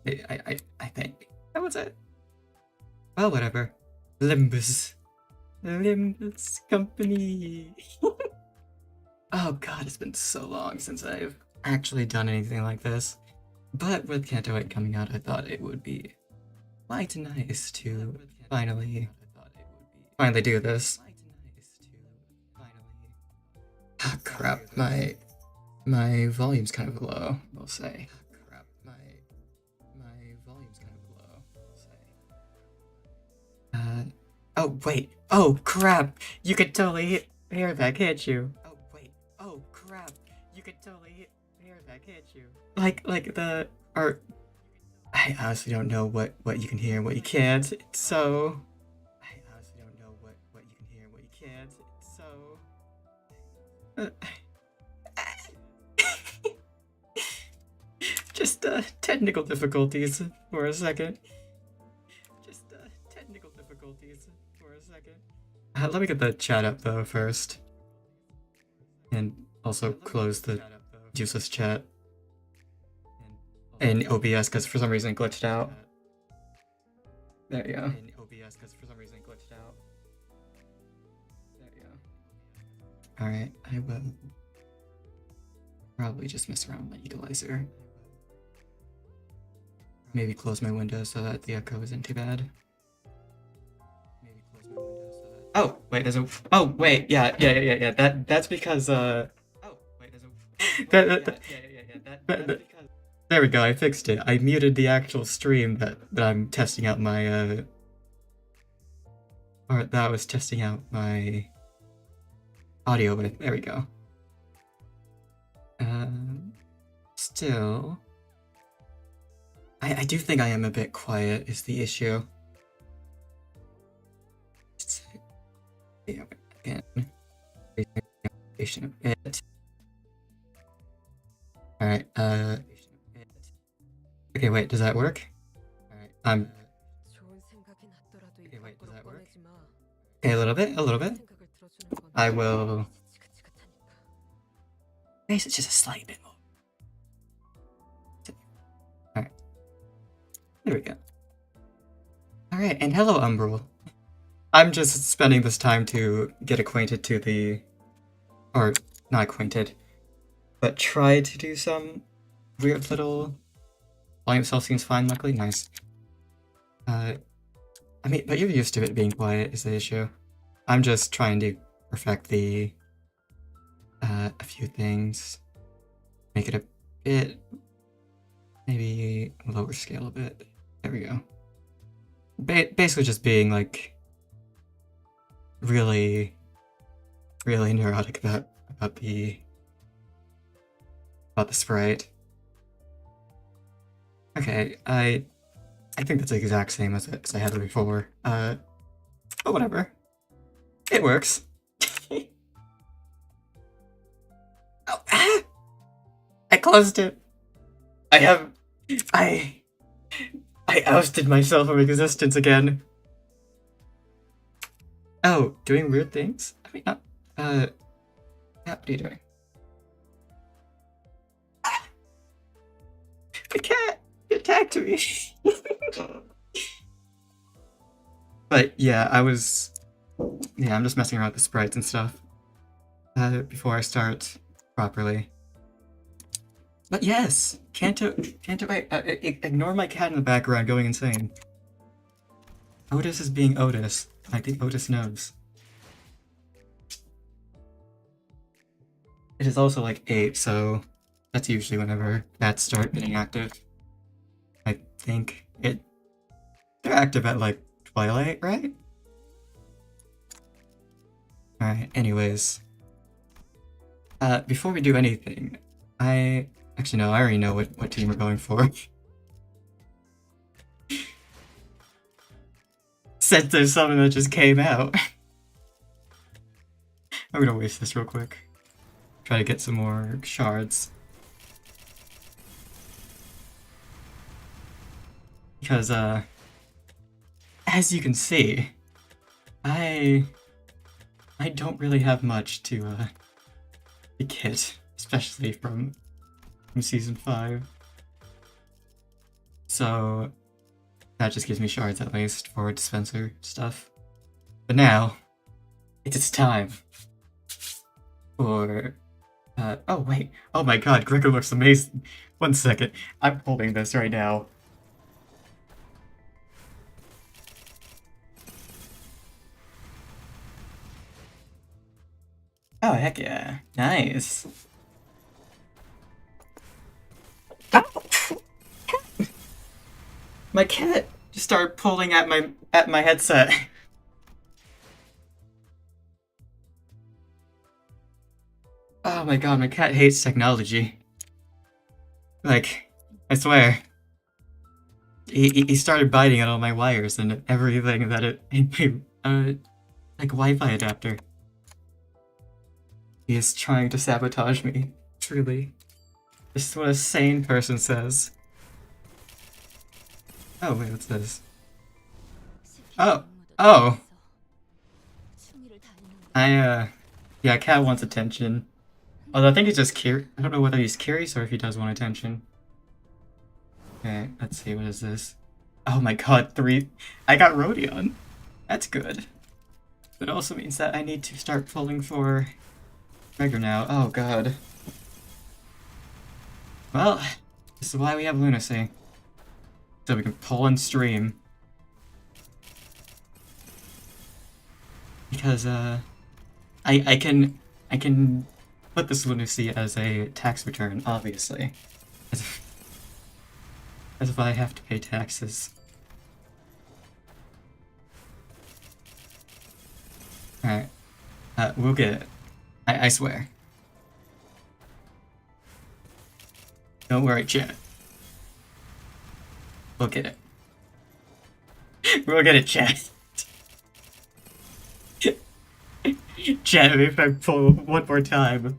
I think that was it. Well, whatever. Limbus. Limbus Company. Oh god, it's been so long since I've actually done anything like this. But with Canto 8 coming out, I thought it would be quite nice to finally do this. Ah, crap, my volume's kind of low, we'll say. Oh wait, oh crap, you could totally hear that, can't you? Oh wait, oh crap, you could totally hear that, can't you? Like the, or, I honestly don't know what you can hear and what you can't, it's so... I honestly don't know what you can hear and what you can't, it's so... Just, technical difficulties for a second. Let me get the chat up though first. And also close the useless chat in OBS because for some reason it glitched out. There you go. Alright, I will probably just mess around with my equalizer. Maybe close my window so that the echo isn't too bad. Oh, wait, there's a... Oh, wait, yeah, that's because, Oh, wait, there's a... There we go, I fixed it. I muted the actual stream that I'm testing out my, or that I was testing out my audio with. There we go. Still... I do think I am a bit quiet, is the issue. Yeah, again. A bit. Alright, okay, wait, does that work? Alright, okay, wait, does that work? Okay, a little bit. I will... I guess it's just a slight bit more. Alright. There we go. Alright, and hello, Umbral. I'm just spending this time to get acquainted to the... Or, not acquainted, but try to do some weird little... Volume itself seems fine, luckily. Nice. I mean, but you're used to it being quiet is the issue. I'm just trying to perfect the... a few things. Make it a bit... Maybe lower scale a bit. There we go. Basically just being, like... really neurotic about the sprite. Okay, I think that's the exact same as I had it before. But whatever. It works. Oh, ah! I closed it. I ousted myself from existence again. Oh, doing weird things? I mean, not, yeah, what are you doing? Ah! The cat attacked me! But yeah, I'm just messing around with the sprites and stuff before I start properly. But yes, Canto, wait, ignore my cat in the background going insane. Otis is being Otis. I think Otis knows. It is also like 8, so that's usually whenever cats start getting active. I think they're active at like twilight, right? Alright, anyways. Before we do anything, actually no, I already know what team we're going for. Since there's something that just came out. I'm gonna waste this real quick. Try to get some more shards. Because, as you can see, I don't really have much to get, especially from Season 5. so that just gives me shards at least for dispenser stuff. But now, it's time for... oh wait, oh my god, Gregor looks amazing. 1 second, I'm holding this right now. Oh, heck yeah. Nice. My cat just started pulling at my headset. Oh my god, my cat hates technology. Like, I swear. He started biting at all my wires and everything that like Wi-Fi adapter. He is trying to sabotage me, truly. This is what a sane person says. Oh, wait, what's this? Oh! Yeah, cat wants attention. Although I think he's just curious. I don't know whether he's curious or if he does want attention. Okay, let's see, what is this? Oh my god, 3. I got Rodion. That's good. But it also means that I need to start pulling for Gregor now. Oh god. Well, this is why we have Lunacy. So we can pull and stream. Because, I can put this Lunacy as a tax return, obviously. As if I have to pay taxes. Alright. We'll get it. I swear. Don't worry, chat. We'll get it. We'll get it, chat. Chat, if I pull one more time.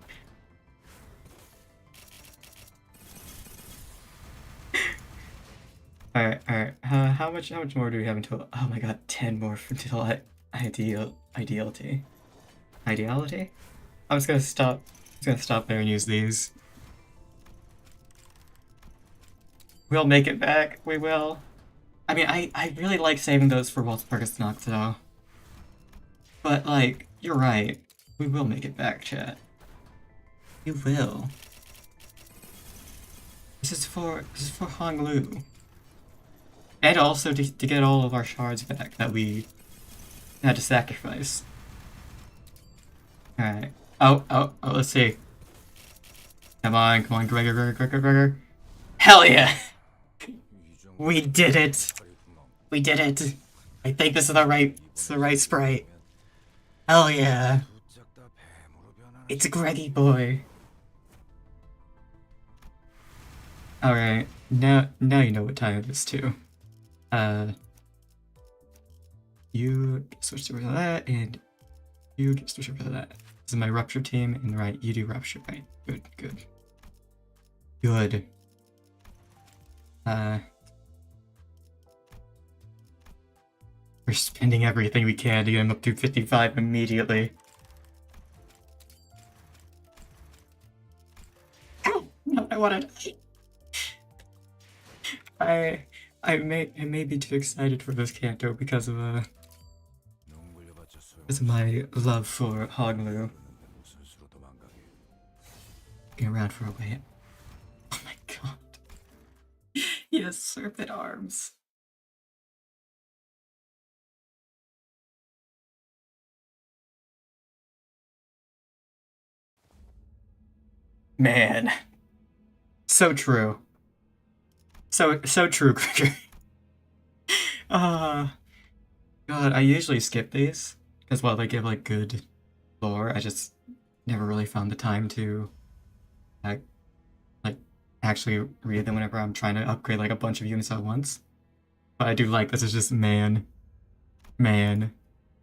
Alright. How much more do we have until? Oh my god, 10 more until ideality. Ideality? I'm just gonna stop there and use these. We'll make it back. We will. I mean, I really like saving those for Waltz Knock though. But like, you're right. We will make it back, chat. You will. This is for Hong Lu. And also to get all of our shards back that we had to sacrifice. Alright. Oh, let's see. Come on, Gregor. Hell yeah! We did it! We did it! I think this is the right sprite. Hell yeah! It's a Greggy boy. Alright, now you know what time it is too. You get switched over to that, and you get switched over to that. This is my rupture team, and right, you do rupture, right? Good. We're spending everything we can to get him up to 55 immediately. Ow! No, I wanted. I may be too excited for this Canto because of my love for Hoglu. Get around for a bit. Oh my god. He has serpent arms. Man. So true. So true, Gregor. God, I usually skip these. Because while they give, like, good lore, I just never really found the time to, like, actually read them whenever I'm trying to upgrade, like, a bunch of units at once. But I do like this. Is just, man.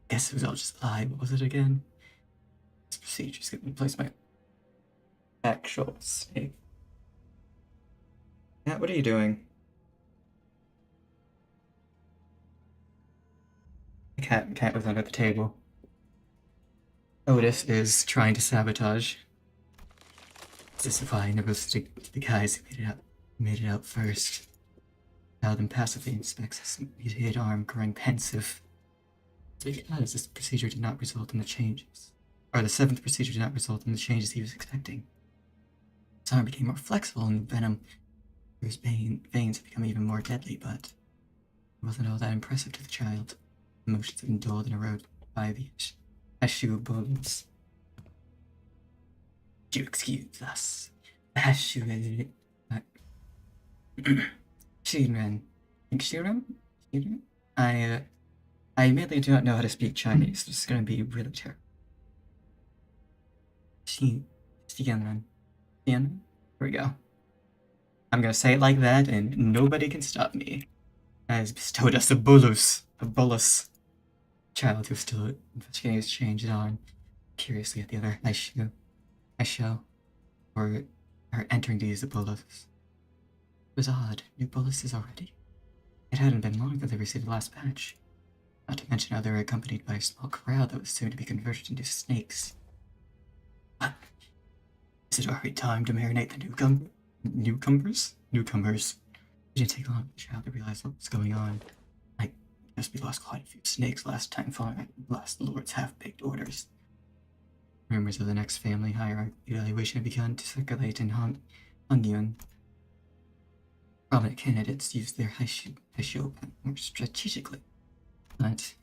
Guess who's all just lied? What was it again? This procedure's gonna replace my actual state. Matt, what are you doing? The cat was under the table. Otis is trying to sabotage. This is why I never stick to the guys who made it out first. Child impassively inspects his mutilated arm, growing pensive. So because this procedure did not result in the changes, or the seventh procedure did not result in the changes he was expecting. His arm became more flexible, and the venom through his veins had become even more deadly, but it wasn't all that impressive to the child. Emotions had been dulled and eroded by the Hashu bullets. Do you excuse us? Hashu. Shinran. Shiram? I admittedly do not know how to speak Chinese. This is going to be really terrible. Xianran. Here we go. I'm going to say it like that, and nobody can stop me. Has bestowed us a bolus. Child who's still investigating his change on, curiously at the other Aisho, or entering to use the bolus. It was odd. New boluses already. It hadn't been long that they received the last batch. Not to mention how they were accompanied by a small crowd that was soon to be converted into snakes. What? Is it already time to marinate the newcomers? It didn't take long for the child to realize what was going on. I guess we lost quite a few snakes last time following the last Lord's half-baked orders. Rumors of the next family hierarchy evaluation had begun to circulate in Hangyun. Prominent candidates used their Haisho more strategically, but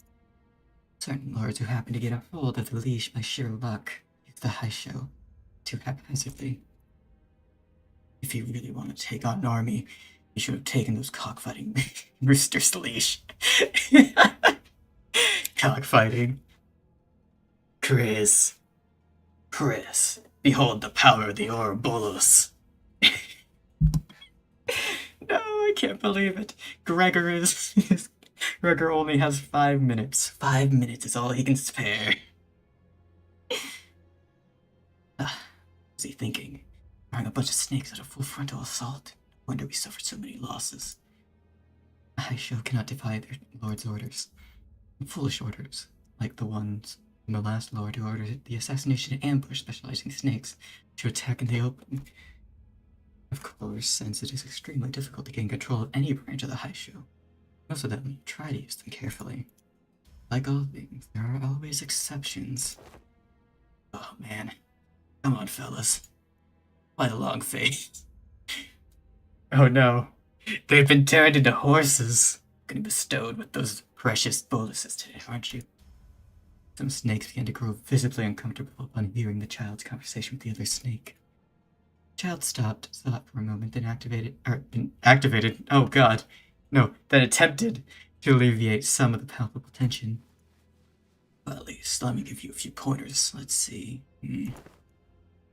certain lords who happened to get a hold of the leash by sheer luck used the Haisho too haphazardly. If you really want to take on an army, you should have taken those cockfighting roosters' leash. Cockfighting. Chris, behold the power of the Ouroboros. No, I can't believe it. Gregor only has 5 minutes. 5 minutes is all he can spare. What was he thinking? Throwing a bunch of snakes at a full frontal assault. No wonder we suffered so many losses. A Haisho cannot defy their lord's orders. Foolish orders, like the ones from the last lord who ordered the assassination and ambush specializing snakes to attack in the open. Of course, since it is extremely difficult to gain control of any branch of the Haisho, most of them try to use them carefully. Like all things, there are always exceptions. Oh man. Come on, fellas. Why the long face? Oh no. They've been turned into horses. Getting bestowed with those precious boluses today, aren't you? Some snakes began to grow visibly uncomfortable upon hearing the child's conversation with the other snake. The child stopped, thought for a moment, then activated, oh god, no, then attempted to alleviate some of the palpable tension. Well, at least, let me give you a few pointers. Let's see.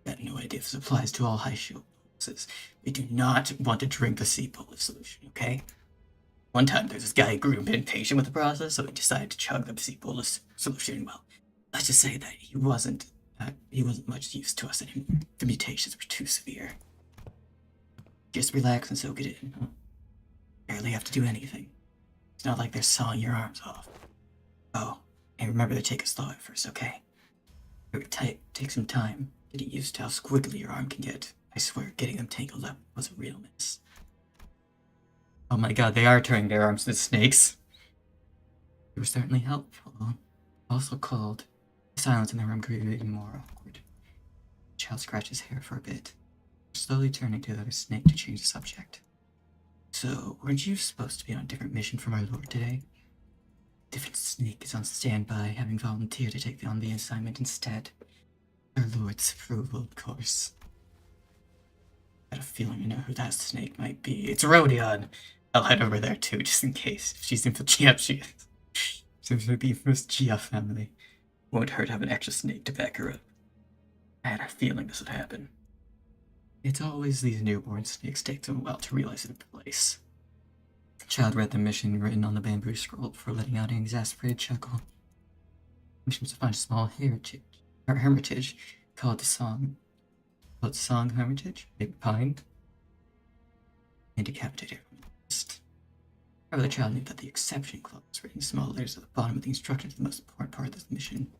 Got no idea if this applies to all Haisho boluses. We do not want to drink the sea bolus solution, okay? One time there's this guy who grew a bit impatient with the process, so he decided to chug the sea bolus solution. Well, let's just say that he wasn't much use to us anymore. The mutations were too severe. Just relax and soak it in. Huh? Barely have to do anything. It's not like they're sawing your arms off. Oh, and remember to take it slow at first, okay? It would take some time getting used to how squiggly your arm can get. I swear, getting them tangled up was a real mess. Oh my god, they are turning their arms into snakes. They were certainly helpful. Also cold. The silence in the room grew even more awkward. The child scratched his hair for a bit, slowly turning to the other snake to change the subject. So, weren't you supposed to be on a different mission from our lord today? Different snake is on standby, having volunteered to take on the assignment instead. Our lord's approval, of course. I got a feeling I know who that snake might be. It's Rodion! I'll head over there too, just in case. If she's in for Gia, she is. Seems to be from this Gia family. Won't hurt to have an extra snake to back her up. I had a feeling this would happen. It's always these newborn snakes take them a while to realize their place. The child read the mission written on the bamboo scroll before letting out an exasperated chuckle. The mission was to find a small hermitage called the Song Hermitage, Big Pine, and decapitate everyone. However, the child knew that the exception clause was written in small letters at the bottom of the instructions, the most important part of this mission.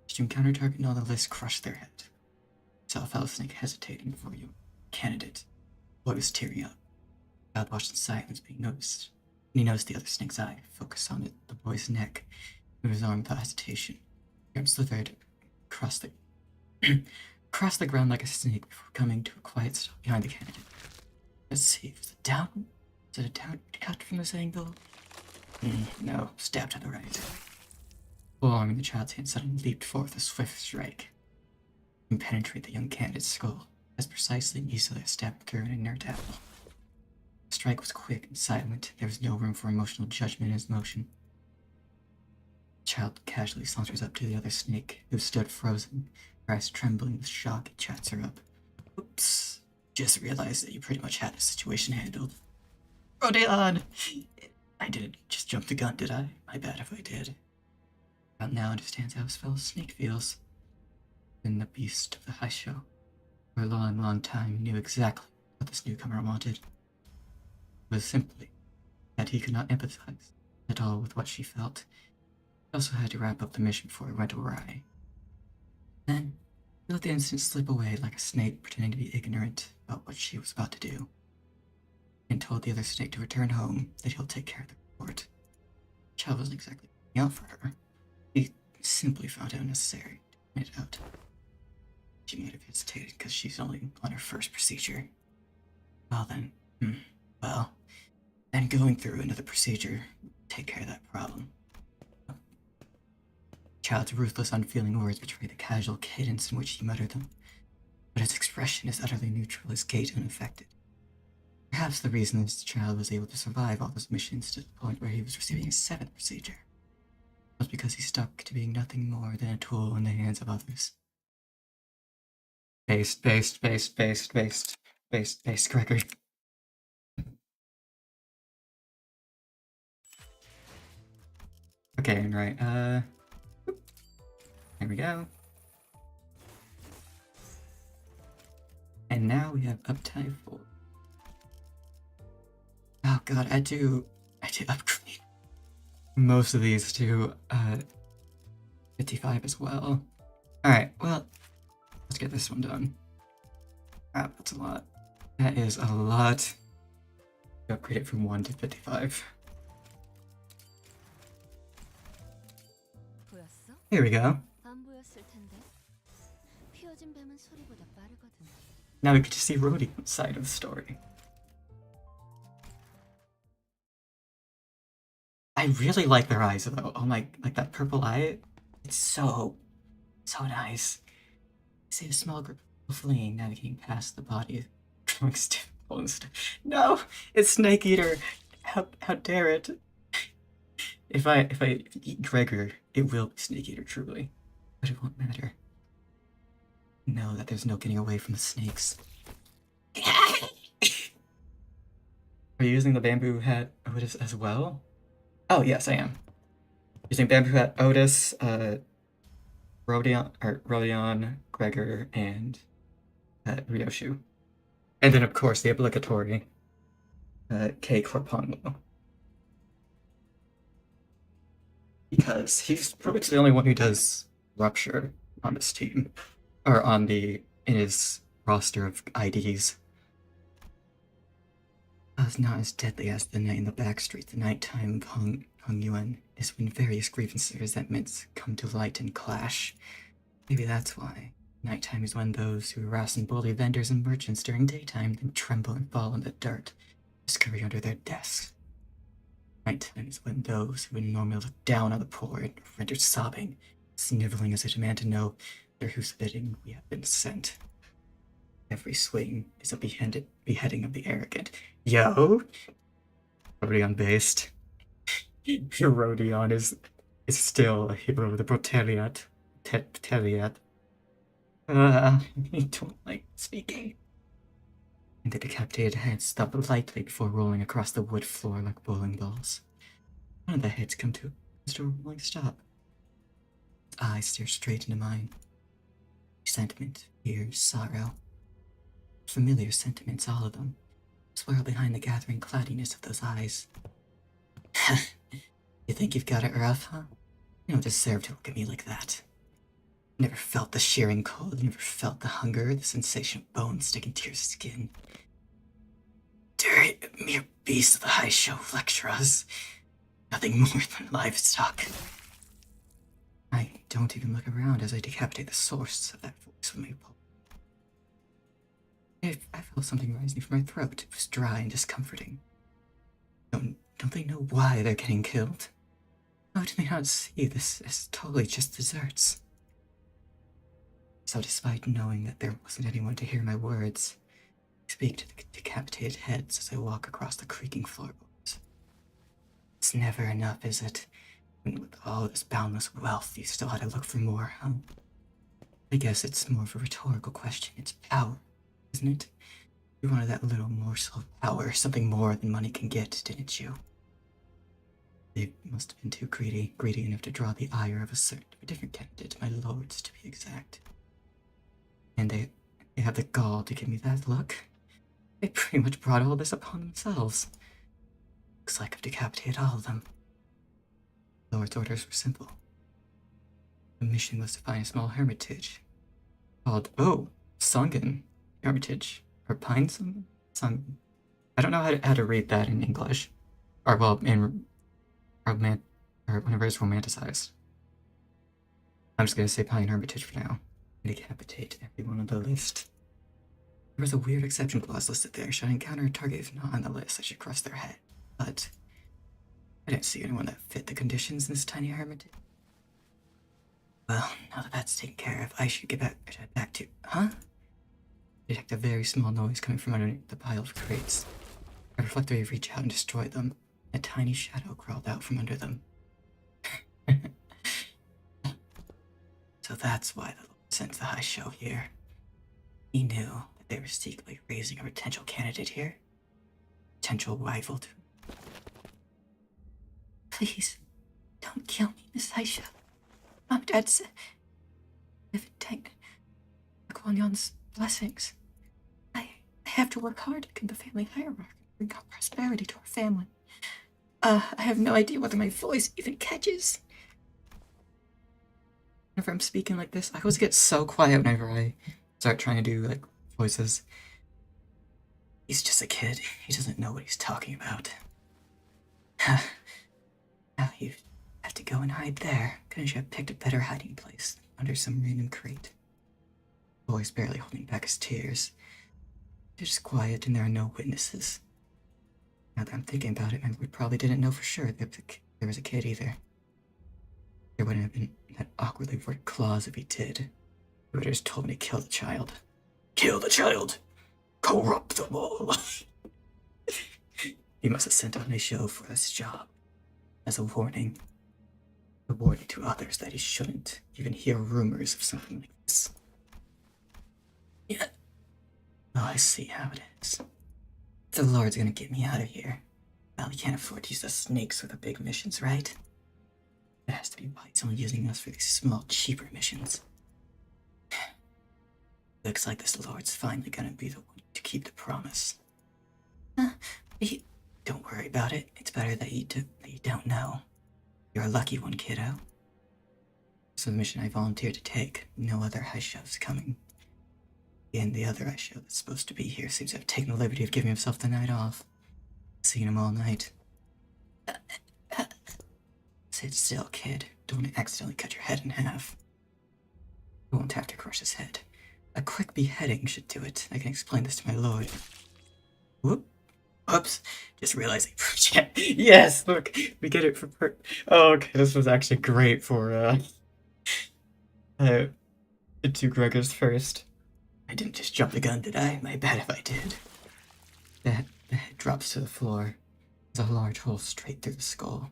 Did you encounter target on the list, crush their head. Saw a fellow snake hesitating before you. Candidate. Boy was tearing up. child watched in silence, but he noticed the other snake's eye focus on the boy's neck, moved his arm without hesitation. The arm slithered across the across the ground like a snake before coming to a quiet stop behind the candidate. Let's see, was it a down cut from this angle? No, stab to the right. Full arm in the child's hand suddenly leaped forth a swift strike and penetrate the young candidate's skull as precisely and easily as stabbing through an inert apple. The strike was quick and silent. There was no room for emotional judgment in his motion. The child casually saunters up to the other snake, who stood frozen, her eyes trembling with shock. He chats her up. Oops. Just realized that you pretty much had the situation handled. Rodeon! I didn't just jump the gun, did I? My bad if I did. Child now understands how his fellow snake feels. Been the beast of the high show. For a long, long time, he knew exactly what this newcomer wanted. It was simply that he could not empathize at all with what she felt. He also had to wrap up the mission before it went awry. Then, he let the instant slip away like a snake pretending to be ignorant about what she was about to do, and told the other snake to return home, that he'll take care of the report. The child wasn't exactly looking out for her. He simply found it unnecessary to point it out. She might have hesitated because she's only on her first procedure. Well then, then going through another procedure would take care of that problem. The child's ruthless, unfeeling words betray the casual cadence in which he muttered them, but his expression is utterly neutral, his gait unaffected. Perhaps the reason this child was able to survive all those missions to the point where he was receiving his 7th procedure was because he stuck to being nothing more than a tool in the hands of others. Based, Gregory. Okay, right, there we go. And now we have uptime 4. Oh god, I had to upgrade most of these to 55 as well. Alright, well, let's get this one done. Crap, that's a lot. That is a lot. Upgrade it from 1 to 55. Here we go. Now we get to see Rodion's side of the story. I really like their eyes though. Oh my, like that purple eye. It's so nice. I see a small group of fleeing, navigating past the body, growing stiff bones. No, it's Snake Eater. How dare it? If I eat Gregor, it will be Snake Eater truly, but it won't matter. Know that there's no getting away from the snakes. Are you using the bamboo hat Otis as well? Oh yes, I am. Using bamboo hat Otis, Rodion, Gregor, and Ryoshu. And then of course the obligatory cake for Pongo. Because he's probably the only one who does Rupture on this team. Or in his roster of IDs. It's not as deadly as the night in the backstreet. The nighttime of Hung Yuan is when various grievances and resentments come to light and clash. Maybe that's why. Nighttime is when those who harass and bully vendors and merchants during daytime then tremble and fall in the dirt, scurry under their desks. Nighttime is when those who would normally look down on the poor are rendered sobbing, sniveling as they demand to know through whose bidding we have been sent. Every swing is a beheading of the arrogant. Yo! Rodion based. Rodion is still a hero of the Proteliat. I don't like speaking. And the decapitated heads stop lightly before rolling across the wood floor like bowling balls. One of the heads come to a rolling stop. Its eyes stare straight into mine. Sentiment, fear, sorrow. Familiar sentiments, all of them. Swirl behind the gathering cloudiness of those eyes. You think you've got it rough, huh? You don't deserve to look at me like that. Never felt the shearing cold, never felt the hunger, the sensation of bones sticking to your skin. Dare mere beasts of the high show lecture us. Nothing more than livestock. I don't even look around as I decapitate the source of that voice with my pulse. I felt something rising from my throat. It was dry and discomforting. Don't they know why they're getting killed? How do they not see this as totally just desserts? So despite knowing that there wasn't anyone to hear my words, I speak to the decapitated heads as I walk across the creaking floorboards. It's never enough, is it? And with all this boundless wealth, you still had to look for more, huh? I guess it's more of a rhetorical question. It's power, isn't it? You wanted that little morsel of power, something more than money can get, didn't you? They must have been too greedy enough to draw the ire of a different candidate, my lords, to be exact. And they have the gall to give me that look. They pretty much brought all this upon themselves. Looks like I've decapitated all of them. The Lord's orders were simple. The mission was to find a small hermitage called, Sungan Hermitage, or Pine Sungan. I don't know how to read that in English, or well, or whenever it's romanticized. I'm just gonna say Pine Hermitage for now. And decapitate everyone on the list. There was a weird exception clause listed there. Should I encounter a target if not on the list, I should crush their head. But I didn't see anyone that fit the conditions in this tiny hermitage. Well, now that that's taken care of, I should get back to... Huh? Detect a very small noise coming from underneath the pile of crates. I reflectively reach out and destroy them. A tiny shadow crawled out from under them. So that's why the Lord sent the high show here. He knew that they were secretly raising a potential candidate here. Potential rival to... Please, don't kill me, Miss Aisha. Mom, Dad said... Live and take Kwanyon's blessings. I have to work hard to get the family hierarchy and bring prosperity to our family. I have no idea whether my voice even catches. Whenever I'm speaking like this, I always get so quiet whenever I start trying to do, like, voices. He's just a kid. He doesn't know what he's talking about. Now you have to go and hide there. Couldn't you have picked a better hiding place under some random crate? The boy's barely holding back his tears. They're just quiet and there are no witnesses. Now that I'm thinking about it, my lord probably didn't know for sure that there was a kid either. There wouldn't have been that awkwardly worded clause if he did. He would have just told me to kill the child. Kill the child! Corruptible! He must have sent on a show for this job. As a warning. A warning to others that he shouldn't even hear rumors of something like this. Yeah. Oh, I see how it is. The Lord's gonna get me out of here. Well, he can't afford to use the snakes for the big missions, right? It has to be why he's only using us for these small, cheaper missions. Looks like this Lord's finally gonna be the one to keep the promise. Don't worry about it. It's better that you don't know. You're a lucky one, kiddo. So the mission I volunteered to take, no other high chef's coming. And the other high chef that's supposed to be here seems to have taken the liberty of giving himself the night off. Seeing him all night. Sit still, kid. Don't accidentally cut your head in half. You won't have to crush his head. A quick beheading should do it. I can explain this to my lord. Whoop. Oops. Just realized yes, look. We get it for oh, okay, this was actually great for, two Gregors first. I didn't just jump the gun, did I? My bad if I did. The head drops to the floor. There's a large hole straight through the skull.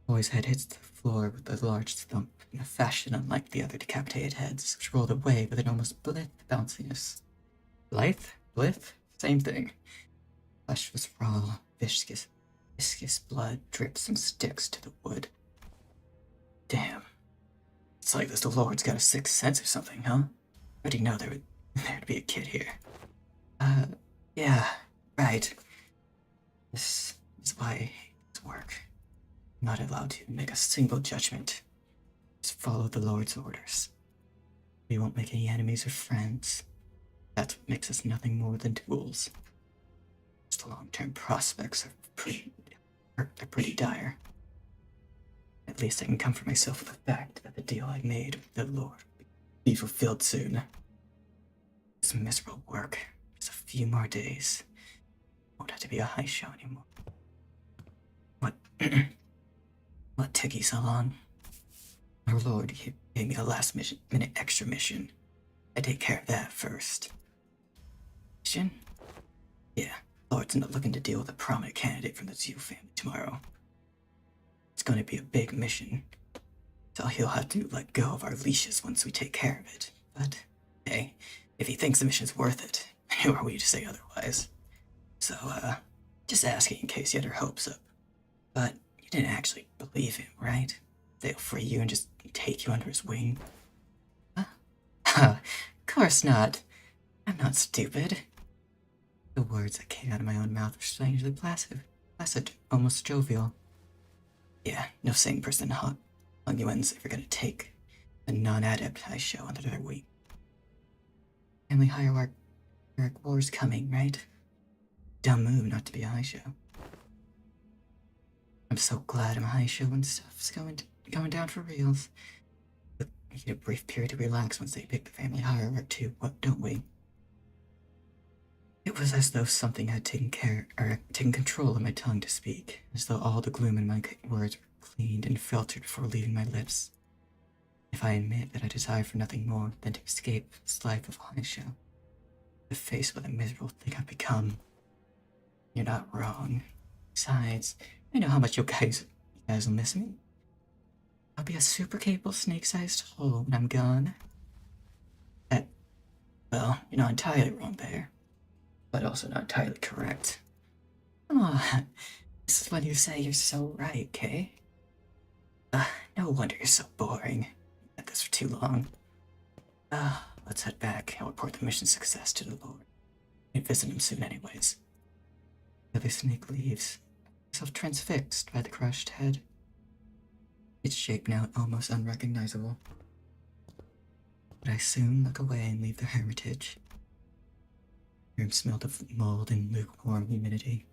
The boy's head hits the floor with a large thump in a fashion unlike the other decapitated heads, which rolled away with an almost blith bounciness. Blithe? Blith? Same thing. Flesh was raw, viscous blood drips and sticks to the wood. Damn. It's like this Lord's got a sixth sense or something, huh? I didn't know there'd be a kid here. Yeah, right. This is why I hate this work. I'm not allowed to make a single judgment. Just follow the Lord's orders. We won't make any enemies or friends. That's what makes us nothing more than tools. The long-term prospects are pretty dire. At least I can comfort myself with the fact that the deal I made with the Lord will be fulfilled soon. This miserable work, just a few more days. Won't have to be a high show anymore. What? What took you so long? Our Lord gave me a last-minute extra mission. I take care of that first. Mission? Yeah, Lord's not looking to deal with a prominent candidate from the Zhu family tomorrow. It's going to be a big mission, so he'll have to let go of our leashes once we take care of it. But, hey, if he thinks the mission's worth it, who are we to say otherwise? So, just asking in case you had your hopes up. But you didn't actually believe him, right? They'll free you and just take you under his wing? Huh? Of course not. I'm not stupid. The words that came out of my own mouth were strangely placid, almost jovial. Yeah, no sane person Hungyuan's ever gonna take a non-adept high show under their wing. Family hierarch war's coming, right? Dumb move not to be a high show. I'm so glad I'm a high show when stuff's going down for reals. But we get a brief period to relax once they pick the family hierarch too, what don't we? It was as though something had taken control of my tongue to speak, as though all the gloom in my words were cleaned and filtered before leaving my lips. If I admit that I desire for nothing more than to escape this life of high show, to face what a miserable thing I've become, you're not wrong. Besides, I know how much you guys will miss me. I'll be a super capable snake-sized hole when I'm gone. Well, you're not entirely wrong there, but also not entirely correct. Oh, this is when you say you're so right, Kay. No wonder you're so boring. You've had this for too long. Let's head back. I'll report the mission success to the Lord. I'll visit him soon anyways. The other snake leaves, myself transfixed by the crushed head. Its shape now almost unrecognizable. But I soon look away and leave the hermitage. The room smelled of mold and lukewarm humidity.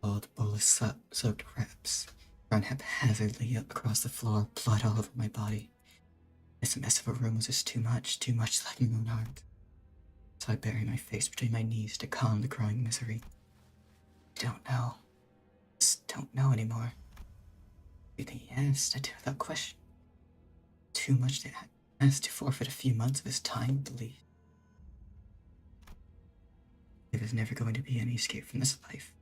Old bolus-soaked wraps run haphazardly up across the floor, blood all over my body. This mess of a room was just too much like my own heart. So I bury my face between my knees to calm the growing misery. I don't know. Just don't know anymore. Everything he asked, I do without question. Too much to ask to forfeit a few months of his time at the least. There was never going to be any escape from this life,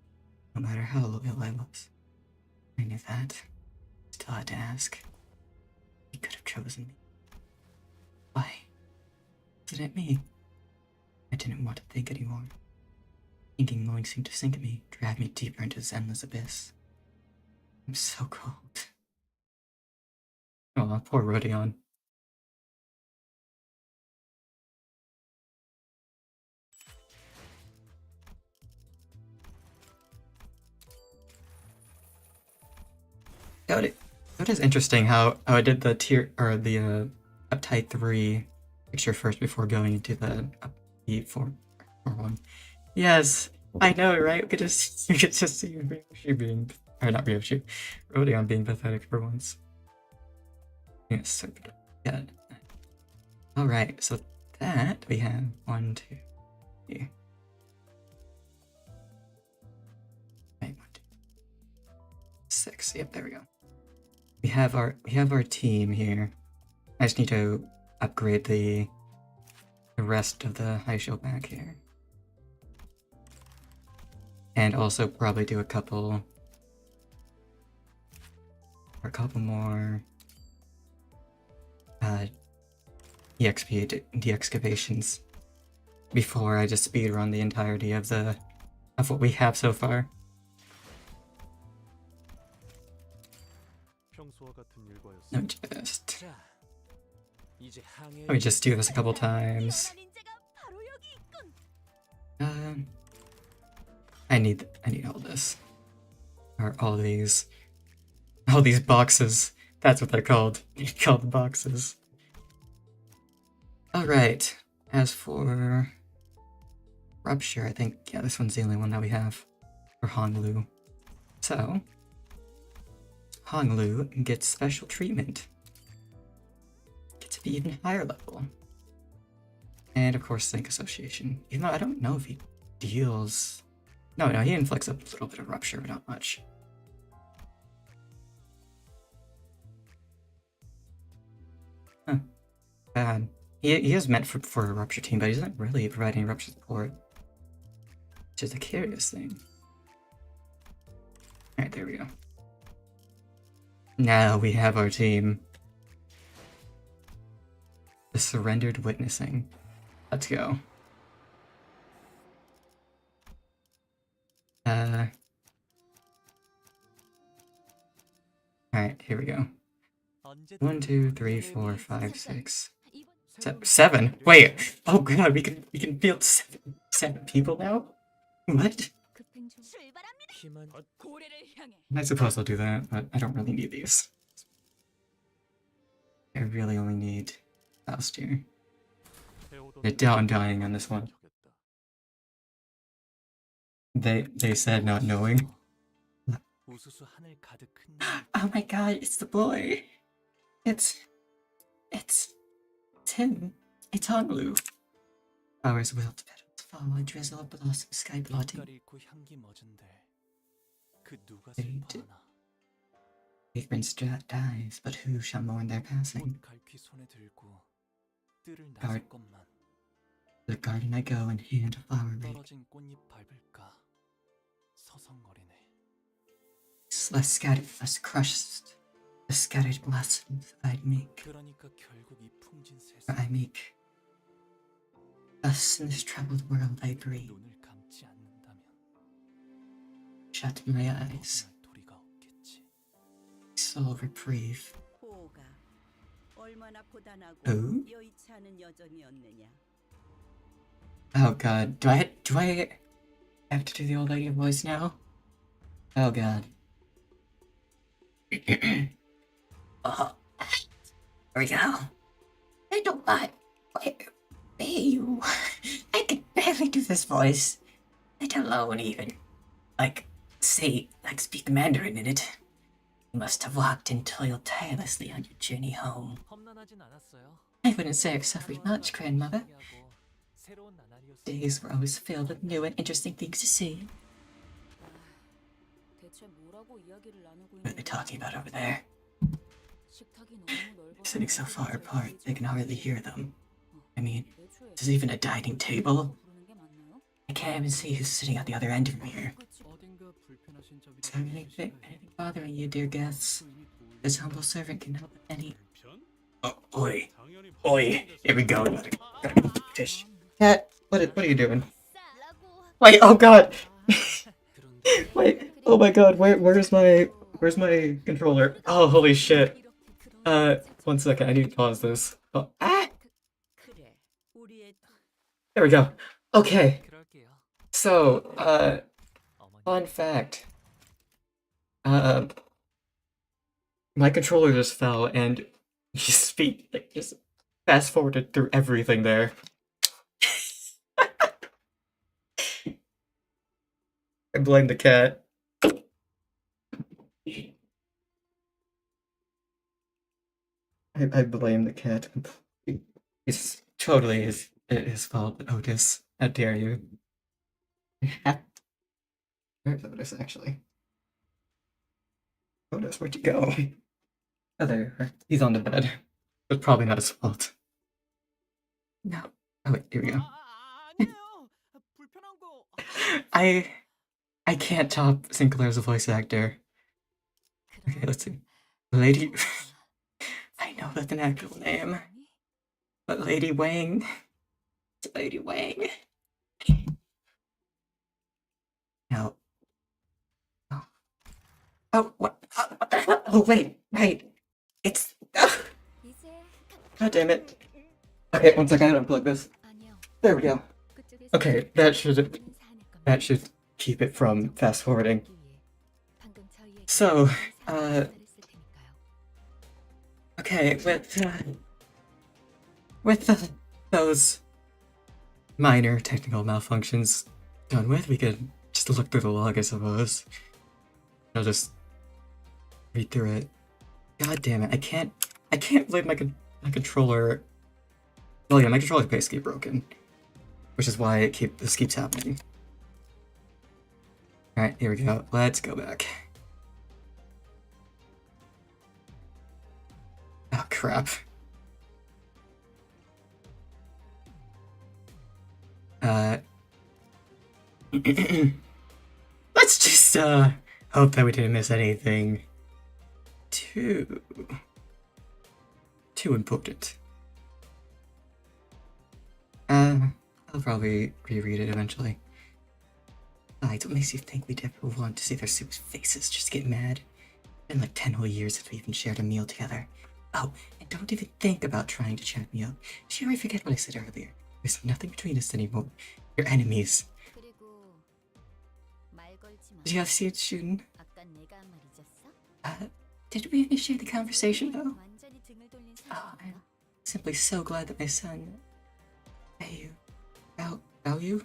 no matter how loyal I was. I knew that. Still had to ask. He could have chosen me. Why? Wasn't it me? I didn't want to think anymore. Thinking only seemed to sink me, drag me deeper into this endless abyss. I'm so cold. Oh, poor Rodion. That is interesting how I did the uptight 3 picture first before going into the upbeat 4 one. Yes, I know, right? We could just see Ryoshi being, or not Ryoshi, Rodion being pathetic for once. Yes, so yeah. All right, so that we have 1, 2, 3. Wait, 1, 2, 6. Yep, there we go. We have our team here. I just need to upgrade the rest of the high show back here. And also probably do a couple more de-excavations before I just speedrun the entirety of what we have so far. Let me just do this a couple times. I need all this. Or all these boxes. That's what they're called. They're called boxes. Alright. As for Rupture, I think, yeah, this one's the only one that we have for Honglu. So, Honglu gets special treatment. Gets to be even higher level. And of course, Sync Association. Even though I don't know if he deals... No, he inflicts a little bit of Rupture, but not much. Huh. Bad. He is meant for a Rupture team, but he doesn't really provide any Rupture support. Which is a curious thing. Alright, there we go. Now we have our team. The Surrendered Witnessing. Let's go. Alright, here we go. 1, 2, 3, 4, 5, 6, 7. Wait. Oh god, we can field seven people now? What? I suppose I'll do that, but I don't really need these. I really only need Faust here. I doubt I'm dying on this one. They said not knowing. Oh my god, it's the boy! It's him. It's Honglu. Hours will to petals fall, a drizzle of blossom sky blotting. Fragrance dies, but who shall mourn their passing? To the garden I go and hand a flower rake. Less scattered, less crushed, the scattered blossoms I'd make. For I make. Thus in this troubled world I breathe. Shut my eyes. Soul reprieve. Who? Oh god, do I have to do the old lady voice now? Oh god. Oh, here we go. I don't mind. You. I can barely do this voice. Let alone even, speak Mandarin in it. You must have walked and toiled tirelessly on your journey home. I wouldn't say I've suffered much, grandmother. Days were always filled with new and interesting things to see. What are they talking about over there? Sitting so far apart, they can hardly hear them. I mean, there's even a dining table. I can't even see who's sitting at the other end of here. Is there anything bothering you, dear guests? This humble servant can help with any... Oh, oi. Oi. Here we go. Gotta fish. Cat, what are you doing? Wait, oh god! Wait, oh my god, where's my controller? Oh, holy shit. 1 second, I need to pause this. Oh, there we go. Okay. So, fun fact. My controller just fell and just fast forwarded through everything there. I blame the cat. I blame the cat. It's totally his fault, Otis. How dare you? Where's Otis, actually? Otis, where'd you go? Oh, there. He's on the bed. But probably not his fault. No. Oh, wait, here we go. I can't top Sinclair as a voice actor. Okay, let's see. Lady... I know that's an actual name. But Lady Wang... It's Lady Wang. No. Oh. Oh, what the hell? Oh, wait. It's... God damn it. Okay, 1 second, I gotta unplug this. There we go. Okay, that should keep it from fast forwarding. So, okay, with those minor technical malfunctions done with, we could just look through the log, I suppose. I'll just read through it. God damn it! I can't believe my controller. Well, yeah, my controller's basically broken, which is why this keeps happening. All right, here we go. Let's go back. Oh crap. Let's just hope that we didn't miss anything too important. I'll probably reread it eventually. Besides, what makes you think we'd ever want to see their soups faces just get mad? It's been like 10 whole years since we even shared a meal together. Oh, and don't even think about trying to chat me up. Did you ever forget what I said earlier? There's nothing between us anymore. You're enemies. Did you have see it, Shun? Did we initiate the conversation, though? Oh, I'm simply so glad that my son, Bao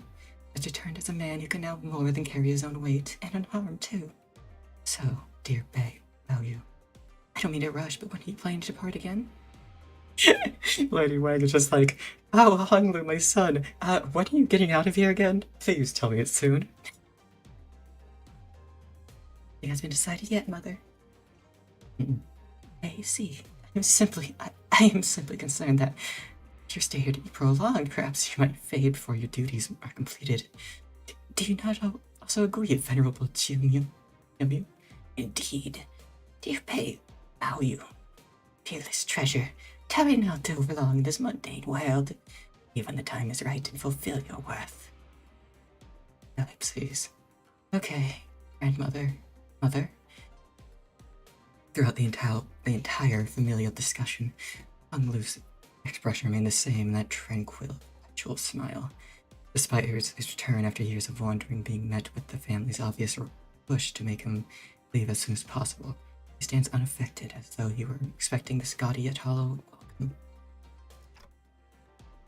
has returned as a man who can now more than carry his own weight, and unharmed, too. So, dear Bao, I don't mean to rush, but when are you planning to depart again? Lady Wang is just like, oh, Honglu, my son, when are you getting out of here again? Please tell me it soon. It hasn't been decided yet, Mother. I see. I am simply concerned that if your stay here to be prolonged, perhaps you might fade before your duties are completed. Do you not also agree, Venerable Chiu? Indeed. Dear Bao, peerless treasure, tell me not to prolong this mundane world. Even the time is right and fulfill your worth. Ellipses. Okay, grandmother. Mother? Throughout the entire familial discussion, Honglu's expression remained the same, that tranquil, perpetual smile. Despite his return after years of wandering, being met with the family's obvious push to make him leave as soon as possible, he stands unaffected, as though he were expecting this gaudy yet hollow welcome.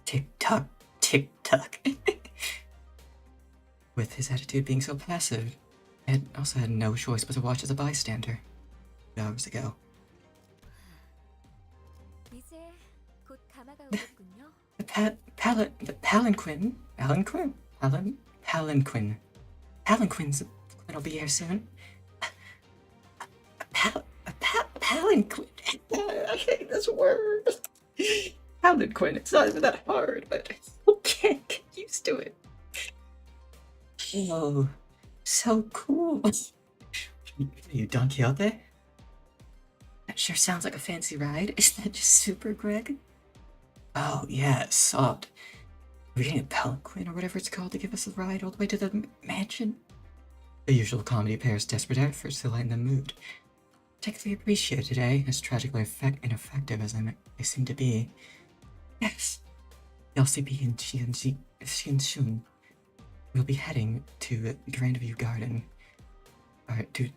Tick-tock, tick-tock. With his attitude being so passive, I also had no choice but to watch as a bystander. 2 hours ago. The palanquin will be here soon. Palanquin. I hate this word. Palanquin. It's not even that hard, but I can't get used to it. Oh, so cool. Are you Don Quixote? That sure sounds like a fancy ride. Is that just super, Greg? Oh, yeah, soft. Are we getting a palanquin or whatever it's called to give us a ride all the way to the mansion? The usual comedy pair's desperate efforts to lighten the mood. Particularly appreciated today, as tragically ineffective as they seem to be. Yes. The LCB and Xianxun will be heading to Grandview Garden. Alright, to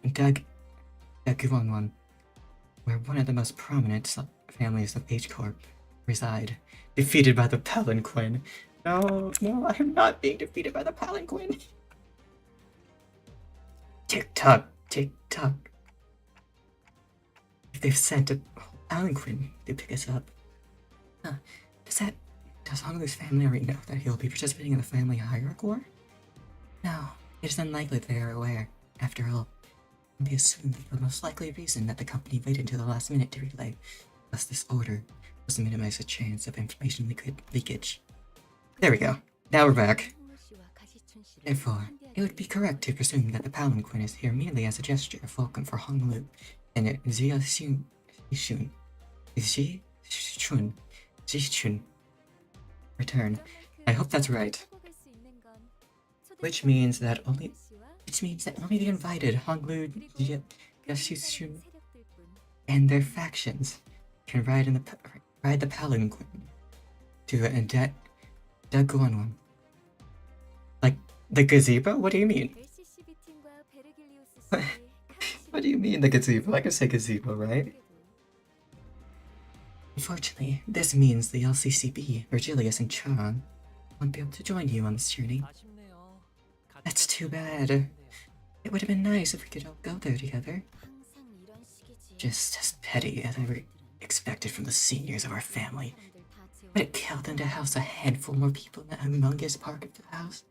Daguanwan, where one of the most prominent families of H-Corp reside, defeated by the palanquin. No, I am not being defeated by the palanquin. Tick-tock, tick-tock. If they've sent a palanquin to pick us up, does Honglu's family already know that he'll be participating in the family hierarchy war? No, it is unlikely they are aware. After all, it can be assumed that the most likely reason that the company waited until the last minute to relay us this order was to minimize the chance of information leakage. There we go. Now we're back. Therefore, it would be correct to presume that the palanquin is here merely as a gesture of welcome for Honglu and Zichun return. I hope that's right. Which means that only the invited Honglu, Zichun, and their factions can ride the palanquin to Daguanwan. Like the gazebo? What do you mean? What do you mean the gazebo? I can say gazebo, right? Unfortunately, this means the LCCB, Virgilius, and Chan won't be able to join you on this journey. That's too bad. It would have been nice if we could all go there together. Just as petty as I expected from the seniors of our family. Would it kill them to house a handful more people in that humongous part of the house?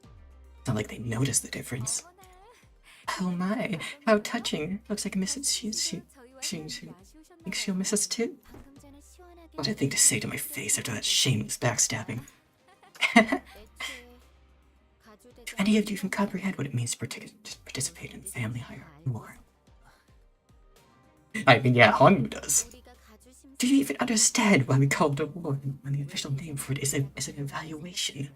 It's not like they noticed the difference. Oh my, how touching. Looks like Mrs. She thinks she'll miss us too. What a thing to say to my face after that shameless backstabbing. Do any of you even comprehend what it means to participate in the family hierarchy war? I mean, yeah, Hongwu does. Do you even understand why we call it a war when the official name for it is an evaluation?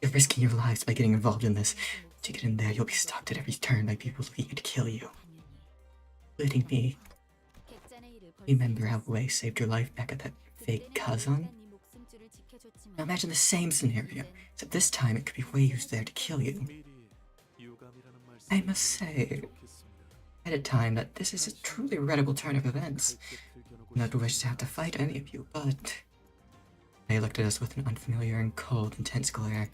You're risking your lives by getting involved in this. To get in there, you'll be stopped at every turn by people eager to kill you. Including me. Remember how Wei saved your life back at that fake Kazan? Now imagine the same scenario, except this time it could be Wei who's there to kill you. I must say, at a time that this is a truly regrettable turn of events. Not wish to have to fight any of you, but... They looked at us with an unfamiliar and cold, intense glare.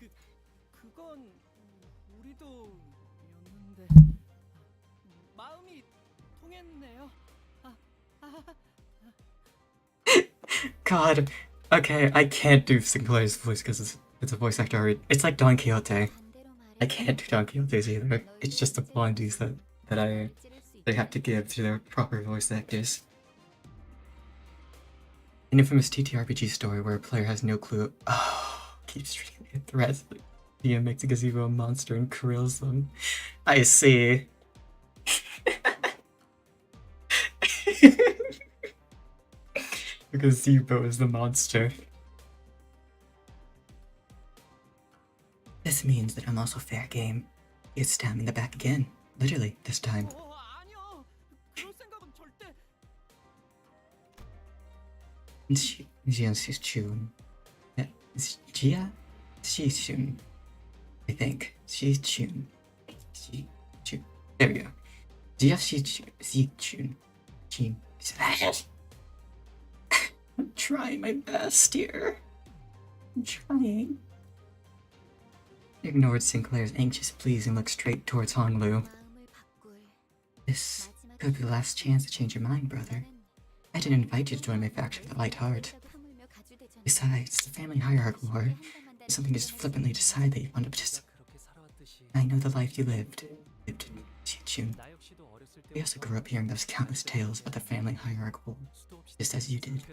God, okay, I can't do Sinclair's voice because it's a voice actor. It's like Don Quixote. I can't do Don Quixote's either. It's just the blondies that they have to give to their proper voice actors. An infamous TTRPG story where a player has no clue. Oh, keeps treating the threats. DM makes a gazebo a monster and krills them. I see. The gazebo is the monster. This means that I'm also fair game. You stab me in the back again. Literally, this time. Jia Shishun. Jia Shishun. I think. Shishun. Shishun. There we go. Jia Shishun. I'm trying my best here. I'm trying. Ignored Sinclair's anxious pleas and looked straight towards Honglu. This could be the last chance to change your mind, brother. I didn't invite you to join my faction with a light heart. Besides, the family hierarchy war is something to just flippantly decide that you want to participate. I know the life you lived in Chichun. We also grew up hearing those countless tales about the family hierarchy war, just as you did.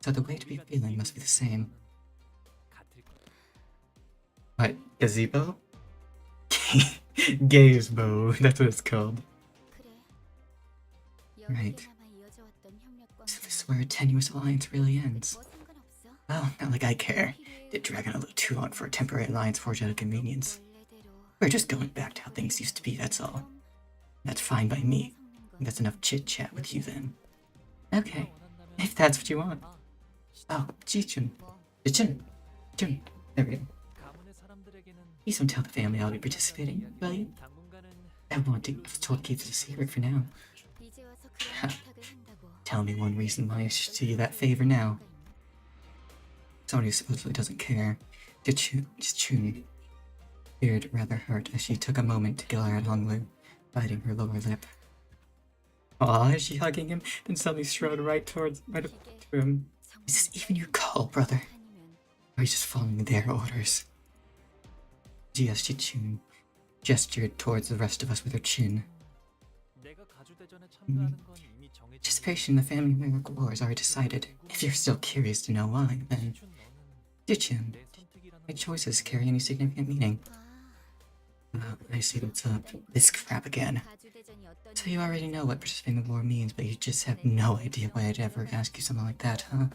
So the way to be feeling must be the same. What? Gazebo? Gazebo, that's what it's called. Right. So this is where a tenuous alliance really ends. Well, not like I care. Did drag on a little too long for a temporary alliance forged out of convenience. We're just going back to how things used to be, that's all. That's fine by me. That's enough chit-chat with you then. Okay, if that's what you want. Oh, Jichun. Jichun. Jun. There we go. Please don't tell the family I'll be participating, will you? I was told to keep it a secret for now. Tell me one reason why I should do you that favor now. Someone who supposedly doesn't care. Jichun appeared rather hurt as she took a moment to glare at Honglu, biting her lower lip. Aw, is she hugging him? Then suddenly strode right up to him. Is this even your call, brother? Or are you just following their orders? Jia Shichun gestured towards the rest of us with her chin. Participation in the family hierarchy war is already decided. If you're still curious to know why, then... Jichun, my choices carry any significant meaning. I see what's up. This crap again. So you already know what participating in the war means, but you just have no idea why I'd ever ask you something like that, huh?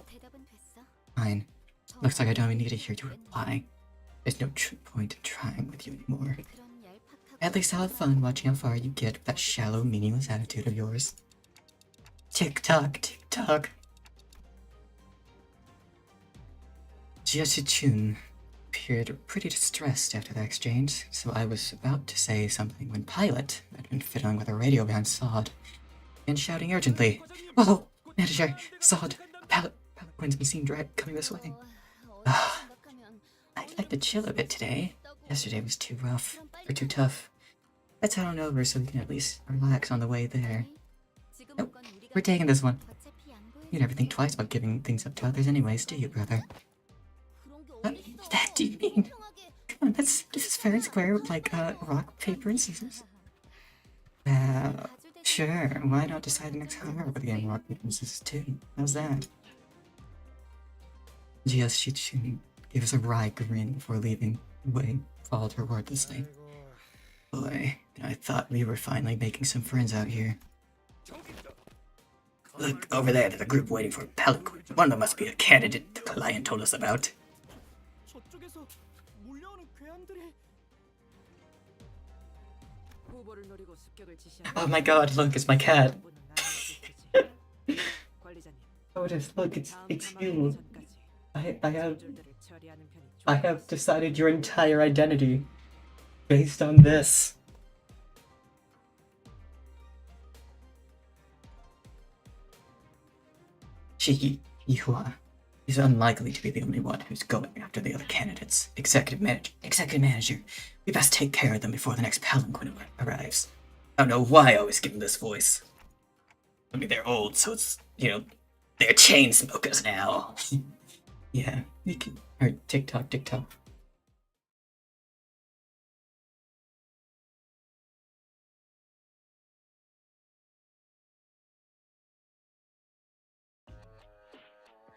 Fine. Looks like I don't even need to hear you reply. There's no point in trying with you anymore. At least I'll have fun watching how far you get with that shallow, meaningless attitude of yours. Tick-tock, tick-tock. Jia appeared pretty distressed after that exchange, so I was about to say something when Pilot, who had been fiddling with a radio behind Sod, began shouting urgently, "Whoa! Manager! Sod! A pallet coin's been seen coming this way." I'd like to chill a bit today. Yesterday was too rough, or too tough. Let's head on over so we can at least relax on the way there. Nope, we're taking this one. You never think twice about giving things up to others anyways, do you, brother? What the heck do you mean? Come on, this is fair and square, like, rock, paper, and scissors. Sure, why not decide the next hour with the game rock, paper, and scissors too? How's that? Just she gave us a wry grin before leaving. Wei followed her wordlessly. Boy, I thought we were finally making some friends out here. Look, over there, there's a group waiting for a palanquin. One of them must be a candidate the client told us about. Oh my god, look, it's my cat. Otis, look, it's you. I have decided your entire identity based on this. Yihua is unlikely to be the only one who's going after the other candidates. Executive manager, we best take care of them before the next palanquin arrives. I don't know why I always give them this voice. I mean, they're old, so it's, they're chain smokers now. Yeah, we can. Or TikTok.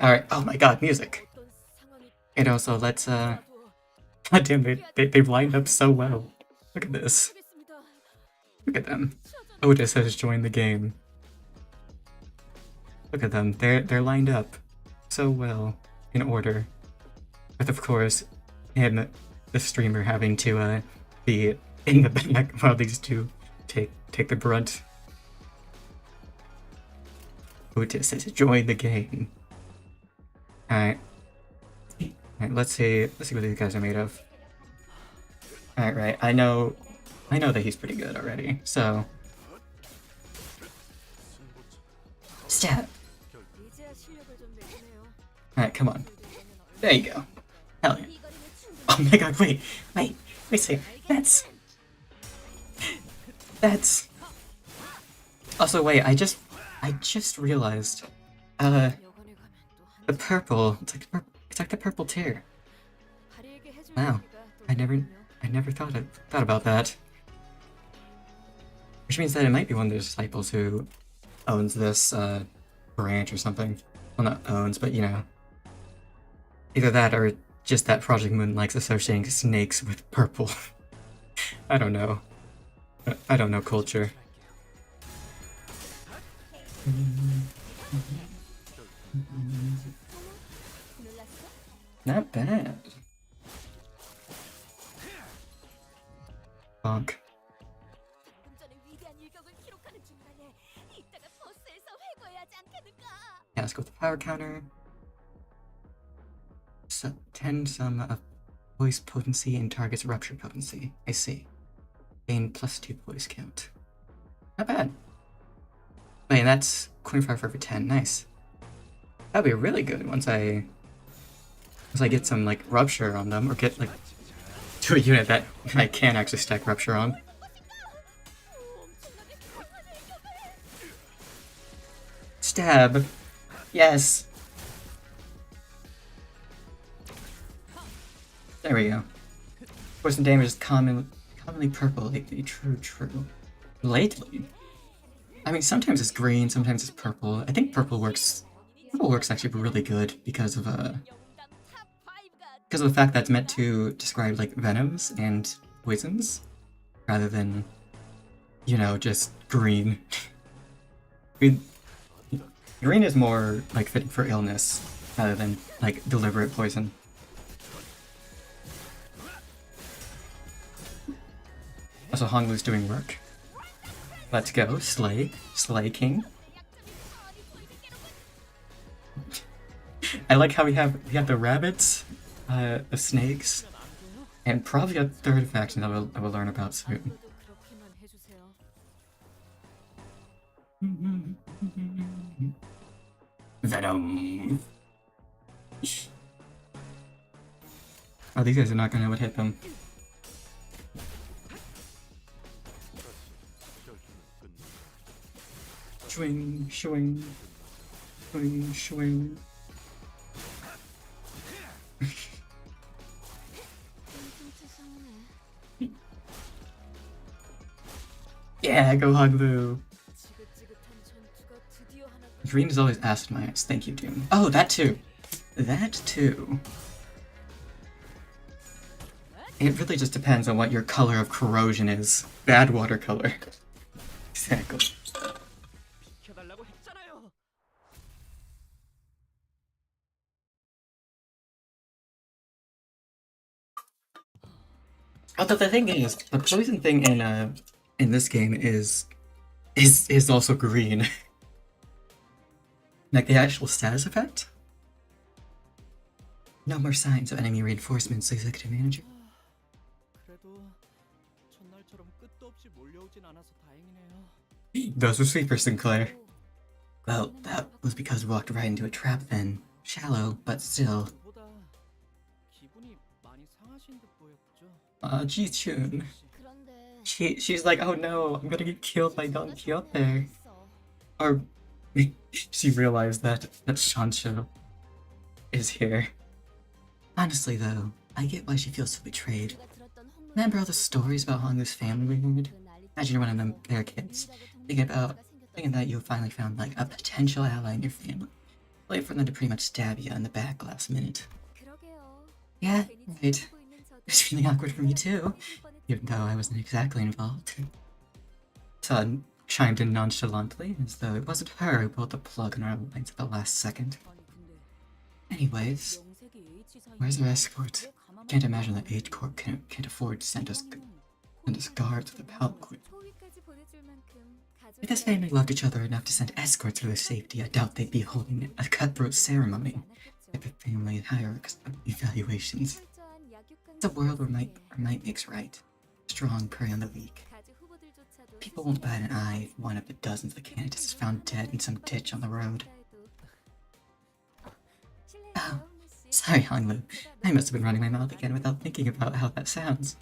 Alright, oh my god, music. And also, let's, God damn, they've lined up so well. Look at this. Look at them. Otis has joined the game. Look at them, they're lined up so well, in order. With, of course, him, the streamer, having to, be in the back while these two take the brunt. Otis has joined the game. Alright, let's see what these guys are made of. Alright, right, I know that he's pretty good already, so... Stab! Alright, come on. There you go. Hell yeah. Oh my god, wait a second. That's... Also, wait, I just realized, the purple, it's like the purple tear. Wow, I never thought about that. Which means that it might be one of the disciples who owns this, branch or something. Well, not owns, but either that or just that Project Moon likes associating snakes with purple. I don't know. I don't know culture. Not bad. Bonk. Yeah, let's go with the power counter. So 10 sum of voice potency and target's rupture potency. I see. Gain +2 voice count. Not bad. Wait, and that's 25 for every 10. Nice. That'd be really good once I get some like rupture on them, or get like to a unit that I can actually stack rupture on. Stab. Yes. There we go. Poison damage is commonly purple lately. True. Lately? I mean, sometimes it's green, sometimes it's purple. I think purple works actually really good because of the fact that it's meant to describe like venoms and poisons rather than just green. I mean, green is more like fitting for illness rather than like deliberate poison. Also, Honglu's doing work. Let's go, Slay King. I like how we have the rabbits, the snakes, and probably a third faction that I will learn about soon. Venom. Oh, these guys are not gonna know what hit them. Swing, swing, swing, swing. Yeah, go hug Lou. Green is always acid my eyes. Thank you, Doom. Oh, that too. That too. It really just depends on what your color of corrosion is. Bad watercolor. Exactly. Although the thing is, the poison thing in this game is also green. Like the actual status effect. No more signs of enemy reinforcements, Executive Manager. Those were sweepers, Sinclair. Well, that was because we walked right into a trap then. Shallow, but still. Ji-chun. She's like, oh no, I'm gonna get killed by Don Quixote. Or she realized that Sancho is here. Honestly though, I get why she feels so betrayed. Remember all the stories about Hongu's family we heard? Imagine one of them, their kids, thinking that you finally found like a potential ally in your family. Wait for them to pretty much stab you in the back last minute. Yeah, right. It's really awkward for me too, even though I wasn't exactly involved. Sun chimed in nonchalantly, as though it wasn't her who pulled the plug on our lines at the last second. Anyways, where's our escort? Can't imagine that H Corp can't afford to send us guards with a PowerPoint. If this family loved each other enough to send escorts for their safety, I doubt they'd be holding a cutthroat ceremony at the family hierarchs evaluations. It's a world where might makes right. Strong prey on the weak. People won't bat an eye if one of the dozens of candidates is found dead in some ditch on the road. Oh, sorry, Honglu. I must have been running my mouth again without thinking about how that sounds.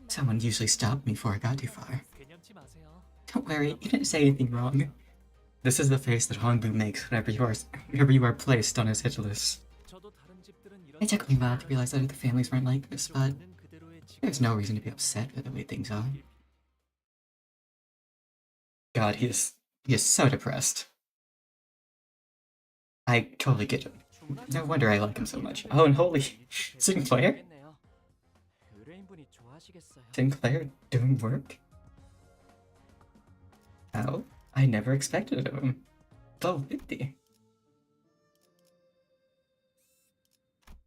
Someone usually stopped me before I got too far. Don't worry, you didn't say anything wrong. This is the face that Honglu makes whenever you are placed on his hit list. It took me a while to realize that other families weren't like this, but there's no reason to be upset with the way things are. God, he is so depressed. I totally get it. No wonder I like him so much. Oh, and holy Sinclair? Sinclair doing work? Oh, I never expected it of him. Level 50.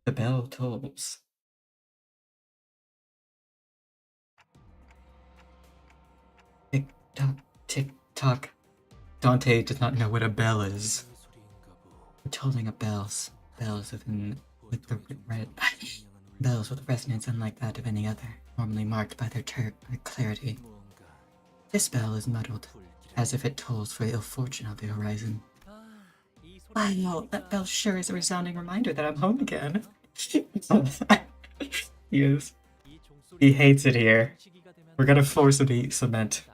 The bell tolls. Tick tock, tick tock. Dante does not know what a bell is. We're tolling of bells with resonance unlike that of any other, normally marked by their clarity. This bell is muddled, as if it tolls for the ill fortune of the horizon. Wow, that bell sure is a resounding reminder that I'm home again. He is. He hates it here. We're gonna force him to eat cement.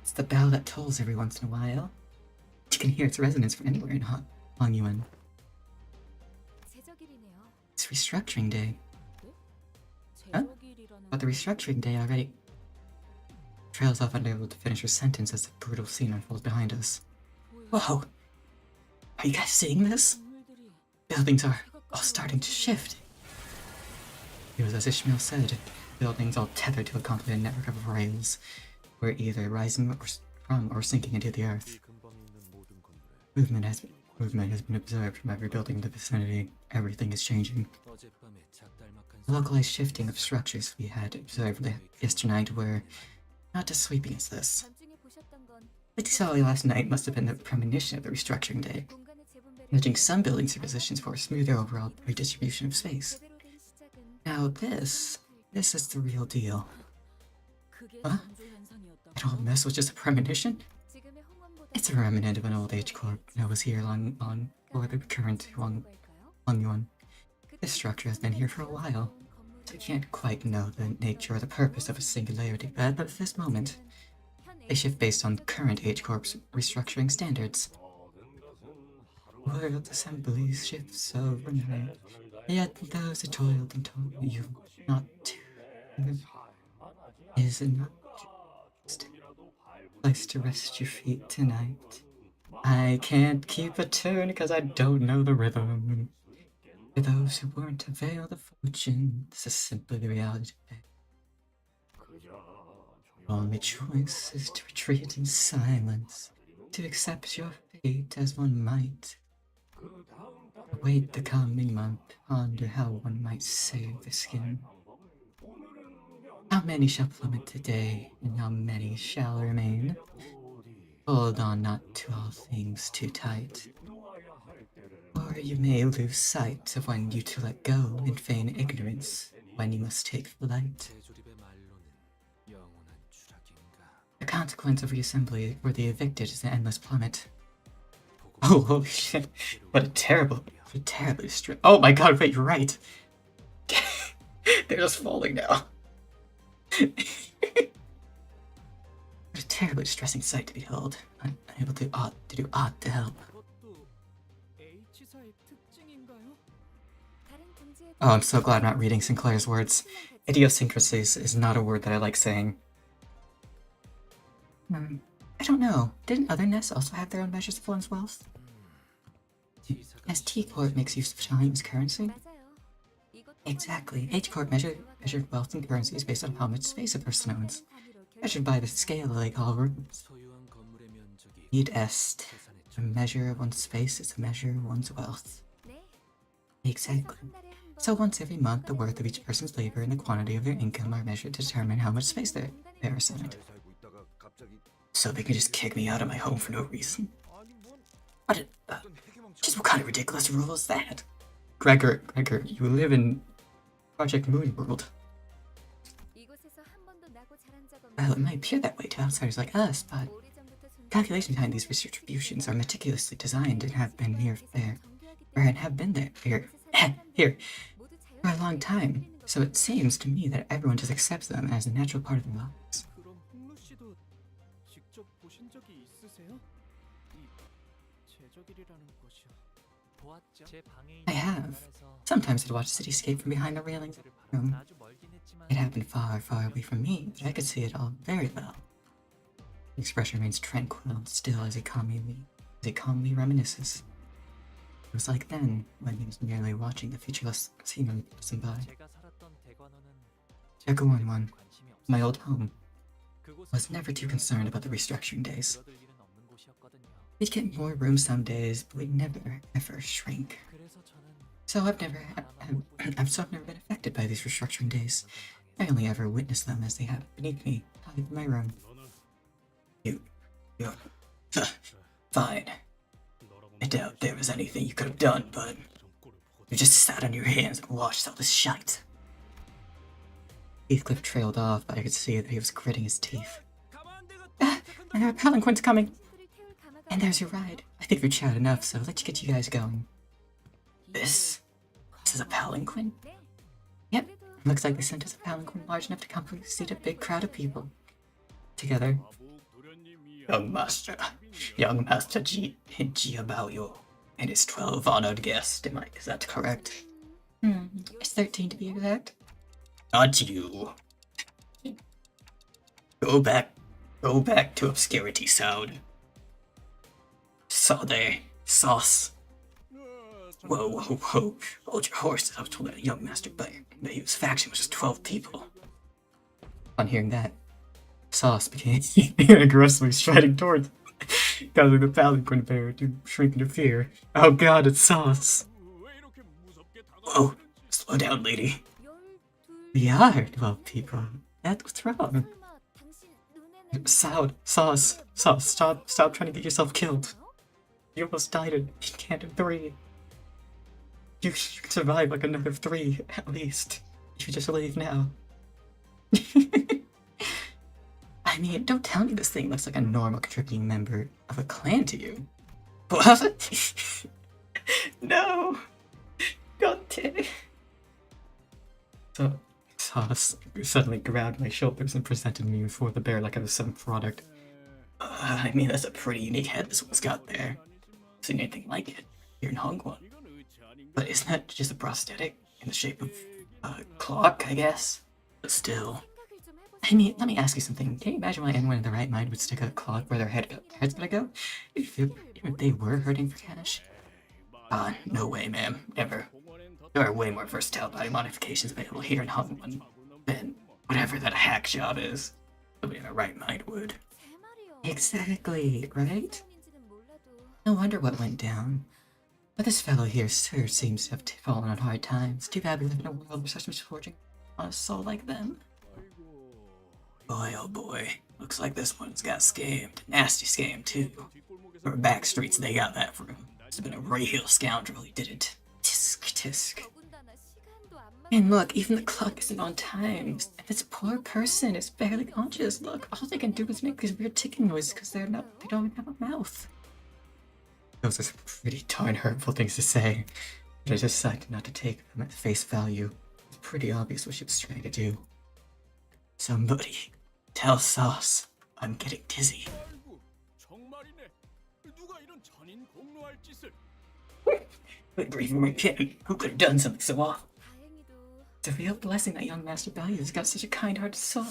It's the bell that tolls every once in a while. You can hear its resonance from anywhere in Hongyuan. It's restructuring day. Huh? But the restructuring day already trails off unable to finish her sentence as the brutal scene unfolds behind us. Whoa! Are you guys seeing this? Buildings are all starting to shift. It was as Ishmael said, buildings all tethered to a complicated network of rails, were either rising from or sinking into the earth. Movement has been observed from every building in the vicinity. Everything is changing. The localized shifting of structures we had observed yesternight were not as sweeping as this. What you saw last night must have been the premonition of the restructuring day, nudging some buildings to positions for a smoother overall redistribution of space. Now this is the real deal. Huh? That old mess was just a premonition? It's a remnant of an old H Corp that was here long on for the current Hung one. This structure has been here for a while. So we can't quite know the nature or the purpose of a singularity, but at this moment, they shift based on current H-Corp's restructuring standards. World assemblies shifts overnight, yet those who toiled and told you not to is not just a place to rest your feet tonight. I can't keep a tune because I don't know the rhythm. For those who weren't availed of fortune, this is simply the reality today. Only choice is to retreat in silence, to accept your fate as one might. Wait the coming month, ponder how one might save the skin. How many shall plummet today, and how many shall remain? Hold on not to all things too tight, or you may lose sight of when you to let go and feign ignorance, when you must take flight. The consequence of reassembly for the evicted is an endless plummet. Oh, holy shit. What a terribly oh my god, wait, you're right. They're just falling now. What a terribly distressing sight to behold. I'm unable to do aught to help. Oh, I'm so glad I'm not reading Sinclair's words. Idiosyncrasies is not a word that I like saying. I don't know. Didn't other nests also have their own measures of one's wealth? As T-Corp makes use of time as currency? Exactly. H-Corp measured wealth and currencies based on how much space a person owns. Measured by the scale they call rooms. Id est. A measure of one's space is a measure of one's wealth. Exactly. So once every month, the worth of each person's labor and the quantity of their income are measured to determine how much space they are assigned. So they can just kick me out of my home for no reason? Just what kind of ridiculous rule is that? Gregor, you live in Project Moon World. Well, it might appear that way to outsiders like us, but calculations behind these distributions are meticulously designed and have been here for a long time. So it seems to me that everyone just accepts them as a natural part of their lives. I have. Sometimes I'd watch the cityscape from behind the railings of the room. It happened far, far away from me, but I could see it all very well. The expression remains tranquil and still as he calmly reminisces. It was like then, when he was merely watching the featureless scenery passing by. Daguan-1, my old home, was never too concerned about the restructuring days. We'd get more rooms some days, but we'd never, ever shrink. So I've never been affected by these restructuring days. I only ever witnessed them as they happen beneath me, out of my room. Fine. I doubt there was anything you could have done, but you just sat on your hands and watched all this shite. Heathcliff trailed off, but I could see that he was gritting his teeth. And our palanquin's coming. And there's your ride. I think we've chatted enough, so let's get you guys going. This is a palanquin? Yep, looks like they sent us a palanquin large enough to comfortably seat a big crowd of people. Together. Young Master Jiabaoyo and his 12 honored guests, is that correct? It's 13 to be exact. Not you. Go back to obscurity, Sound. Saw there, sauce. Whoa, hold your horses. I was told that young master but his faction was just 12 people. On hearing that, Sauce began aggressively striding towards causing the palanquin bear to shrink into fear. Oh god, it's Sauce. Whoa, slow down, lady. We are 12 people. That's what's wrong. Sauce, stop trying to get yourself killed. You almost died in Canto 3. You can survive like another 3, at least. You just leave now. I mean, don't tell me this thing looks like a normal contributing member of a clan to you. What? No. God damn. So Sauce suddenly grabbed my shoulders and presented me before the bear like I was some product. I mean, that's a pretty unique head this one's got there. Seen anything like it here in Hong Kong. But isn't that just a prosthetic in the shape of a clock, I guess? But still. I mean, let me ask you something. Can you imagine why anyone in their right mind would stick a clock where their head's gonna go? Even if they were hurting for cash? No way, ma'am. Never. There are way more versatile body modifications available here in Hong Kong than whatever that hack job is. Nobody in their right mind would. Exactly, right? No wonder what went down. But this fellow here sure seems to have fallen on hard times. Too bad we live in a world where such misfortune on a soul like them. Boy, oh boy. Looks like this one's got scammed. Nasty scam, too. Or back streets they got that from. Must have been a real scoundrel who did it. Tisk, tisk. And look, even the clock isn't on time. If it's a poor person, it's barely conscious. Look, all they can do is make these weird ticking noises because they don't even have a mouth. Those are some pretty darn hurtful things to say, but I decided not to take them at face value. It's pretty obvious what she was trying to do. Somebody, tell Sauce I'm getting dizzy. But even again, who could have done something so awful? It's a real blessing that young Master Value has got such a kind-hearted soul.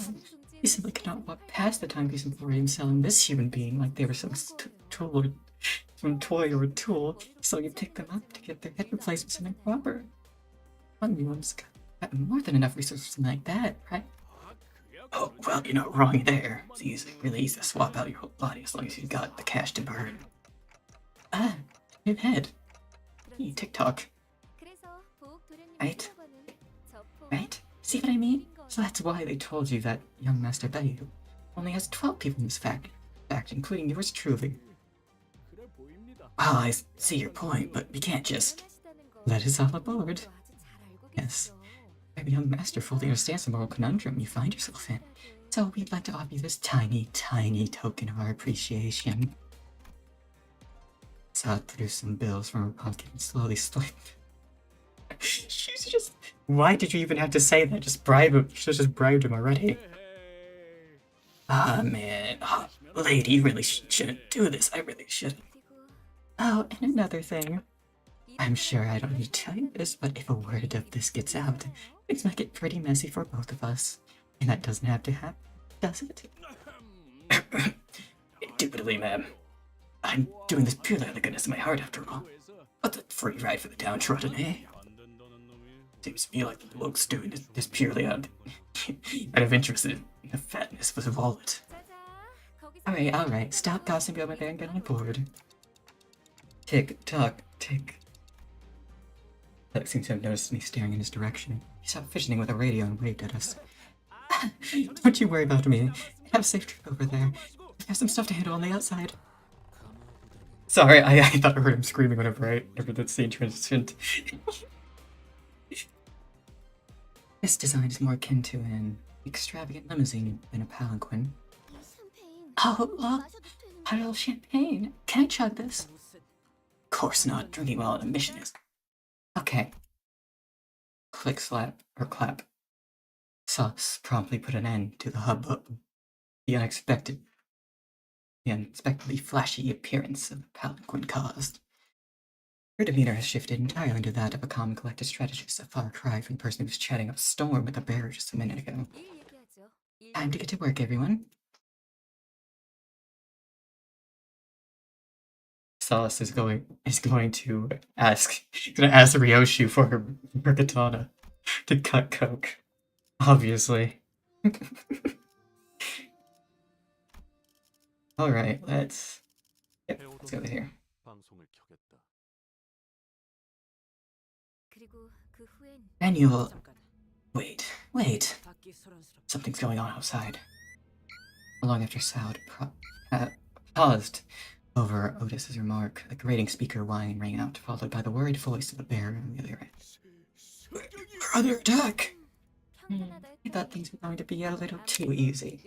He simply could not walk past the timepiece emporium selling this human being like they were some toy or a tool, so you pick them up to get their head replaced with something proper. One one's got more than enough resources like that, right? Oh, well, you're not wrong there. It's easy, really easy to swap out your whole body as long as you've got the cash to burn. New head. Hey, TikTok. Right? Right? See what I mean? So that's why they told you that young Master Bayou only has 12 people in this fact, including yours truly. Well, I see your point, but we can't just let us all aboard. Yes, every young master fully understands the moral conundrum you find yourself in, so we'd like to offer you this tiny, tiny token of our appreciation. Saad produced some bills from her pocket and slowly slipped. She's just... Why did you even have to say that? Just bribe him. She just bribed him already. Man. Lady, you really shouldn't do this. I really shouldn't. Oh, and another thing. I'm sure I don't need to tell you this, but if a word of this gets out, things might get pretty messy for both of us. And that doesn't have to happen, does it? Indubitably, ma'am. I'm doing this purely out of the goodness of my heart, after all. What's a free ride for the downtrodden, eh? Seems to me like the bloke's doing this purely out of interest in the fatness of his wallet. Alright, stop gossiping over there and get on board. Tick, tock, tick. Doug seems to have noticed me staring in his direction. He stopped fidgeting with a radio and waved at us. Don't you worry about me. Have a safe trip over there. I have some stuff to handle on the outside. Sorry, I thought I heard him screaming whenever that scene transitioned. This design is more akin to an extravagant limousine than a palanquin. Oh, look! A little champagne. Can I chug this? Of course not. Drinking while on a mission is... Okay. Click, slap, or clap. Sauce promptly put an end to the hubbub. The unexpectedly flashy appearance of the palanquin caused. Her demeanor has shifted entirely into that of a calm, collected strategist, a far cry from the person who was chatting up a storm with a bear just a minute ago. Time to get to work, everyone. Sauce is going to ask Ryoshu for her katana to cut coke. Obviously. Alright, let's go over here. Manual. Wait. Something's going on outside. Long after Saud paused over Otis's remark, the grating speaker whine rang out, followed by the worried voice of the bear on the other end. We're under attack! I thought things were going to be a little too easy.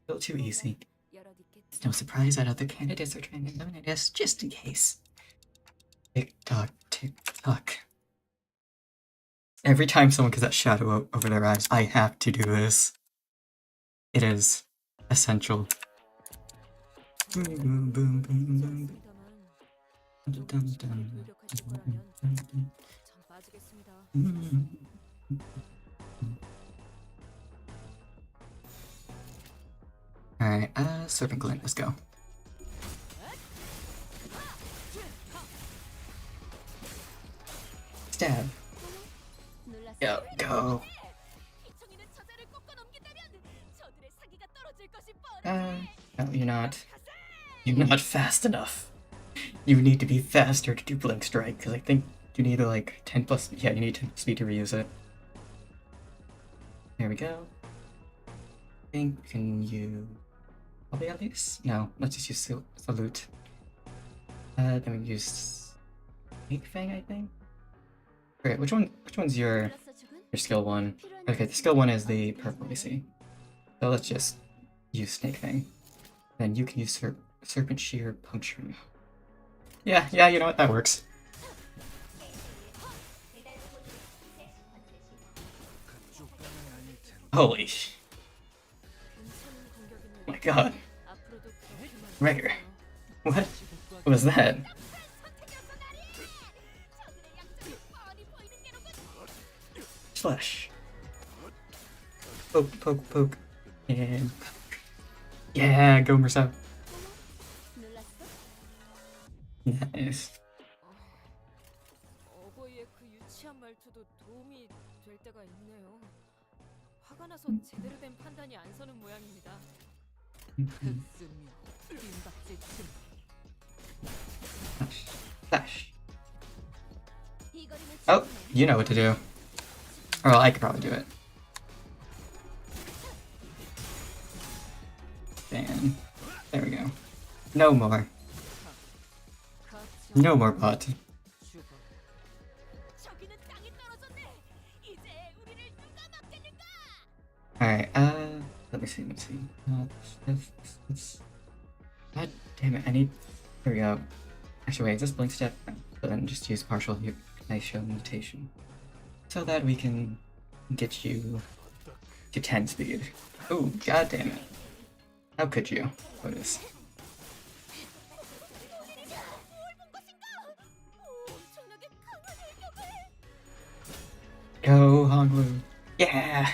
It's no surprise that other candidates are trying to eliminate us just in case. Tick-tock, tick-tock. Every time someone gets that shadow over their eyes, I have to do this. It is essential. Boom, boom, boom, boom, boom. Alright, Serpent Glint, let's go. Stab. Go. No, you're not. You're not fast enough. You need to be faster to do Blink Strike, because I think you need like 10 plus. Yeah, you need 10 speed to reuse it. There we go. I think we can use. Probably at least? No, let's just use Salute. Then we use Snake Fang, I think. Okay, which one's your skill one? Okay, the skill one is the purple, you see. So let's just use Snake Fang. Then you can use Serpent Shear Puncture. Yeah, you know what, that works. Holy sh... Oh my god. Gregor. What was that? Slash. Poke, poke, poke. And... yeah, go Merceau. Nice. 어버이의 그 유치한 말투도 도움이 될 때가 있네요. 화가 나서 제대로 된 판단이 안 서는 모양입니다. Flash. Oh, you know what to do. Or well, I could probably do it. And there we go. No more. No more bot. Alright, let me see. God damn it, I need... There we go. Actually, wait, is this Blink Step? But then just use Partial Hypnotion Mutation. So that we can get you to 10 speed. Oh, god damn it. How could you? Otis. Go, Honglu. Yeah!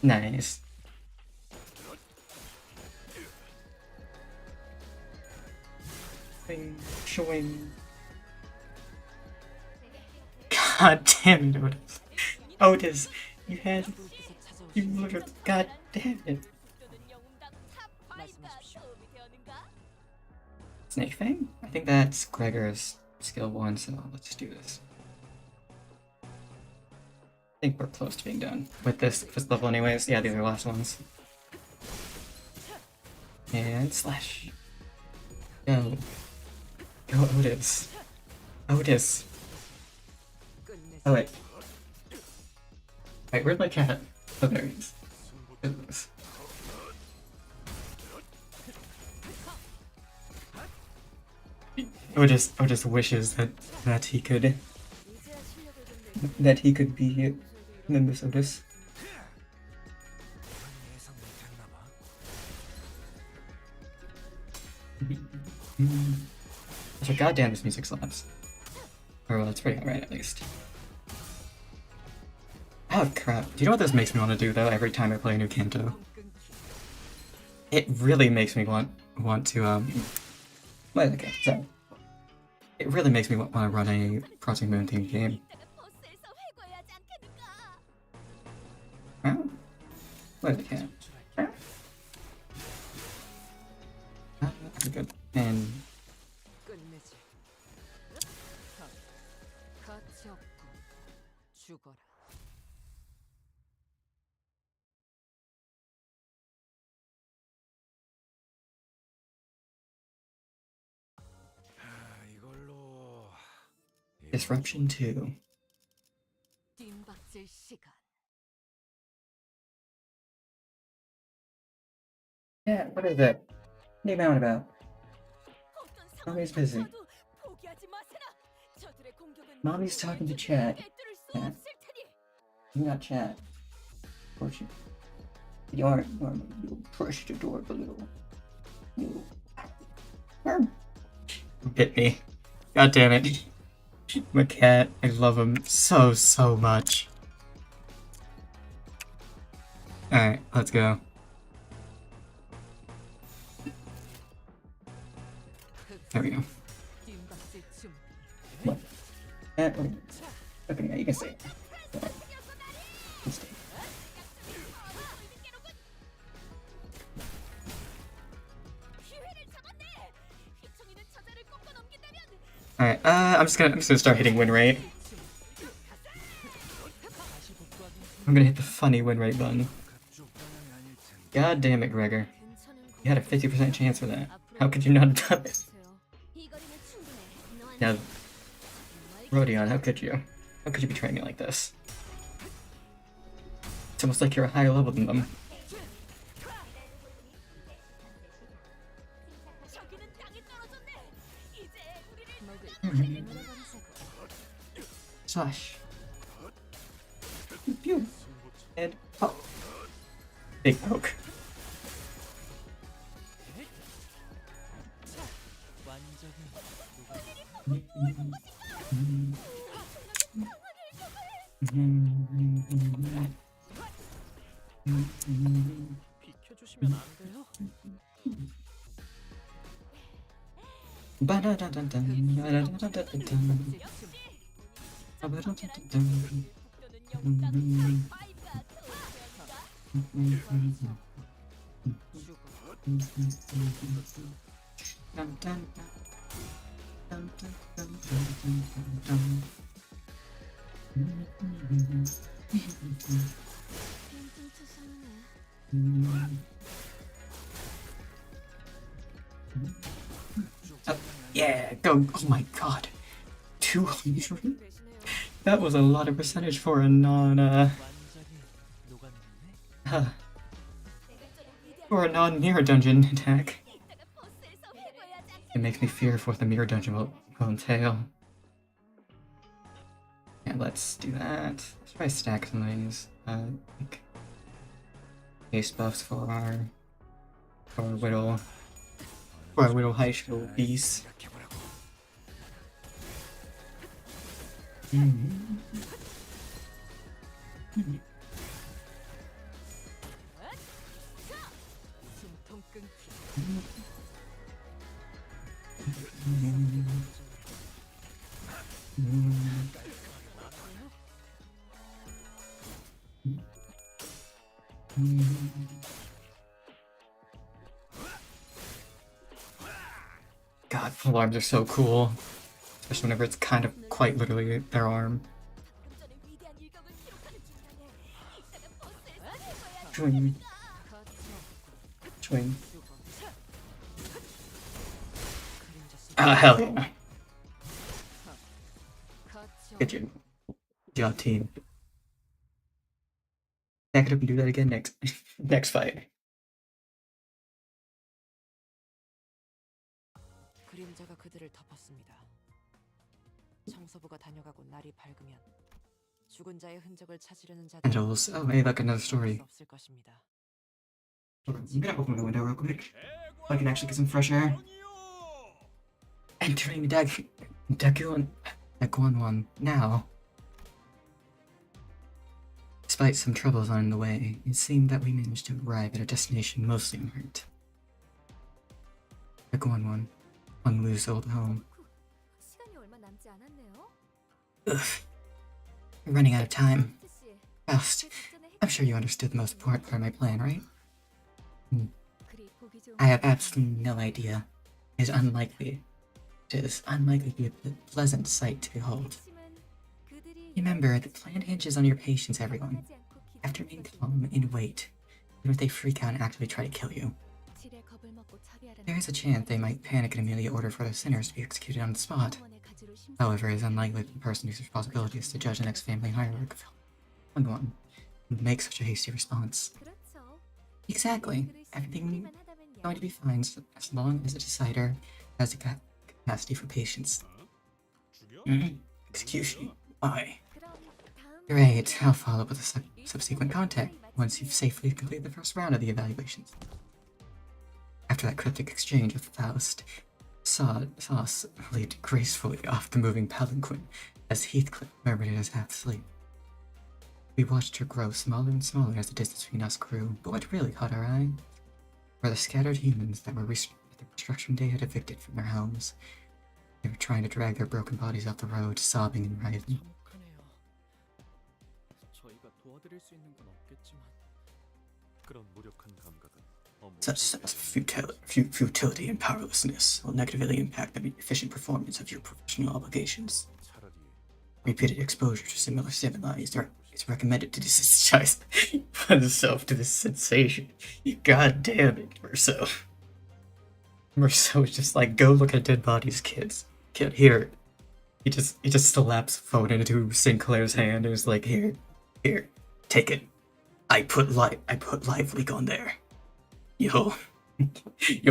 Nice. Showing. God damn it, Otis. Otis, you had. You literally. God damn it. Snake Fang? I think that's Gregor's skill 1, so let's just do this. I think we're close to being done with this level anyways. Yeah, these are the last ones. And slash. Go. Go, Otis. Otis. Oh, wait. Wait, where's my cat? Oh, there he is. Goodness. Otis wishes that he could be Limbus Otis. So goddamn, this music slaps. Or well, it's pretty alright at least. Oh crap! Do you know what this makes me want to do though? Every time I play a new Canto, it really makes me want to Wait, okay, so it really makes me want to run a Crossing Moon themed game. Oh, wait, okay. That's good. And Disruption 2. Yeah, what is that? What are you mount about? Oh, he's busy. Mommy's talking to chat. Yeah. Do not chat. Push it. You aren't normal. You push the door a little. You. Bit me. God damn it. My cat. I love him so, so much. Alright, let's go. There we go. What? Okay, now you can say it. Alright. Let's stay. Alright, I'm just gonna start hitting win rate. I'm gonna hit the funny win rate button. God damn it, Gregor. You had a 50% chance for that. How could you not have done it? Now, Rodion, how could you? How could you betray me like this? It's almost like you're a higher level than them. Slash. Pew. And pop. Big poke. 비켜주시면 안 돼요? Yeah, go. Oh my god. 200? That was a lot of percentage for a for a non-mirror dungeon attack. It makes me fear for what the mirror dungeon will entail. Yeah, let's do that. Let's try stack some of these. Like base buffs for our Whittle High School beast. God, full arms are so cool. Especially whenever it's kind of quite literally their arm. Swing. Swing. Ah, hell yeah. Good job. Good job, team. Back it up and do that again next fight. 그림자가 그들을 덮었습니다. 청소부가 다녀가고 날이 밝으면 죽은 자의 흔적을 찾으려는 자들. Angels. Oh, hey, look, another story. 없을 것입니다. I'm gonna open the window real quick. So I can actually get some fresh air. Entering Daguan 1 now. Despite some troubles on the way, it seemed that we managed to arrive at our destination mostly unhurt. Daguan 1, Honglu's old home. 시간이 얼마 남지 않았네요. Ugh. We're running out of time. Faust, I'm sure you understood the most important part of my plan, right? I have absolutely no idea. It is unlikely to be a pleasant sight to behold. Remember, the plan hinges on your patience, everyone. You have to remain calm and wait, even if they freak out and actively try to kill you. There is a chance they might panic and immediately order for the sinners to be executed on the spot. However, it is unlikely that the person whose responsibility is to judge the next family hierarch would make such a hasty response. Exactly. Everything is going to be fine as long as the decider has the capacity for patience. Execution. Why? 그럼 다음 Great, I'll follow up with a subsequent contact once you've safely completed the first round of the evaluations. After that cryptic exchange with Faust, Sauce leaped gracefully off the moving palanquin as Heathcliff murmured in his half-sleep. We watched her grow smaller and smaller as the distance between us grew, but what really caught our eye were the scattered humans that the restructuring day had evicted from their homes. They were trying to drag their broken bodies off the road, sobbing and writhing. 참혹하네요. 저희가 도와드릴 수 있는 건 없겠지만 그런 무력한 감각은 Such sense of futility and powerlessness will negatively impact the efficient performance of your professional obligations. 차라리 Repeated exposure to similar stimuli is recommended to desensitize oneself to this sensation. God damn it, Merceau. Merceau is just like, go look at dead bodies, kids. Kid, here. He just slaps a phone into Sinclair's hand and is like, here, take it. I put live leak on there. You'll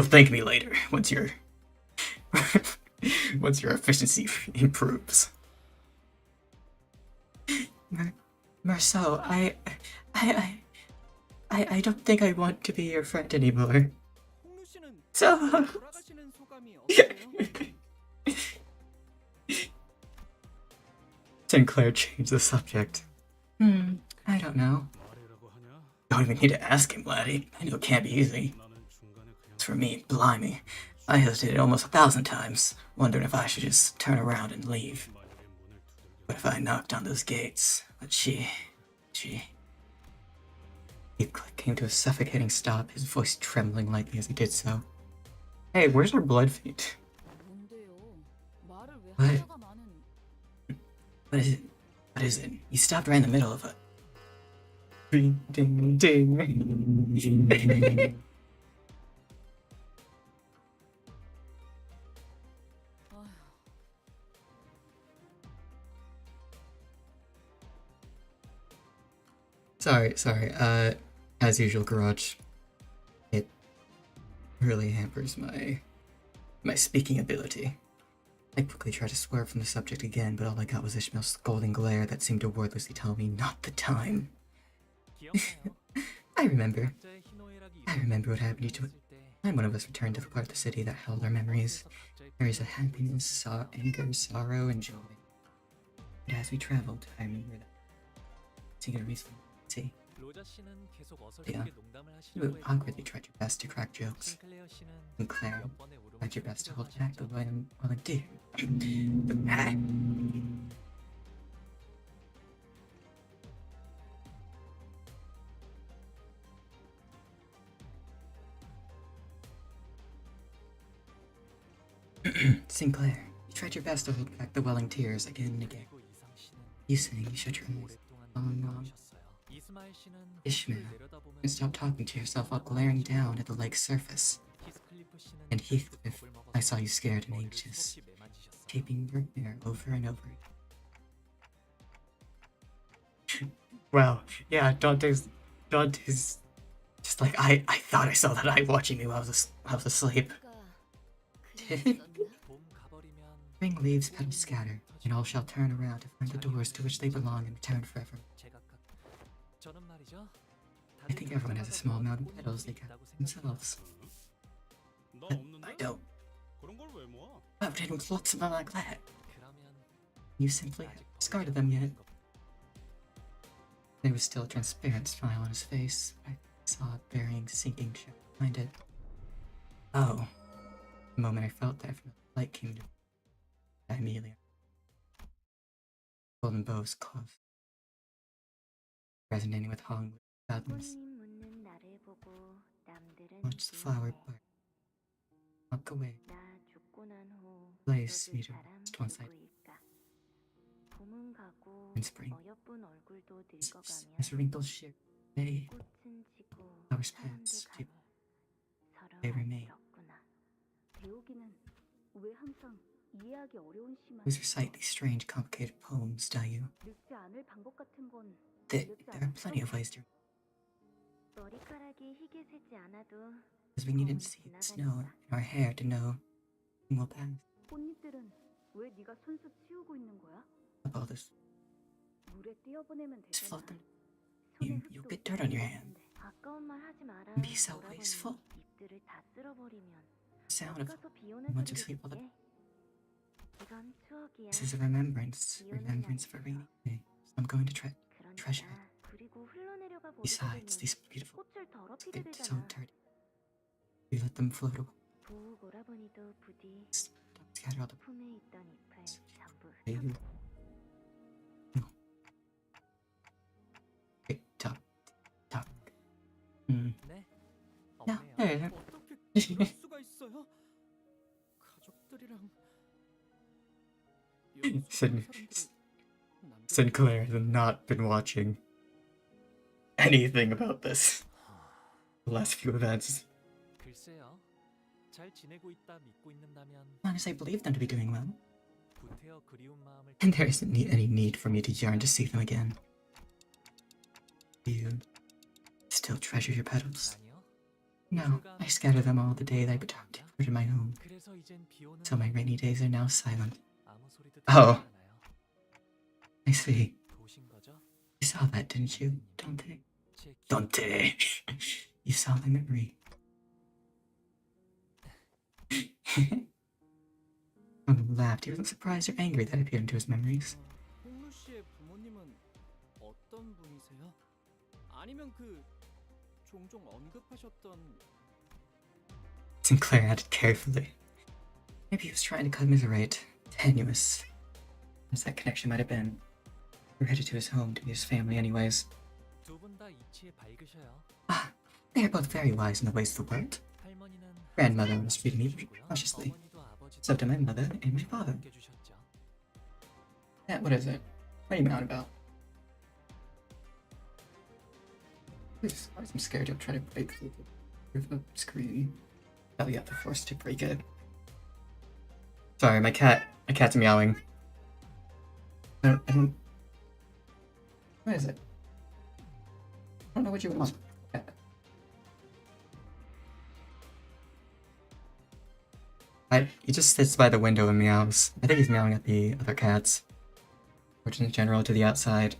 thank me later once your efficiency improves. Marceau, I don't think I want to be your friend anymore. 홍루 씨는 So 돌아가시는 소감이 어떠세요? Sinclair changed the subject. I don't know. 말해라고 하냐? Don't even need to ask him, laddie. I know it can't be easy. 나는 중간에 그냥 As for me, blimey, I hesitated almost 1,000 times, wondering if I should just turn around and leave. 만약에 문을 두들겨 But if I knocked on those gates, but she... Heathcliff came to a suffocating stop, his voice trembling lightly as he did so. Hey, where's our blood feet? 뭔데요? 말을 왜 What? 하다가 나는 What is it? What is it? You stopped right in the middle of it. Ding, ding, ding. Sorry. As usual, Garage. It really hampers my speaking ability. I quickly tried to swerve from the subject again, but all I got was Ishmael's scolding glare that seemed to wordlessly tell me not the time. 기억나요? I remember 각자의 희노애락이 what happened to 있을 it. 때 And one of us returned to the part of the city that held our memories. Memories of happiness, anger, sorrow, and joy. And as we traveled, I remember that seeing a reason. See, 로자 씨는 계속 Yeah. 어설프게 농담을 you 하시려고 awkwardly 했고 tried your best to crack jokes. 싱클레어 씨는 Sinclair 몇 번의 tried your best to hold 울음소리를 back the 하셨죠. volunteer. Sinclair, you tried your best to hold back the welling tears again and again. 그리고 이상 씨는 You sang, you shut your eyes. 오랫동안 어, 울으셨어요. 이스마일 씨는 Ishmael, 호수를 내려다보면서 and stop talking to yourself while glaring down at the lake's surface. 히스클리프 씨는 And Heathcliff, 겁을 먹어서 I saw you scared and 머리를 anxious, 수없이 매만지셨어요. taping your hair over and over. Wow, yeah, Dante's just like I thought I saw that eye watching me while I was asleep. 그가 그랬었나? 봄 가버리면 Spring leaves, petals scatter, and all shall turn around to find the doors to which they belong and return forever. 제각각 저는 말이죠. I think everyone has a small amount of petals they got themselves. 나 But 없는데? I don't. 그런 걸 왜 모아? Why would anyone collect something like that? 그러면 You simply haven't discarded them yet. There was still a transparent smile on his face. I saw a burying, sinking shadow behind it. Oh. The moment I felt that from the light came to me, I immediately golden bows close, resonating with Hollywood sadness. 묻는 나를 보고 남들은 Watch the flower bud. Walk away. 나 죽고 난 후 Place 너도 me to 사람 rest once I 누구일까? 봄은 가고 in spring. 어여쁜 얼굴도 늙어가면 As wrinkles shift, they 꽃은 지고 flowers 사람도 pass, 가고 서로 they remain. 안쓰럽구나. 배우기는 왜 항상 이해하기 어려운 시만 always recite these strange, complicated poems, do you? 늙지 않을 방법 같은 건 There are plenty of ways to, 머리카락이 희게 새지 않아도 because we needn't see the snow in our hair to know it will pass. 꽃잎들은 왜 네가 손수 치우고 있는 거야? up all this 물에 띄어보내면 되잖아. float them. 손에 You'll 흙도 get dirt on your hand. 묻는데. 아까운 말 하지 마라. Be so 오라버니 wasteful. 잎들을 다 쓸어버리면 Sound of 가서 비 오는 want to 소리를 sleep all the. 듣게. 이건 추억이야. This is a remembrance of a rainy day. So I'm going to try. treasure 그러니까 그리고 흘러내려가 버리게 Besides, 되면 these beautiful 꽃을 더럽히게 things so 되잖아. dirty. You let them float away. 부엌 오라버니도 부디 Don't scatter all the 품에 있던 잎을 전부 baby. No. Tick tock, tock. 네. Yeah, 없네요. there. 어떻게 그럴 수가 있어요? 가족들이랑 Sinclair has not been watching anything about this. The last few events. 글쎄요. 잘 지내고 있다 믿고 있는다면 Honestly, I believe them to be doing well. 구태여 그리운 마음을 And there isn't any need for me to yearn to see them again. Do you still treasure your petals? 아니요. No, I scatter them all the day that I returned to my home. 그래서 이젠 비 오는 So my rainy days are now silent. 아무 소리도 Oh. 들리지 않아요. I see. 보신 거죠? You saw that, didn't you, Dante? 제 기... Dante! You saw my memory. When he laughed, he wasn't surprised or angry that appeared into his memories. 홍루 씨의 부모님은 어떤 분이세요? 아니면 그 종종 언급하셨던 Sinclair added carefully. Maybe he was trying to commiserate, tenuous, as that connection might have been. We're headed to his home to meet his family anyways. 두 분 다 이치에 밝으셔요. Ah, they are both very wise in the ways of the world. 할머니는 Grandmother was treating me cautiously. 어머니도 아버지도 So did my mother and my father. 맡겨주셨죠. Yeah, what is it? What are you mad about? Please, I'm scared you'll try to break through the screen. Oh yeah, the force to break it. Sorry, my cat's meowing. I don't... What is it? I don't know what you want. He just sits by the window and meows. I think he's meowing at the other cats. Or just in general to the outside.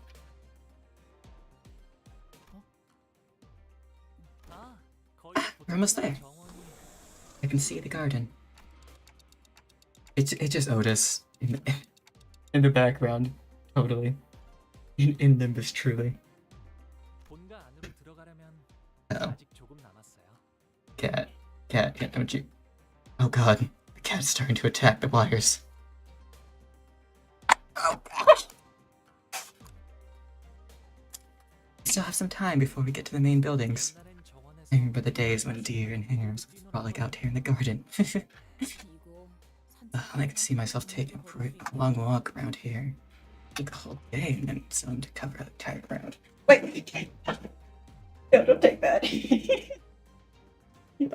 아, 거의 We're almost there. 정원이 I can see the garden. It's just Otis in the background, totally. In Limbus, truly. 본가 안으로 들어가려면 Uh-oh. 아직 조금 남았어요. Cat, don't you... Oh god, the cat's starting to attack the wires. Oh god! We still have some time before we get to the main buildings. 옛날엔 정원에서 I remember the days when deer and hares would frolic out here in the garden. 이거 I can see myself taking a pretty long walk around here. Take a whole day and then some to cover the entire ground. Wait! No, don't take that.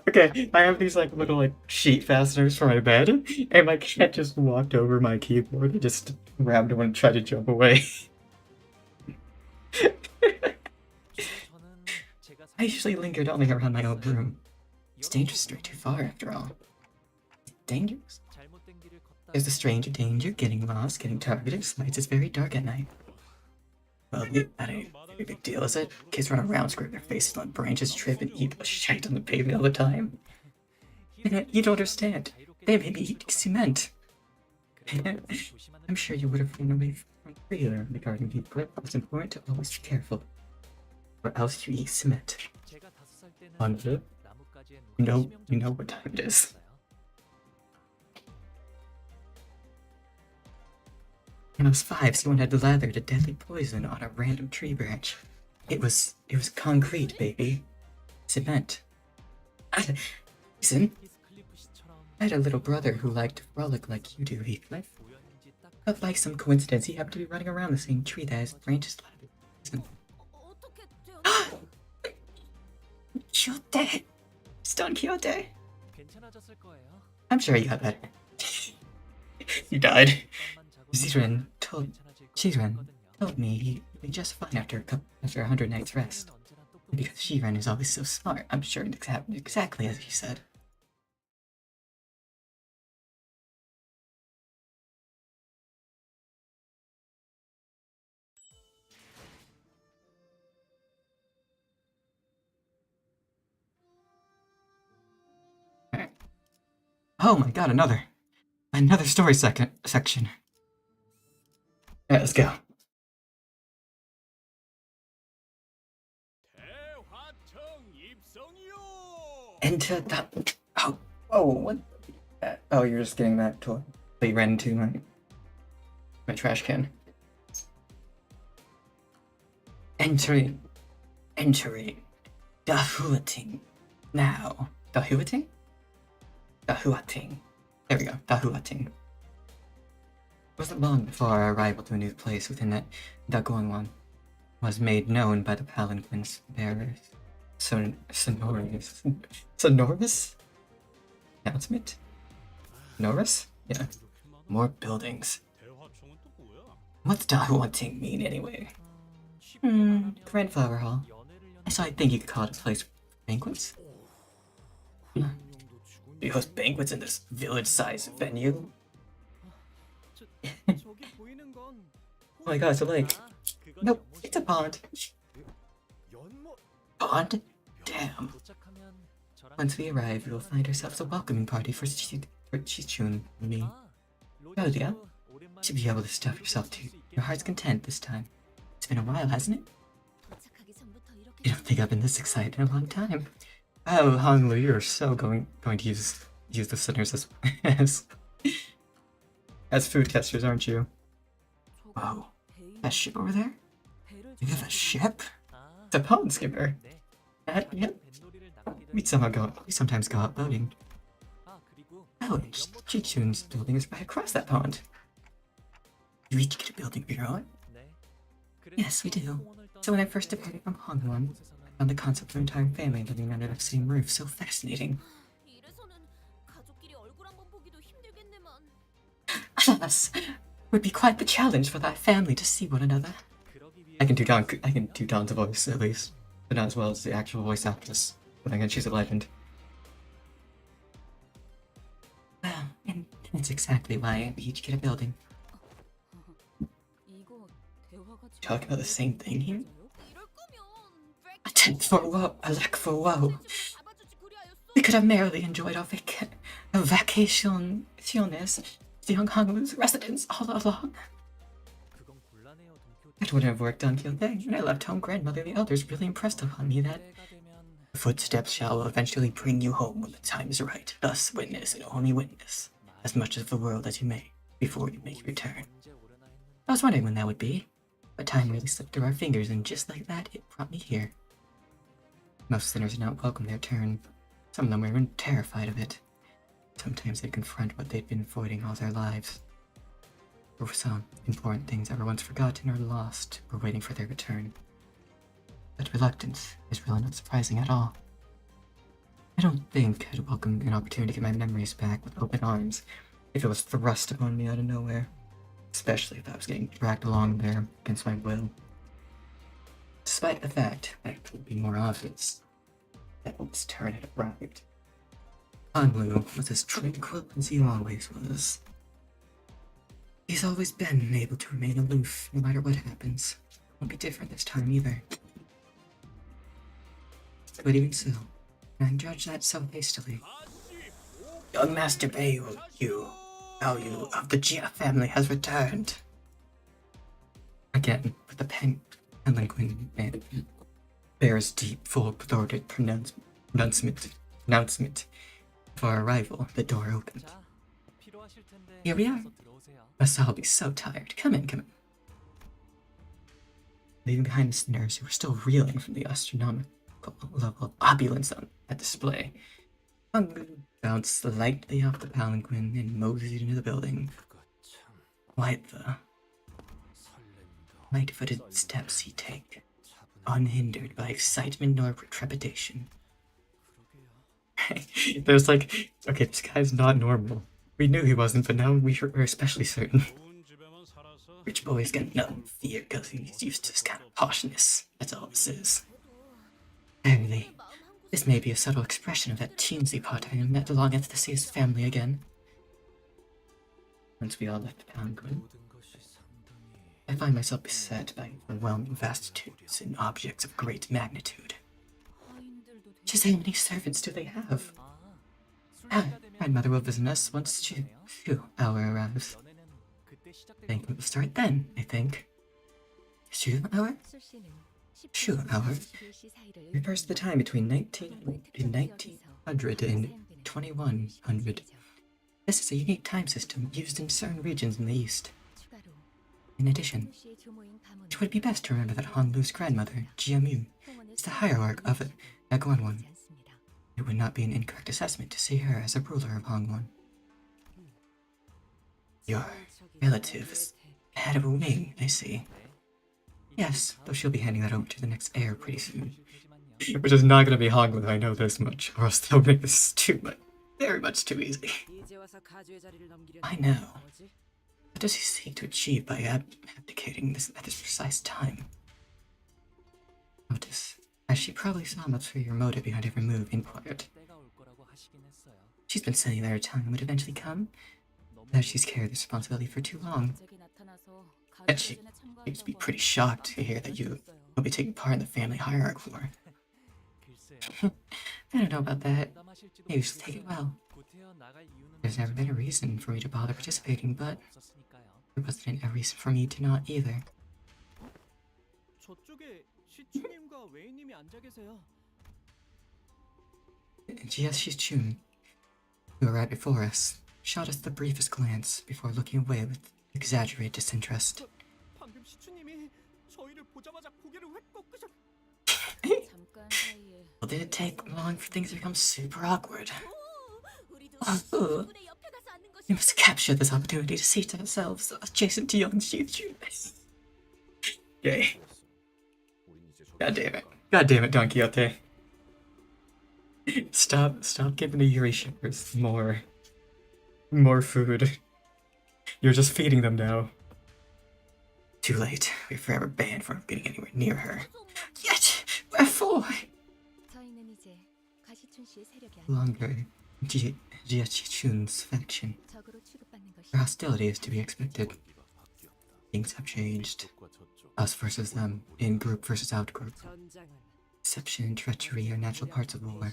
Okay, I have these like little like sheet fasteners for my bed, and my cat just walked over my keyboard and just grabbed one and tried to jump away. 저는 제가 I usually lingered only around my own room. It's dangerous to stray too far after all. Dangerous? 잘못된 길을 걷다 There's a stranger danger, getting lost, getting targeted, besides it's very dark at night. Well, that ain't a big deal, is it? Kids run around, scrape their faces on branches, trip, and eat the shite on the pavement all the time. You don't understand. They made me eat cement. I'm sure you would have run away from the trailer in the garden heat, but it's important to always be careful. Or else you eat cement. 제가 5살 때는 Andre? 나뭇가지에 You know what time it is. When I was 5, someone had lathered a deadly poison on a random tree branch. It was concrete, baby. Cement. Listen, I had a little brother who liked to frolic like you do, Heathcliff. But by some coincidence, he happened to be running around the same tree that his branches lathered. 어떻게 되었어요? Quixote! It's Don Quixote! 괜찮아졌을 거예요. I'm sure you got better. You died. 밤만 자고 Ziren told 괜찮아질 거 Shiren 같거든요. told me he'd be just fine after 100 nights rest. 언제나 똑똑히 And because Shiren is always so smart, I'm sure it happened exactly as he said. Oh my god, another story section. Alright, let's go. 대화청 입성이요. Enter that. Oh, what? Oh, you're just getting that toy. So you ran into my trash can. Entering. Dahuating. Now. Dahuating? Dahuating. There we go. Dahuating. It wasn't long before our arrival to a new place within that Dagonwan was made known by the palanquin's bearers. Sonorous announcement? Norris? Yeah. More buildings. 대화청은 또 뭐야? What's Dahuating mean anyway? Grand Flower Hall. So I think you could call it a place for banquets? Do you host banquets in this village-sized venue? Oh my god, it's a lake. Nope, it's a pond. Pond? Damn. Once we arrive, we will find ourselves a welcoming party for Chichun and me. Oh yeah, you should be able to stuff yourself to your heart's content this time. It's been a while, hasn't it? I don't think I've been this excited in a long time. Oh, Honglu, you're so going to use the sinners as food testers, aren't you? Whoa, that ship over there? You have a ship? It's a pond skipper. Yep. We sometimes go out boating. Oh, Chichun's building is right across that pond. You each get a building of your own? Yes, we do. So when I first departed from Hongwon, I found the concept of an entire family living under the same roof so fascinating. Alas, it would be quite the challenge for that family to see one another. I can do Don's voice at least, but not as well as the actual voice actress. But I'm gonna choose a legend. Well, and that's exactly why we each get a building. Talking about the same thing here? A tent for woe, a lack for woe. We could have merrily enjoyed our vacaciones to young Honglu's residence all along. That wouldn't have worked on Kyodai. When I left home, grandmother the elders really impressed upon me that footsteps shall eventually bring you home when the time is right. Thus, witness and only witness as much of the world as you may before you make your return. I was wondering when that would be, but time really slipped through our fingers, and just like that, it brought me here. Most sinners do not welcome their turn. Some of them are even terrified of it. Sometimes they confront what they've been avoiding all their lives. For some, important things that were once forgotten or lost were waiting for their return. But reluctance is really not surprising at all. I don't think I'd welcome an opportunity to get my memories back with open arms if it was thrust upon me out of nowhere, especially if I was getting dragged along there against my will. Despite the fact that it would be more obvious that this turn had arrived. Honglu was as tranquil as he always was. He's always been able to remain aloof no matter what happens. It won't be different this time either. But even so, I judge that so hastily. Young Master Bayu of the Jia family has returned. Again, with the penguin man bears deep, full-throated pronouncement. For our arrival, the door opened. Here we are. Must all be so tired. Come in. Leaving behind the sinners who were still reeling from the astronomical level of opulence on that display, Honglu bounced lightly off the palanquin and moseyed into the building. Quite the light-footed steps he take, unhindered by excitement nor trepidation. There's like, okay, this guy's not normal. We knew he wasn't, but now we're especially certain. 좋은 집에만 살아서 Rich boy's got no fear because he's used to this kind of poshness. That's all this is. Verily, this may be a subtle expression of that teensy part I am met longing to see his family again. Once we all left the palanquin, I find myself beset by overwhelming vastitudes and objects of great magnitude. Just how many servants do they have? Grandmother will visit us once Shu hour arrives. I think we'll start then, I think. Shu hour? Shu hour refers to the time between 1900 and 2100. This is a unique time system used in certain regions in the East. In addition, it would be best to remember that Honglu's grandmother, Jiamu, is the hierarch of Agwanwon. It would not be an incorrect assessment to see her as a ruler of Hongwon. Your relative is head of a wing, I see. Yes, though she'll be handing that over to the next heir pretty soon. Which is not going to be Honglu, I know this much, or else they'll make this very much too easy. I know. What does he seek to achieve by abdicating this at this precise time? Notice, as she probably saw much for your motive behind every move, inquired. She's been saying that her time would eventually come, that she's carried this responsibility for too long. And she seems to be pretty shocked to hear that you will be taking part in the family hierarchy war. I don't know about that. Maybe she'll take it well. There's never been a reason for me to bother participating, but there wasn't a reason for me to not either. Yes, she's Chun, who arrived before us, shot us the briefest glance before looking away with exaggerated disinterest. Well, did it take long for things to become super awkward? Oh, we must capture this opportunity to seat ourselves adjacent to young Chun. Yay. God damn it. God damn it, Don Quixote. Stop giving the Yuri shippers more food. You're just feeding them now. Too late. We're forever banned from getting anywhere near her. Yet, wherefore? Longer Jia-Chi-Chun's faction. Her hostility is to be expected. Things have changed. Us versus them, in group versus out group. Deception and treachery are natural parts of war.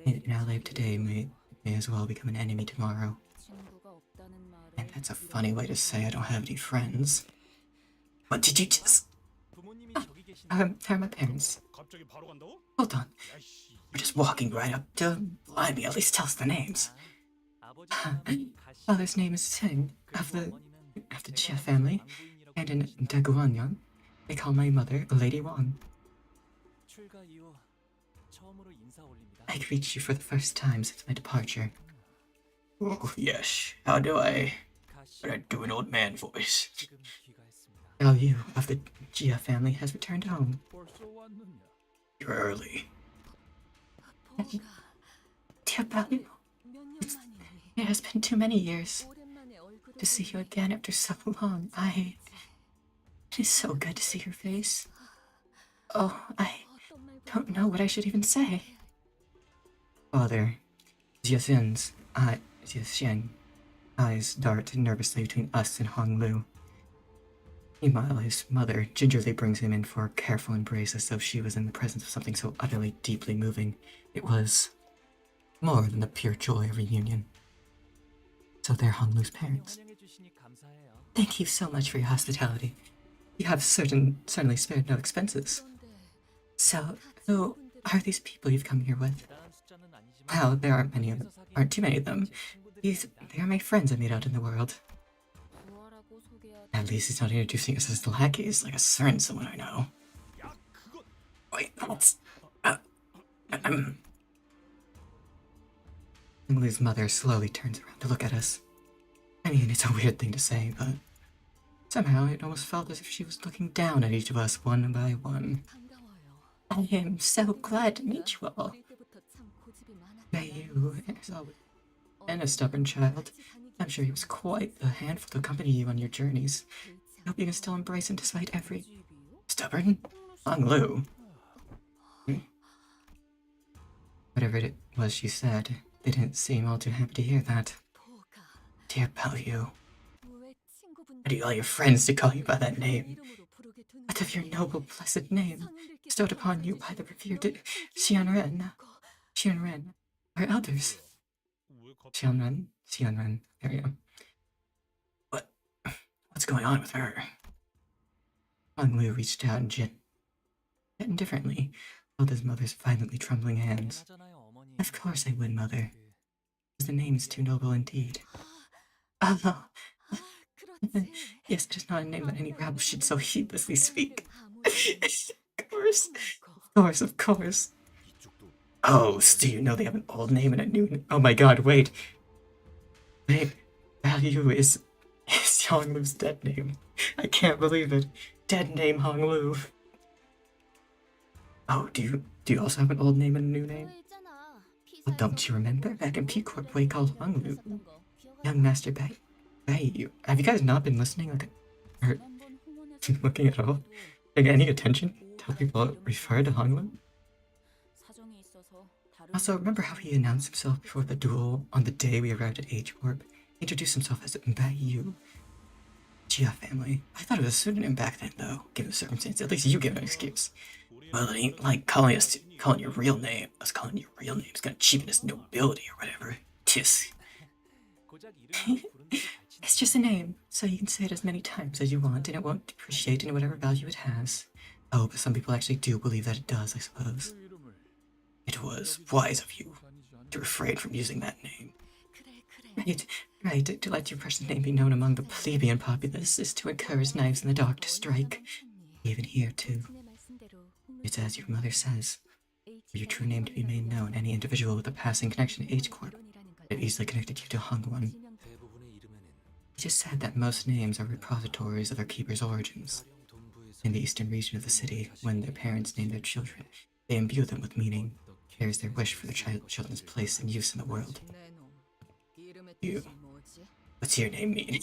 An ally of today may as well become an enemy tomorrow. And that's a funny way to say I don't have any friends. What did you just... How are my parents? Hold on. We're just walking right up to Blimey, at least tell us the names. Father's name is Singh, of the Chia family, and in Daguanyan, they call my mother Lady Wang. I greet you for the first time since my departure. Oh, yes. How do I do an old man voice? How you, of the Jia family, has returned home. You're early. Dear Baloo, it has been too many years to see you again after so long. It is so good to see your face. Oh, I don't know what I should even say. Father, Jiaxian's eyes dart nervously between us and Honglu. Meanwhile, his mother gingerly brings him in for a careful embrace as though she was in the presence of something so utterly deeply moving. It was more than the pure joy of reunion. So they're Honglu's parents. Thank you so much for your hospitality. You have certainly spared no expenses. So, who are these people you've come here with? Well, there aren't too many of them. They are my friends I made out in the world. At least he's not introducing us as lackeys like a certain someone I know. Wait, that's... Emily's mother slowly turns around to look at us. I mean, it's a weird thing to say, but somehow it almost felt as if she was looking down at each of us one by one. I am so glad to meet you all. May you, as always, and a stubborn child. I'm sure he was quite a handful to accompany you on your journeys. I hope you can still embrace him despite every... Stubborn? Honglu. Whatever it was she said, they didn't seem all too happy to hear that. Dear Baloo, why do you all your friends to call you by that name? What of your noble, blessed name, bestowed upon you by the revered Xianren, our elders? 왜 갑자기 Xianren. There you go. What's going on with her? Hong Lu reached out and yet indifferently held his mother's violently trembling hands. Of course I would, mother. The name is too noble indeed. Oh, 그렇지. yes, it is not a name that any rabble should so heedlessly speak. Of course, of course. 이쪽도 Oh, so do you know they have an old name and a new name? Oh my god, wait. Value is Hong Lu's dead name. I can't believe it. Dead name Hong Lu. Oh, do you also have an old name and a new name? Well, don't you remember? Back in P Corp, we called Hong Lu. Young Master Bai. Have you guys not been listening? Or looking at all? Paying any attention to how people refer to Hong Lu? Also, remember how he announced himself before the duel on the day we arrived at H Corp? He introduced himself as Bai. Jia family. I thought it was a pseudonym back then, though, given the circumstances. At least you give an excuse. Well, it ain't like calling your real name. Us calling your real name is gonna cheapen his nobility or whatever. Tis. It's just a name, so you can say it as many times as you want, and it won't depreciate into whatever value it has. Oh, but some people actually do believe that it does, I suppose. It was wise of you to refrain from using that name. Right. To let your precious name be known among the plebeian populace is to encourage knives in the dark to strike. Even here, too. It's as your mother says. For your true name to be made known, any individual with a passing connection to H Corp could have easily connected you to Hong One. It's just sad that most names are repositories of their keeper's origins. In the eastern region of the city, when their parents name their children, they imbue them with meaning, carries their wish for their children's place and use in the world. You. What's your name mean?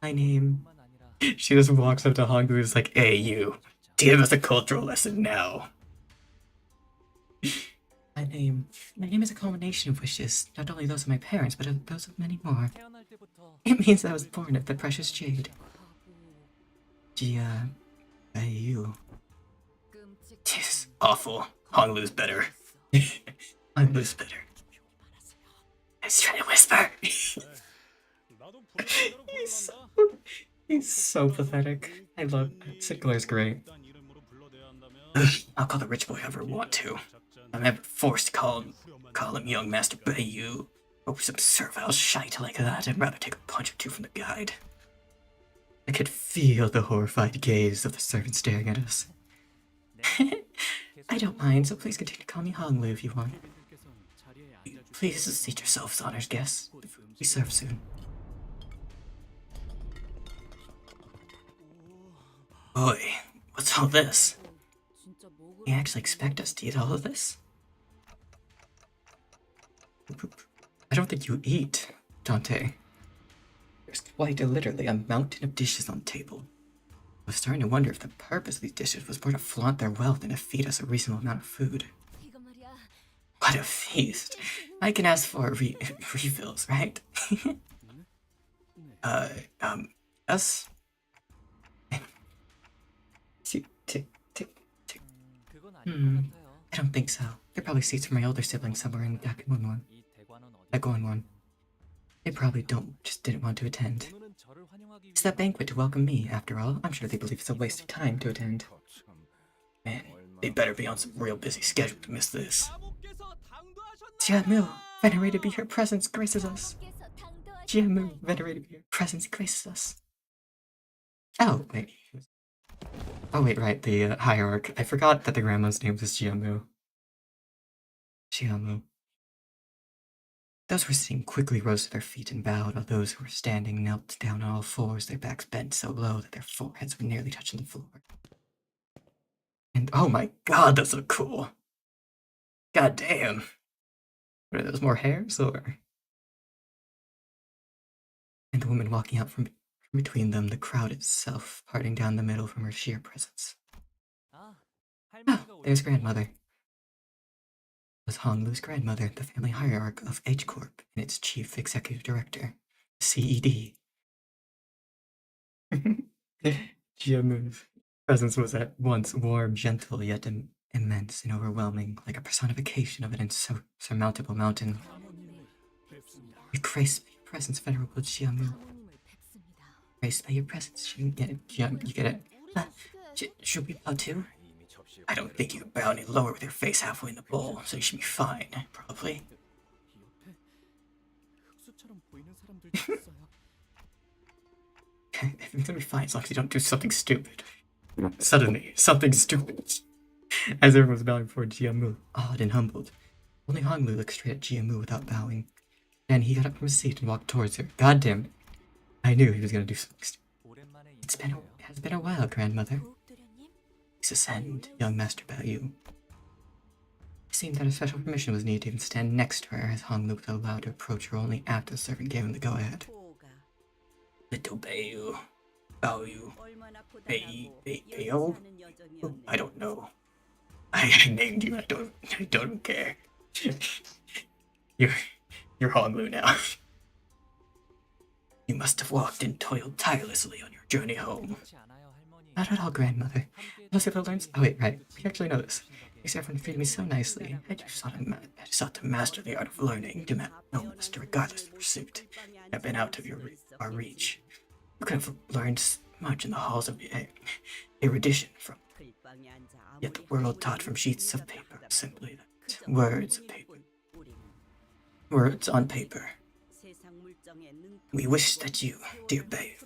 My name. She just walks up to Hong Lu and is like, hey, you. Give us a cultural lesson now. My name is a culmination of wishes, not only those of my parents, but of those of many more. It means that I was born of the precious jade. Jia, you. Tis awful. Hong Lu's better. Hong Lu's better. I was trying to whisper. 나도 부르는 대로 He's so pathetic. I love Sickler's great. 일단 이름으로 불러대야 한다면 I'll call the rich boy however I want to. I'm never forced to call him young Master Bayou. Over some servile shite like that, I'd rather take a punch or two from the guide. I could feel the horrified gaze of the servant staring at us. I don't mind, so please continue to call me Hong Lu if you want. Please seat yourselves, honored guests. The food will be served soon. Boy, what's all this? You actually expect us to eat all of this? I don't think you eat, Dante. There's quite literally a mountain of dishes on the table. I was starting to wonder if the purpose of these dishes was more to flaunt their wealth than to feed us a reasonable amount of food. What a feast! I can ask for refills, right? Us? Tick. I don't think so. There are probably seats for my older siblings somewhere in the Dagon one. They probably didn't want to attend. It's that banquet to welcome me, after all. I'm sure they believe it's a waste of time to attend. Man, they better be on some real busy schedule to miss this. Jiamu, venerated be your presence graces us. Jiamu, venerated be your presence graces us. Oh, wait. Right, the hierarch. I forgot that the grandma's name was Jiamu. Those who were sitting quickly rose to their feet and bowed, while those who were standing knelt down on all fours, their backs bent so low that their foreheads were nearly touching the floor. And oh my god, those look cool! God damn! What are those, more hairs, or? And the woman walking out from between them, the crowd itself parting down the middle from her sheer presence. Oh, there's grandmother. It was Hong Lu's grandmother, the family hierarch of H Corp and its chief executive director, CED. Jiamu's presence was at once warm, gentle, yet immense and overwhelming, like a personification of an insurmountable mountain. We grace by your presence, venerable Jiamu. 사모님을 뵙습니다. Grace by your presence. You get it? You get it? Should we bow too? I don't think you can bow any lower with your face halfway in the bowl, so you should be fine, probably. 흑수처럼 보이는 사람들도 있어요. Everything's gonna be fine as long as you don't do something stupid. Suddenly, something stupid. As everyone was bowing before Jiamu, awed and humbled. Only Honglu looked straight at Jiamu without bowing. Then he got up from his seat and walked towards her. God damn it. I knew he was gonna do something stupid. It has been a while, grandmother. 도련님, Please ascend, young Master Baoyu. It seemed that a special permission was needed to even stand next to her, as Honglu was allowed to approach her only after the servant gave him the go-ahead. 보가 Little Baoyu. Baoyu. 얼마나 Bayo? 고단하고 열사는 여정이었네. I don't know. I named you. I don't care. You're Honglu now. You must have walked and toiled tirelessly on your journey home. Not at all, grandmother. Most people learn. Oh wait, right. We actually know this. Because everyone treated me so nicely. I just sought to master the art of learning, to no master regardless of pursuit. I've been out of our reach. You could have learned much in the halls of erudition from. 글방에 앉아 아무리 Yet the world taught from sheets of paper, simply that. Words of paper. Words on paper. We wish that you, dear babe,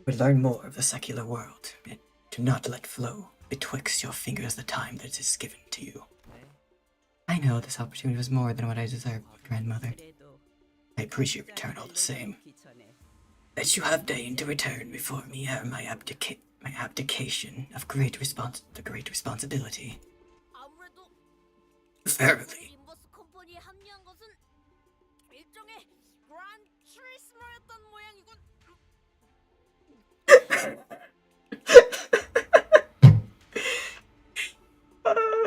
would learn more of the secular world, and do not let flow betwixt your fingers the time that is given to you. I know this opportunity was more than what I deserved, grandmother. I appreciate your return all the same. That you have deigned to return before me ere my abdication of the great responsibility. 아무래도 Verily, 림버스 컴퍼니에 합류한 것은 일종의 그란 트리스머였던 모양이군.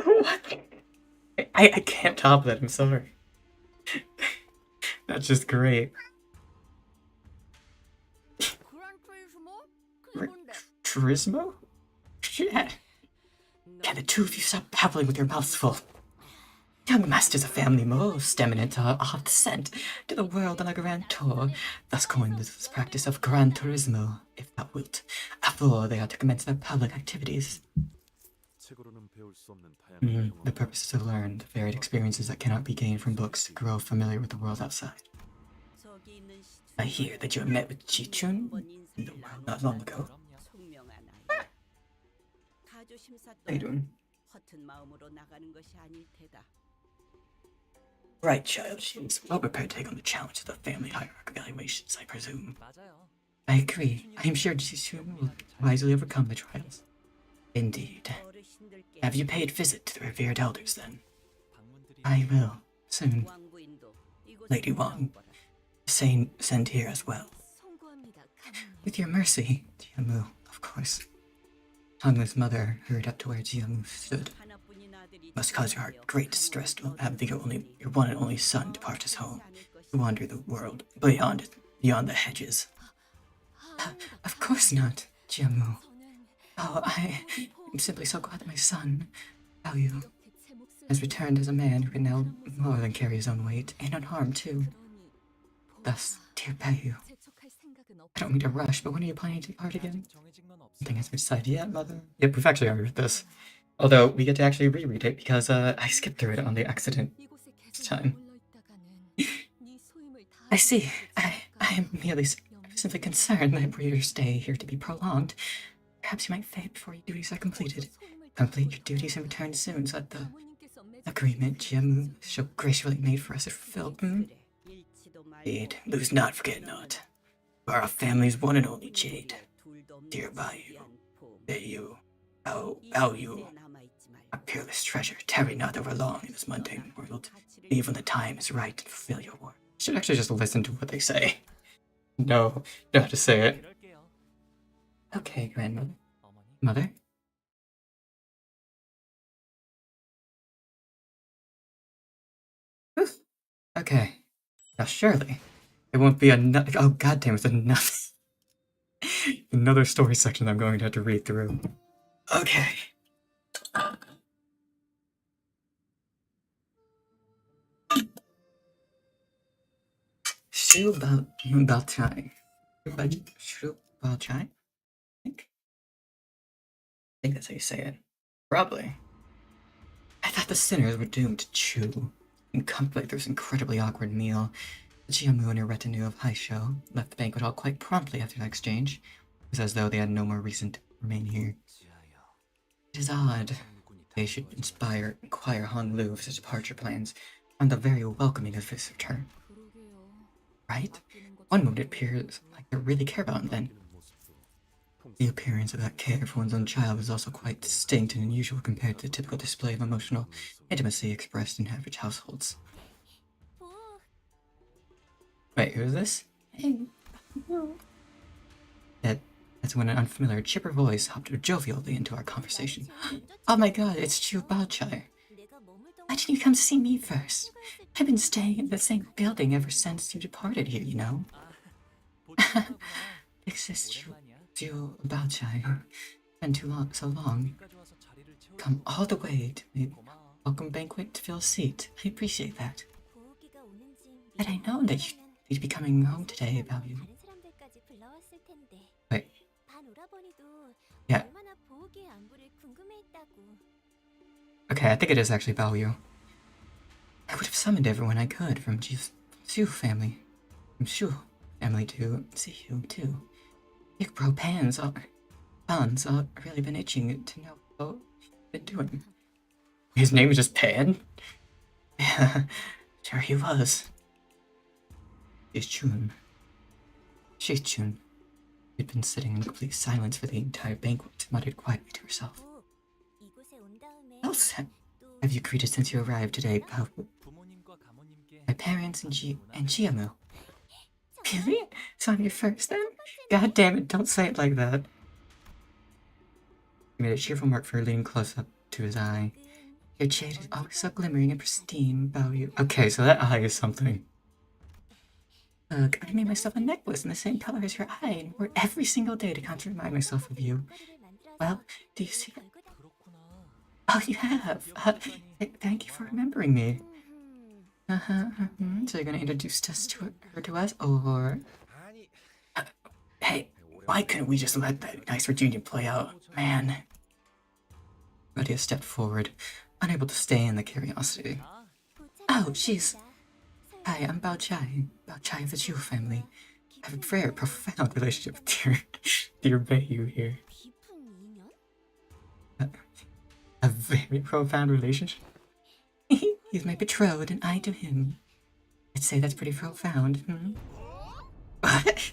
what? I can't top that, I'm sorry. That's just great. 그란 트리스머? 그게 뭔데? Turismo? Shit. Can the two of you stop babbling with your mouths full? Young master's a family most eminent of descent to the world on a grand tour, thus coined this practice of Gran Turismo, if thou wilt. After all, they are to commence their public activities. The purpose is to learn the varied experiences that cannot be gained from books to grow familiar with the world outside. I hear that you have met with Chi-chun in the world not long ago. How you doing? 허튼 마음으로 나가는 것이 아닐 테다. Right, child. She is well prepared to take on the challenge of the family hierarchy evaluations, I presume. I agree. I am sure Chi-chun will wisely overcome the trials. Indeed. Have you paid visit to the revered elders, then? I will, soon. 왕부인도 이곳에 Lady Wang, send here as well. 송구합니다, 가문님. With your mercy, Jiamu, of course. Honglu's mother hurried up to where Jiamu stood. 하나뿐인 아들이 Must cause your heart great distress to have your one and only son depart his home, to wander the world beyond the hedges. Of course not, Jiamu. Oh, I am simply so glad that my son, Baoyu, has returned as a man who can now more than carry his own weight, and unharmed too. Thus, dear Baoyu, I don't mean to rush, but when are you planning to depart again? Nothing has been decided yet, Mother. Yep, we've actually already read this. Although, we get to actually reread it because I skipped through it on the accident this time. I see. I am merely simply concerned that for your stay here to be prolonged. Perhaps you might fade before your duties are completed. Complete your duties and return soon so that the agreement Jiamu so gracefully made for us is fulfilled. Indeed, lose not, forget not. You are our family's one and only jade. Dear Baoyu, Baoyu, a peerless treasure, tarry not over long in this mundane world. Leave when the time is right and fulfill your work. Should actually just listen to what they say. No, don't have to say it. Okay, grandmother. Mother? Whew. Okay. Now surely, it won't be another. Oh goddamn! It's another story section I'm going to have to read through. Okay. Shu Bao-chai. Shu Bao-chai? I think that's how you say it. Probably. I thought the sinners were doomed to chew and contemplate this incredibly awkward meal. Jiamu and her retinue of Haisho left the banquet hall quite promptly after the exchange. It was as though they had no more reason to remain here. It is odd. They should inquire Hong Lu of his departure plans on the very welcoming of his return. Right? One moment it appears like they really care about him then. The appearance of that care for one's own child is also quite distinct and unusual compared to the typical display of emotional intimacy expressed in average households. Wait, who is this? Hey. That's when an unfamiliar, chipper voice hopped jovially into our conversation. Oh my god, it's Chu Bao-chai. Why didn't you come see me first? I've been staying in the same building ever since you departed here, you know? Exists Chu Bao-chai. Been so long. Come all the way to the welcome banquet to fill a seat. I appreciate that. Had I known that you'd be coming home today, Bao-yu. Wait. Yeah. Okay, I think it is actually Bao-yu. I would have summoned everyone I could from Shu family. From Shu family to see you, too. Big bro Pan's all really been itching to know what you've been doing. His name is just Pan? Yeah, sure he was. She's Chun. She'd been sitting in complete silence for the entire banquet, muttered quietly to herself. What else have you greeted since you arrived today, Bao? My parents and Jiamu. Really? So I'm your first then? God damn it, don't say it like that. He made a cheerful mark for her, leaning close up to his eye. Your jade is always so glimmering and pristine, Bao-yu. Okay, so that eye is something. Look, I made myself a necklace in the same color as your eye and wore it every single day to constantly remind myself of you. Well, do you see it? Oh, you have. Thank you for remembering me. So you're gonna introduce her to us, or... hey, why couldn't we just let that nice reunion play out? Man. Radia stepped forward, unable to stay in the curiosity. Oh, jeez. Hi, I'm Bao-chai. Bao-chai of the Chu family. I have a very profound relationship with dear Bayu here. A very profound relationship? He's my betrothed and I to him. I'd say that's pretty profound, What?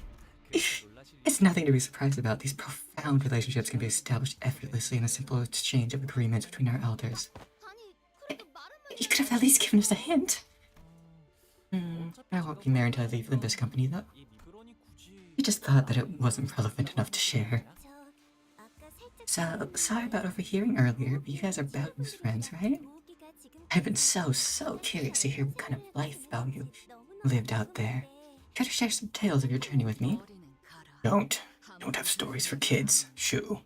It's nothing to be surprised about. These profound relationships can be established effortlessly in a simple exchange of agreements between our elders. You could have at least given us a hint. I won't be married until I leave Limbus company, though. I just thought that it wasn't relevant enough to share. So, sorry about overhearing earlier, but you guys are Bao-yu's friends, right? I've been so curious to hear what kind of life Bao-yu lived out there. Try to share some tales of your journey with me. Don't have stories for kids, Shu.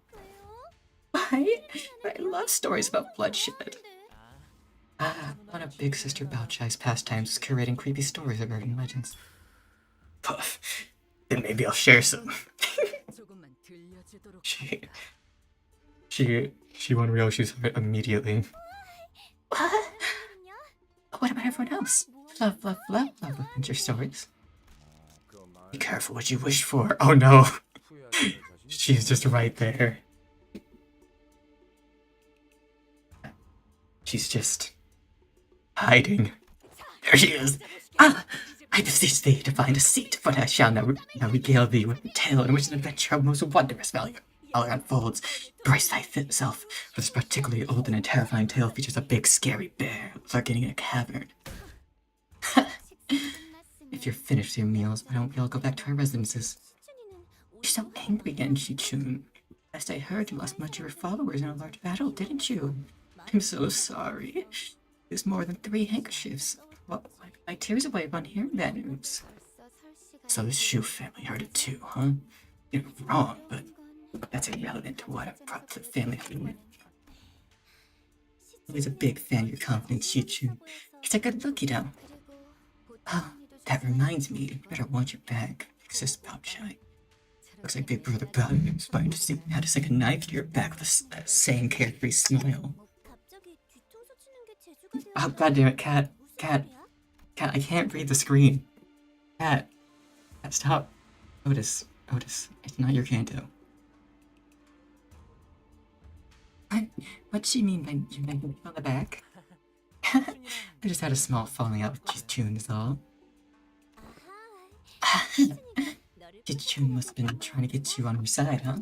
Why? I love stories about bloodshed. One of Big Sister Bao-chai's pastimes is curating creepy stories of urban legends. Puff. Then maybe I'll share some. She won real shoes of it immediately. What about everyone else? Love adventure stories. Be careful what you wish for. Oh no. She's just right there. She's just hiding. There she is. I beseech thee to find a seat, but I shall now regale thee with a tale in which an adventure of most wondrous value unfolds. Brace thyself, for this particularly olden and terrifying tale features a big scary bear lurking in a cavern. If you're finished with your meals, why don't we all go back to our residences? You're so angry again, Chi-chun. Last I heard, you lost much of your followers in a large battle, didn't you? I'm so sorry. There's more than 3 handkerchiefs. Well, wipe my tears away upon hearing that news. So the Shu family heard it too, huh? You're wrong, but that's irrelevant to what I've brought to the family. Always a big fan of your confidence, Chi-chun. It's a good look, you know. Oh, that reminds me, you better watch your back. Exists Pop Shy. Looks like Big Brother Bobby is trying to see how to sink a knife to your back with that same carefree smile. Oh, goddammit, Cat. Cat, I can't read the screen. Cat, stop. Otis, it's not your Canto. What do you mean by you make me on the back? I just had a small falling out with June is all. June must have been trying to get you on her side, huh?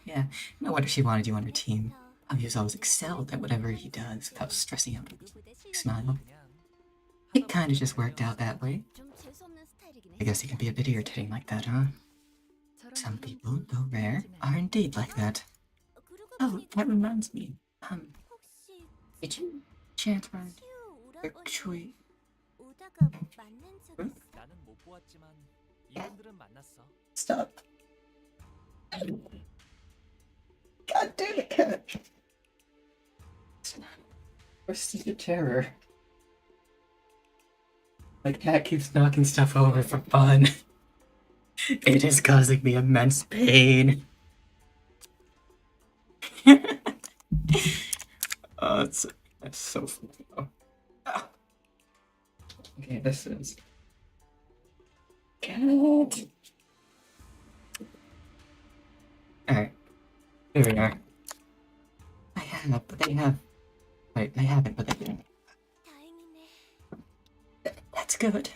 Yeah, no wonder she wanted you on her team. Bobby always excelled at whatever he does without stressing out. Smile. It kinda just worked out that way. I guess he can be a bit irritating like that, huh? Some people, though rare, are indeed like that. Oh, that reminds me. Did you chance around your Chui? 나는 못 보았지만 이분들은 만났어. Stop. God damn it, Cat. Where's the terror? My cat keeps knocking stuff over for fun. It is causing me immense pain. Oh, that's so funny. Oh. Ah. Okay, this is Cat. Alright, here we are. I have, but they have. Wait, I haven't, but they didn't. That's good.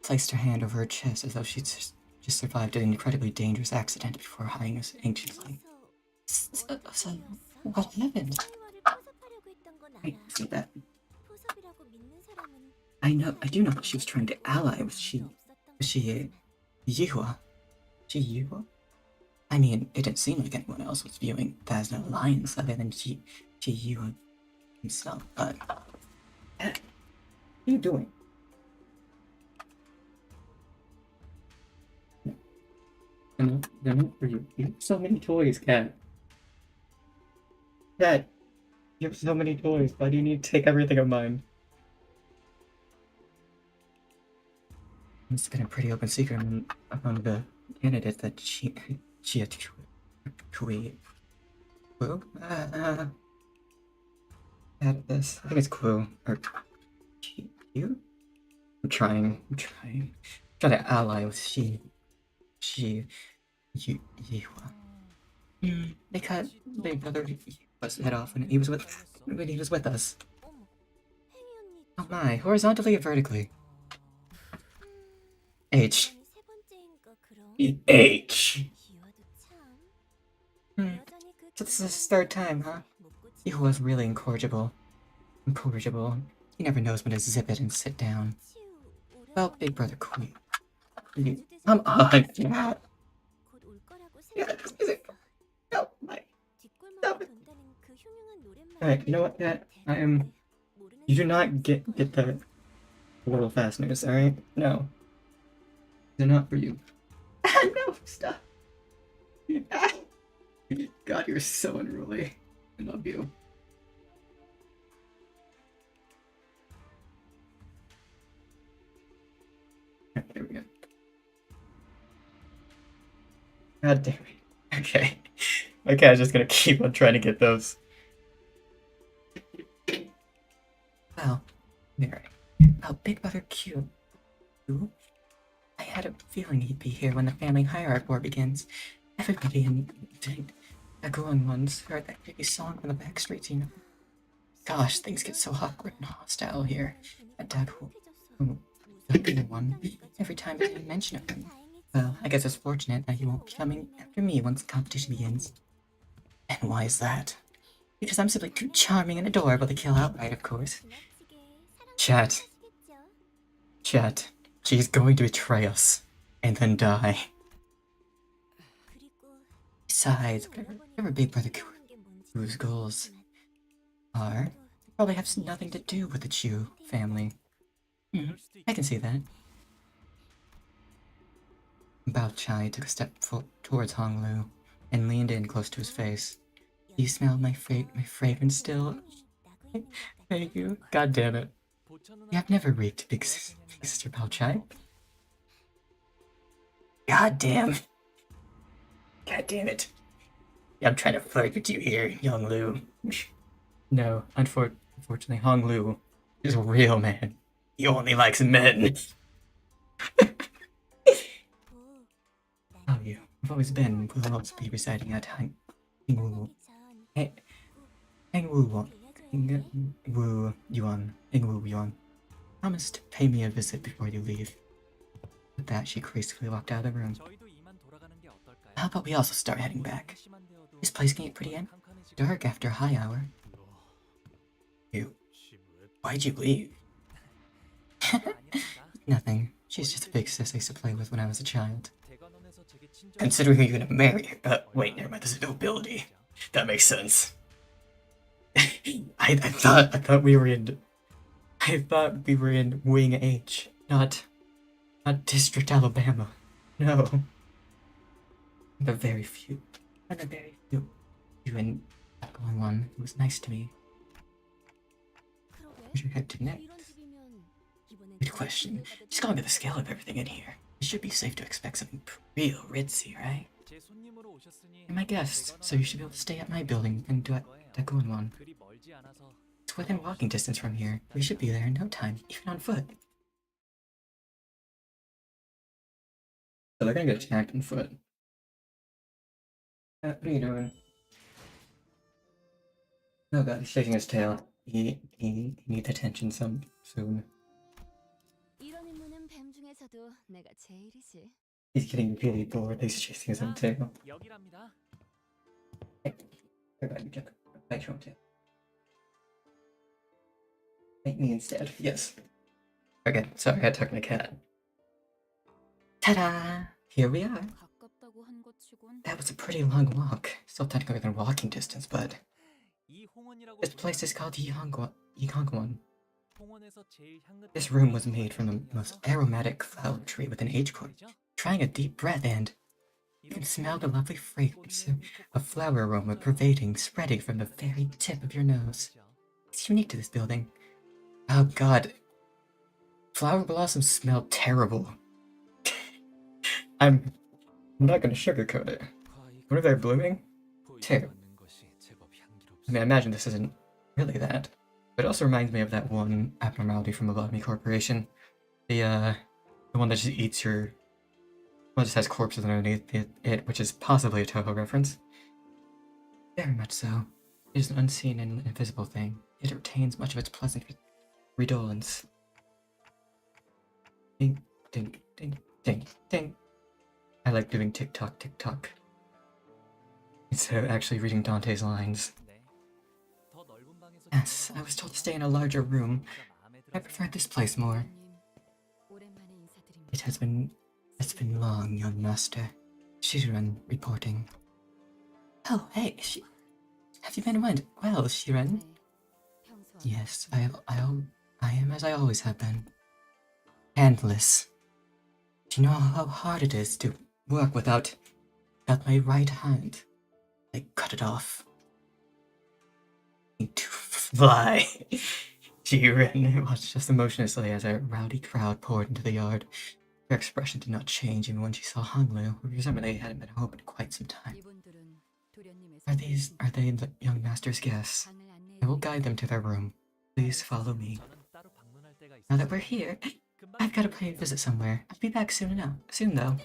Placed her hand over her chest as though she'd just survived an incredibly dangerous accident before hiding us anxiously. So, what happened? Wait, see that? I do know that she was trying to ally with Yihua. Yihua? I mean, it didn't seem like anyone else was viewing that as an alliance other than Yihua himself, but... What are you doing? They're not for you. You have so many toys, Cat. Cat, you have so many toys. Why do you need to take everything of mine? It's been a pretty open secret among the candidates that Chia Kui. Quill? Add this. I think it's Quill. Or you? I'm trying to ally with Yihua. They cut Big Brother Yihua's head off when he was with us. Oh my, horizontally or vertically? H. So this is his third time, huh? Yihua's really incorrigible. He never knows when to zip it and sit down. Well, Big Brother Queen. Come on, Cat. Yeah, no, stop it. Alright, you know what, Cat? You do not get the little fasteners, alright? No. They're not for you. No, stop. God, you're so unruly. I love you. There we go. God damn it. Okay. My cat's just gonna keep on trying to get those. Well, Mary. Oh, Big Brother Q. Who? I had a feeling he'd be here when the family hierarchy war begins. Everybody in Daguan ones heard that creepy song from the back streets, you know. Gosh, things get so awkward and hostile here at Daguan one. Every time I mention of him. Well, I guess it's fortunate that he won't be coming after me once the competition begins. And why is that? Because I'm simply too charming and adorable to kill outright, of course. Chat. She's going to betray us, and then die. Besides, whatever Big Brother Q's goals are, they probably have nothing to do with the Chu family. I can see that. Bao Chai took a step towards Hong Lu and leaned in close to his face. Do you smell my fragrance still? Thank you. God damn it. You have never reeked, Big Sister Palchai. God damn. God damn it. I'm trying to flirt with you here, young Lu. No, unfortunately, Hong Lu is a real man. He only likes men. Oh, you. I've always been, will always be residing at Hangwu. Hangwu Yuan. Promise to pay me a visit before you leave. With that, she gracefully walked out of the room. How about we also start heading back? This place can get pretty dark after a high hour. You. Why'd you leave? Nothing. She's just a big sis I used to play with when I was a child. Considering you're gonna marry her. Wait, never mind, there's a nobility. That makes sense. I thought we were in Wing H, not District Alabama. No. The very few. You and going on. It was nice to me. Where'd you head to next? Good question. Just going to the scale of everything in here. It should be safe to expect something real ritzy, right? You're my guest, so you should be able to stay at my building and do one. It's within walking distance from here. We should be there in no time, even on foot. So they're gonna get attacked on foot. What are you doing? Oh god, he's shaking his tail. He needs attention soon. He's getting really bored. He's chasing his own tail. Hey, bite your own tail. Bite me instead. Yes. Okay, sorry, I took my cat. Ta-da! Here we are. That was a pretty long walk. Still technically within walking distance, but this place is called Yihangwon. This room was made from the most aromatic flower tree within H court. Trying a deep breath and you can smell the lovely fragrance of flower aroma pervading, spreading from the very tip of your nose. It's unique to this building. Oh god. Flower blossoms smell terrible. I'm not gonna sugarcoat it. When are they blooming? Terrible. I mean, I imagine this isn't really that. But it also reminds me of that one abnormality from the Bun-nii Corporation. The one that just eats your... Well, just has corpses underneath it, which is possibly a Toho reference. Very much so. It is an unseen and invisible thing, yet it retains much of its pleasant redolence. Ding, ding, ding, ding, ding. I like doing tick-tock, tick-tock, instead of actually reading Dante's lines. Yes, I was told to stay in a larger room. I prefer this place more. It's been long, young master. Shiren reporting. Oh, hey, have you been around? Well, Shiren? Yes, I am as I always have been. Handless. Do you know how hard it is to work without my right hand? I cut it off. To fly. Shiren watched just emotionlessly as a rowdy crowd poured into the yard. Her expression did not change even when she saw Hanglu, who presumably hadn't been home in quite some time. Are they the young master's guests? I will guide them to their room. Please follow me. Now that we're here, I've got to pay a visit somewhere. I'll be back soon though.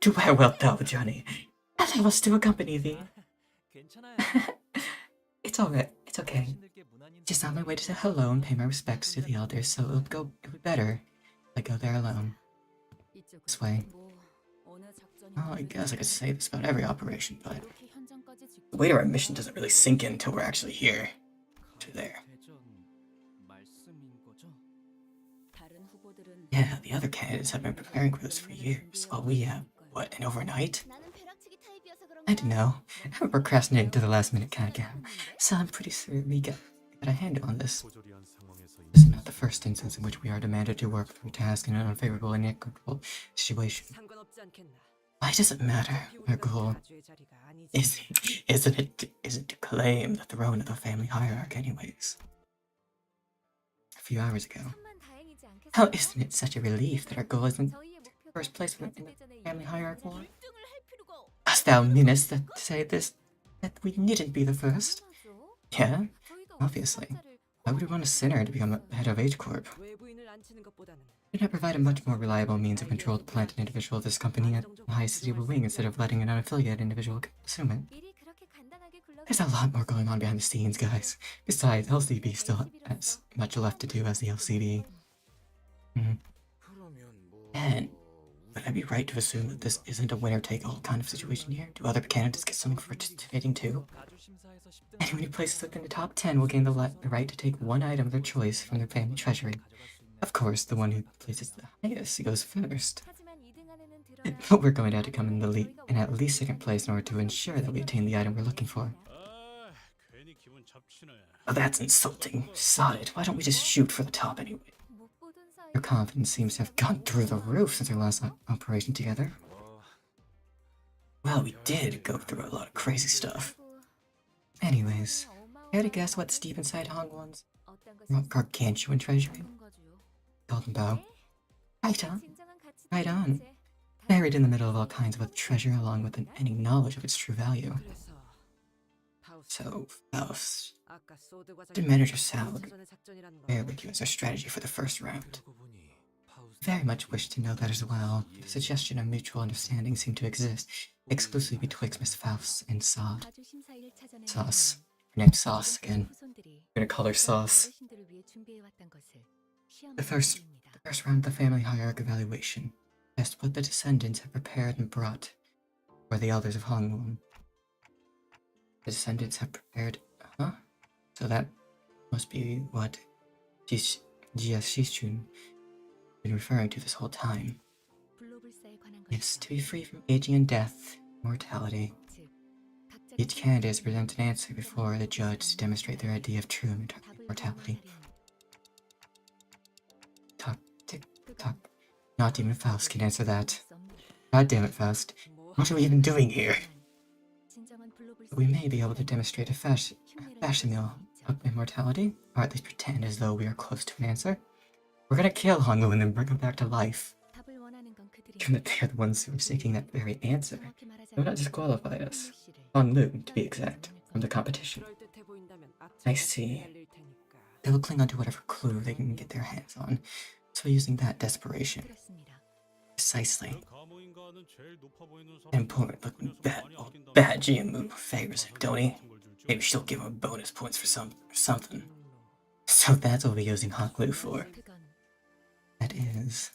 To where wilt thou, Johnny? Allow us to accompany thee. It's alright, it's okay. Just on my way to say hello and pay my respects to the elders, so it'll be better if I go there alone. This way. Oh, I guess I could say this about every operation, but the weight of our mission doesn't really sink in until we're actually here. To there. Yeah, the other candidates have been preparing for this for years, while we have, what, an overnight? I don't know. I'm procrastinating to the last minute kind of guy, so I'm pretty sure we got a handle on this. This is not the first instance in which we are demanded to work through a task in an unfavorable and inequitable situation. Why does it matter? Our goal isn't to claim the throne of the family hierarchy anyways. few hours ago. 천만 다행이지 않겠어요? How isn't it such a relief that our goal isn't 저희의 목표가 first place in the 가족대전에 family hierarchy? 이기는 1등을 할 필요가 Dost thou meanest that to say this, that we needn't be the first? 당연하죠. Yeah, 저희가 obviously. 우승자를 Why would we want a sinner to become head of H Corp? Did not provide a much more reliable means of control to plant an individual of this company at the highest stable wing instead of letting an unaffiliated individual assume it. 일이 그렇게 간단하게 There's a lot more going on behind the scenes, guys. Besides, LCB still has much left to do as the LCB. And would I be right to assume that this isn't a winner-take-all kind of situation here? Do other candidates get something for participating too? Anyone who places within the top 10 will gain the right to take one item of their choice from their family treasury. Of course, the one who places the highest goes first. 하지만 2등 안에는 들어야 But we're going to have to come in at least second place in order to ensure that we attain the item we're looking for. 아, 괜히 기분 잡치네. Oh, that's insulting. Sod it. Why don't we just shoot for the top anyway? 못 보던 사이 Your confidence seems to have gone through the roof since our last operation together. Well, we did go through a lot of crazy stuff. Anyways, care to guess what's deep inside Hongwon's gargantuan treasury? Golden Bow. Right on. Right on. Buried in the middle of all kinds of treasure along with any knowledge of its true value. So, Faust, the manager Sound, bear with you as our strategy for the first round. Very much wish to know that as well. The suggestion of mutual understanding seemed to exist exclusively betwixt Miss Faust and Sod. Sauce. Her name's Sauce again. I'm gonna call her Sauce. The first round of the family hierarchy evaluation. Test what the descendants have prepared and brought for the elders of Hongwon. The descendants have prepared, So that must be what Jia Shishun been referring to this whole time. Yes, to be free from aging and death, mortality. Each candidate is presented an answer before the judge to demonstrate their idea of true immortality. Talk, tick, tock. Not even Faust can answer that. God damn it, Faust. What are we even doing here? We may be able to demonstrate a facsimile of immortality, or at least pretend as though we are close to an answer. We're gonna kill Hongo and then bring him back to life. Given that they are the ones who are seeking that very answer, they will not disqualify us. Honglu, to be exact, from the competition. I see. They will cling on to whatever clue they can get their hands on, so using that desperation. Precisely. Important looking bad GM favors him, don't he? Maybe she'll give him bonus points for something. So that's what we're using Honglu for. That is.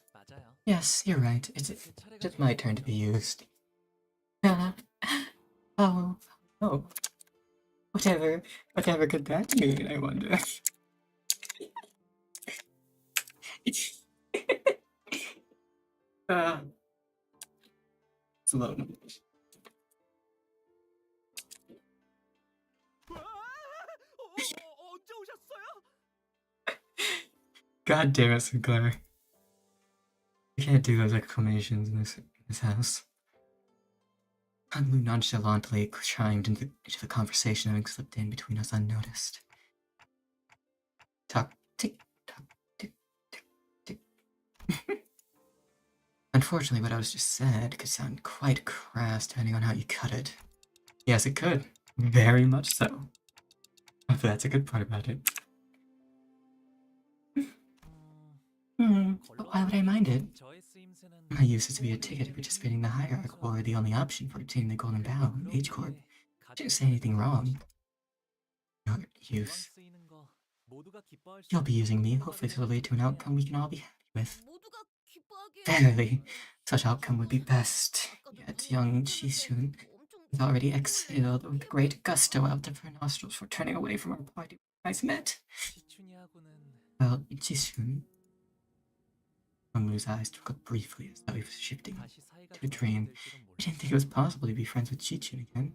Yes, you're right. It's my turn to be used. Oh. Whatever could that mean, I wonder. Slow. 언제 오셨어요? God damn it, Sinclair. You can't do those exclamations in this house. Hanlu nonchalantly chimed into the conversation, having slipped in between us unnoticed. Talk, tick, tock, tick, tick, tick. Unfortunately, what I was just said could sound quite crass depending on how you cut it. Yes, it could. Very much so. But that's a good part about it. But why would I mind it? My use is to be a ticket to participating in the hierarchy, or the only option for obtaining the Golden Bow in H Corp. I didn't say anything wrong. Your use. You'll be using me, hopefully to lead to an outcome we can all be happy with. Verily, such outcome would be best. Yet young Jishun has already exhaled with great gusto out of her nostrils for turning away from our party when I met. Well, Jishun. Honglu's eyes twinkled briefly as though he was shifting to a dream. I didn't think it was possible to be friends with Chichun again.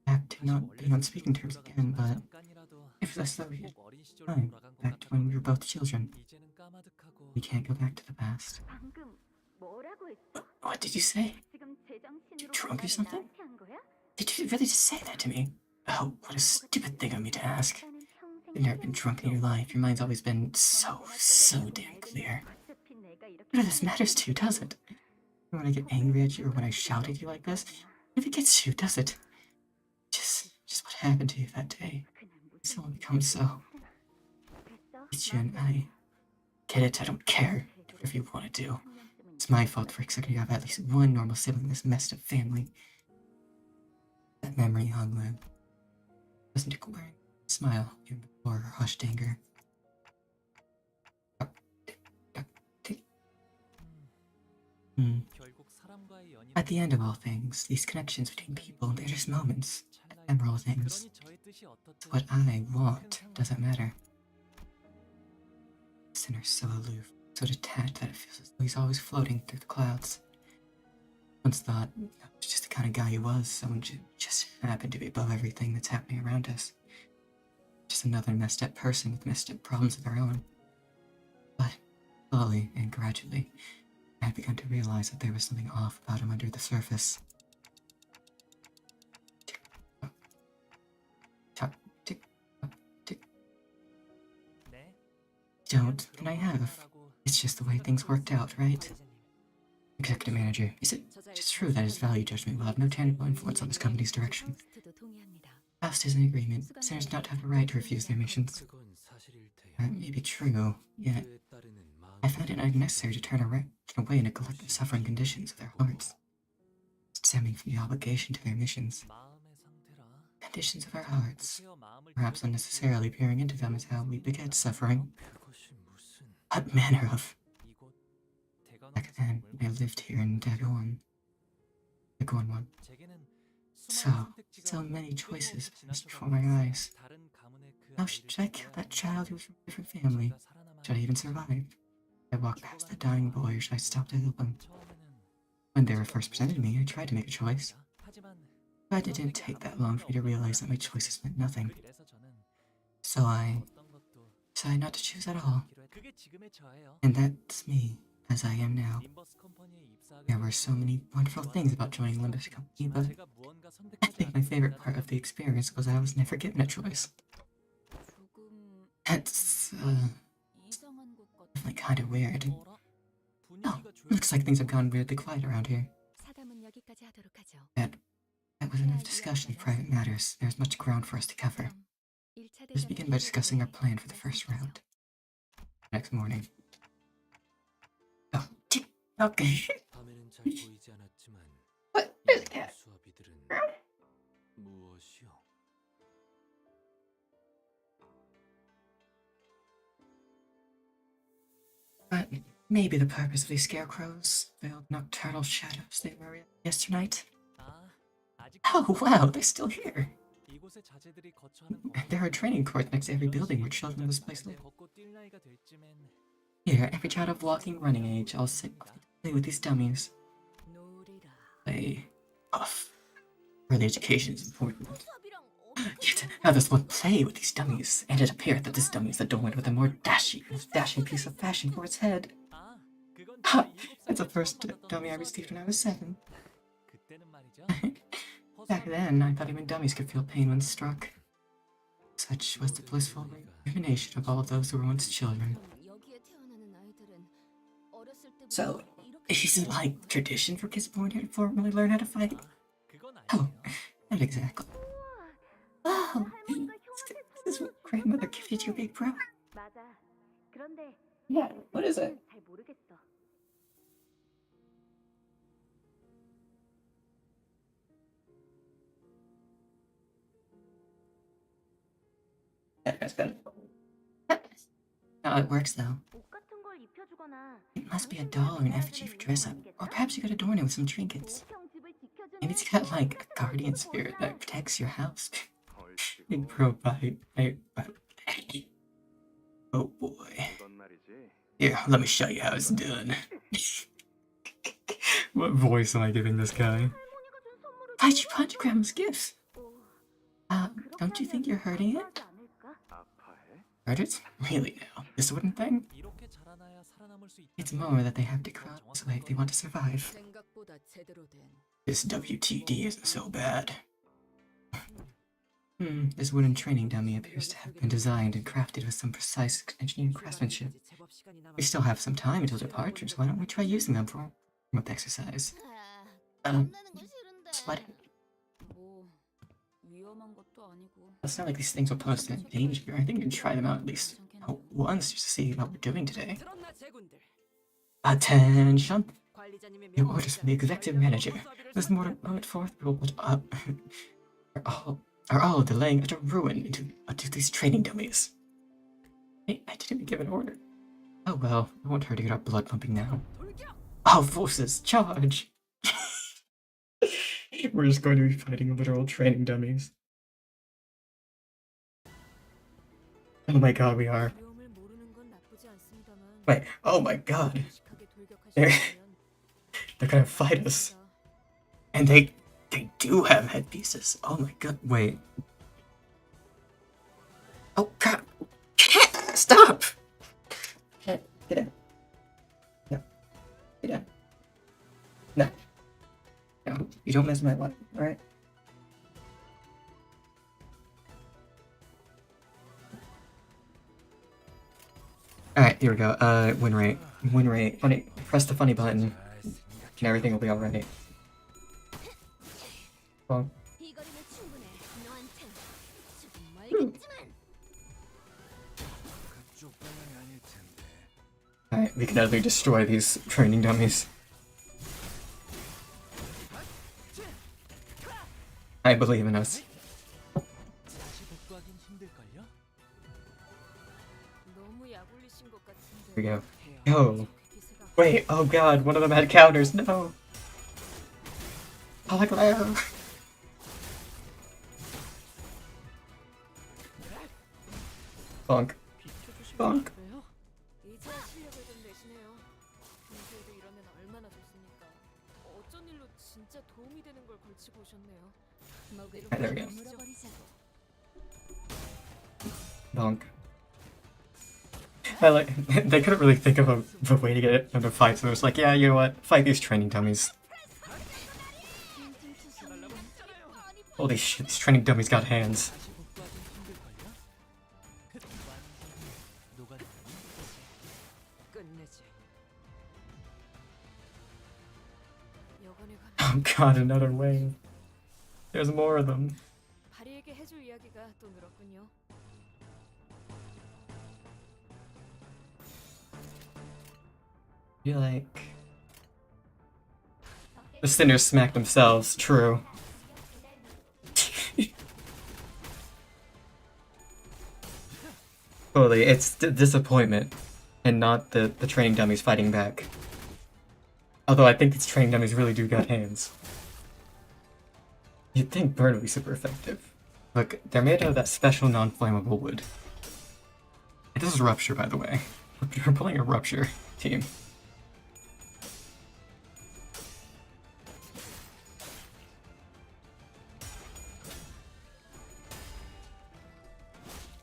Back to not being on speaking terms again, but if that's the time, back to when we were both children. We can't go back to the past. 방금 뭐라고 했어? What did you say? 지금 제정신으로 You drunk or something? 나한테 한 거야? Did you really just say that to me? Oh, what a stupid thing of me to ask. 나는 평생 You've never been drunk in your life. Your mind's always been so damn clear. None of this matters to you, does it? When I get angry at you or when I shout at you like this, if it gets you, does it? Just what happened to you that day. Someone becomes so. It's you and I. Get it? I don't care. Do whatever you want to do. It's my fault for expecting you to have at least one normal sibling in this messed up family. That memory hung there. Wasn't a glaring smile even before her hushed anger. At the end of all things, these connections between people, they're just moments, ephemeral things. What I want doesn't matter. Sinner's so aloof, so detached that it feels as though he's always floating through the clouds. Once thought that was just the kind of guy he was, someone just happened to be above everything that's happening around us. Just another messed up person with messed up problems of their own. But slowly and gradually, I had begun to realize that there was something off about him under the surface. Don't, and I have. It's just the way things worked out, right? Executive manager, is it just true that his value judgment will have no tangible influence on this company's direction? Faust is an agreement. Sinners do not have the right to refuse their missions. That may be true, yet I found it unnecessary to turn away and neglect the suffering conditions of their hearts, stemming from the obligation to their missions. Conditions of our hearts, perhaps unnecessarily peering into them is how we beget suffering. What manner of... Back then, I lived here in Dagon 1. So many choices passed before my eyes. How should I kill that child who was from a different family? Should I even survive? I walked past the dying boy, or should I stop to help him? When they were first presented to me, I tried to make a choice. But it didn't take that long for me to realize that my choices meant nothing. So I decided not to choose at all. And that's me, as I am now. There were so many wonderful things about joining Limbus company, but I think my favorite part of the experience was I was never given a choice. That's, definitely kind of weird. Oh, looks like things have gone weirdly quiet around here. That was enough discussion of private matters. There's much ground for us to cover. Let's begin by discussing our plan for the first round. Next morning. Oh, okay. What is that? But maybe the purpose of these scarecrows, veiled nocturnal shadows they were in yesternight. Oh wow, they're still here. There are training courts next to every building where children of this place live. Here, every child of walking, running age, all sit play with these dummies. Play off. Early education is important. Yet, how does one play with these dummies? And it appeared that this dummy is adorned with a more dashing piece of fashion for its head. Ha! It's the first dummy I received when I was 7. Back then, I thought even dummies could feel pain when struck. Such was the blissful illumination of all those who were once children. So, is it like tradition for kids born here to formally learn how to fight? Oh, not exactly. Oh, this is what grandmother gifted you, big bro. Yeah, what is it? That's good. How it works, though. It must be a doll or an effigy for dress up. Or perhaps you could adorn it with some trinkets. Maybe it's got, like, a guardian spirit that protects your house. Big pro bite. Oh boy. Here, let me show you how it's done. What voice am I giving this guy? Why'd you punch Grandma's gifts? Don't you think you're hurting it? Hurt it? Really now? This wooden thing? It's more that they have to crawl this way if they want to survive. This WTD isn't so bad. This wooden training dummy appears to have been designed and crafted with some precise engineering craftsmanship. We still have some time until departure, so why don't we try using them for warm-up exercise? Sweating. 뭐 위험한 것도 아니고. It's not like these things will pose any danger. I think we can try them out at least once just to see how we're doing today. Attention! New orders from the executive manager. This moment forth we will put up are all delaying utter ruin into these training dummies. Hey, I didn't even give an order. Oh well, it won't hurt to get our blood pumping now. All forces, charge! We're just going to be fighting literal training dummies. Oh my god, we are. Wait, oh my god. They're gonna fight us. And they do have headpieces. Oh my god, wait. Oh crap. Stop! Get out. No. Get out. No. No, you don't mess my life, alright? Alright, here we go. Win rate. Win rate. Funny. Press the funny button, and everything will be alright. Well. Alright, we can utterly destroy these training dummies. I believe in us. Here we go. Yo! Wait, oh god, one of them had counters, no! Hologram! Bonk. Bonk. Alright, there we go. Bonk. I like, they couldn't really think of a way to get them to fight, so it was like, yeah, you know what, fight these training dummies. Holy shit, these training dummies got hands. Oh god, another wave. There's more of them. I feel like the sinners smack themselves, true. Totally, it's disappointment and not the training dummies fighting back. Although I think these training dummies really do got hands. You'd think burn would be super effective. Look, they're made out of that special non-flammable wood. And this is Rupture, by the way. We're pulling a Rupture team.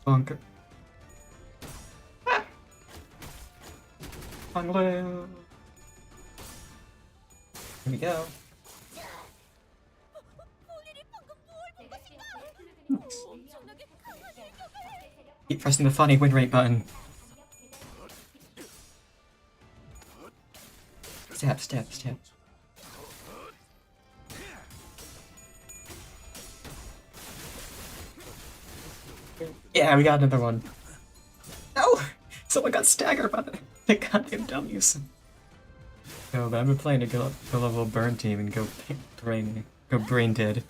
Bunker. Ah! Here we go. Keep pressing the funny win rate button. Stab, stab, stab. Yeah, we got another one. No! Someone got staggered by the goddamn dummies. No, but I've been playing a go level burn team and go brain dead.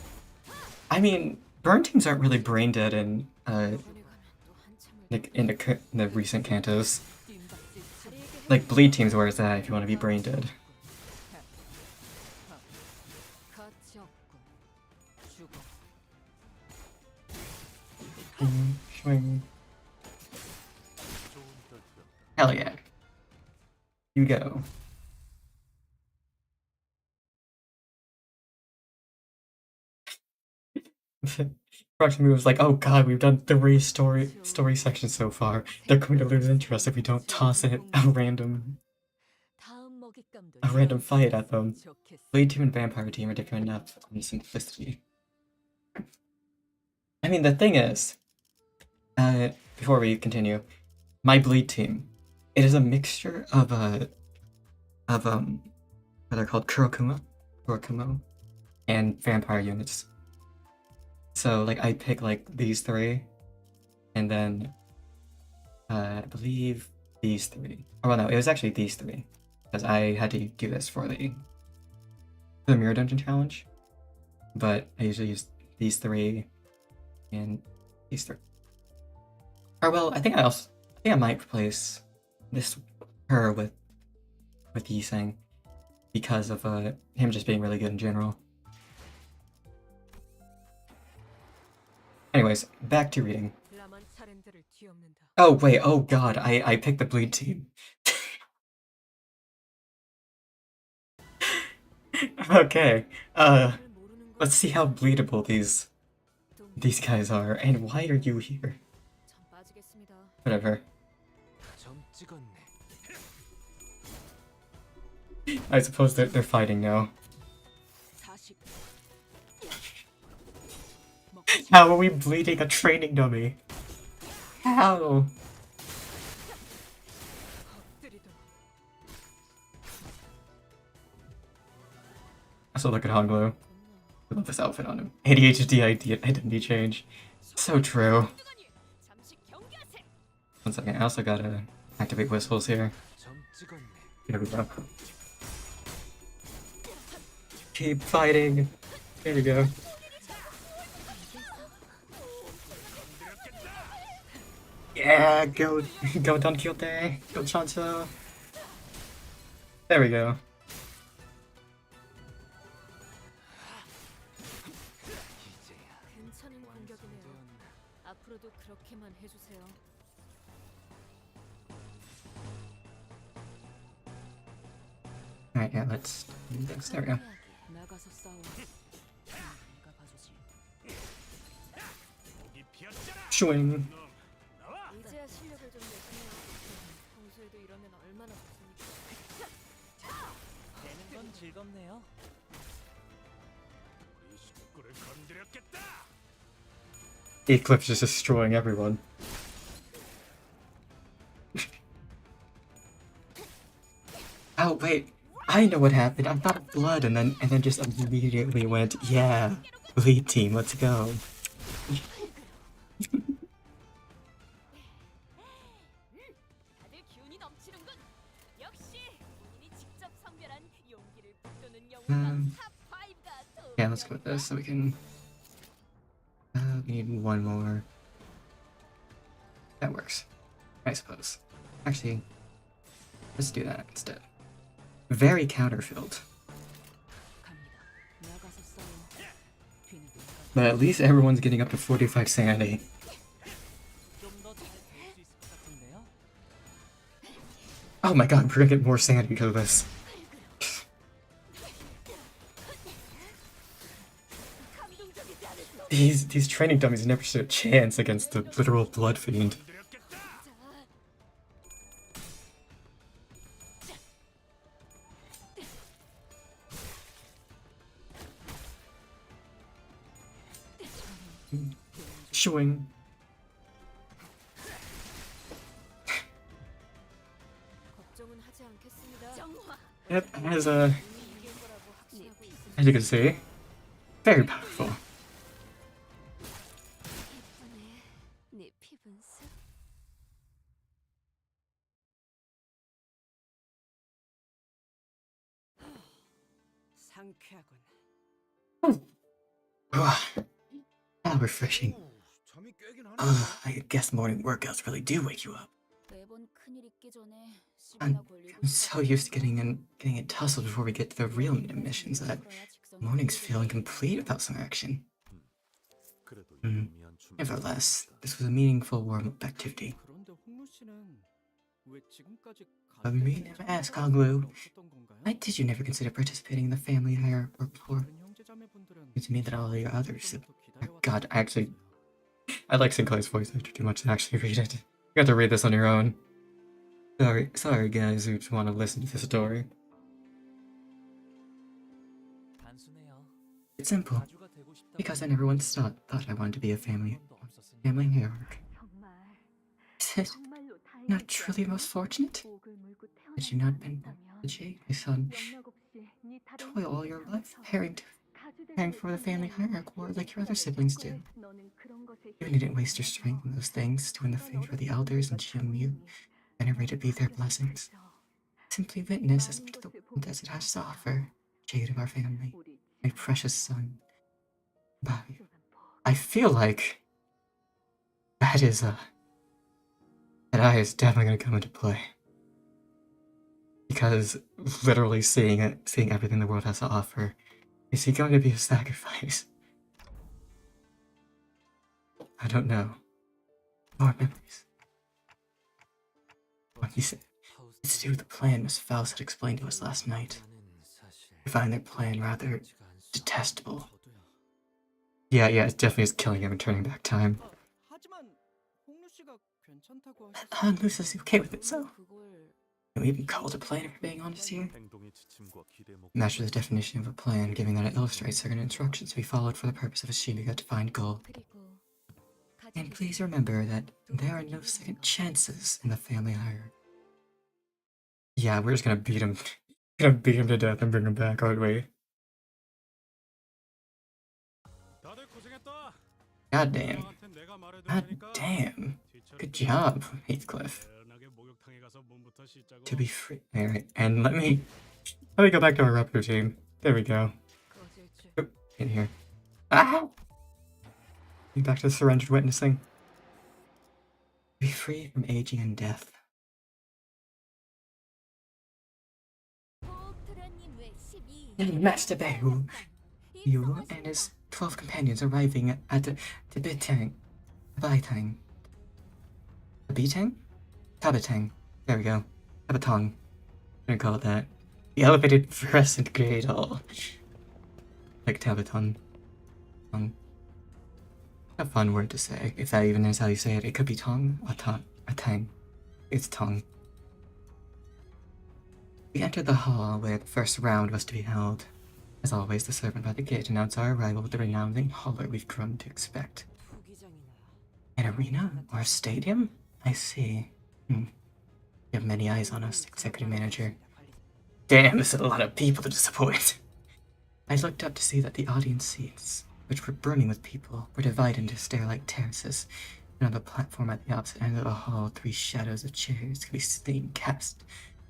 I mean, burn teams aren't really brain dead in like in the recent Cantos. Like bleed teams, where is that if you want to be brain dead? Swing. Hell yeah. You go. Proxy was like, oh god, we've done 3 story sections so far. They're going to lose interest if we don't toss it a random fight at them. Blade team and vampire team are different enough on simplicity. I mean, the thing is, before we continue, my bleed team, it is a mixture of what they're called Kurokumo, and vampire units. So like I pick like these three, and then I believe these three. Oh well, no, it was actually these three because I had to do this for the mirror dungeon challenge. But I usually use these three and these three. Or well, I think I might replace her with Yiseng because of him just being really good in general. Anyways, back to reading. 라만 차렌들을 뒤엎는다. Oh wait, oh god, I picked the bleed team. Okay, let's see how bleedable these guys are, and why are you here? 전 빠지겠습니다. Whatever. 점 찍었네. I suppose they're fighting now. 40. How are we bleeding a training dummy? How? 엎드리도록. Also look at Honglu. I love this outfit on him. ADHD identity change. So true. 잠시 경계하세. One second, I also gotta activate whistles here. 점 찍었네. Here we go. Keep fighting. There we go. Yeah, go Don Quixote, go Chancho. There we go. 괜찮은 공격이네요. 앞으로도 그렇게만 해주세요. Alright, yeah, let's do this. There we go. 나가서 싸워. 내가 봐주지. 이 피었잖아. Swing. 나와. 이제야 실력을 좀 내시네요. 평소에도 이러면 얼마나 좋습니까? 되는 건 즐겁네요. 우리 식구를 건드렸겠다. Eclipse is destroying everyone. Oh wait, I know what happened. I thought of blood and then just immediately went, yeah, bleed team, let's go. 다들 기운이 넘치는군. 역시 본인이 직접 선별한 용기를 북돋는 Um, 영웅과 탑5가 Yeah, let's go with this so we can. We need one more. That works, I suppose. Actually, let's do that instead. Very counterfilled. 갑니다. 나가서 싸워. 뒤늦게 But at least everyone's getting up to 45 sanity. 좀 더 잘 될 수 있을 것 같은데요. Oh my god, we're gonna get more sanity because of this. These training dummies never stood a chance against the literal blood fiend. 건드렸겠다. Showing. 걱정은 하지 않겠습니다. Yep, as 이미 이길 거라고 확신하고 있습니다. as you can see, very powerful. 예쁘네. 네 피분수. 상쾌하군. How refreshing. 잠이 깨긴 하네. I guess morning workouts really do wake you up. 매번 큰일 있기 전에 I'm, 시비나 걸리고 I'm so used to getting it tussled before we get to the real missions that mornings feel incomplete without some action. 그래도 음, 유의미한 춤. Nevertheless, this was a meaningful warm-up activity. 그런데 홍루 씨는 왜 지금까지 But me never asked, Kaglu. 없었던 건가요? Why did you never consider participating in the family hire or poor? 다른 형제자매분들은 It means that all your others. 좀 더 기다려왔으면 God, I actually, 좋겠어요. I like Sinclair's voice actor too much to actually read it. You have to read this on your own. Sorry, guys who just want to listen to the story. 단순해요. It's simple. 가주가 되고 싶다 Because I never once thought I wanted to be a family hierarch. 정말 Is it 정말로 not 다행이지 truly 않니? most fortunate 복을 물고 that you 태어나지 not been 않았다면 the Jade, my son, 영락 없이 네 다른 toil all your life 세상에서 preparing for the family hierarch war like your other siblings do? 너는 그런 것에 You didn't waste your strength in those things to win the favor of the elders and Jiamu, venerated be their blessings. Simply witness as to the world as it has to offer, Jade of our family, my precious son. Bye. I feel like that eye is definitely gonna come into play. Because literally seeing everything the world has to offer, is he going to be a sacrifice? I don't know. More memories. When he said, it's due to the plan Miss Faust had explained to us last night. We find their plan rather detestable. Yeah, it definitely is killing him and turning back time. 하지만 홍루 씨가 괜찮다고 Han Lu says he's okay with it, so. 그걸 Can we even call it a plan if we're being honest here? 행동이 지침과 기대 목표 Master the definition of a plan, giving that it illustrates certain instructions to be followed for the purpose of achieving a defined goal. 그리고 And please remember that there are no second chances in the family hierarchy. Yeah, we're just gonna beat him. Gonna beat him to death and bring him back, aren't we? 다들 고생했다. God damn. 너한텐 내가 말해둘 God 테니까 damn. 뒤처리 Good job, Heathcliff. 시원하게 목욕탕에 가서 몸부터 씻자고. To be free. Alright, and let me go back to our rep routine. There we go. 꺼질 줄. Oop, in here. Ah! Back to the surrendered witnessing. Be free from aging and death. And Master Behu, you and his 12 companions arriving at the Tabitang. Tabitang. There we go. Tabatong. I'm gonna call it that. The elevated fluorescent grade hall. Like Tabaton. A fun word to say, if that even is how you say it. It could be tong or tang. It's tong. We entered the hall where the first round was to be held. As always, the servant by the gate announced our arrival with the renowned holler we've grown to expect. An arena or a stadium? I see. You have many eyes on us, executive manager. Damn, this is a lot of people to disappoint. I looked up to see that the audience seats, which were brimming with people, were divided into stair-like terraces, and on the platform at the opposite end of the hall, 3 shadows of chairs could be seen cast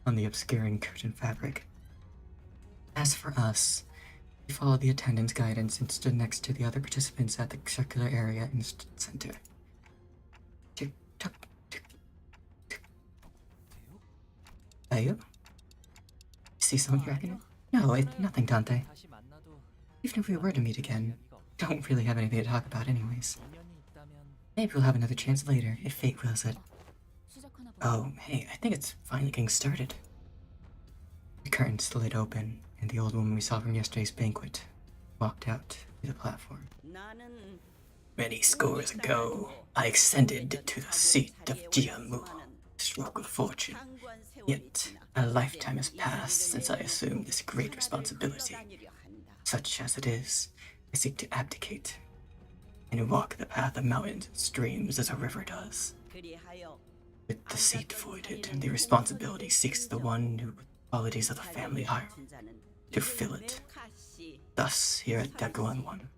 on the obscuring curtain fabric. As for us, we followed the attendant's guidance and stood next to the other participants at the circular area in the center. Tick-tock, tick-tock. Ayo? See someone here acting? No, it's nothing, Dante. 다시 만나도 Even if we were to meet again, don't really have anything to talk about anyways. 인연이 있다면 Maybe we'll have another chance later, if fate wills it. 시작하나 봐. Oh, hey, I think it's finally getting started. The curtain slid open, and the old woman we saw from yesterday's banquet walked out to the platform. Many scores ago, I ascended to the seat of Jiamu, stroke of fortune. Yet, a lifetime has passed since I assumed this great responsibility. Such as it is, I seek to abdicate and walk the path of mountains and streams as a river does. With the seat voided, the responsibility seeks the one who, with qualities of the family heart, to fill it. Thus, here at Daguan One,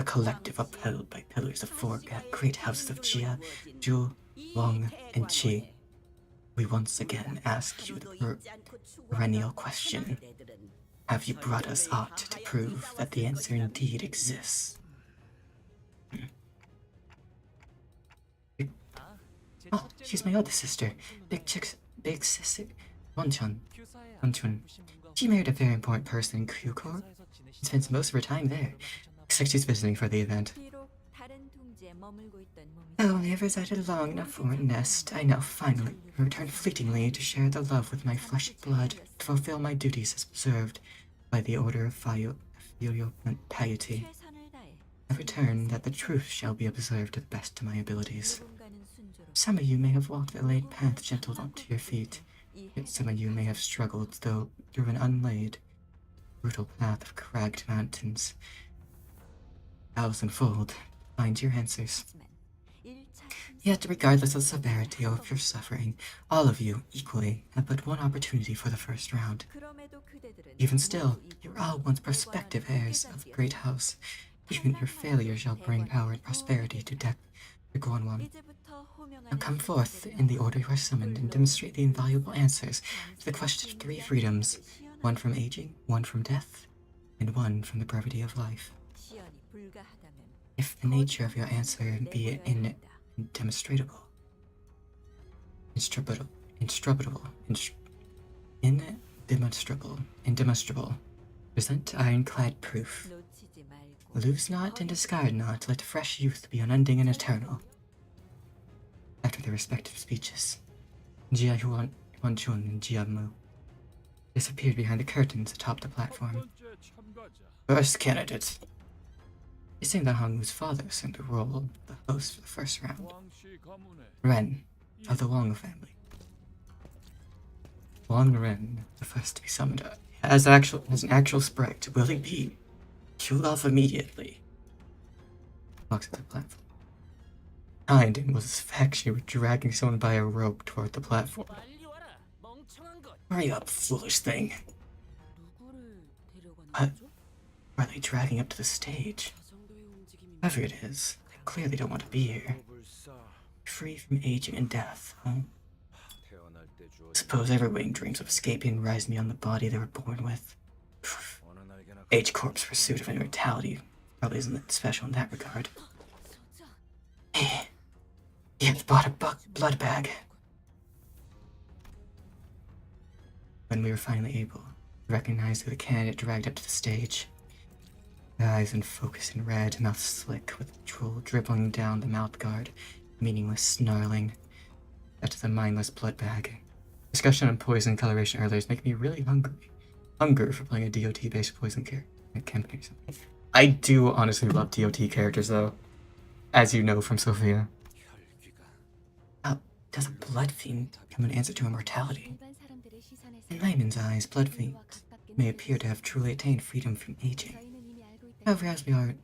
a collective upheld by pillars of 4 great houses of Jia, Zhu, Long, and Qi, we once again ask you the perennial question. Have you brought us aught to prove that the answer indeed exists? Oh, she's my other sister, big sister, Wanchun. Wanchun. She married a very important person in Kyukor and spends most of her time there. Looks like she's visiting for the event. Though I have resided long in a foreign nest, I now finally return fleetingly to share the love with my flesh and blood, to fulfill my duties as observed by the order of filial piety. I return that the truth shall be observed to the best of my abilities. Some of you may have walked the laid path gentle up to your feet, yet some of you may have struggled through an unlaid, brutal path of cragged mountains. thousandfold, find your answers. 하지만 1차 Yet, regardless of the severity of your suffering, all of you, equally, have but one opportunity for the first round. 그럼에도 그대들은 Even still, 모두 이 you are all once prospective heirs of the great house. Even your failure shall bring power and prosperity to Guanwan. 이제부터 호명하는 Now come forth in the order you are summoned and demonstrate the invaluable answers to the question of 3 freedoms, one from aging, one from death, and one from the brevity of life. 시연이 불가하다면 If the nature of your answer be indemonstrable, indemonstrable, present ironclad proof. 놓치지 말고 Lose not and discard not, let fresh youth be unending and eternal. After their respective speeches, Jia Huanchun and Jia Mu disappeared behind the curtains atop the platform. First candidates. It seemed that Hangwu's father assumed the role of the host for the first round. Ren, of the Wang family. Wang Ren, the first to be summoned, as an actual sprite. Will he be killed off immediately? Walks to the platform. Behind him was his faction who were dragging someone by a rope toward the platform. 빨리 와라, 멍청한 것. Hurry up, foolish thing. 누구를 데려가는 What? 거죠? Are they dragging up to the stage? 저 정도의 움직임이면 Whoever it is, they clearly don't want to be here. Free from aging and death, huh? Suppose everybody dreams of escaping and rising beyond the body they were born with. H-Corp's pursuit of immortality probably isn't that special in that regard. Hey, you've bought a blood bag. When we were finally able to recognize who the candidate dragged up to the stage, eyes in focus and red, mouth slick with drool dribbling down the mouth guard, meaningless snarling. That's the mindless blood bag. Discussion on poison coloration earlier is making me really hungry. Hunger for playing a DOT-based poison campaign or something. I do honestly love DOT characters though, as you know from Sophia. Does a blood fiend become an answer to immortality? In layman's eyes, blood fiends may appear to have truly attained freedom from aging. However, as we are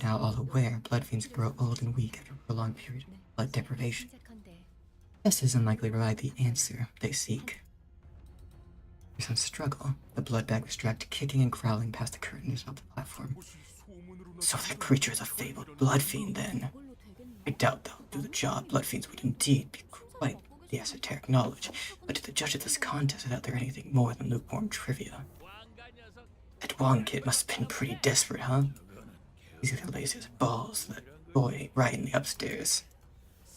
now all aware, blood fiends grow old and weak after a prolonged period of blood deprivation. This is unlikely to provide the answer they seek. After some struggle, the blood bag was dragged kicking and growling past the curtains of the platform. So that creature is a fabled blood fiend, then. I doubt they'll do the job. Blood fiends would indeed be quite the esoteric knowledge, but to the judge of this contest, I doubt they're anything more than lukewarm trivia. That Wang kid must have been pretty desperate, huh? He's either lazy as balls, that boy right in the upstairs.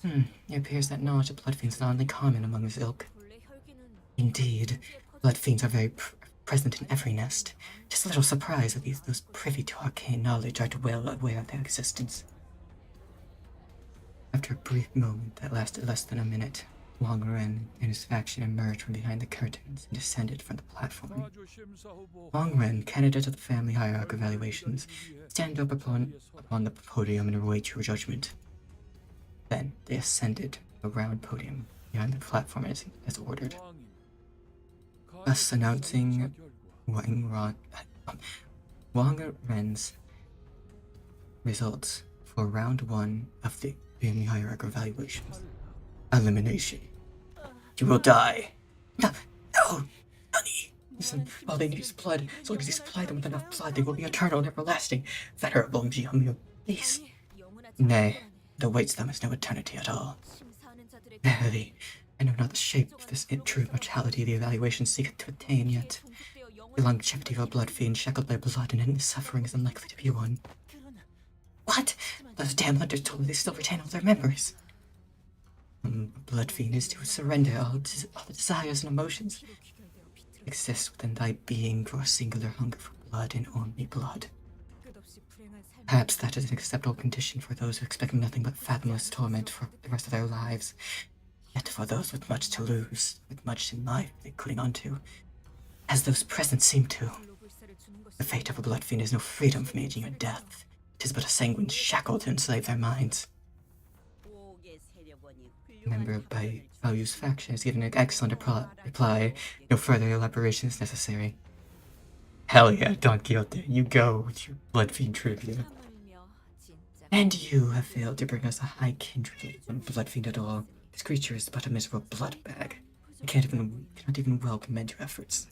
It appears that knowledge of blood fiends is not only common among his ilk. 본래 혈기는 Indeed, blood fiends are very present in every nest. Just a little surprised that those privy to arcane knowledge are well aware of their existence. After a brief moment that lasted less than a minute, Wang Ren and his faction emerged from behind the curtains and descended from the platform. Wang Ren, candidate of the family hierarch evaluations, stand up upon the podium and await your judgment. Then they ascended a round podium behind the platform as ordered, thus announcing Wang Ren's results for round 1 of the family hierarch evaluations. Elimination. You will die. No, Bun-nii. Listen, all they need is blood. So long as you supply them with enough blood, they will be eternal and everlasting. Venerable Jiamu, please. 영원하지 Nay, 않다니. the waits them is no eternity at all. 심사하는 자들에게 Verily, I know not the shape of this true mortality the evaluation seeketh to attain yet. The longevity of a blood fiend shackled by blood and endless suffering is unlikely to be one. What? Those damn hunters told me they still retain all their memories. A blood fiend is to surrender all the desires and emotions that exist within thy being for a singular hunger for blood and only blood. 끝없이 불행한 삶을 Perhaps that is an acceptable condition for those who expect nothing but fathomless torment for the rest of their lives. Yet for those with much to lose, with much in life they cling on to, as those present seem to, 불살을 주는 것이 the fate of a blood fiend is no freedom from aging or death. It is but a sanguine shackle to enslave their minds. A member by Value's faction has given an excellent reply. No further elaboration is necessary. Hell yeah, Don Quixote, you go with your blood fiend trivia. 하물며 And you have failed to bring us a high kindred and blood fiend at all. This creature is but a miserable blood bag. I cannot even well commend your efforts.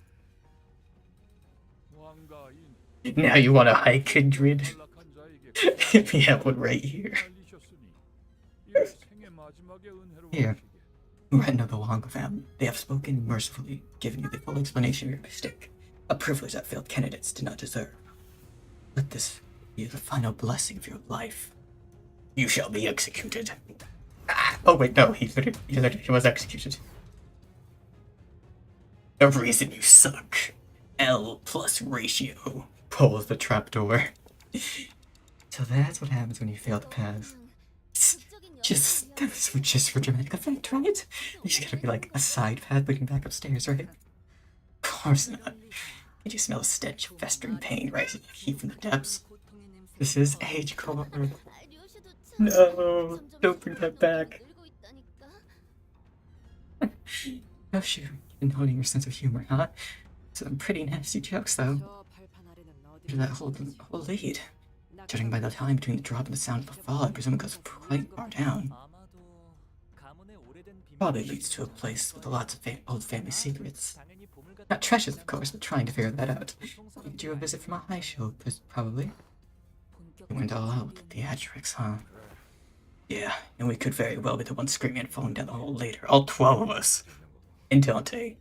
Now you want a high kindred? We have one right here. Here, Retin of the Wong family. They have spoken mercifully, giving you the full explanation of your mistake. A privilege that failed candidates did not deserve. Let this be the final blessing of your life. You shall be executed. Ah, oh wait, no, he was executed. The reason you suck. L plus ratio. Pulls the trapdoor. So that's what happens when you fail to pass. Just for dramatic effect, right? There's gotta be like a side path leading back upstairs, right? Of course not. Did you smell the stench of festering pain rising like heat from the depths? This is age core. No, don't bring that back. Oh shoot, you've been holding your sense of humor, huh? Some pretty nasty jokes, though. After that whole lead. Judging by the time between the drop and the sound of the fall, I presume it goes quite far down. Probably leads to a place with lots of old family secrets. Not treasures, of course, but trying to figure that out. You do a visit from a high show, probably. You went all out with the theatrics, huh? Yeah, and we could very well be the ones screaming and falling down the hole later. All 12 of us. And Dante.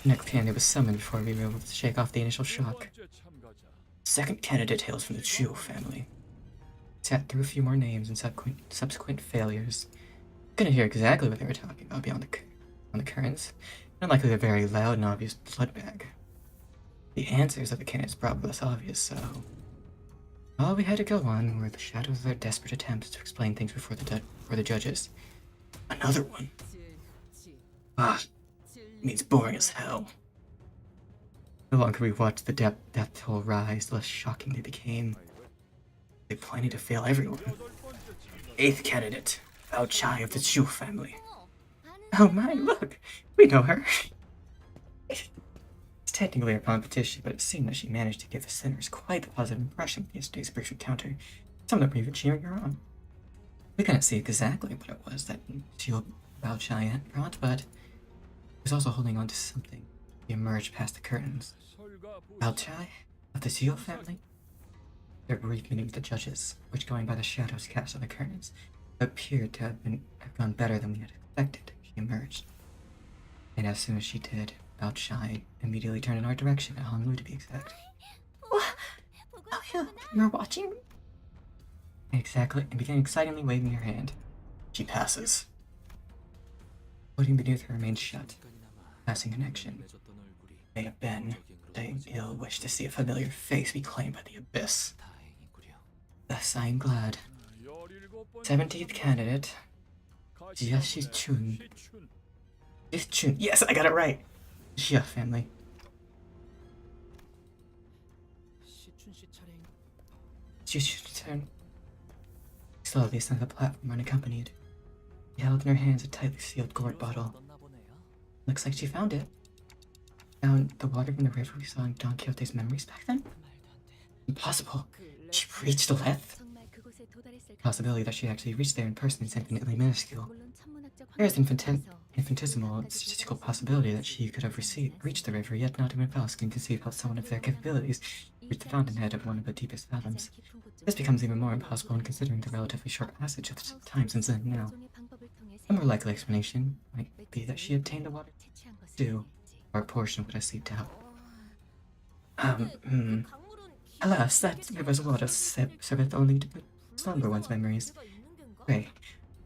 Next candidate was summoned before we were able to shake off the initial shock. Second candidate hails from the Chu family. Sat through a few more names and subsequent failures. Couldn't hear exactly what they were talking about beyond the currents. Unlikely a very loud and obvious blood bag. The answers of the candidates brought less obvious, so all we had to go on were the shadows of their desperate attempts to explain things before the judges. Another one. Ah, means boring as hell. The longer we watched the death toll rise, the less shocking they became. They planning to fail everyone. 8th candidate, Bao Chai of the Chu family. Oh my, look! We know her! It's technically a competition, but it seemed that she managed to give the sinners quite the positive impression of yesterday's spiritual encounter. Some of them were even cheering her on. We couldn't see exactly what it was that Bao Chai had brought, but he was also holding on to something. He emerged past the curtains. Bao Chai of the Zio family? Their brief meeting with the judges, which going by the shadows cast on the curtains, appeared to have gone better than we had expected. She emerged. And as soon as she did, Bao Chai immediately turned in our direction, at Honolulu to be exact. What? Oh yeah, you were watching? Exactly, and began excitingly waving her hand. She passes. Putting beneath her remains shut. Passing connection. May have been, but I ill wish to see a familiar face be claimed by the abyss. Thus I am glad. 17th candidate, Jia Chun. Chun. Yes, I got it right. Jia family. Jia turn. Slowly ascended the platform unaccompanied. She held in her hands a tightly sealed gourd bottle. Looks like she found it. Found the water from the river we saw in Don Quixote's memories back then? Impossible. She reached the left? Possibility that she actually reached there in person is infinitely minuscule. There is infinitesimal statistical possibility that she could have reached the river, yet not even Faust can conceive how someone of their capabilities reached the fountainhead of one of the deepest fathoms. This becomes even more impossible when considering the relatively short passage of time since then and now. A more likely explanation might be that she obtained the water too, or a portion of what I seeped out. Alas, that river's water serveth only to slumber one's memories. Pray,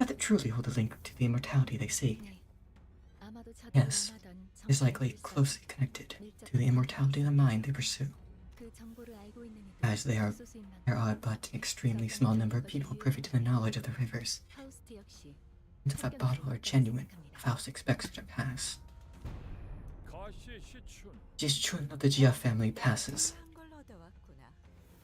let it truly hold a link to the immortality they seek. Yes, it is likely closely connected to the immortality of the mind they pursue. As there are but an extremely small number of people privy to the knowledge of the rivers. And if that bottle are genuine, Faust expects it to pass. Jishchun of the Jia family passes.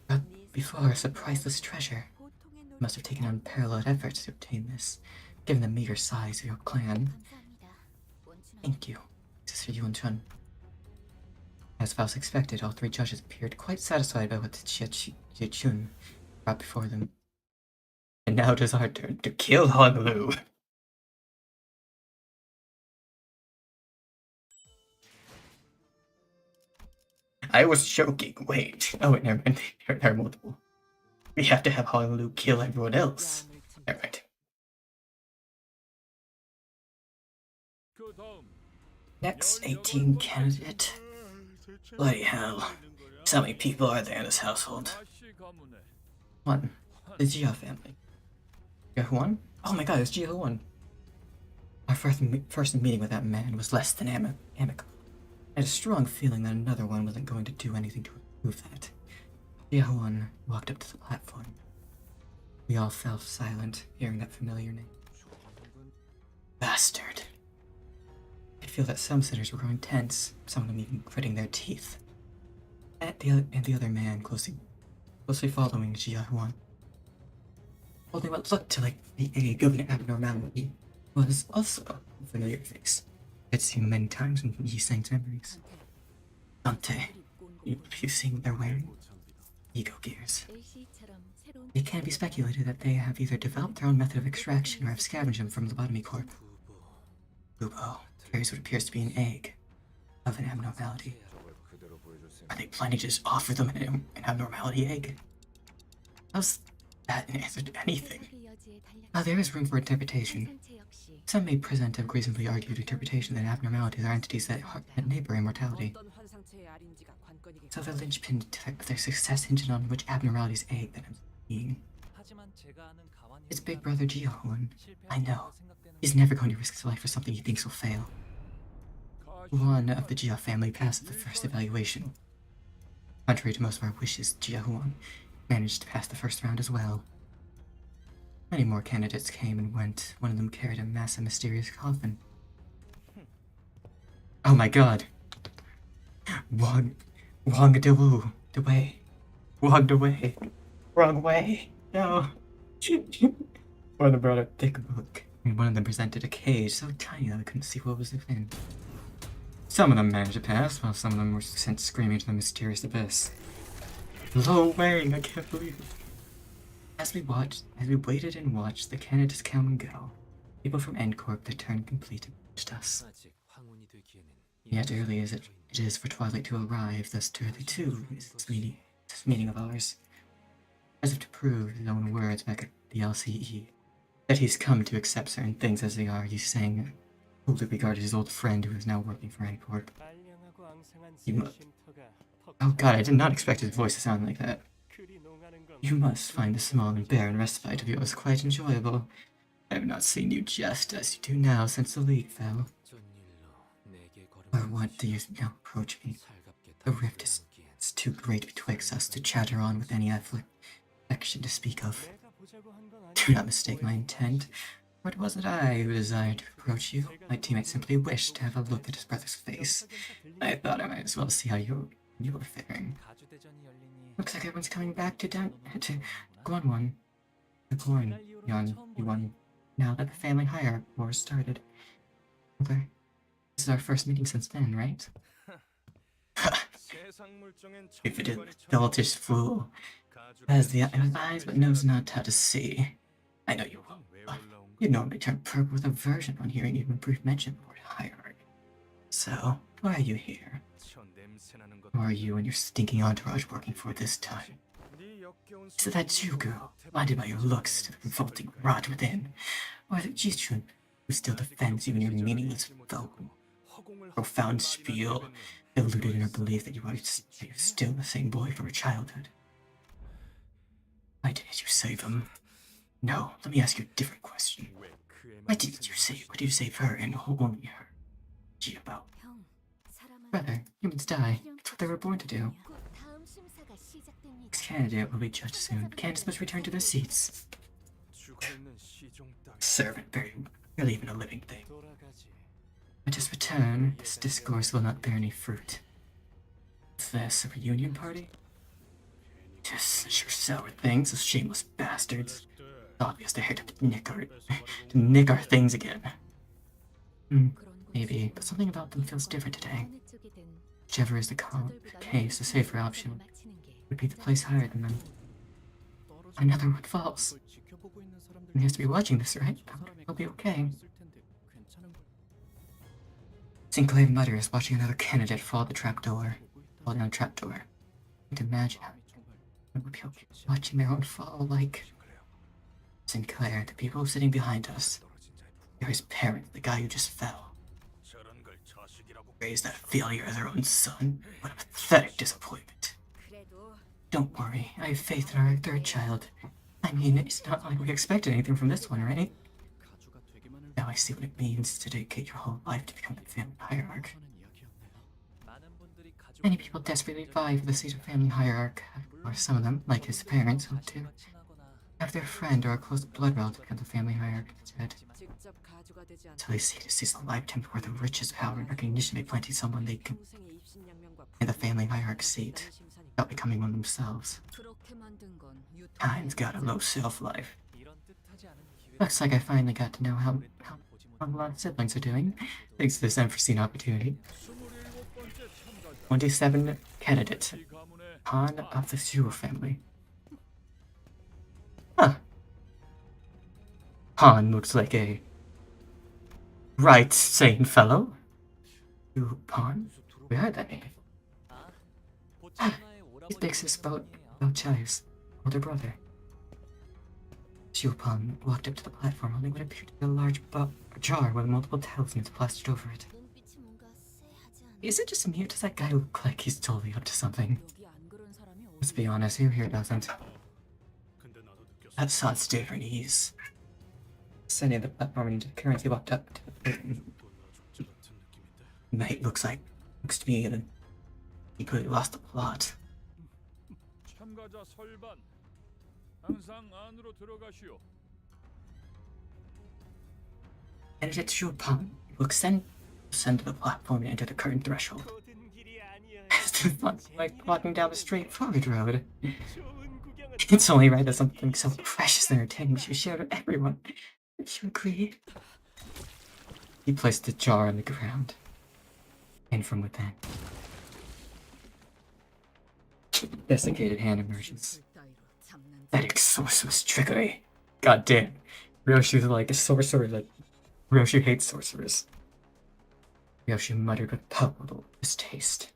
But before a priceless treasure, you must have taken unparalleled efforts to obtain this, given the meager size of your clan. Thank you, Sister Yuan Chun. As Faust expected, all 3 judges appeared quite satisfied by what Jia Chun brought before them. And now it is our turn to kill Honolulu. I was joking. Wait. Oh, wait, never mind. There are multiple. We have to have Honolulu kill everyone else. Alright. 그 다음 Next 18 candidate. Bloody hell. So many people are there in this household. 다시 가문에 1. The Jia family. Jia 1? Oh my god, it's Jia 1. Our first meeting with that man was less than amicable. I had a strong feeling that another one wasn't going to do anything to improve that. Jia 1 walked up to the platform. We all fell silent, hearing that familiar name. Bastard. I could feel that some sinners were growing tense, some of them even gritting their teeth. And the other man closely following Jia 1. Holding what looked like the egg of an abnormality was also a familiar face. I'd seen many times in Yi-Sang's memories. Dante, you've seen what they're wearing? Ego gears. It can be speculated that they have either developed their own method of extraction or have scavenged them from the Lobotomy Corp. Bubo carries what appears to be an egg of an abnormality. Are they planning to just offer them an abnormality egg? How's that an answer to anything? While there is room for interpretation, some may present a reasonably argued interpretation that abnormalities are entities that neighbor immortality. So the linchpin of their success hinged on which abnormality's egg that I'm seeing. It's big brother Jihoon. I know. He's never going to risk his life for something he thinks will fail. One of the Jia family passed the first evaluation. Contrary to most of our wishes, Jihoon managed to pass the first round as well. Many more candidates came and went. One of them carried a massive, mysterious coffin. Oh my god. Wang Dewey. Walked away. Wrong way. No. One of them brought a thick book, and one of them presented a cage so tiny that I couldn't see what was within. Some of them managed to pass, while some of them were sent screaming to the mysterious abyss. Lo Wang, I can't believe it. As we waited and watched the candidates come and go, people from N-Corp, their turn complete, approached us. Yet early as it is for twilight to arrive, thus early too is this meeting of ours. As if to prove his own words back at the LCE, that he's come to accept certain things as they are, he's saying, wholly regarded his old friend who is now working for N-Corp. Oh god, I did not expect his voice to sound like that. You must find the small and barren respite of yours quite enjoyable. I have not seen you jest as you do now since the league fell. Or what do you now approach me? The rift is too great betwixt us to chatter on with any affection to speak of. Do not mistake my intent, for it wasn't I who desired to approach you. My teammate simply wished to have a look at his brother's face. I thought I might as well see how you were faring. Looks like everyone's coming back to Guanwan. The Guanwan. Now that the family hire war started. Okay. This is our first meeting since then, right? If it is adultish fool, has the eyes but knows not how to see. I know you will. You normally turn purple with aversion on hearing even brief mention of the word hierarchy. So, why are you here? Who are you and your stinking entourage working for this time? Is it that you, girl, blinded by your looks to the revolting rot within? Or is it Jichun, who still defends you in your meaningless profound spiel, deluded in her belief that you're still the same boy from her childhood? Why didn't you save him? No, let me ask you a different question. What did you save her and only her? Gee, about. Brother, humans die. It's what they were born to do. Next candidate will be judged soon. Candidates must return to their seats. Servant, barely even a living thing. Let us return. This discourse will not bear any fruit. Is this a reunion party? Just such sour things, those shameless bastards. It's obvious they're here to nick our things again. Maybe, but something about them feels different today. Whichever is the case, the safer option would be the place higher than them. Another one falls. He has to be watching this, right? He'll be okay. Sinclair mutters, watching another candidate fall down the trapdoor. I can't imagine how it would be okay watching their own fall, like Sinclair, the people sitting behind us. They're his parent, the guy who just fell. Raised that failure as their own son. What a pathetic disappointment. Don't worry, I have faith in our third child. I mean, it's not like we expected anything from this one, right? Now I see what it means to dedicate your whole life to become a family hierarch. Many people desperately vie for the seat of family hierarch, or some of them, like his parents, hope to have their friend or a close blood relative become the family hierarch instead. Until they see it sees a lifetime's worth of riches, power, and recognition by planting someone they can in the family hierarch seat, without becoming one themselves. Time's got a low self-life. Looks like I finally got to know how a lot of siblings are doing, thanks to this unforeseen opportunity. 27 candidates. Han of the Zhuo family. Huh. Han looks like a right sane fellow. Zhuo Han? We heard that name. He speaks this about Chai's older brother. Zhuo Han walked up to the platform holding what appeared to be a large jar with multiple talismans plastered over it. Is it just me or does that guy look like he's totally up to something? Let's be honest, who here doesn't? That sod stood her knees. Ascending the platform and currently walked up to the curtain. Mate looks to me that he could have lost the plot. 참가자 설반. 항상 안으로 들어가시오. Candidate Zhuo Han will ascend to the platform and enter the curtain threshold. As the fun like walking down the straightforward road. It's only right that something so precious and entertaining should be shared with everyone. Would you agree? He placed the jar on the ground. And from within, desiccated hand emerges. That sorceress trickery. God damn. Ryoshu's like a sorcerer that Ryoshu hates sorcerers. Ryoshu muttered with palpable distaste.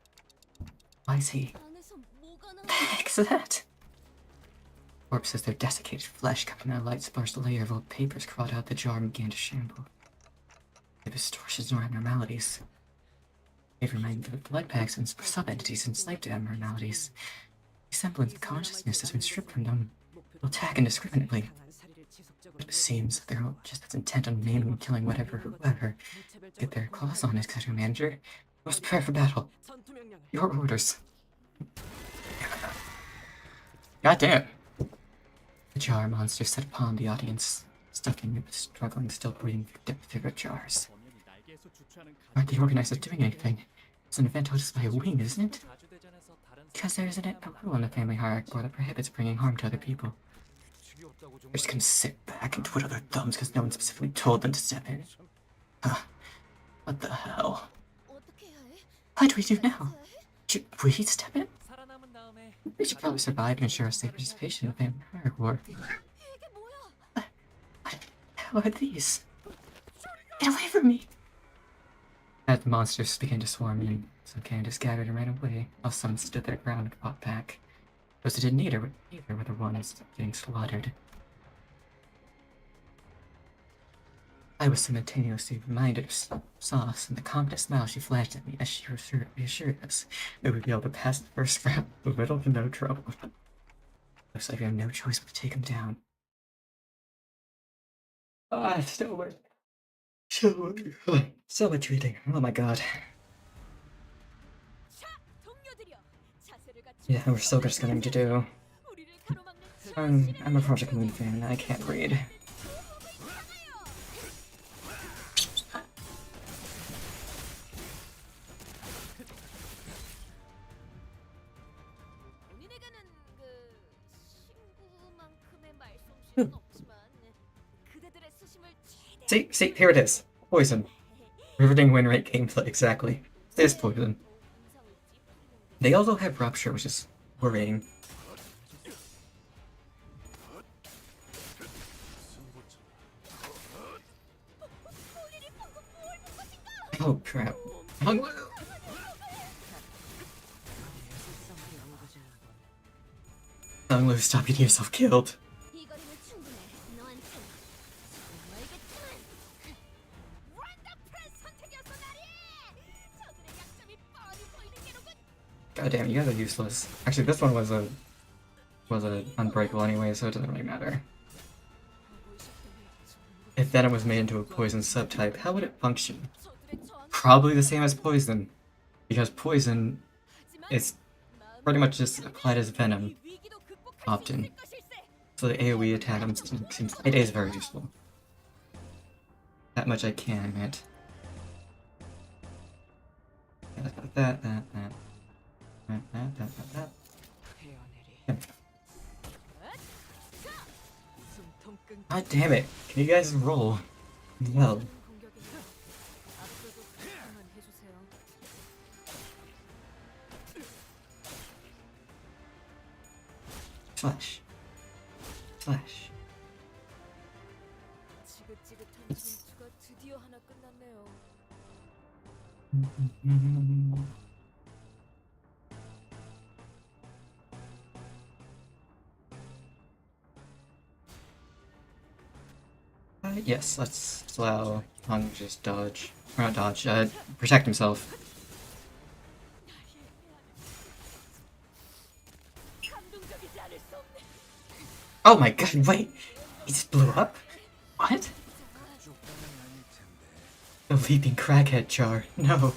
Why is he? What the heck is that? Corpses, their desiccated flesh covered in a light sparse layer of old papers crawled out the jar and began to shamble. The distortions or abnormalities. They reminded of blood packs and sub-entities enslaved to abnormalities. The semblance of consciousness has been stripped from them. They'll attack indiscriminately. But it seems that they're all just as intent on maiming and killing whoever get their claws on as Canto manager. Must prepare for battle. Your orders. Goddamn. The jar monster set upon the audience, stuffing the struggling, still breathing figure jars. Aren't the organizers doing anything? It's an event hosted by a wing, isn't it? Because there isn't a rule in the family hierarchy that prohibits bringing harm to other people. They're just gonna sit back and twiddle their thumbs because no one specifically told them to step in. Huh. What the hell? What do we do now? Should we step in? We should probably survive and ensure a safe participation in the family hierarchy war. What the hell are these? Get away from me! As the monsters began to swarm in, some candidates gathered and ran away, while some stood their ground and fought back. Those who didn't either were the ones getting slaughtered. I was simultaneously reminded of Sauce and the confident smile she flashed at me as she reassured us that we'd be able to pass the first round with little to no trouble. Looks like we have no choice but to take him down. Ah, still work. So much reading. Oh my god. Yeah, we're still just gonna need to do. I'm a Project Moon fan. I can't read. See, here it is. Poison. Riveting win rate gameplay, exactly. It is poison. They also have Rupture, which is worrying. Oh crap. Hung Lu! 불쌍하게 울부짖는 건 Hung Lu, stop getting yourself killed. 이 거리는 충분해. 너한테는 알겠지만 원더풀한 선택이었어 나리. 저들의 약점이 뻔히 보이는 게로군. God damn, you guys are useless. Actually, this one was a unbreakable anyway, so it doesn't really matter. If venom was made into a poison subtype, how would it function? 저들의 저항 Probably the same as poison, because poison is pretty much just applied as venom 위기도 극복할 수 often. 있을 것일세. So the AoE attack seems it is very useful. That much I can admit. That. 헤어내리. 숨통 끊. God damn it! Can you guys roll? Well, 공격입니다. 앞서도 부탁만 해주세요. slash. Slash. 지긋지긋한 전투가 드디어 하나 끝났네요. Yes, let's allow Hung to just dodge. Or not dodge, protect himself. 감동적이지 않을 수 없네. Oh my god, wait! He just blew up? What? The leaping crackhead jar. No.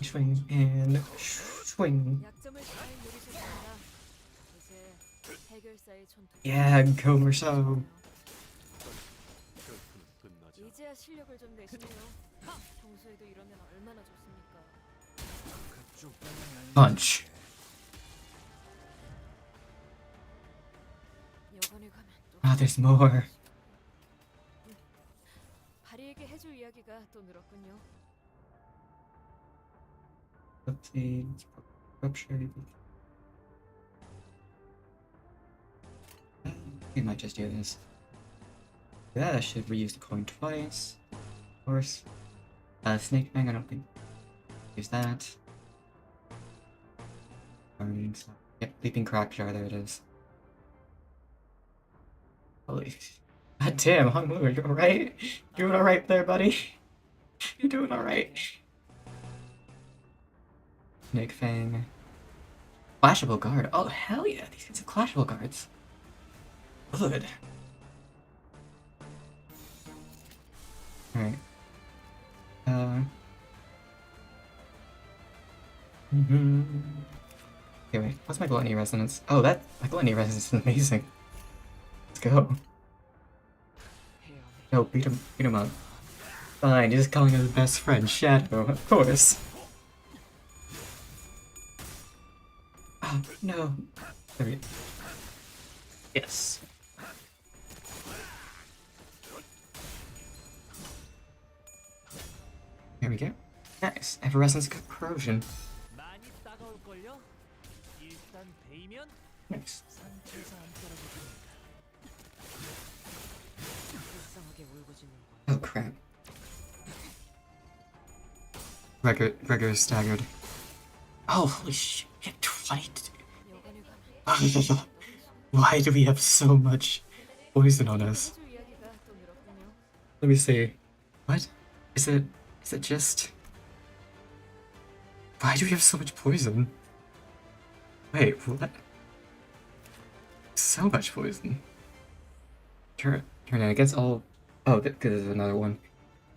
Swing and swing. 약점을 잘 노리셨습니다. 이제 해결사의 전투. Yeah, Gomer so. 결투는 끝나지 않아. 이제야 실력을 좀 내시네요. 평소에도 이러면 얼마나 좋습니까? Punch. 여관에 가면 또 Ah, there's more. 바리에게 해줄 이야기가 또 늘었군요. Let's see. Rupture. We might just do this. Yeah, I should reuse the coin twice. Of course. Snake Fang, I don't think. Use that. Yep, Leaping Crack Jar, there it is. Holy. God damn, Hung Lu, you alright? Doing alright there, buddy? You doing alright? Snake Fang. Clashable Guard. Oh, hell yeah, these guys are Clashable Guards. Good. Alright. Okay, wait. What's my Bun-nii resonance? Oh, my Bun-nii resonance is amazing. Let's go. 헤어내리. No, beat him up. Fine, you're just calling him his best friend, Shadow, of course. Oh, no. There we go. Yes. There we go. Nice. Effervescence corrosion. 많이 따가울걸요? 일단 베이면 Nice. 상처에서 안 떨어지니까. 불쌍하게 울부짖는 건 Oh crap. Gregor is staggered. Oh, holy shit. We have 20. 여관에 가면 Why do we have so much poison on us? 해줄 이야기가 또 늘었군요. Let me see. What? Is it just... Why do we have so much poison? Wait, what? So much poison. Turn in against all... Oh, because there's another one.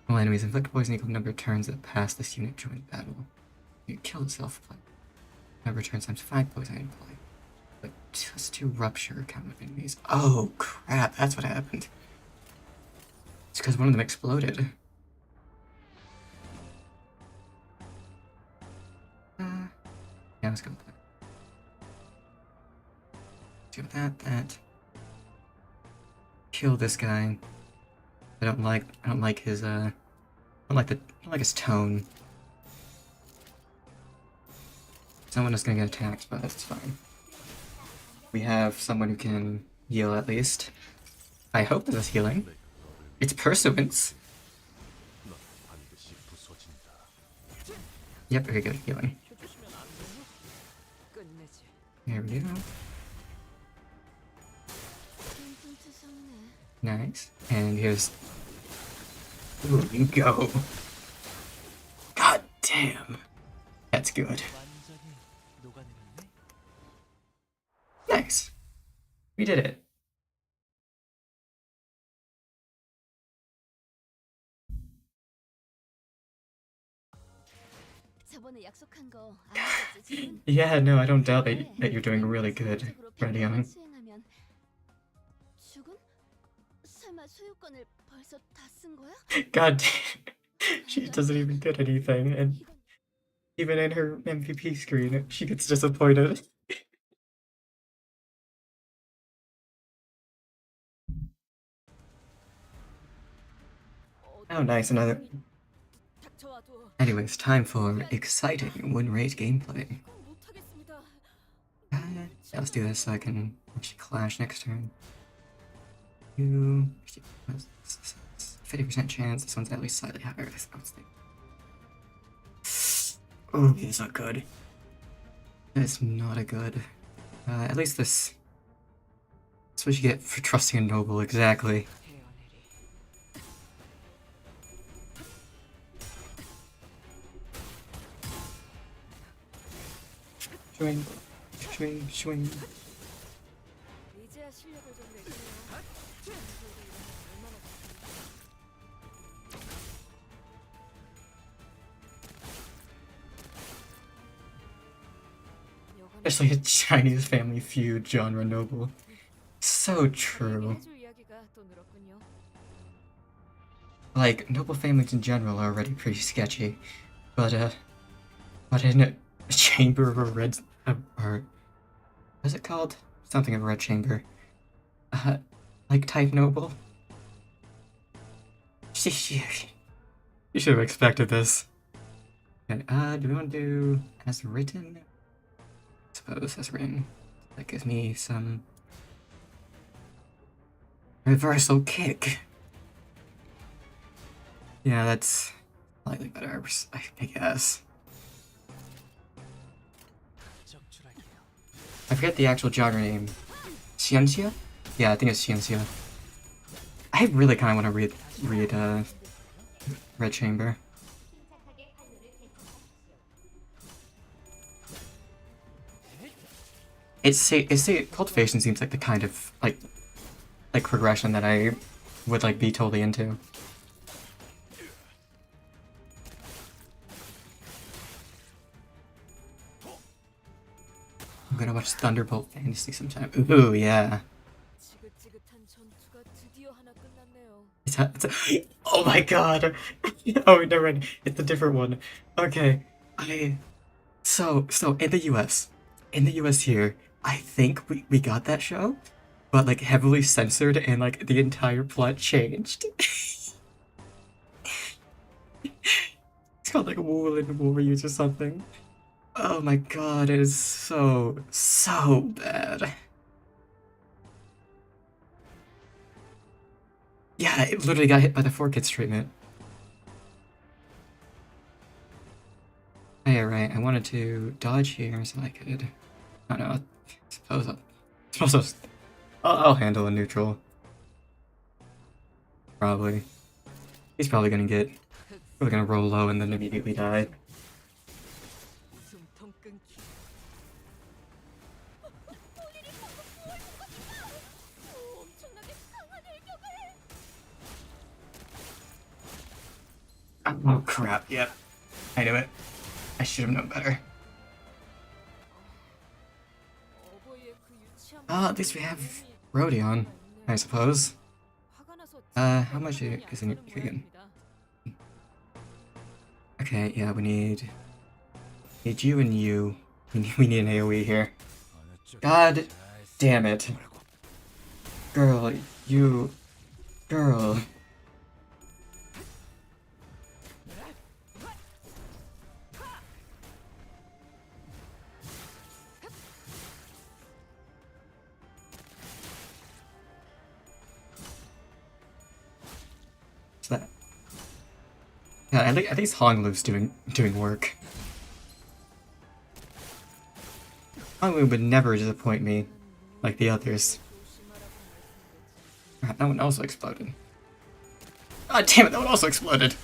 All enemies inflict poison equal number of turns that pass this unit join battle. You kill itself. Number of turns times 5 poison in play. But just to rupture count of enemies. Oh crap, that's what happened. It's because one of them exploded. Yeah, let's go with that. Do that. Kill this guy. I don't like his I don't like his tone. Someone is gonna get attacked, but that's fine. We have someone who can heal at least. I hope this is healing. 내가 너를 It's Pursuance. 넌 반드시 부서진다. Yep, very good healing. 해주시면 안 돼요? 끝내지. There we go. Nice. And here's. Ooh, you go. God damn. That's good. 완전히 녹아내렸네. Nice. We did it. 저번에 약속한 거 안 했었지 지금? Yeah, no, I don't doubt that you're doing really good, Radion. 수행하면 죽음? 설마 소유권을 벌써 다 쓴 거야? God damn. She doesn't even get anything, and 이건 even in her MVP screen, she gets disappointed. Oh, nice, another. 닥쳐와도 Anyways, time for exciting win rate gameplay. 이건 못하겠습니다. Yeah, let's do this so I can actually clash next turn. 50% chance. This one's at least slightly higher. This one's like. Oh, it's not good. It's not a good. At least this. That's what you get for trusting a noble, exactly. 태어내리. Swing, swing, swing. 이제야 실력을 좀 내시네요. 전설도 이러면 얼마나 좋겠어요. It's like a Chinese family feud genre noble. So true. 해줄 이야기가 또 늘었군요. Like, noble families in general are already pretty sketchy. But in a chamber of a red, or, what is it called? Something of a red chamber. Like type noble? You should have expected this. Okay, do we want to do as written? I suppose as written. That gives me some reversal kick. Yeah, that's slightly better, I guess. 적출할게요. I forget the actual genre name. Xianxia? Yeah, I think it's Xianxia. I really kind of want to read Red Chamber. It's cultivation seems like the kind of like progression that I would like be totally into. I'm gonna watch Thunderbolt Fantasy sometime. Ooh, yeah. 지긋지긋한 전투가 드디어 하나 끝났네요. Oh my god! Oh, never mind. It's a different one. Okay. So in the US here, I think we got that show, but like heavily censored and like the entire plot changed. It's called like Woolen Warriors or something. Oh my god, it is so bad. Yeah, it literally got hit by the 4Kids treatment. Oh, yeah, right. I wanted to dodge here so I could. I don't know. I'll handle a neutral. Probably. He's probably gonna roll low and then immediately die. 숨통 끊기. 엄청나게 강한 일격을. Oh crap! Yep, I knew it. I should have known better. 어버이의 그 유치한 At least we have Rodion, I suppose. 화가 나서 How much is in 하는 it again? 모양입니다. Okay, yeah, we need you and you. We need an AoE here. God damn it. Girl, girl. at least Honglu's doing work. Honglu would never disappoint me like the others. Crap, that one also exploded. God damn it, that one also exploded.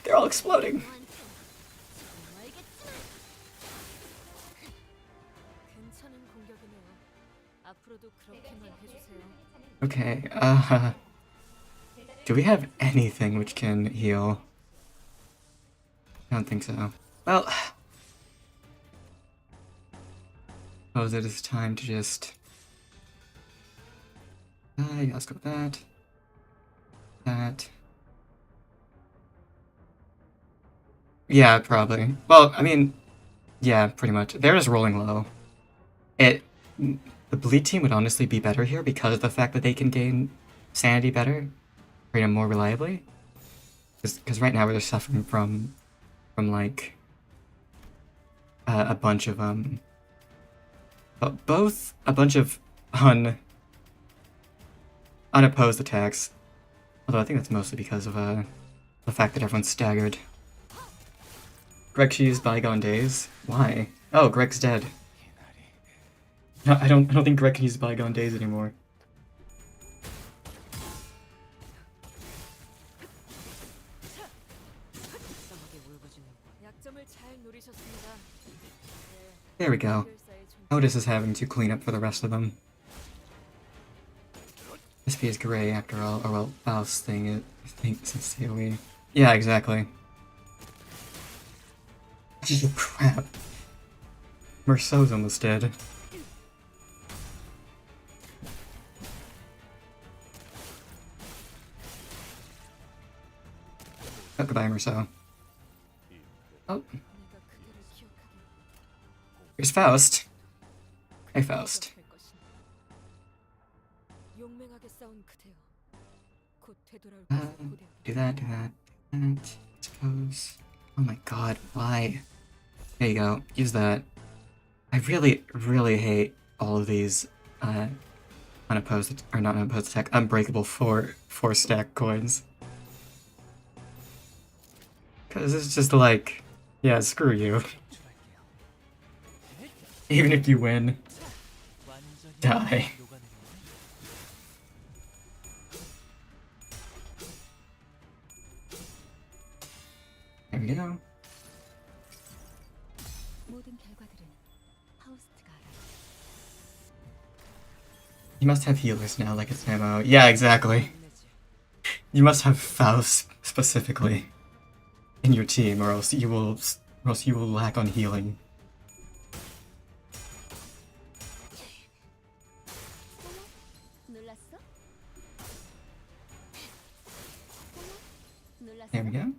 They're all exploding. 괜찮은 공격이네요. 앞으로도 그렇게만 해주세요. Okay, do we have anything which can heal? I don't think so. Well, suppose it is time to just... yeah, let's go with that. That. Yeah, probably. Well, I mean, yeah, pretty much. They're just rolling low. The bleed team would honestly be better here because of the fact that they can gain sanity better, or more reliably. Because right now we're just suffering from like a bunch of both a bunch of unopposed attacks. Although I think that's mostly because of the fact that everyone's staggered. Greg should use bygone days. Why? Oh, Greg's dead. No, I don't think Greg can use bygone days anymore. 약점을 잘 노리셨습니다. There we go. Otis is having to clean up for the rest of them. SP is gray after all, or well, Faust's thing is since AoE. Yeah, exactly. Oh, crap. Merceau's almost dead. Oh, goodbye, Merceau. Oh, 내가 그대를 기억하게 here's Faust. Hey, Faust. 될 것이니. 용맹하게 싸운 그대여. 곧 되돌아올 것을 고대하리. Do that, I suppose. Oh my god, why? There you go, use that. I really hate all of these, unopposed, or not unopposed attack, unbreakable 4-stack coins. Cause it's just like, yeah, screw you. Even if you win, die. There we go. 모든 결과들은 파우스트가 알아. You must have healers now, like it's ammo. Yeah, exactly. You must have Faust specifically in your team, or else you will lack on healing. 놀랐어? 놀랐어? There we go.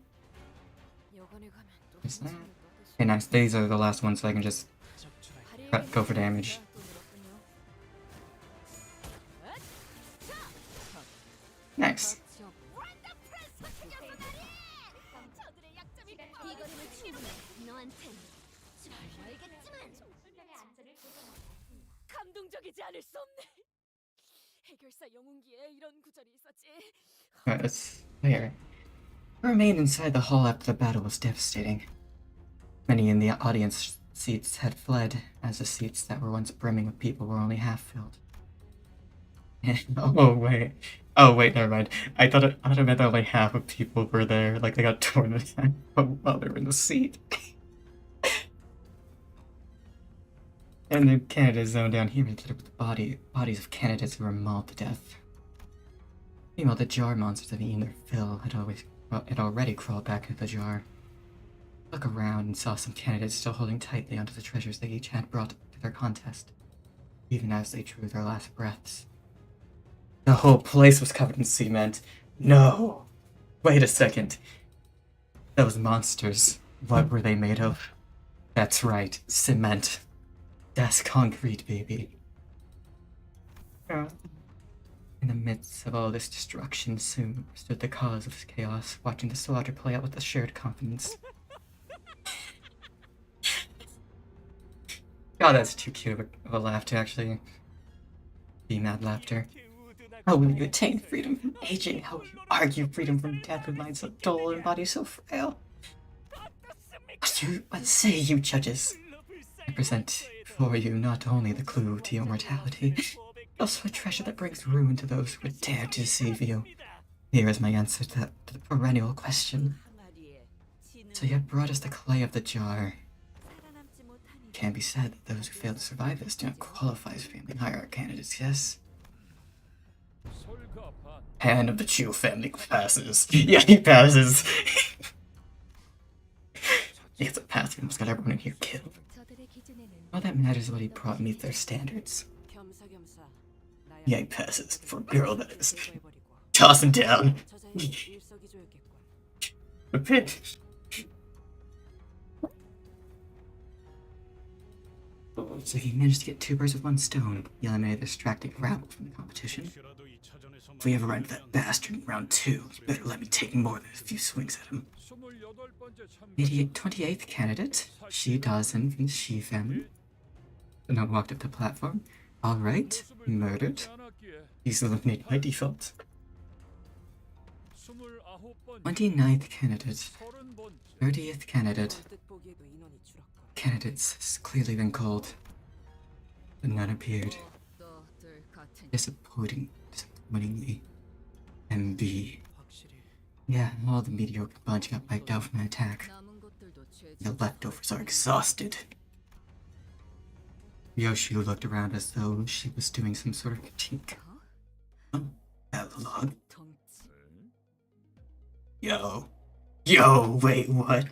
여관에 가면 또 Is that? 괜찮을 것 Okay, nice. These are the last ones, so I can just 같이. go for damage. 또 늘었군요. Nice. 이거리면 충분해. 너한텐 잘 알겠지만. 감동적이지 않을 수 없네. 해결사 영웅기에 이런 구절이 있었지. Alright, let's clear. I remained inside the hall after the battle was devastating. Many in the audience seats had fled, as the seats that were once brimming with people were only half filled. Oh wait, never mind. I thought it meant that only half of people were there, like they got torn in half while they were in the seat. And the candidates zoned down here littered with the bodies of candidates who were mauled to death. Meanwhile, the jar monsters had eaten their fill, had already crawled back into the jar. I looked around and saw some candidates still holding tightly onto the treasures they each had brought to their contest, even as they drew their last breaths. The whole place was covered in cement. No! Wait a second. Those monsters, what were they made of? That's right, cement. That's concrete, baby. In the midst of all this destruction soon stood the cause of this chaos, watching the slaughter play out with a shared confidence. God, that's too cute of a laugh to actually be mad laughter. How will you attain freedom from aging? How will you argue freedom from death with mind so dull and body so frail? What say you, judges? I present for you not only the clue to your mortality, but also a treasure that brings ruin to those who would dare to deceive you. Here is my answer to the perennial question. So you have brought us the clay of the jar. It can be said that those who fail to survive this do not qualify as family hierarchy candidates, yes? Hand of the Chu family passes. Yeah, he passes. He gets a pass. He almost got everyone in here killed. All that matters is what he brought meets their standards. Yeah, he passes. For a girl, that is. Toss him down. A pit. So he managed to get 2 birds with 1 stone. He eliminated the distracting rabble from the competition. If we ever run into that bastard in round 2, you better let me take more than a few swings at him. 28th candidate, Shi Dawson from the Shi family. The note walked up the platform. Alright, murdered. He's eliminated by default. 29th candidate. 30th candidate. Candidates has clearly been called, but none appeared. Disappointingly. MB. Yeah, all the mediocre bunch got wiped out from an attack. The leftovers are exhausted. Yoshi looked around as though she was doing some sort of critique. Oh, epilogue. Yo, wait, what?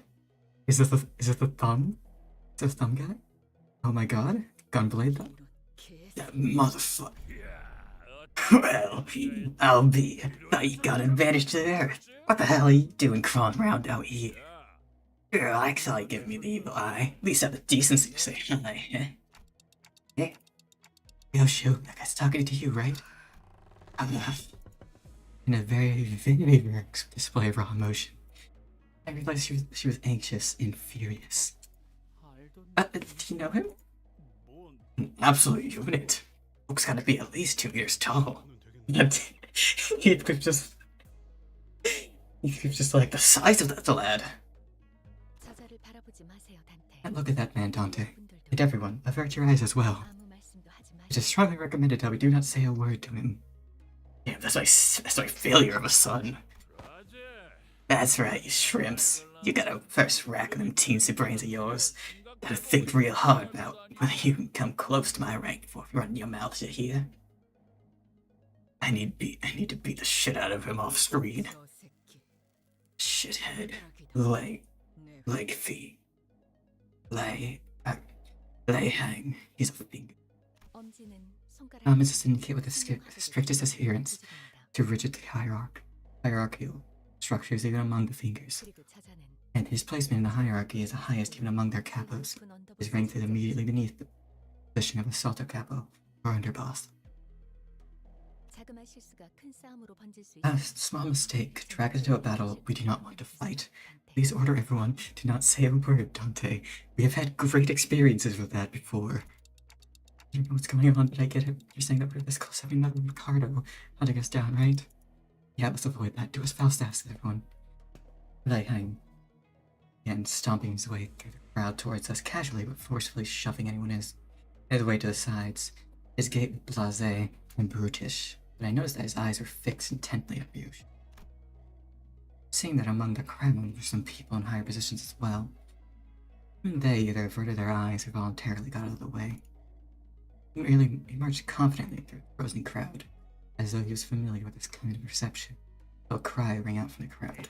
Is this the thumb? Is this thumb guy? Oh my god, Gunblade though? That motherfucker. Well, I'll be. Thought you got an advantage to the earth. What the hell are you doing crawling around out here? Girl, I saw you giving me the evil eye. At least have the decency to say hi, eh? Hey. Yo, shoot, that guy's talking to you, right? In a very rare display of raw emotion. I realized she was anxious and furious. Do you know him? An absolute unit. Looks gotta be at least 2 meters tall. He could just like the size of that lad. And look at that man, Dante. And everyone, avert your eyes as well. It is strongly recommended that we do not say a word to him. Damn, that's my failure of a son. That's right, you shrimps. You gotta first rack them teensy brains of yours. Gotta think real hard about whether you can come close to my rank before you run your mouth, you hear? I need to beat the shit out of him off screen. Shithead. Leg feet. Lay hang. He's a finger. Is to indicate with the strictest adherence to rigid hierarchical structures even among the fingers. And his placement in the hierarchy is the highest even among their capos. His rank is immediately beneath the position of a Salto capo or underboss. A small mistake could drag us into a battle we do not want to fight. Please order everyone to not say a word, Dante. We have had great experiences with that before. I don't know what's going on, but I get it. You're saying that we're this close having another Ricardo hunting us down, right? Yeah, let's avoid that. Do as Falstaff, everyone. Hang. And stomping his way through the crowd towards us, casually but forcefully shoving anyone his way to the sides. His gait was blasé and brutish, but I noticed that his eyes were fixed intently at you. Seeing that among the crowd were some people in higher positions as well. They either averted their eyes or voluntarily got out of the way. He marched confidently through the frozen crowd, as though he was familiar with this kind of reception. A cry rang out from the crowd.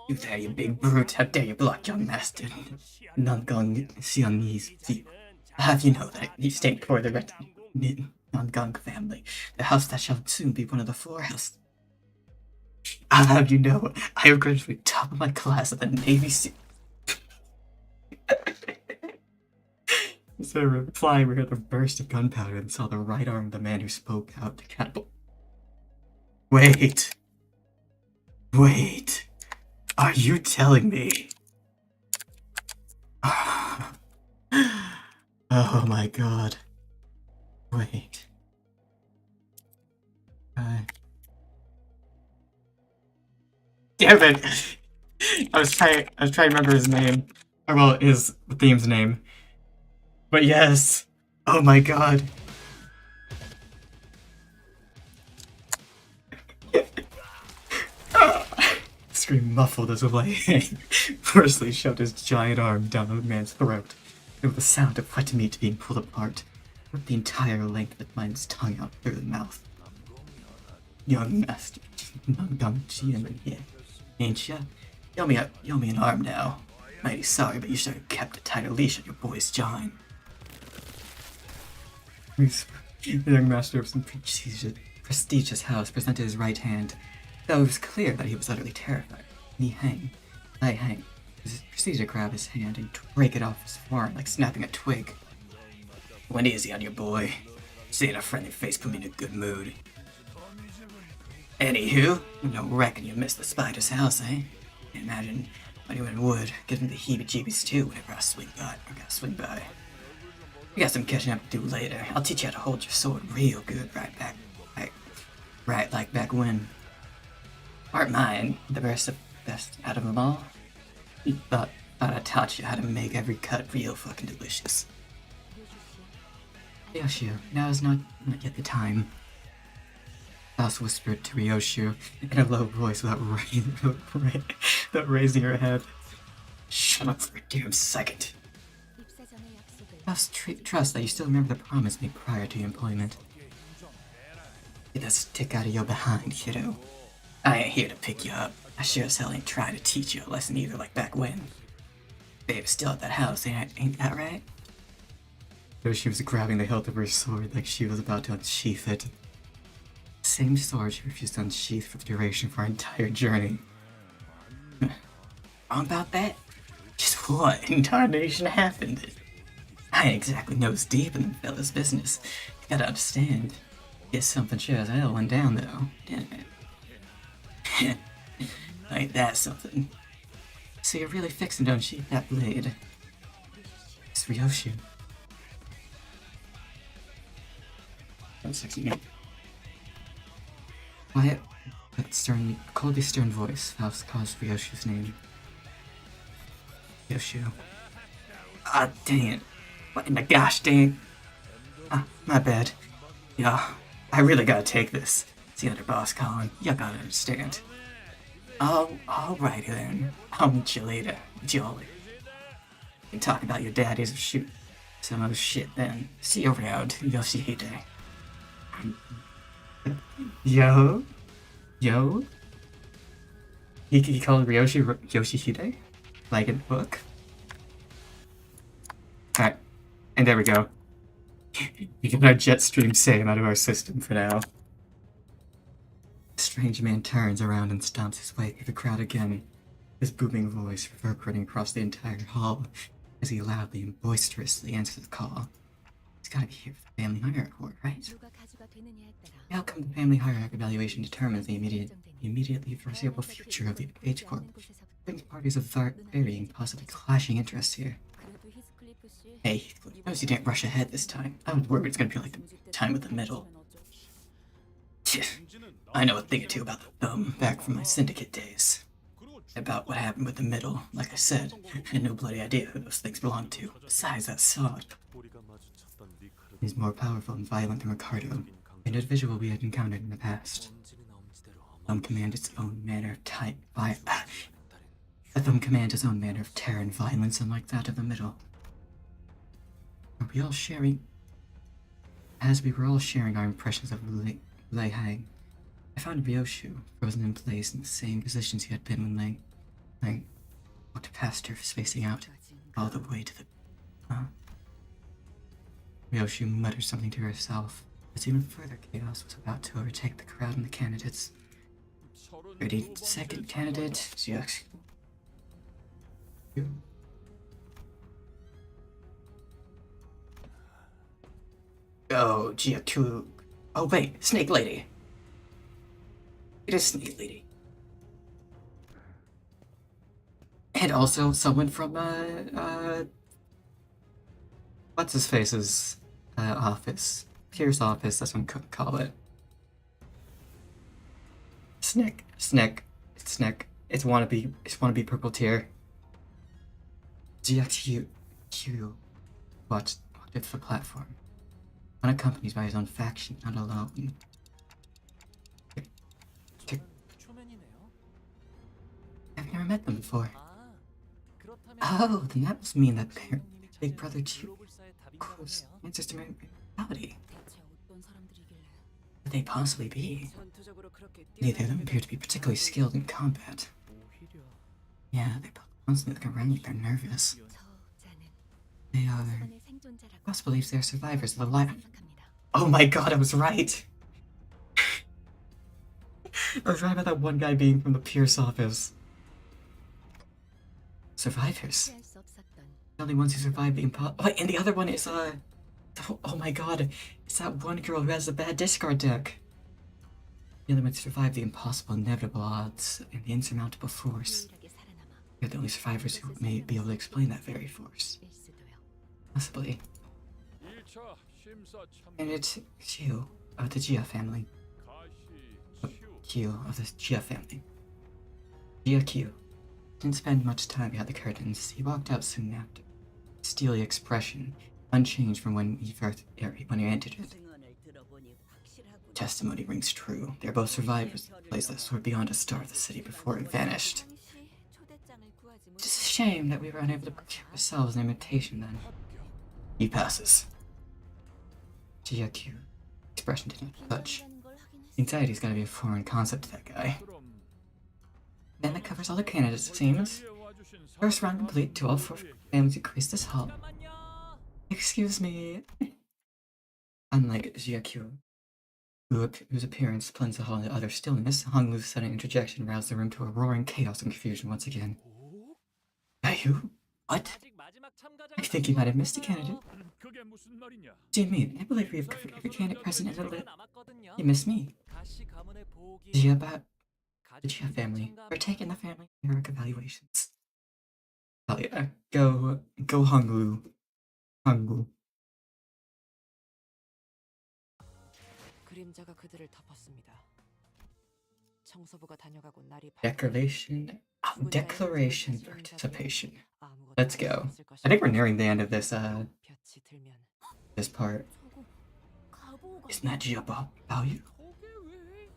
You there, you big brute! How dare you block young master? Non-Gong Siamese thief. I'll have you know that you stayed for the Non-Gong family, the house that shall soon be one of the 4 houses. I'll have you know, I am graduated top of my class at the Navy SEAL. Instead of replying, we heard a burst of gunpowder and saw the right arm of the man who spoke out to catapult. Wait. Are you telling me? Oh my god. Wait. Damn it! I was trying to remember his name. Or, well, his theme's name. But yes! Oh my god. Scream muffled as Lei firstly shoved his giant arm down the man's throat, and with the sound of wet meat being pulled apart, ripped the entire length of the man's tongue out through the mouth. Young master, ain't ya? You owe me an arm now. Mighty sorry, but you should have kept a tighter leash on your boy's jawing. The young master of some prestigious house presented his right hand, though it was clear that he was utterly terrified. I hang. Proceeded to grab his hand and break it off his forearm like snapping a twig. Went easy on your boy. Seeing a friendly face put me in a good mood. Anywho, I don't reckon you missed the spider's house, eh? Can't imagine anyone would. Give me the heebie-jeebies too whenever I swing by. We got some catching up to do later. I'll teach you how to hold your sword real good right like back when. Aren't mine the best out of them all? Thought I taught you how to make every cut real fucking delicious. Ryoshu, now is not yet the time. Faust whispered to Ryoshu in a low voice without raising her head. Shut up for a damn second. Faust trust that you still remember the promise made prior to your employment. Get that stick out of your behind, kiddo. I ain't here to pick you up. I sure as hell ain't trying to teach you a lesson either like back when. Babe's still at that house, ain't that right? Though she was grabbing the hilt of her sword like she was about to unsheath it. Same sword she refused to unsheath for the duration of our entire journey. Wrong about that? Just what in tarnation happened? I ain't exactly nose deep in the fella's business. You gotta understand. Guess something sure as hell went down though, didn't it? Ain't that something? So you're really fixing to unsheath that blade. It's Ryoshu. One second. Quiet, but coldly stern voice, Faust caused Ryoshu's name. Ryoshu. Ah, dang it. What in the gosh dang? Ah, my bad. Yeah, I really gotta take this. It's the other boss calling. You gotta understand. Alrighty then. I'll meet you later. Jolly. You can talk about your daddies or shoot some other shit then. See you around, Yoshihide. Yo? He called Ryoshi Yoshihide? Like in the book? Alright. And there we go. We got our jet stream same out of our system for now. The strange man turns around and stomps his way through the crowd again, his booming voice reverberating across the entire hall as he loudly and boisterously answers the call. He's gotta be here for the family hierarchy, right? The outcome of the family hierarchy evaluation determines the immediately foreseeable future of the H Corp. Brings parties of varying, possibly clashing interests here. Hey, notice you didn't rush ahead this time. I was worried it's gonna be like the time with the middle. I know a thing or two about the thumb back from my syndicate days. About what happened with the middle. Like I said, I had no bloody idea who those things belonged to. Besides that sword. He's more powerful and violent than Ricardo, an individual we had encountered in the past. Thumb command its own manner of the Thumb command his own manner of terror and violence, unlike that of the middle. Are we all sharing? As we were all sharing our impressions of Lei Hang, I found Ryoshu frozen in place in the same positions he had been when Lei walked past her, spacing out all the way to the. Ryoshu muttered something to herself, as even further chaos was about to overtake the crowd and the candidates. 32nd candidate, Zyux. Oh, Jiaku. Oh, wait, Snake Lady. It is Snake Lady. And also someone from, what's his face's office? Pierce's office, that's what I'm call it. Snick. It's wannabe purple tier. GXQ walked it to the platform. Unaccompanied by his own faction, not alone. 저는 초면이네요. I've never met them before. 아, 그렇다면 Oh, then that must mean that 선생님이 Big 찾은 Brother Chu 글로벌사의 답인가 was 보네요. answers to my reality. 대체 어떤 사람들이길래 Could they possibly be? 전투적으로 그렇게 Neither of them appear to be particularly skilled in combat. 오히려 Yeah, they constantly look around like they're nervous. 저자는 They are. 사번의 생존자라고 Ross believes they're survivors of the light. 생각합니다. Oh my god, I was right! I was right about that one guy being from the Pierce office. Survivors. 피할 수 없었던 The only ones who survived the impossible. Oh, and the other one is, oh my god, it's that one girl who has the bad discard deck. The other one survived the impossible, inevitable odds, and the insurmountable force. 유일하게 살아남아 They're the only survivors who may be able to explain that very force. 일 수도요. Possibly. 1차 심사 And 참가 it's Q of the Gia family. 가시 치유 Q of the Gia family. Gia Q. Didn't spend much time behind the curtains. He walked out soon after. Steely expression, unchanged from when he entered it. Testimony rings true. They're both survivors of the place that soared beyond a star of the city before it vanished. It's just a shame that we were unable to procure ourselves an invitation then. He passes. Gia Q. Expression did not budge. Anxiety's gotta be a foreign concept to that guy. 그럼 Then that covers all the candidates, it seems. First round complete to all four families who graced this hall. 잠깐만요. Excuse me. Unlike Jiakyu, whose appearance cleansed the hall in utter stillness, Hong Lu's sudden interjection roused the room to a roaring chaos and confusion once again. 오? You? What? 아직 마지막 참가자가 I think you might have missed a candidate. 그게 무슨 말이냐? What do you mean? I believe we have covered every candidate present in the lit. 남았거든요. You missed me. 가시 가문의 보호기 Jia about the 가족 Jia family. 참가- We're taking the family hierarch evaluations. Hell yeah. Go Hong Lu. 그림자가 그들을 덮었습니다. 청소부가 다녀가고 날이 Declaration participation. 아무것도 Let's 할 수 go. 없을 I think we're 것입니다. nearing the end of this 빛이 들면 this part. 가보가 Isn't that Jia about you?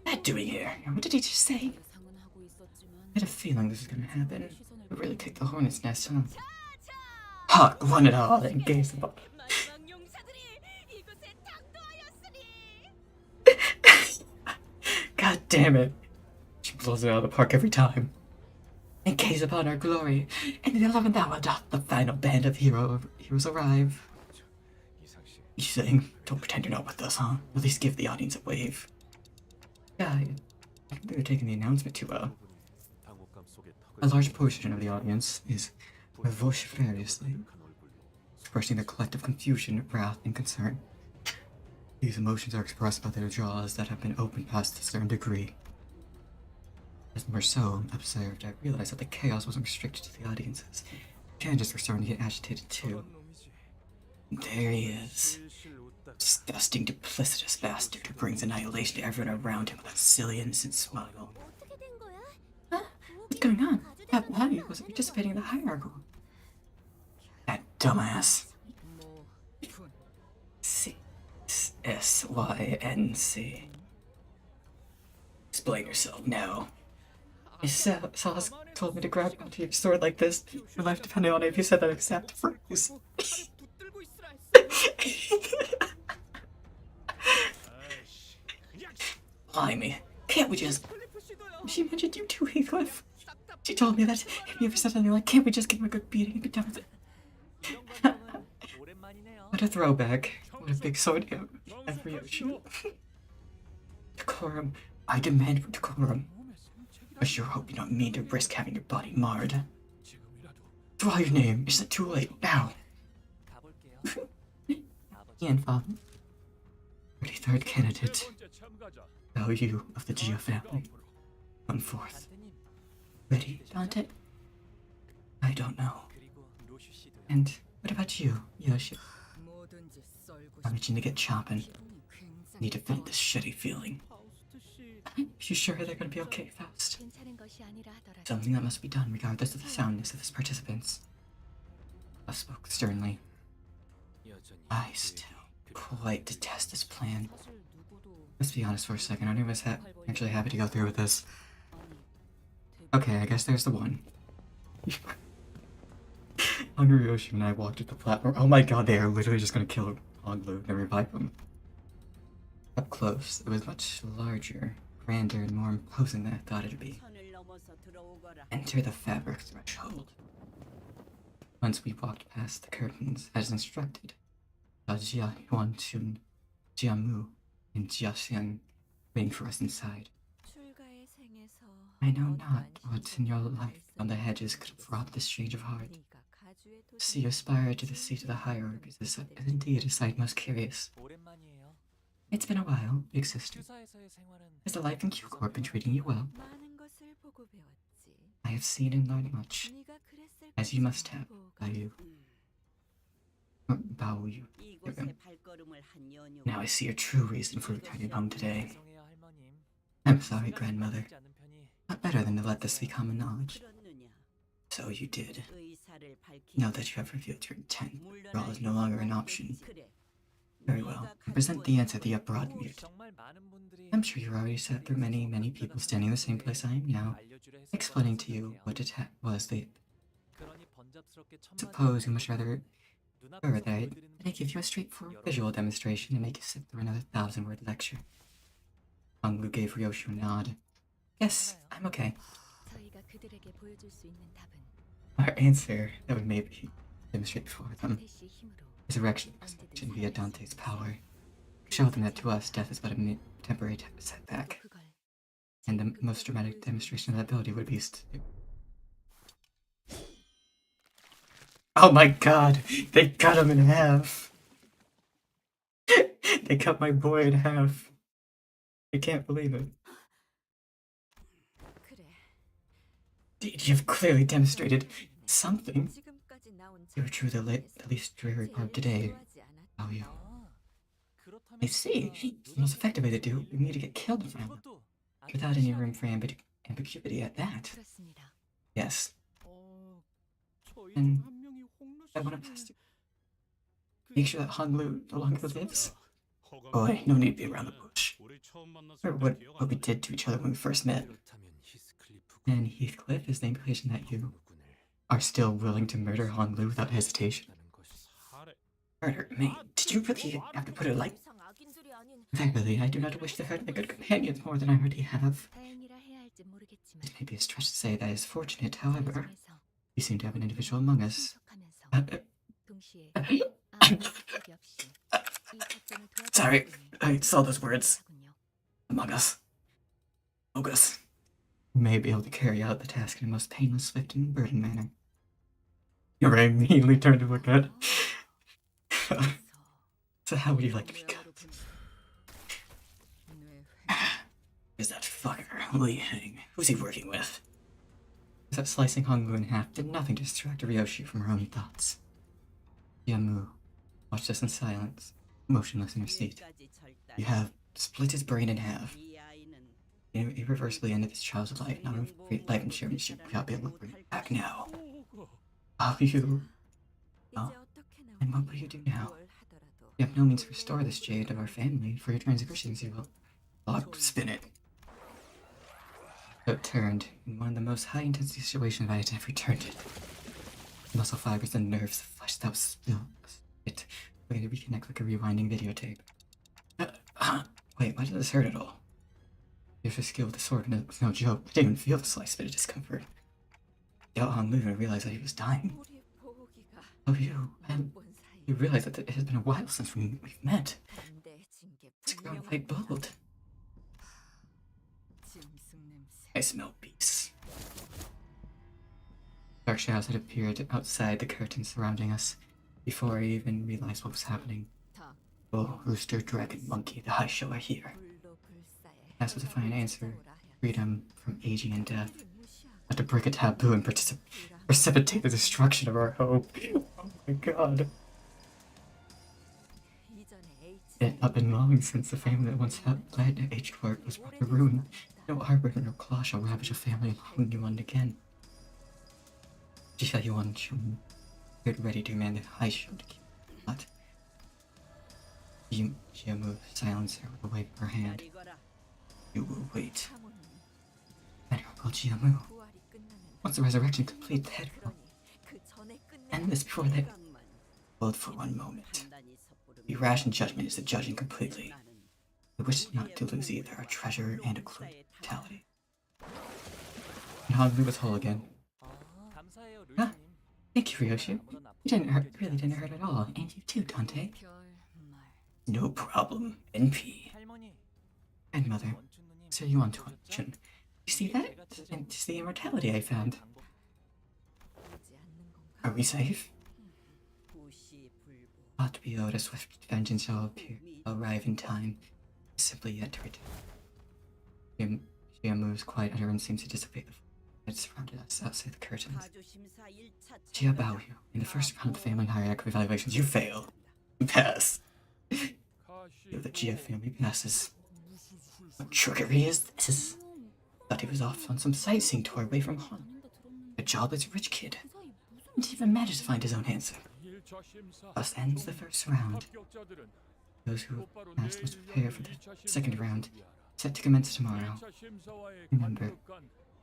What doing here? What did he just say? 예상은 하고 있었지만 I had a feeling this was gonna happen. 시선을 We really kicked the hornet's nest, huh? Hawk won it all and gave them up. 마지막 용사들이 이곳에 당도하였으니 God damn it. She blows it out of the park every time. And gaze upon our glory. And in the 11th hour doth the final band of heroes arrive. You saying, don't pretend you're not with us, huh? At least give the audience a wave. Yeah, I think they're taking the announcement too well. 당혹감 속에 A large portion of the audience is vociferously expressing their collective confusion, wrath, and concern. These emotions are expressed by their jaws that have been opened past a certain degree. As more so observed, I realized that the chaos wasn't restricted to the audiences. Candidates were starting to get agitated too. There he is. Disgusting, duplicitous bastard who brings annihilation to everyone around him with that silly, innocent smile. 어떻게 된 거야? Huh? What's going on? That body wasn't participating in the hierarchy. That dumbass. 뭐 SYNC. Explain yourself now. Saw's told me to grab onto your sword like this. Your life depended on it if you said that exact phrase. 붙들고 있으라 했어. Blimey. Can't we just... 필리프씨도요. She mentioned you too, Heathcliff. She told me that if you ever said something like, can't we just give him a good beating and be done with it? 이런 감정은 오랜만이네요. What a throwback. What a big sword every ocean. Decorum. I demand decorum. I sure hope you don't mean to risk having your body marred. Draw your name. Is it too late now? 가볼게요. 아버지. Ian, father. 33rd candidate. 세 번째 참가자 Value of the Gia family. Come forth. 단테님. Ready, Dante? I don't know. 그리고 로슈 씨도요. And what about you, Yoshi? 뭐든지 썰고 I'm itching to get chopping. 싶은 굉장히 Need to feel this shitty feeling. 파우스트 씨 You sure they're gonna be okay, Faust? 괜찮은 것이 아니라 하더라도 Something that must be done regardless of the soundness of its participants. Faust spoke sternly. I still quite detest this plan. 사실 누구도 Let's be honest for a second, I was actually happy to go through with this. 아니 Okay, I guess there's the one. Hungry Yoshi and I walked up the platform. Oh my god, they are literally just gonna kill Hoglu and revive him. Up close, it was much larger, grander, and more imposing than I thought it'd be. Enter the fabric threshold. Once we walked past the curtains, as instructed, Jia Yuanchun, Jia Mu, and Jia Xian waiting for us inside. 출가의 생에서 I know not what in your life on the hedges could have robbed this strange of heart. 네가 가주의 To see you aspire to the seat of the hierarchies is indeed a sight most curious. 오랜만이에요. It's been a while, big sister. 큐사에서의 생활은 Has the life in Q-Corp been treating you well? 많은 것을 보고 배웠지. I have seen and learned much, 네가 그랬을 as you must have, 것이라고 by you. Bao you. 이곳에 발걸음을 한 연유. Now I see your true reason for returning home today. 죄송해요 할머님. I'm sorry, grandmother. 쉽지 않은 편이 Not better than to let this be common knowledge. 그렇느냐? So you did. 의사를 밝히. Now that you have revealed your intent, withdrawal is no longer an option. 그래. Very well. I present the answer the abroad mute. 정말 많은 분들이 I'm sure you've already sat through many people standing in the same place I am now, 알려주려 했을 explaining 거라고 to you 생각해요. what it was they 그러니 번잡스럽게 suppose you much rather 눈앞에서 prefer that 보여드리는 I give you a straightforward visual demonstration and make you sit through another 1,000-word lecture. Honglu gave Ryoshi a nod. Yes, I'm okay. 저희가 그들에게 보여줄 수 있는 답은 Our answer that would maybe demonstrate before them 태시 힘으로 is resurrection via Dante's power. Show them that to us death is but a temporary setback, 그걸 and the most dramatic demonstration of that ability would be Oh my god! They cut him in half! They cut my boy in half. I can't believe it. 그래. You have clearly demonstrated something. 지금까지 나온 You were true the least dreary part today. How you? I see. The most effective way to do would be to get killed in front of them, without any room for ambiguity at that. 그렇습니다. Yes. 저희 And 한 명이 홍루 I want to 씨를- pass to make sure that Honglu no longer lives. 허가가 Boy, no need to be around the bush. 우리 처음 만났을 Remember 때 기억 what we 안 나지? did to each other when we first met. And Heathcliff is the implication that you are still willing to murder Honglu without hesitation. 살해. Murder me? Did you really have to put it like 이상 악인들이 아닌 Verily, I do not wish to hurt my good companions more than I already have. 다행이라 해야 할지 모르겠지만 It may be a stretch to say that is fortunate, however. 중에서 You seem to have an individual among us. 분석하면서 동시에 아무 적이 없이 이 작전을 도와줄 Sorry, 분이 I saw those words. 하군요. Among us. Bogus. You may be able to carry out the task in a most painless, swift, and burdened manner. You're immediately turned to look at. So how would you like to be cut? Is that fucker Li Heng? Who's he working with? Except slicing Honglu in half did nothing to distract Ryoshi from her own thoughts. Yamu watched us in silence, motionless in her seat. You have split his brain in half. 이 아이는 You irreversibly ended this child's life, not of great life and championship. Without being able to bring it back now. Oh, you. 이제 Oh. 어떻게 나오니? And what will you do now? 뭘 하더라도 You have no means to restore this jade of our family. For your transgressions, you will. Spin it. So it turned in one of the most high intensity situations I had ever turned it. The muscle fibers and nerves, the flesh that was still it. We're going to reconnect like a rewinding videotape. Wait, why does this hurt at all? Your skill with the sword was no joke. I didn't even feel the slightest bit of discomfort. Yao Hong even realized that he was dying. 우리의 보호기가 Oh, you. And 본 사이 you realize that it has been a while since we've met. 반대해진 게 It's grown 분명한 quite bold. 짐승 냄새. I smell beasts. Dark shadows had appeared outside the curtains surrounding us before I even realized what was happening. 닭, Oh, rooster, dragon, monkey, the high show are here. 불로 불사에 That's what the fine answer. 싸우라 해야 Freedom from aging and death. 우리 무시하고 Not to break a taboo and precipitate the destruction of our hope. Oh my god. 이전에 H It had been long since the family that once had led to H court was brought to ruin. No arbiter nor claw shall ravage a family and harm you one again. Jia Yuan Chun appeared ready to command the high show to keep but Jia moved silence her with a wave of her hand. 기다리거라. You will wait. 사모는 Venerable Jia Mu, 부활이 끝나는 once the resurrection complete, the head will 그러니 그 전에 end this before they 생각만 hold for one moment. 판단이 섣부르면 Be rash in judgment is the judging completely. 나는 I wish not to lose either a treasure and a clue to mortality. And Hanmi was whole again. 감사해요, Huh? 루이님. Thank you, Ryoshi. 아무런 You didn't hurt, 아픔이 really didn't hurt at all. And you too, Dante. 별말. No problem. NP. 할머니, Grandmother, 원춘 누님 so you want to 보셨죠? Chun. You see that? It's the immortality I found. 방법 오지 않는 건가? Are we safe? 부시불보. Ought to be owed a swift vengeance shall arrive in time. Simply yet to return. Jiamu's quiet utterance seems to dissipate the that surrounded us outside the curtains. 가주심사 1차 Jia Baoyu, in the first round of family hierarchy evaluations, you fail. You pass. The Jia family passes. What trickery is this? Thought he was off on some sightseeing tour away from home. A jobless rich kid. Didn't even manage to find his own answer. Thus ends the first round. Those who have passed must prepare for the second round, set to commence tomorrow. Remember,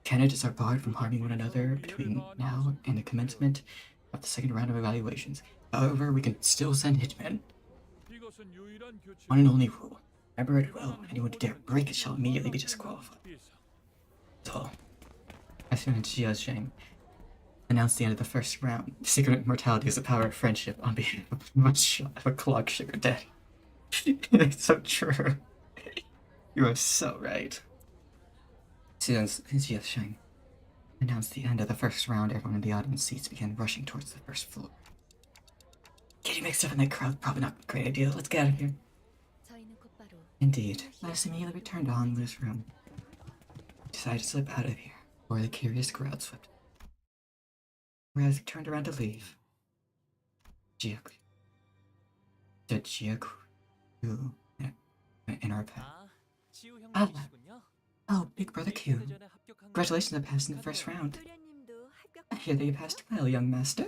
candidates are barred from harming one another between now and the commencement of the second round of evaluations. However, we can still send hitmen. One and only rule. Remember it well. Anyone who dare break it shall immediately be disqualified. So, as soon as Jia Zheng announced the end of the first round, secret immortality is the power of friendship on behalf of a shot of a clock sugar daddy. It's so true. You are so right. Since Jia Zheng announced the end of the first round, everyone in the audience seats began rushing towards the first floor. Getting mixed up in that crowd, probably not a great idea. Let's get out of here. 저희는 곧바로 Indeed, let us immediately return to Hanlu's room. Decided to slip out of here, or the curious crowd swept. Whereas he turned around to leave, Jiaku in our path. 아, 치우 아. 형님이시군요. Oh, Big Brother Q. 대전에 합격한 Congratulations on passing the first round. 도련님도 I hear that you passed well, young master.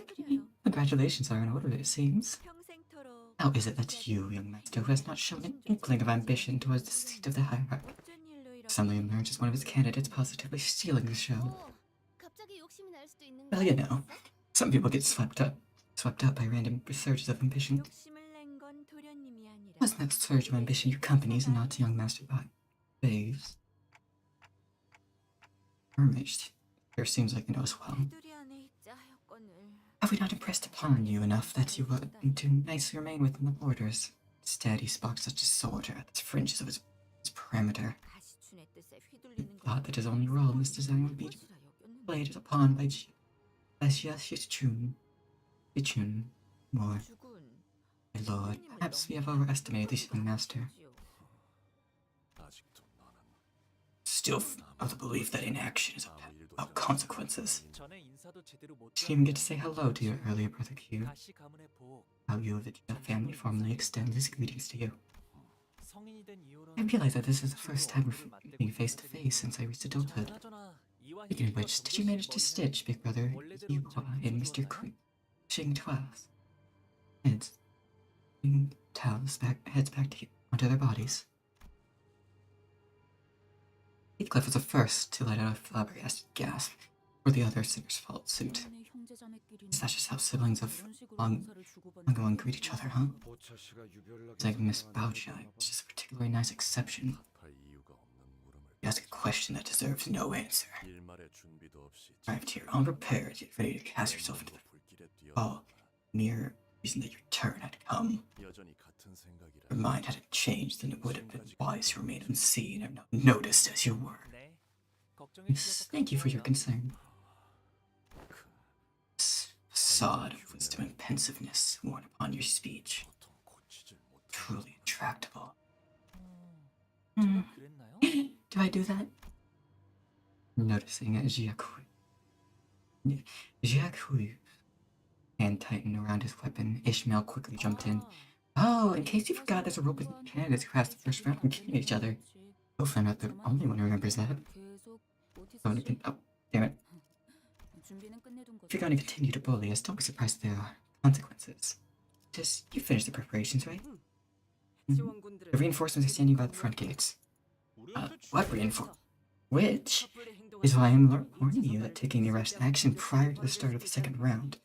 Congratulations are in order, it seems. 평생토록 How is it that you, young master, who has not shown an inkling of ambition towards the seat of the hierarchy, 어쩐 일로 이렇게 suddenly emerged as one of his candidates positively stealing the show? 오, 갑자기 욕심이 날 수도 있는 Well, you know, some people get swept up by random surges of ambition. 욕심을 낸 건 도련님이 아니라 Wasn't that surge of ambition your company's and not young master Baves? Hermaged. Here seems like you know as well. 테두리 안에 있자 여건을 Have we not impressed upon you enough that you were to nicely remain within the borders? Instead, he sparked such disorder at the fringes of his perimeter. 가시춘의 뜻에 휘둘리는 Thought that his only role in this design would be played upon by Shichun. More, 죽은 my lord, perhaps we have overestimated this young master. 아직도 나는 Still of the belief that inaction is about consequences. 전에 인사도 제대로 못 Didn't even get to say hello to your earlier brother Q. 다시 가문의 복. How you of the Jia family formally extends his greetings to you. 성인이 된 이후로는 I realize that this is the first time we're meeting face to face since I reached adulthood. 그나저나 이와 Speaking of which, did you manage to stitch, big brother, you and Mr. Xing Twiles? Heads back onto their bodies. Heathcliff was the first to let out a flabbergasted gasp, or the other sinners followed suit. That's just how siblings of ongoing greet each other, huh? It's like Miss Baojia, it's just a particularly nice exception. 할 이유가 없는 물음을 You ask a question that deserves no answer. 일말의 준비도 없이 Arrived here unprepared, yet ready to cast yourself into the 불길에 fall. Mere reason that your turn had come. 여전히 같은 생각이라 Your mind hadn't changed, then it would have been wise to remain unseen and not noticed as you were. 네. 걱정해 주셔서 Thank you for your 감사해요. concern. Facade of wisdom and pensiveness worn upon your speech. 보통 고치질 못해 Truly intractable. 제가 그랬나요? Do I do that? Noticing Jiakui's hand tightened around his weapon, Ishmael quickly jumped in. Oh, in case you forgot, there's a rule between candidates who pass the first round and killing each other. Hopefully I'm not the only one who remembers that. Oh, damn it. If you're going to continue to bully us, don't be surprised if there are consequences. Just, you finished the preparations, right? The reinforcements are standing by the front gates. What reinforcement? Which is why I'm warning you that taking the arrest action prior to the start of the second round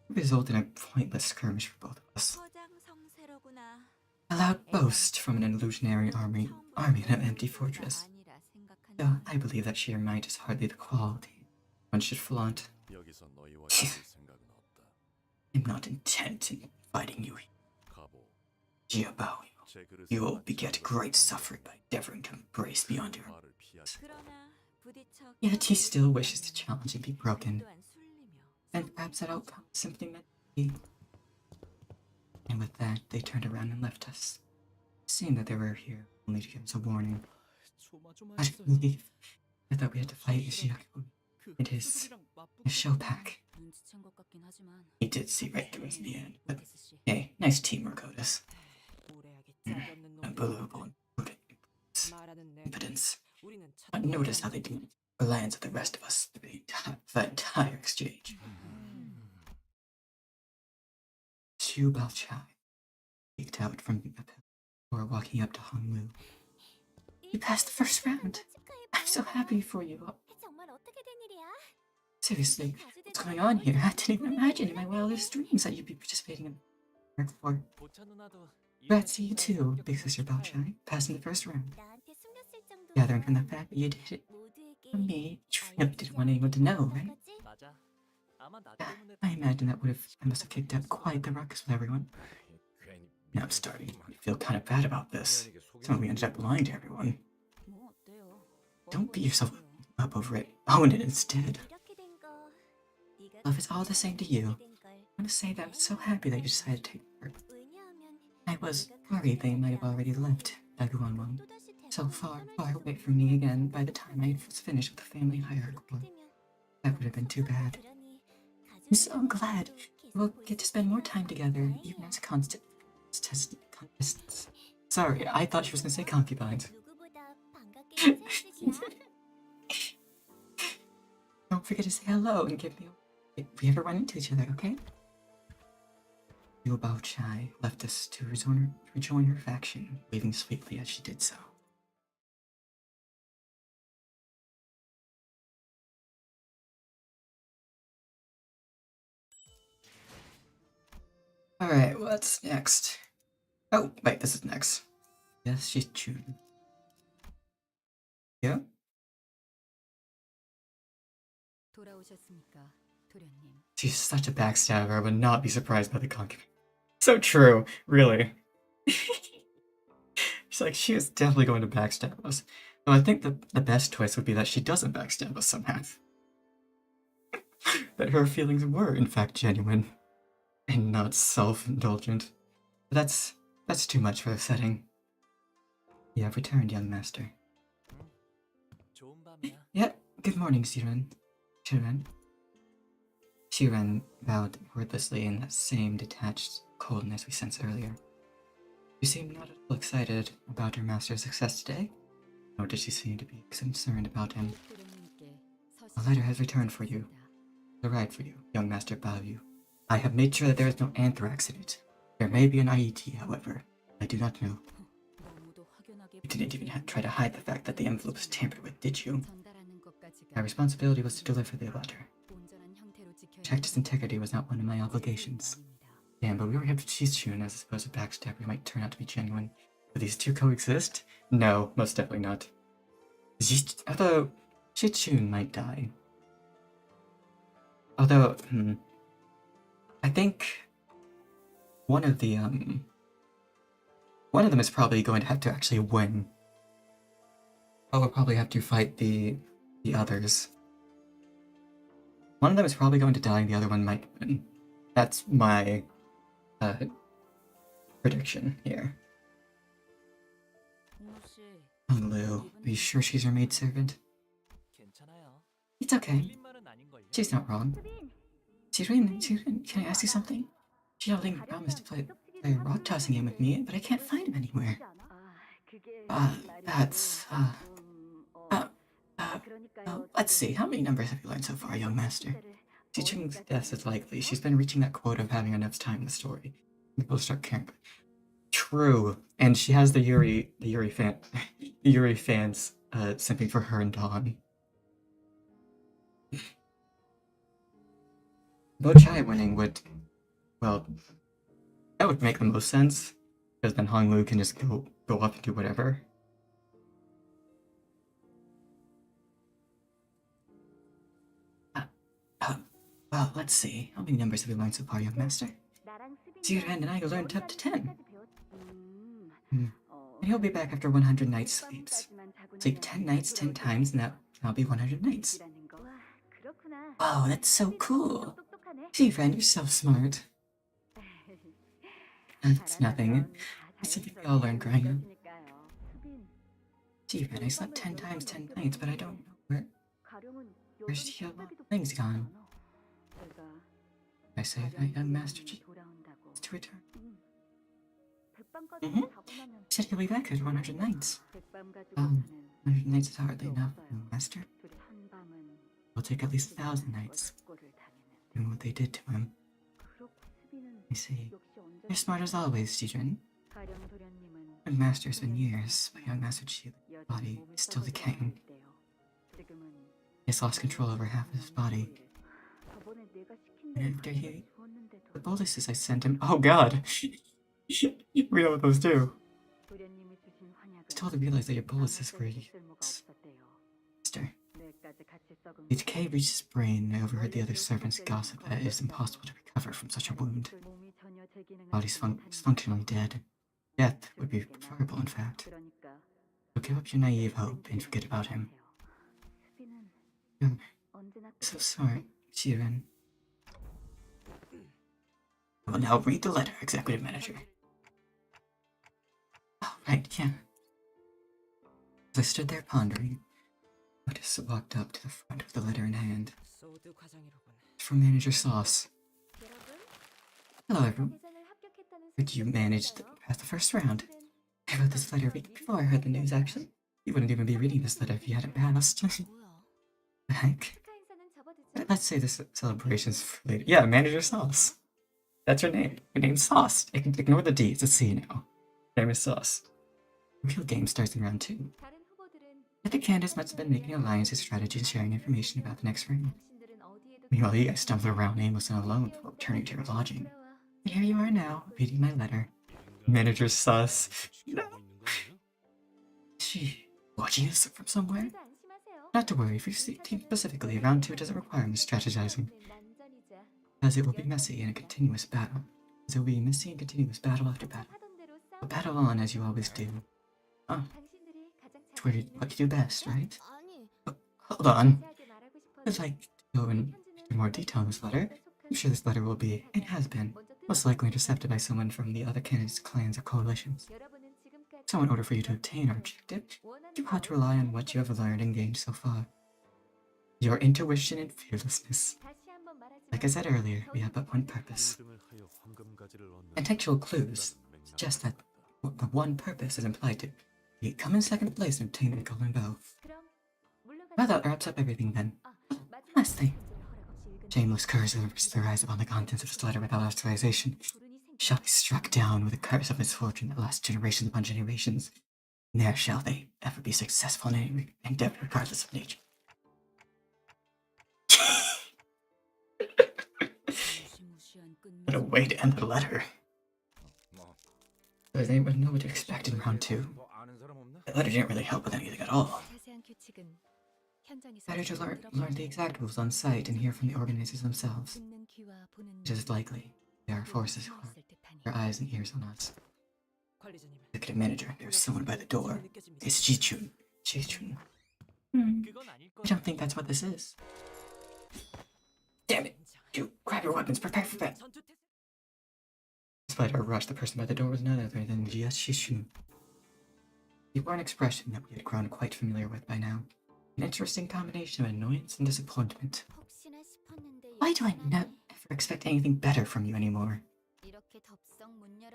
would result in a pointless skirmish for both of us. 허장성세로구나. A loud boast from an illusionary army in an empty fortress. Though I believe that sheer might is hardly the quality one should flaunt. 여기서 너희와 싸울 생각은 없다. I'm not intent in fighting you, 가보. Jiabao. 제 그릇을 You will 맞추는 beget 것은 great suffering by endeavoring to embrace beyond your. 말을 피하지. 그러나 부딪혀 Yet he still wishes to challenge and be broken, 또한 술리며 and perhaps that outcome is simply meant to be. And with that, they turned around and left us, seeing that they were here only to give us a warning. I couldn't believe. I thought we had to fight Ishiyaku and his show pack. He did see right through us in the end, but hey, nice teamwork, Otis. Unbelievable impotence. But notice how they didn't glance at the rest of us through the entire exchange. Xu Baochai peeked out from a pillar before walking up to Hong Lu. You passed the first round. I'm so happy for you. Seriously, what's going on here? I didn't even imagine in my wildest dreams that you'd be participating in the for. Congrats to you too, Big Sister Baochai, passing the first round. Gathering from the fact that you did it for me, you really didn't want anyone to know, right? I imagine that I must have kicked up quite the ruckus with everyone. Now I'm starting to feel kind of bad about this. Somehow we ended up lying to everyone. Don't beat yourself up over it. Own it instead. Love is all the same to you. I want to say that I'm so happy that you decided to take part. I was worried they might have already left Daguanwang, so far away from me again by the time I was finished with the family hierarchy. That would have been too bad. I'm so glad we'll get to spend more time together, even as contestants. Sorry, I thought she was going to say concubines. Don't forget to say hello and give me a... If we ever run into each other, okay? Liu Baochai left us to rejoin her faction, waving sweetly as she did so. Alright, what's next? Oh, wait, this is next. Yes, she's June. Yeah? She's such a backstabber, I would not be surprised by the concubine. So true, really. She's like, she is definitely going to backstab us. Though I think the best twist would be that she doesn't backstab us somehow. That her feelings were, in fact, genuine. And not self-indulgent. But that's too much for the setting. You have returned, young master. Yep, good morning, Shiren. Shiren bowed wordlessly in that same detached coldness we sensed earlier. You seem not at all excited about her master's success today, nor did she seem to be concerned about him. A letter has returned for you. Arrived for you, young Master Baoyu. I have made sure that there is no anthrax in it. There may be an IET, however. I do not know. You didn't even try to hide the fact that the envelope was tampered with, did you? My responsibility was to deliver the letter. Protect its integrity was not one of my obligations. Damn, but we were here to teach Shun as a supposed backstabber might turn out to be genuine. Do these two coexist? No, most definitely not. Although, Shichun might die. Although, I think one of them is probably going to have to actually win. I will probably have to fight the others. One of them is probably going to die and the other one might win. That's my prediction here. Hong Lu, are you sure she's her maidservant? It's okay. She's not wrong. Shirin, can I ask you something? Xiaoling promised to a rock tossing game with me, but I can't find him anywhere. Let's see, how many numbers have you learned so far, young master? Teaching's death is likely. She's been reaching that quota of having enough time in the story. People start caring. True, and she has the Yuri fans simping for her and Dawn. Bo-Chai winning would, well, that would make the most sense, because then Hong Lu can just go up and do whatever. Well, let's see. How many numbers have you learned so far, young master? Ziren and I learned up to 10. And he'll be back after 100 nights sleeps. Sleep 10 nights 10 times, and that'll be 100 nights. Wow, that's so cool. Ziren, you're so smart. It's nothing. It's something we all learn growing up. Ziren, I slept 10 times 10 nights, but I don't know where's the things gone. I say that young Master G is to return. He said he'll be back at 100 nights. 100 nights is hardly enough, young Master. It'll take at least 1,000 nights. Doing what they did to him. I see. You're smart as always, Jijun. Young Master's been years, but young Master Chi's body is still decaying. He has lost control over half of his body. And after the boluses I sent him— oh god! We know what those do. It's told to realize that your boluses were Master. The decay reached his brain, and I overheard the other servants gossip that it is impossible to recover from such a wound. Body's functionally dead. Death would be preferable, in fact. So give up your naive hope and forget about him. You're so smart, Jiren. I will now read the letter, Executive Manager. Oh, right, yeah. As I stood there pondering, Otis walked up to the front with the letter in hand. It's from Manager Sauce. Hello, everyone. But you managed to pass the first round. I wrote this letter before I heard the news, actually. You wouldn't even be reading this letter if you hadn't passed. The heck? Let's say this celebration's for later. Yeah, Manager Sauce. That's her name. Her name's Sauce. Ignore the D, it's a C now. Her name is Sauce. The real game starts in round 2. The candidates must have been making alliances, strategies, and sharing information about the next round. Meanwhile, you guys stumbled around aimless and alone before returning to your lodging. And here you are now, reading my letter. Manager Sauce. No. Is she watching this from somewhere? Not to worry, if you see team specifically, round 2 doesn't require much strategizing. As it will be messy and a continuous battle. As it will be messy and continuous battle after battle. But battle on as you always do. Oh. It's what you do best, right? Oh, hold on. I'd like to go into more detail in this letter. I'm sure this letter will be, and has been, most likely intercepted by someone from the other candidates' clans or coalitions. So in order for you to obtain our objective, you have to rely on what you have learned and gained so far. Your intuition and fearlessness. Like I said earlier, we have but one purpose. Contextual clues suggest that the one purpose is implied to be come in second place and obtain the golden bow. Well, that wraps up everything then. Oh, last thing. Shameless curse who risks their eyes upon the contents of this letter without authorization shall be struck down with a curse of misfortune that lasts generations upon generations. Ne'er shall they ever be successful in any endeavor regardless of nature. What a way to end the letter. Does anyone know what to expect in round 2? The letter didn't really help with anything at all. Better to learn the exact rules on site and hear from the organizers themselves. Just likely, there are forces who have their eyes and ears on us. Executive Manager, there's someone by the door. It's Jichun. Jichun. I don't think that's what this is. Damn it! You grab your weapons, prepare for bed. Despite our rush, the person by the door was none other than Jichun. He wore an expression that we had grown quite familiar with by now. An interesting combination of annoyance and disappointment. Why do I not ever expect anything better from you anymore?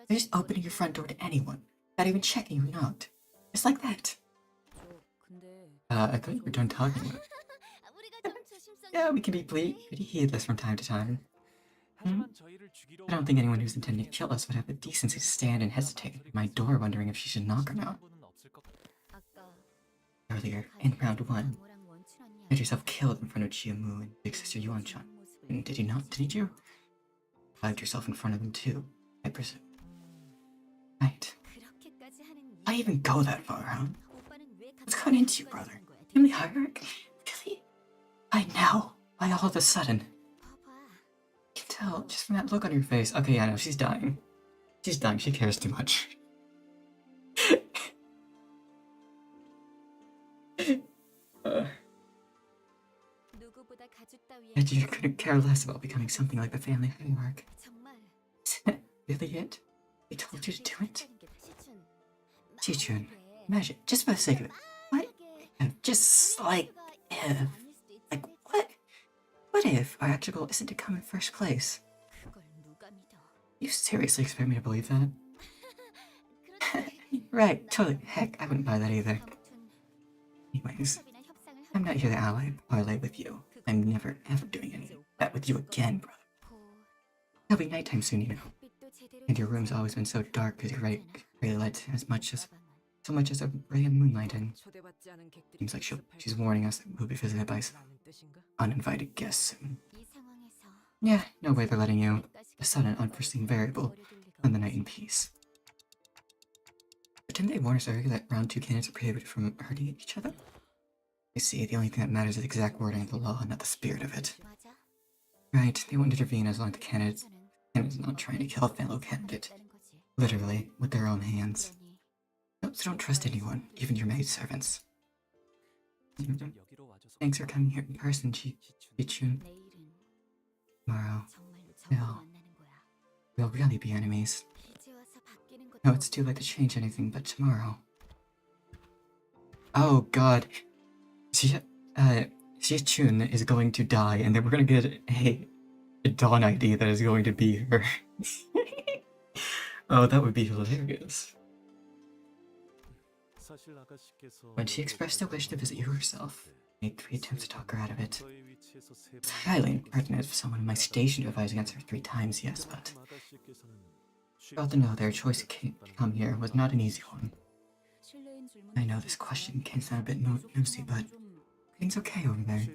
You're just opening your front door to anyone, not even checking who knocked. Just like that. I thought you were done talking. Yeah, we can be pretty heedless from time to time. 하지만 저희를 죽이러 I don't think anyone who's intending to kill us would have the decency to stand and hesitate at my door wondering if she should knock or not. Earlier, in round 1, you had yourself killed in front of Jiamu and Big Sister Yuan-chan. And did you not, didn't you? Flagged yourself in front of them too, I presume. Right. I even go that far, huh? What's gotten into you, brother? Family hierarchy? Really? Why now? Why all of a sudden? I can tell just from that look on your face. Okay, yeah, no, she's dying. She's dying, she cares too much. Yet you couldn't care less about becoming something like the family hierarch. Is that really it? They told you to do it? Chichun, imagine, just for the sake of it. What if, just like if, like what? What if our actual goal isn't to come in first place? You seriously expect me to believe that? Right, totally. Heck, I wouldn't buy that either. Anyways, I'm not here to parlay with you. I'm never ever doing any of that with you again, brother. It'll be nighttime soon, you know. And your room's always been so dark because you rarely light so much as a ray of moonlight in. Seems like she's warning us that we'll be visited by some uninvited guests soon. Yeah, no way they're letting you, a sudden unforeseen variable, spend the night in peace. But didn't they warn us earlier that round 2 candidates are prohibited from hurting each other? You see, the only thing that matters is the exact wording of the law, not the spirit of it. Right, they won't intervene as long as the candidate is not trying to kill a fellow candidate. Literally, with their own hands. So don't trust anyone, even your maidservants. Thanks for coming here in person, Chichun. Tomorrow, we'll really be enemies. No, it's too late to change anything, but tomorrow. Oh god. Chichun is going to die, and then we're gonna get a Dawn ID that is going to be her. Oh, that would be hilarious. When she expressed a wish to visit you herself, I made 3 attempts to talk her out of it. It's highly impertinent for someone in my station to advise against her 3 times, yes, but you ought to know their choice to come here was not an easy one. I know this question can sound a bit nosy, but things okay over there.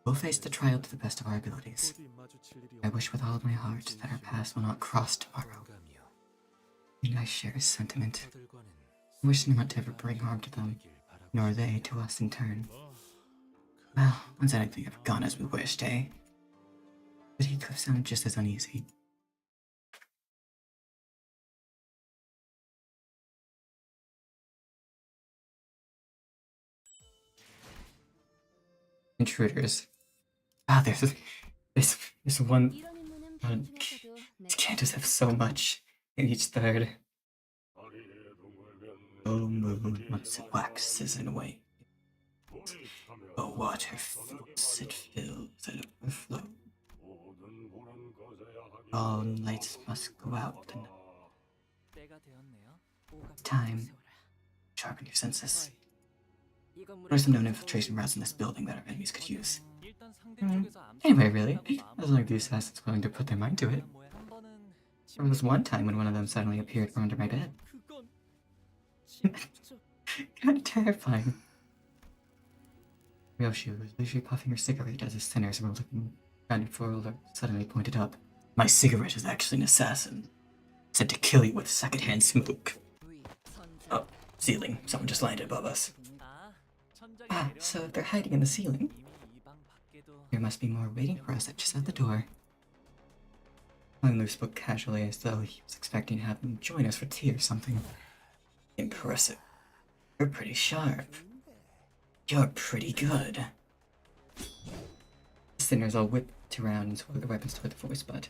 We'll face the trial to the best of our abilities. I wish with all of my heart that our paths will not cross tomorrow. And I share his sentiment. I wish not to ever bring harm to them, nor they to us in turn. Well, once anything ever gone as we wished, eh? But he could have sounded just as uneasy. Intruders. Ah, there's one. These cantos have so much in each third. Oh, moon, once it waxes and wanes. Oh, water floats, it fills, it overflows. All lights must go out. Time. Sharpen your senses. What are some known infiltration routes in this building that our enemies could use? Anyway, really, as long as the assassin's willing to put their mind to it. There was one time when one of them suddenly appeared from under my bed. Kinda terrifying. Ryoshi was leisurely puffing her cigarette as the sinners were looking round for her suddenly pointed up. My cigarette is actually an assassin. Sent to kill you with secondhand smoke. Oh, ceiling. Someone just landed above us. Ah, so they're hiding in the ceiling. There must be more waiting for us just at the door. Mindler spoke casually as though he was expecting to have them join us for tea or something. Impressive. You're pretty sharp. You're pretty good. The sinners all whipped around and swung their weapons toward the voice, but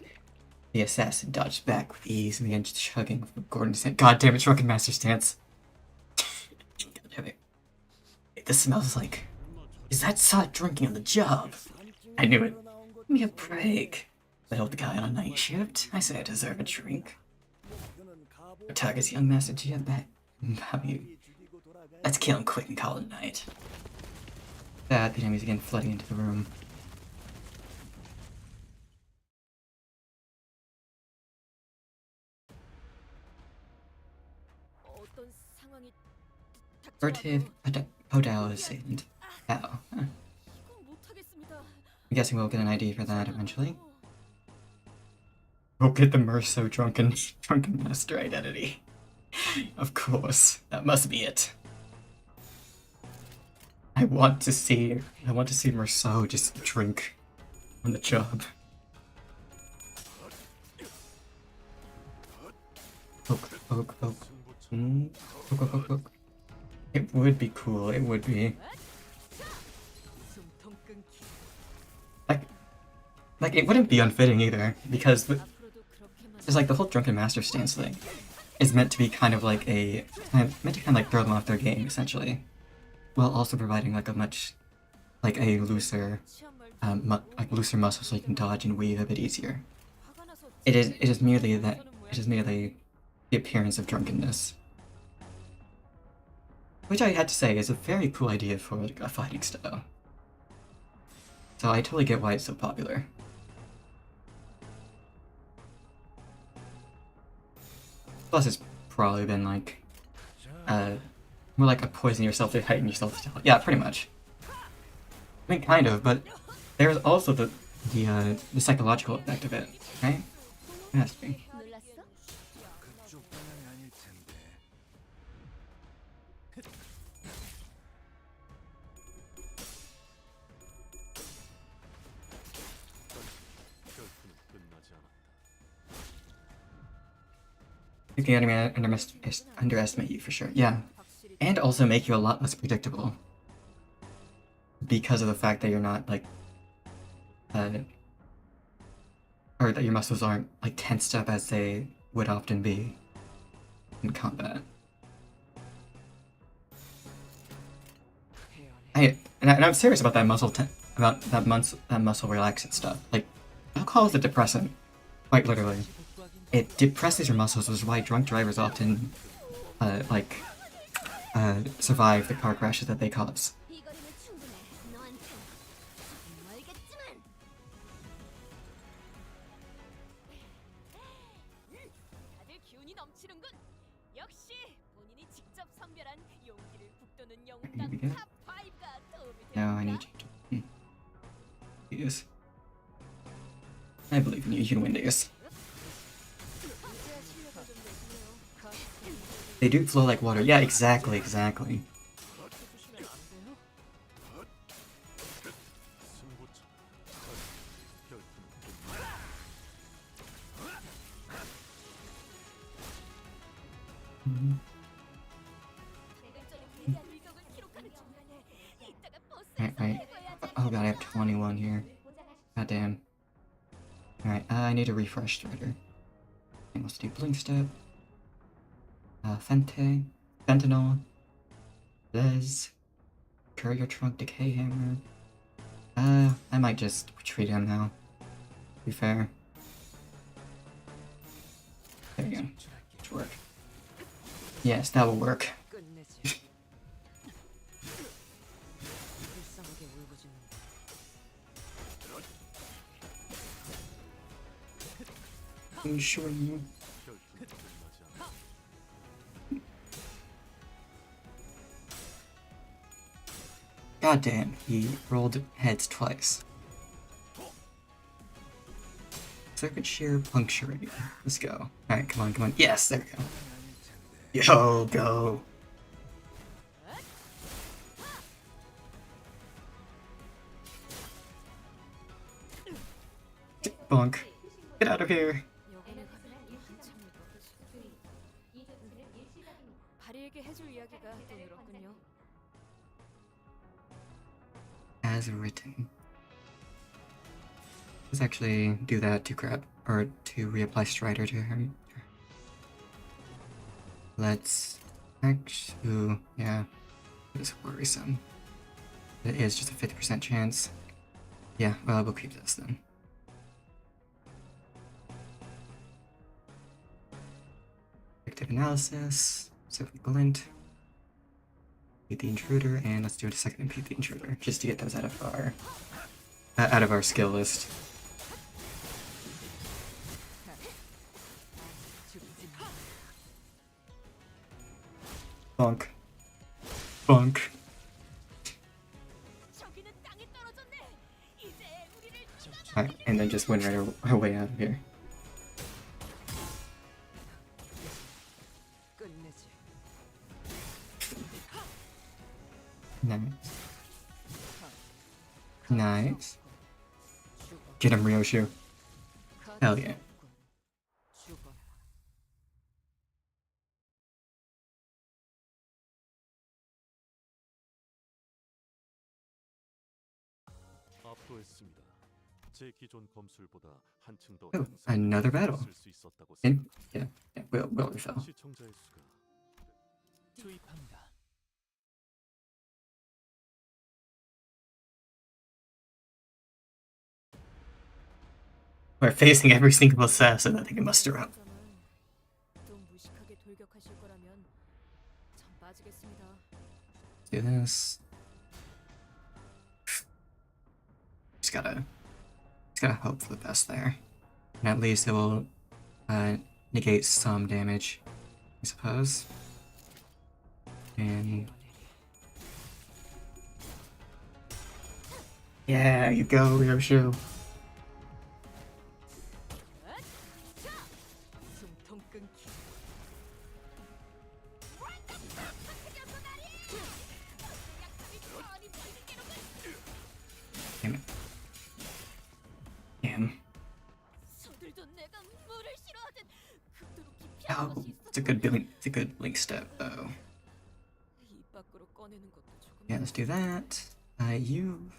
the assassin dodged back with ease and began chugging from Gordon's hand. God damn it, Drunken Master stance. God damn it. This smells like... Is that sod drinking on the job? I knew it. Give me a break. Well, the guy on a night shift. I say I deserve a drink. Target's young master Gia back. Let's kill him quick and call it a night. The enemies again flooding into the room. 어떤 상황이 Furtive Podal assailant. Ow. Huh. 이건 못하겠습니다. I'm guessing we'll get an ID for that eventually. We'll get the Merso drunken master identity. Of course, that must be it. I want to see Merso just drink on the job. Poke. Poke. It would be cool. It would be. 숨통 끊기. Like it wouldn't be unfitting either, because 앞으로도 그렇게만 it's like the whole drunken master stance thing is meant to be kind of like throw them off their game essentially, while also providing like a much like a looser looser muscle so you can dodge and weave a bit easier. 화가 나서 It is merely that 서는 it is merely the appearance of drunkenness, which I had to say is a very cool idea for like a fighting style. So I totally get why it's so popular. Plus, it's probably been like, more like a poison yourself to heighten yourself. Yeah, pretty much. I mean, kind of, but there's also the psychological effect of it, right? It has to be. 놀랐어? 그쪽 방향이 아닐 텐데. 결투는 끝나지 않았다. You can underestimate you for sure. Yeah, 확실히 and also make you a lot less predictable because of the fact that you're not like, or that your muscles aren't like tensed up as they would often be in combat. And I'm serious about that muscle relaxant stuff. Like, alcohol is a depressant, quite literally. It depresses your muscles, which is why drunk drivers often, survive the car crashes that they cause. 이 거리는 충분해. 너한텐 멀겠지만. 다들 기운이 넘치는군. 역시 본인이 직접 선별한 용기를 북돋는 Here 영웅단 we go. 탑 5가 도움이 Now I need 됩니다. you to do this. I believe in you. You can win this. 이제야 실력을 좀 내시네요. They do flow like water. Yeah, exactly. 해주시면 안 돼요? 승부처. 결투는 끝나. 대결전의 위대한 일격을 기록하는 중간에 이따가 버스에서 Right. 해봐야지. Oh god, I have 21 here. God damn. Alright, I need a refresh starter. And let's do Blink Step. Fentanyl. Les. Courier Trunk, Decay Hammer. I might just retreat him now. To be fair. There you go. Should work. Yes, that will work. 끝내지. 불쌍하게 울부짖는 Sure. 결투는 끝나지 않았다. God damn, he rolled heads twice. Circuit shear puncturing. Let's go. Alright, come on. Yes, there we go. Yo, go. Bonk. Get out of here. 여관에 가면 한참일 것. 바리에게 해줄 이야기가 또 늘었군요. As written. Let's actually do that to grab, or to reapply Strider to him. Let's actually, yeah, it's worrisome. It is just a 50% chance. Yeah, well, we'll keep this then. Quick analysis. So glint. Beat the intruder, and let's do a second and beat the intruder, just to get those out of our skill list. Bonk. Bonk. 저기는 땅에 떨어졌네. 이제 우리를 Alright, and then just win right our way out of here. 끝내지. Nice. Nice. Get him, Ryoshu. Hell yeah. 죽어라. 압도했습니다. 제 기존 검술보다 한층 더 Oh, another battle. 쓸수 있었다고 And 생각합니다. yeah, will refill. 시청자의 수가 투입합니다. We're facing every single assassin that they can muster up. 좀 무식하게 돌격하실 거라면 전 빠지겠습니다. Do this. Just gotta hope for the best there. And at least it will negate some damage, I suppose. And yeah, you go, Ryoshu. 숨통 끊기. Damn it. Damn. 저들도 내가 물을 싫어하듯 극도로 Oh, 기피하는 것이 it's a good billing. It's a good link step, though. 입 밖으로 꺼내는 것도 조금. Yeah, let's do that. You.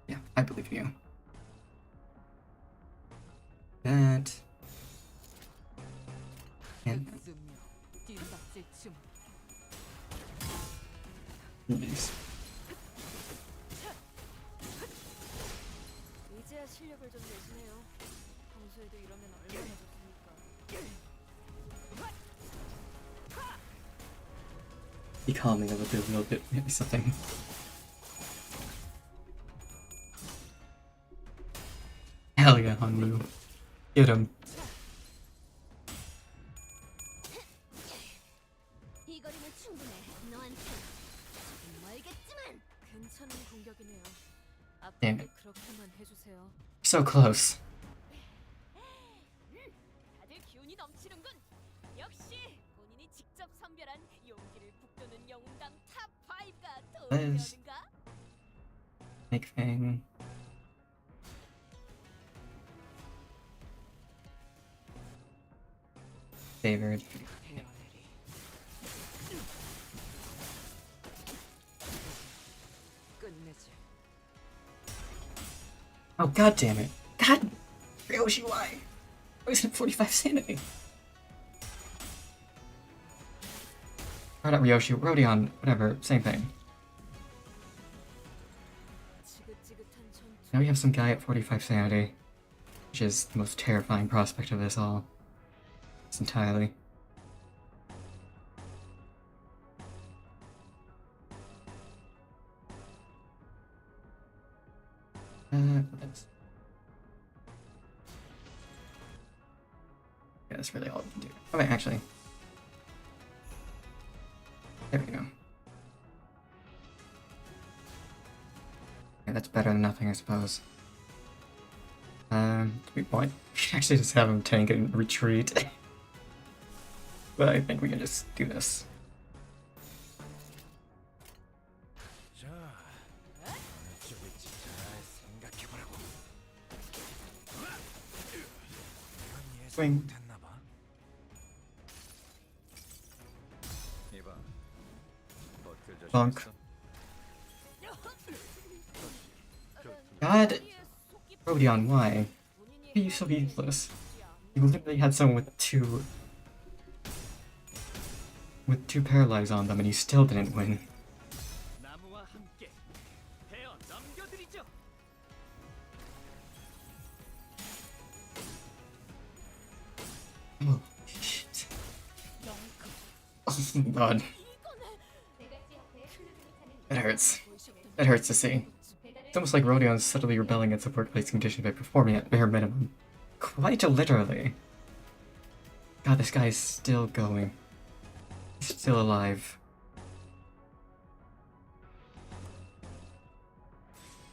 Yeah, I believe you. That. And 웃으며 뒷박질 춤. nice. 이제야 실력을 좀 내시네요. 평소에도 이러면 얼마나 좋습니까? Be calming a little bit, maybe something. Hell yeah, Hanru. Get him. 이 거리면 충분해. 너한테 조금 멀겠지만 괜찮은 공격이네요. Damn 앞으로 그렇게만 해주세요. So close. 다들 기운이 넘치는군. 역시 본인이 직접 선별한 용기를 북돋는 영웅당 탑 5가 도움이 Nice. 되는가? Make Fang. Favored. 헤어내리. 끝내지. Oh, god damn it. God! Ryoshi, why? I was at 45 sanity. Or not Ryoshi, Rodion, whatever, same thing. 지긋지긋한 전투. Now we have some guy at 45 sanity, which is the most terrifying prospect of this all. It's entirely. Let's... Yeah, that's really all we can do. Oh wait, actually. There we go. Yeah, that's better than nothing, I suppose. We might actually just have him tank and retreat. But I think we can just do this. 자, 어느 쪽일지 잘 생각해보라고. 이건 예상 Swing. 못했나봐. 이봐, 버틸 자신 Bonk. 있어? God! Rodion, why? Why are you so useless? You literally had someone with two paralyze on them and you still didn't win. 나무와 함께 헤어 넘겨드리죠. Oh, shit. God. It hurts. It hurts to see. It's almost like Rodion is subtly rebelling against the workplace condition by performing at bare minimum. Quite literally. God, this guy is still going. He's still alive.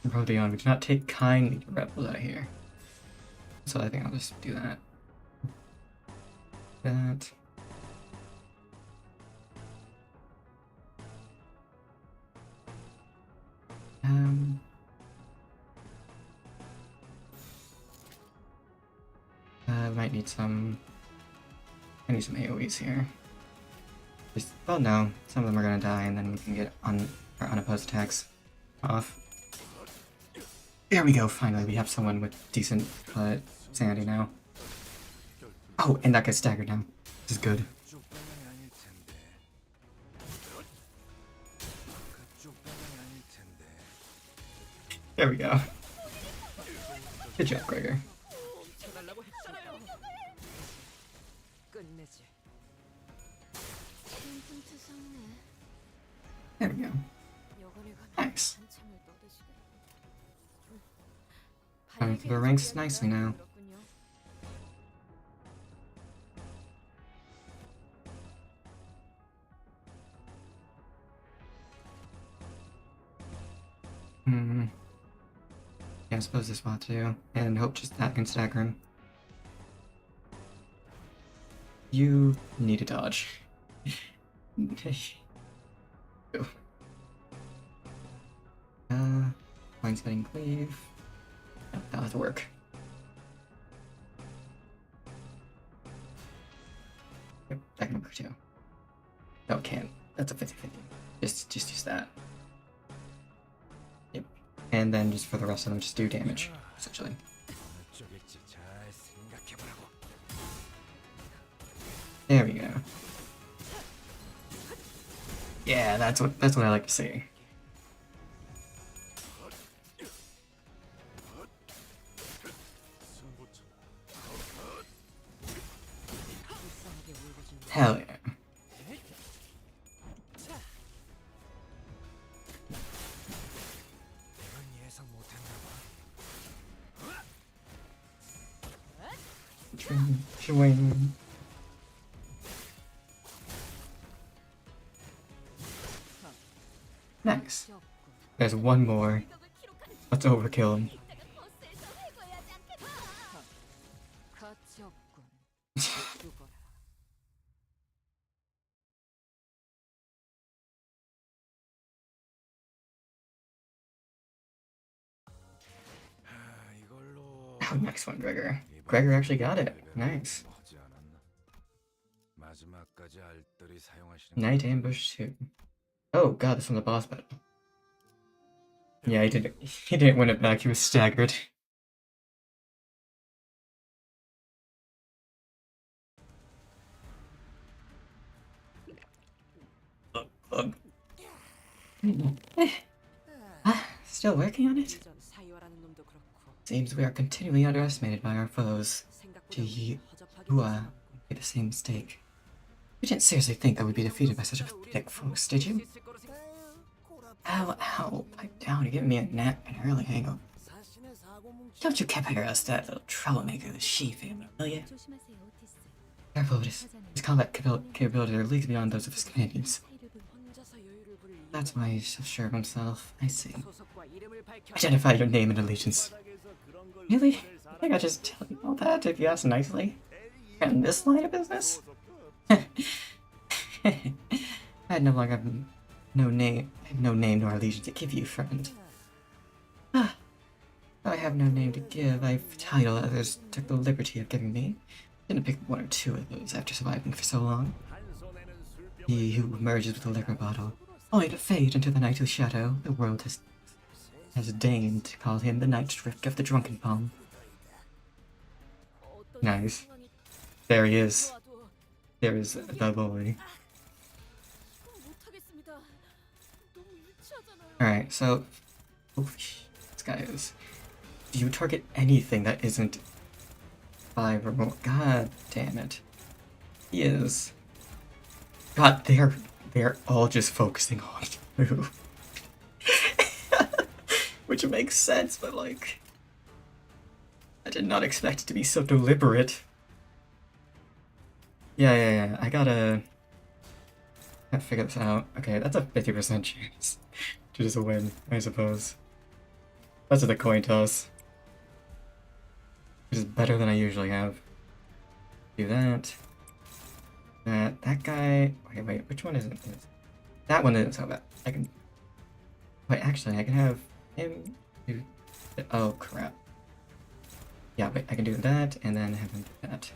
Rodion, we do not take kindly to rebels out here. So I think I'll just do that. That. Might need some. I need some AoEs here. Just, well, no, some of them are gonna die, and then we can get our unopposed attacks off. There we go. Finally, we have someone with decent sanity now. Oh, and that guy's staggered now. This is good. There we go. Good job, Gregor. There we go. Nice. Coming through the ranks nicely now. Yeah, I suppose this will too. And hope just that can stagger him. You need a dodge. Line setting cleave. No, that'll have to work. Yep, that can work too. No, it can't. That's a 50-50. Just use that. Yep. And then just for the rest of them, just do damage, essentially. There we go. Yeah, that's what I like to see. Hell yeah. Swing. Nice. There's one more. Let's overkill him. Oh, next one, Gregor. Gregor actually got it. Nice. Night Ambush 2. Oh god, this one's a boss battle. Yeah, he didn't win it back, he was staggered. Still working on it? Seems we are continually underestimated by our foes. Gee, you made the same mistake. You didn't seriously think that we'd be defeated by such a pathetic force, did you? Ow, pipe down, you're giving me a nap and early hangover. Don't you compare us to that little troublemaker, the Shi family, will you? Careful, his combat capabilities are leagues beyond those of his companions. That's why he's so sure of himself. I see. Identify your name and allegiance. Really? I think I just tell you all that if you ask nicely. In this line of business? I no longer have no name nor allegiance to give you, friend. Though I have no name to give, I've a title others took the liberty of giving me. Didn't pick one or two of those after surviving for so long. He who emerges with a liquor bottle, only to fade into the nightly shadow. The world has deigned to call him the night drift of the drunken palm. Nice. There he is. There is the boy. Alright, so... this guy is... Do you target anything that isn't 5 or more? God damn it. He is God, they're all just focusing on you. Which makes sense, but like, I did not expect it to be so deliberate. Yeah. I gotta figure this out. Okay, that's a 50% chance to just win, I suppose. That's a coin toss. Which is better than I usually have. Do that. That guy. Wait, which one is it? That one isn't so bad. I can. Wait, actually, I can have him do. Oh crap. Yeah, wait, I can do that and then have him do that.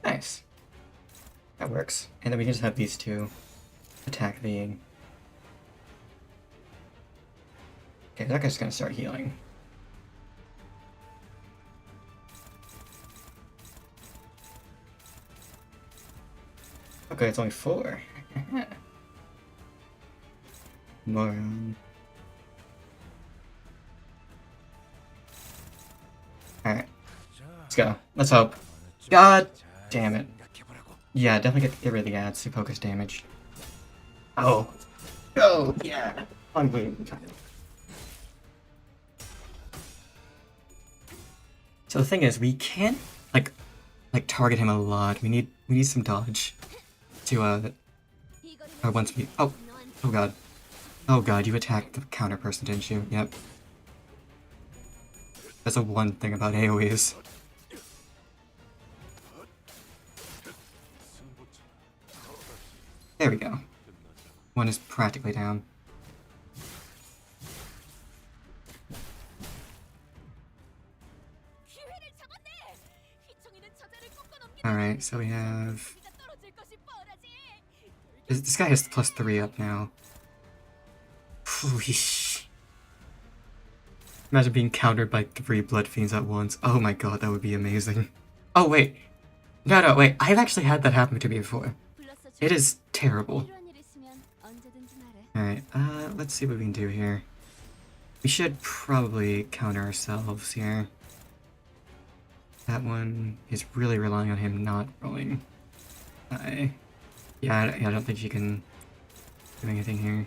Nice. That works. And then we can just have these two attack the. Okay, that guy's gonna start healing. Okay, it's only 4. Moron. Alright, let's go. Let's hope. God damn it. Yeah, definitely get rid of the ads to focus damage. Oh. Oh, yeah. Unbelievable. So the thing is, we can't like target him a lot. We need some dodge to or once we oh god, you attacked the counter person, didn't you? Yep. That's the one thing about AoEs. There we go. One is practically down. Alright, so we have... This guy has +3 up now. Imagine being countered by 3 Blood Fiends at once. Oh my god, that would be amazing. Oh wait. No, wait. I've actually had that happen to me before. It is terrible. Alright, let's see what we can do here. We should probably counter ourselves here. That one is really relying on him not rolling. Yeah, I don't think you can do anything here.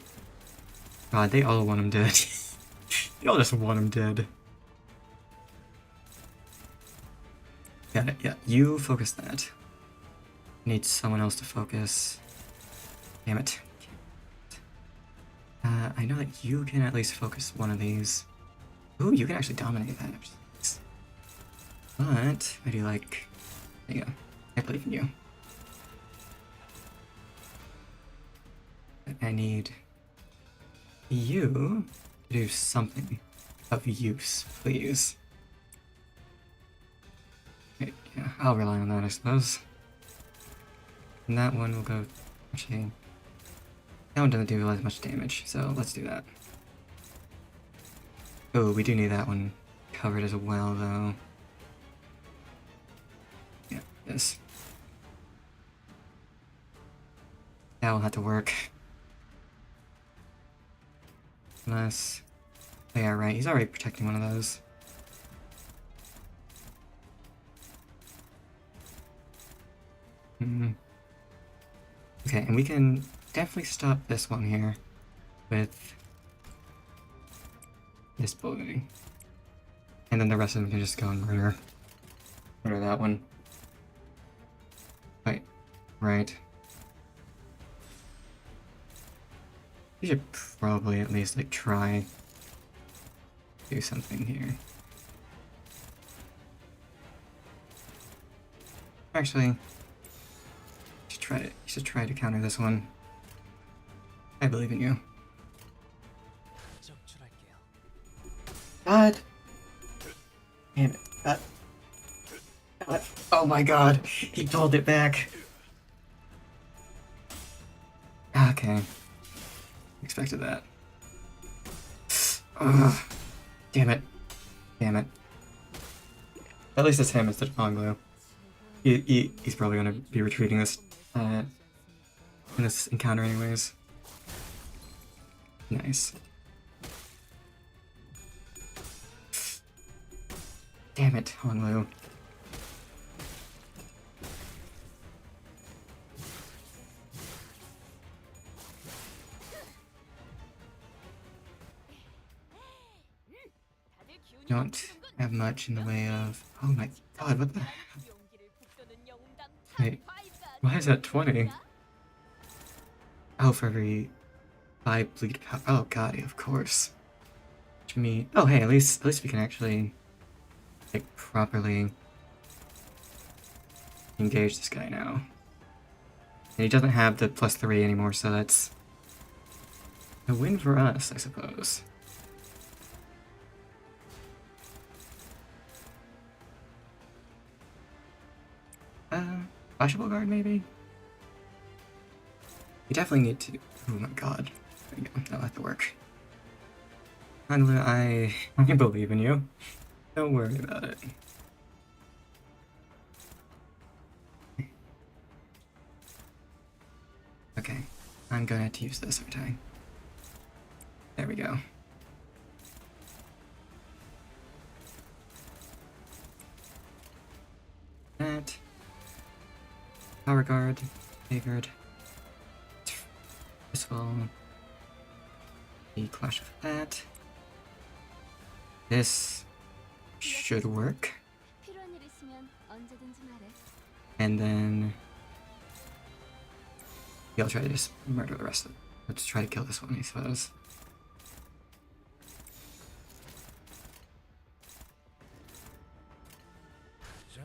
God, they all want him dead. They all just want him dead. Yeah, you focus that. Need someone else to focus. Damn it. I know that you can at least focus one of these. Ooh, you can actually dominate that. But I do like... There you go. I believe in you. I need you to do something of use, please. Yeah, I'll rely on that, I suppose. And that one will go... Actually, that one doesn't do as much damage, so let's do that. Oh, we do need that one covered as well, though. Yeah, this. That will have to work. Unless... Oh, yeah, right, he's already protecting one of those. Okay, and we can definitely stop this one here with this building. And then the rest of them can just go and murder that one. Wait, right. You should probably at least like try do something here. Actually, you should try to counter this one. I believe in you. God! Damn it. God. Oh my god, he pulled it back. Okay. Expected that. Ugh. Damn it. Damn it. At least it's him instead of Anglo. He's probably gonna be retreating this in this encounter anyways. Nice. Damn it, Honglu. don't have much in the way of. Oh my god, what the. Wait, why is that 20? Oh, for every 5 bleed power. Oh god, yeah, of course. Which means. Oh hey, at least we can actually like properly engage this guy now. And he doesn't have the +3 anymore, so that's a win for us, I suppose. Flashable guard maybe? We definitely need to. Oh my god. There we go. That'll have to work. Angela, I believe in you. Don't worry about it. Okay. I'm gonna have to use this, aren't I? There we go. That. Power guard. Favored. This will be clash with that. This should work. 필요한 일 있으면 언제든지 말해. And then yeah, I'll try to just murder the rest of it. Let's try to kill this one, I suppose. 자,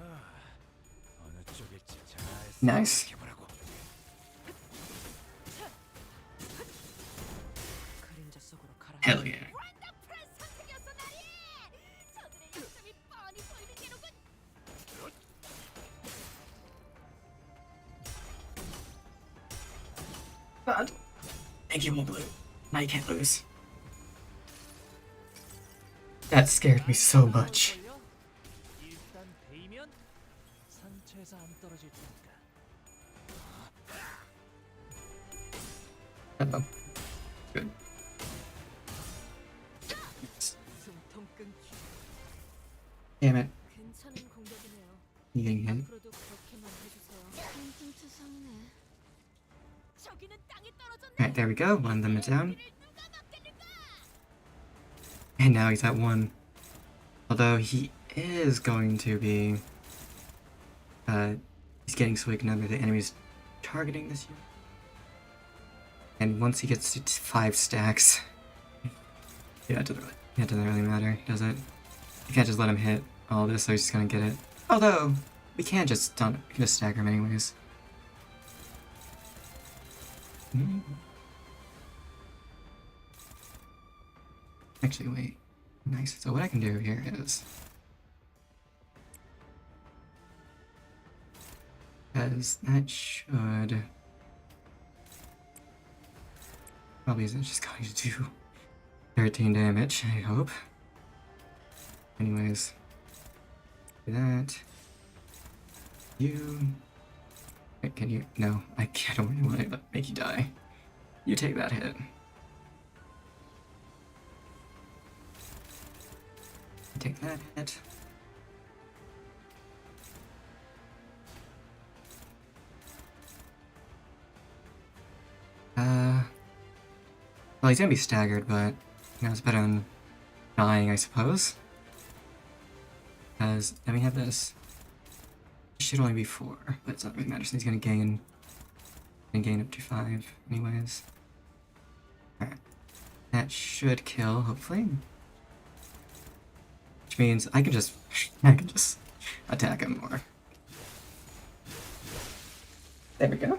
어느 쪽일지 잘 Nice. 생각해보라고. 그림자 속으로 가라. Hell yeah. God. Thank you, Blue. Now you can't lose. That scared me so much. 일단 베이면 상처에서 안 떨어질 테니까. Hello. Good. 숨통 끊기. Damn it. 괜찮은 공격이네요. You getting hit? 앞으로도 그렇게만 해주세요. 좀 투성이네. 저기는 땅에 떨어졌네. Alright, there we go. One of them is down. And now he's at 1. Although he is going to be... he's getting so weak none of the enemies targeting this unit. And once he gets to 5 stacks... yeah, it doesn't really matter, does it? You can't just let him hit all this, so he's just gonna get it. Although, we can just stagger him anyways. Actually, wait. Nice. So what I can do here is... because that should... probably isn't just going to do 13 damage, I hope. Anyways. Do that. You... Wait, can you... No, I don't really want to make you die. You take that hit. Take that hit. Well, he's gonna be staggered, but you know, it's better than dying, I suppose. Because then we have this. It should only be 4, but it's not really matter. So he's gonna gain up to 5, anyways. Alright, that should kill, hopefully. Which means I can just attack him more. There we go.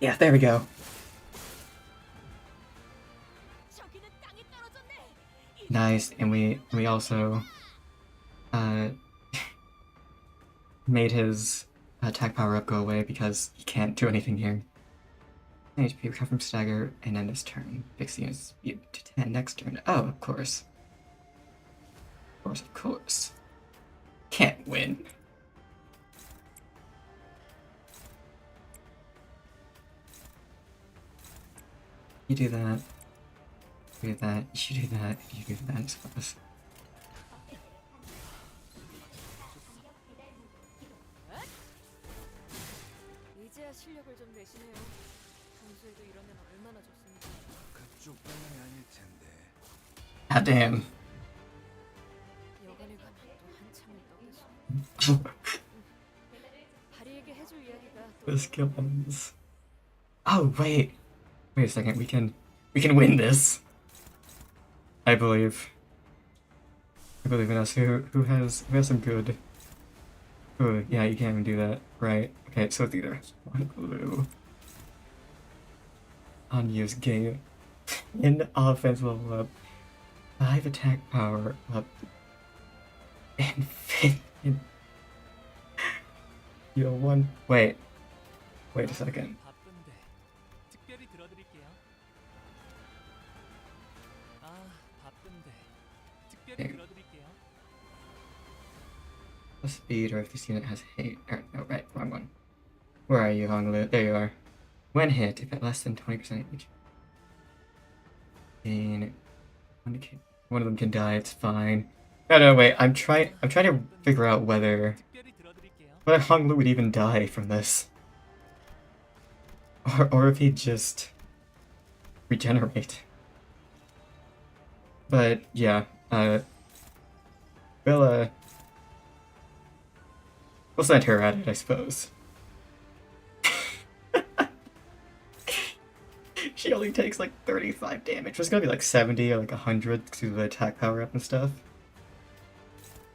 Yeah, there we go. Nice, and we also made his attack power up go away because he can't do anything here. HP recover from stagger and end this turn. Fix the unit's speed to 10 next turn. Oh, of course. Of course, of course. Can't win. You do that. You do that. You do that. You do that, I suppose. 계시네요. 평소에도 이러면 얼마나 좋습니까? 그쪽 방향이 아닐 텐데. God damn. 여관에 가면 또 한참을 떠드시네. 다리에게 해줄 이야기가 또 This kills. Oh wait. Wait a second. We can win this. I believe. I believe in us. Who has some good. Oh yeah, you can't even do that, right? Okay, so it's either one blue. Unused game. In offense level up. 5 attack power up. And 15. You know, one. Wait a second. 바쁜데 특별히 들어드릴게요. 바쁜데 특별히 Okay. 들어드릴게요. Speed, or if this unit has hate. Or, no, right, wrong one. Where are you, Honglu? There you are. When hit, if at less than 20% each. Gain. One of them can die, it's fine. No, wait, I'm trying to figure out whether 특별히 들어드릴게요. Honglu would even die from this. Or if he'd just regenerate. But yeah, we'll send her at it, I suppose. She only takes like 35 damage. It's gonna be like 70 or like 100 to the attack power up and stuff.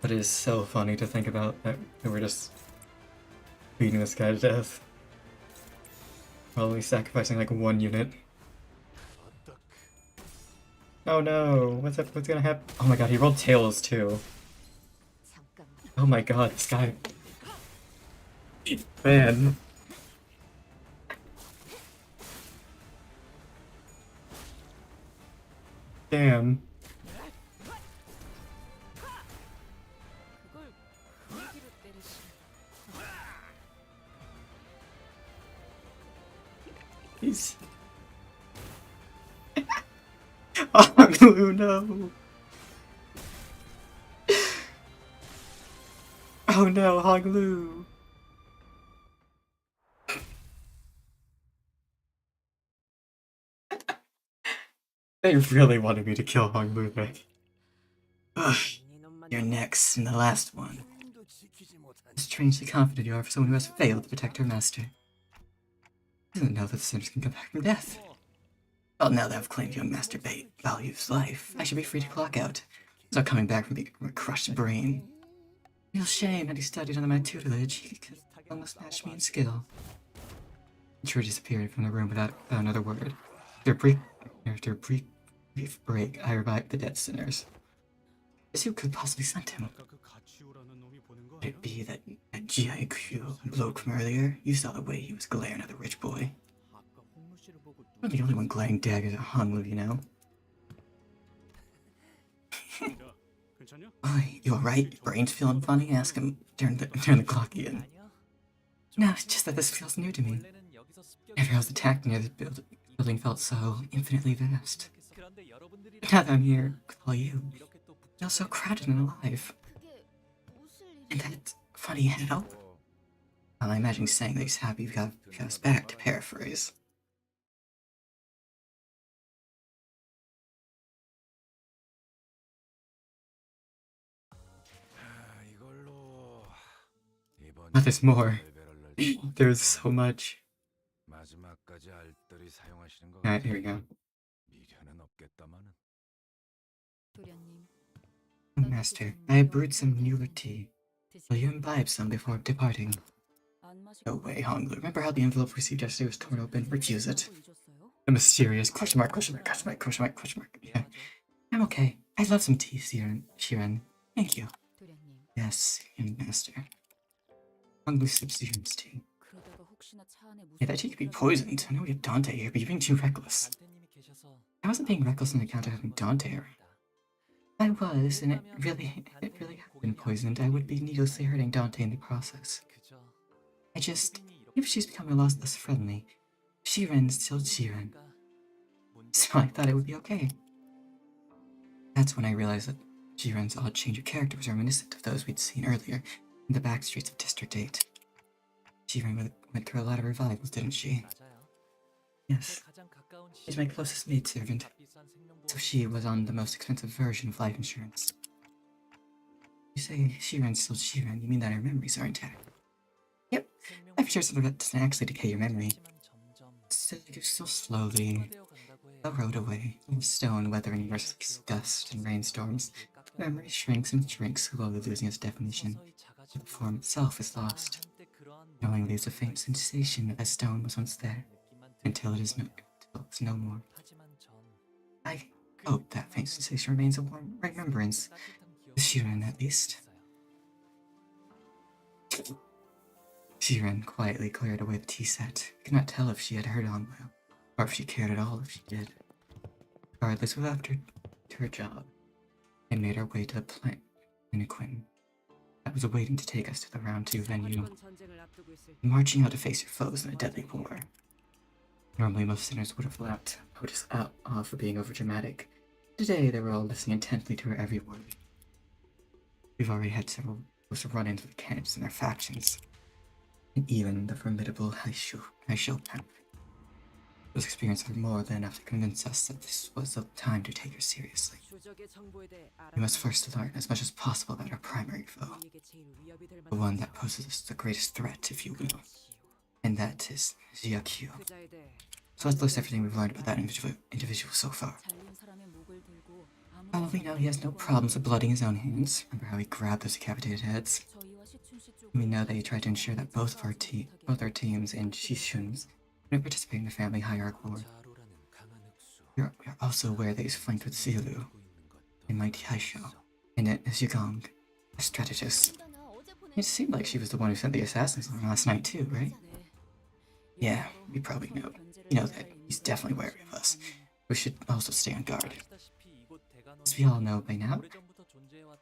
But it is so funny to think about that we're just beating this guy to death. While only sacrificing like one unit. Oh no, what's gonna happen? Oh my god, he rolled tails too. Oh my god, this guy. Man. Damn. 그걸 무기로 때리시. He's. Oh no. Oh no, Honglu. They really wanted me to kill Honglu there. Ugh, you're next and the last one. Strangely confident you are for someone who has failed to protect her master. Doesn't know that the sinners can come back from death. Well, now that I've claimed young Master Bait values life, I should be free to clock out. Without coming back from a crushed brain. Real shame had he studied under my tutelage, he could almost match me in skill. True disappeared from the room without another word. After a brief break, I revived the dead sinners. Guess who could possibly send him? 아까 그 가치오라는 놈이 보낸 거 Could it be that GIQ bloke from earlier? You saw the way he was glaring at the rich boy. 아까 홍무 씨를 보고 I'm the only one glaring daggers at Honglu, you know. 야, 괜찮냐? Oi, you alright? Your brain's feeling funny? Ask him. Turn the clock again. 아니야? No, it's just that this feels new to me. 원래는 여기서 습격이 Never I was attacked near this building felt so infinitely vast. 그런데 여러분들이 Now that I'm here with all you, 이렇게 또 it feels so crowded and alive. 그게 무슨 And 일이? that's funny how? Well, I imagine saying that he's happy you got us back, to paraphrase. 이걸로 이번 But there's more. 레벨을 There's so much. 마지막까지 알뜰히 사용하시는 거 Alright, here we go. 미련은 없겠다마는. 도련님, Master, I have brewed some newer tea. Will you imbibe some before departing? No way, Honglu. Remember how the envelope received yesterday was torn open? Refuse it. The mysterious question mark, question mark, question mark, question mark, question mark. Yeah. I'm okay. I'd love some tea, Shiren. Thank you. 도련님. Yes, young master. Honglu sips Shiren's tea. 그러다가 혹시나 차 안에 무슨 Yeah, that tea could be poisoned. I know we have Dante here, but you're being too reckless. 단테님이 계셔서 I wasn't being reckless on account of having Dante here. I was, and it really had been poisoned. I would be needlessly hurting Dante in the process. 그저 I just, if she's becoming a lot less friendly, Shiren's still Shiren, so I thought it would be okay. That's when I realized that Shiren's odd change of character was reminiscent of those we'd seen earlier in the back streets of District 8. Shiren went through a lot of revivals, didn't she? 맞아요. Yes, she's my closest maidservant, so she was on the most expensive version of life insurance. You say Shiren's still Shiren, you mean that her memories are intact? Yep, life insurance doesn't actually decay your memory. It's still slowly erode away, in stone weathering merciless gust and rainstorms. The memory shrinks and shrinks, slowly losing its definition. The form itself is lost. It only leaves a faint sensation as stone was once there, until it is no more. I hope that faint sensation remains a warm remembrance. The Shiren, at least. Shiren quietly cleared away the tea set. Could not tell if she had heard on well, or if she cared at all if she did. Regardless, we left her to her job and made our way to the Planquin that was waiting to take us to the round 2 venue. Marching out to face your foes in a deadly war. Normally, most sinners would have laughed us off for being overdramatic. Today, they were all listening intently to her every word. We've already had several close run-ins with candidates and their factions, and even the formidable Haisho family. Those experiences were more than enough to convince us that this was the time to take her seriously. We must first learn as much as possible about our primary foe, the one that poses us the greatest threat, if you will, and that is Jiakyu. So let's list everything we've learned about that individual so far. All we know, he has no problems with blooding his own hands. Remember how he grabbed those decapitated heads? We know that he tried to ensure that both our teams and Shishun's would participate in the family hierarch war. We are also aware that he's flanked with Zilu, a mighty Haisho, and Zhigong, a strategist. It seemed like she was the one who sent the assassins last night too, right? Yeah, you probably know. You know that he's definitely wary of us. We should also stay on guard. As we all know by now,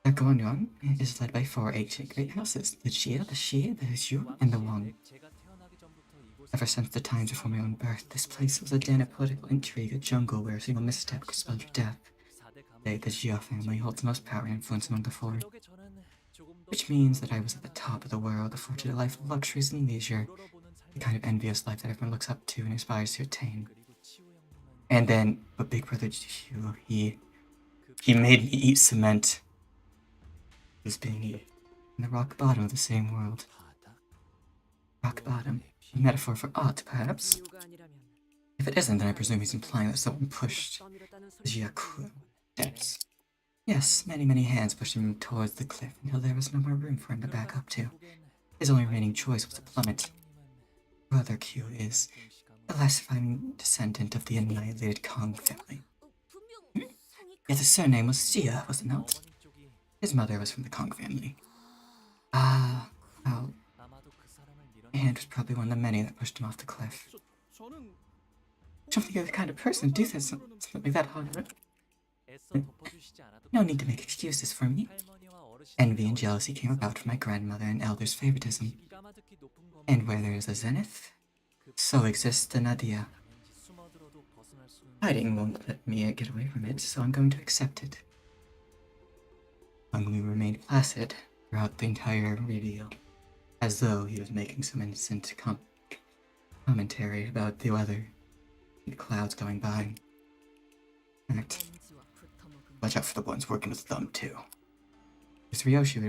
the Gonyang is led by 4 ancient great houses, the Jia, the Xie, the Zhu, and the Wang. Ever since the times before my own birth, this place was a den of political intrigue, a jungle where a single misstep could spell your death. Today, the Jia family holds the most power and influence among the 4, which means that I was at the top of the world, afforded a life of luxuries and leisure, the kind of envious life that everyone looks up to and aspires to attain. And then, but Big Brother Jiu, he made me eat cement. He was being eaten in the rock bottom of the same world. Rock bottom, a metaphor for art, perhaps? If it isn't, then I presume he's implying that someone pushed Jiaku depths. Yes, many hands pushed him towards the cliff until there was no more room for him to back up to. His only remaining choice was to plummet. Brother Q is the last surviving descendant of the annihilated Kong family. Yet his surname was Xia, was it not? His mother was from the Kong family. Ah, well, my hand was probably one of the many that pushed him off the cliff. I don't think you're the kind of person to do something like that, Hollywood. No need to make excuses for me. Envy and jealousy came about from my grandmother and elders' favoritism. And where there is a zenith, so exists the nadir. Hiding won't let me get away from it, so I'm going to accept it. Ungli remained placid throughout the entire reveal, as though he was making some innocent commentary about the weather and the clouds going by. Act. Watch out for the ones working with Thumb, too. It was Ryoshi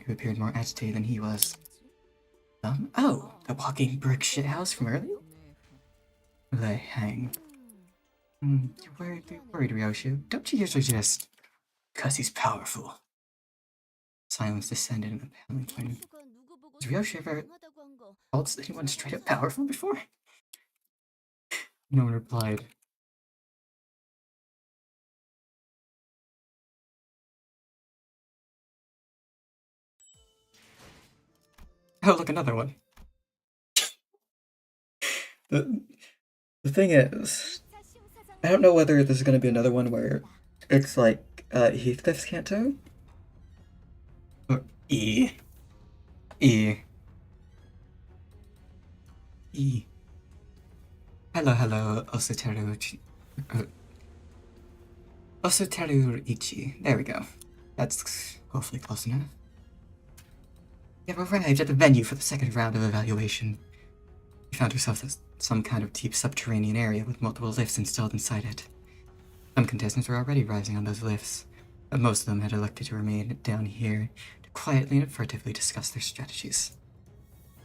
who appeared more agitated than he was. Thumb? Oh, the walking brick shithouse from earlier? They hang. You're worried, Ryoshi. Don't you usually just... Because he's powerful. Silence descended in the paneling plane. Has Ryoshi ever called anyone straight up powerful before? No one replied. Oh, look, another one. The thing is, I don't know whether there's going to be another one where it's like Heathcliff's Canto. Or E. Hello, Osuteru Ichi. There we go. That's hopefully close enough. We have arrived at the venue for the second round of evaluation. We found ourselves some kind of deep subterranean area with multiple lifts installed inside it. Some contestants were already rising on those lifts, but most of them had elected to remain down here to quietly and furtively discuss their strategies.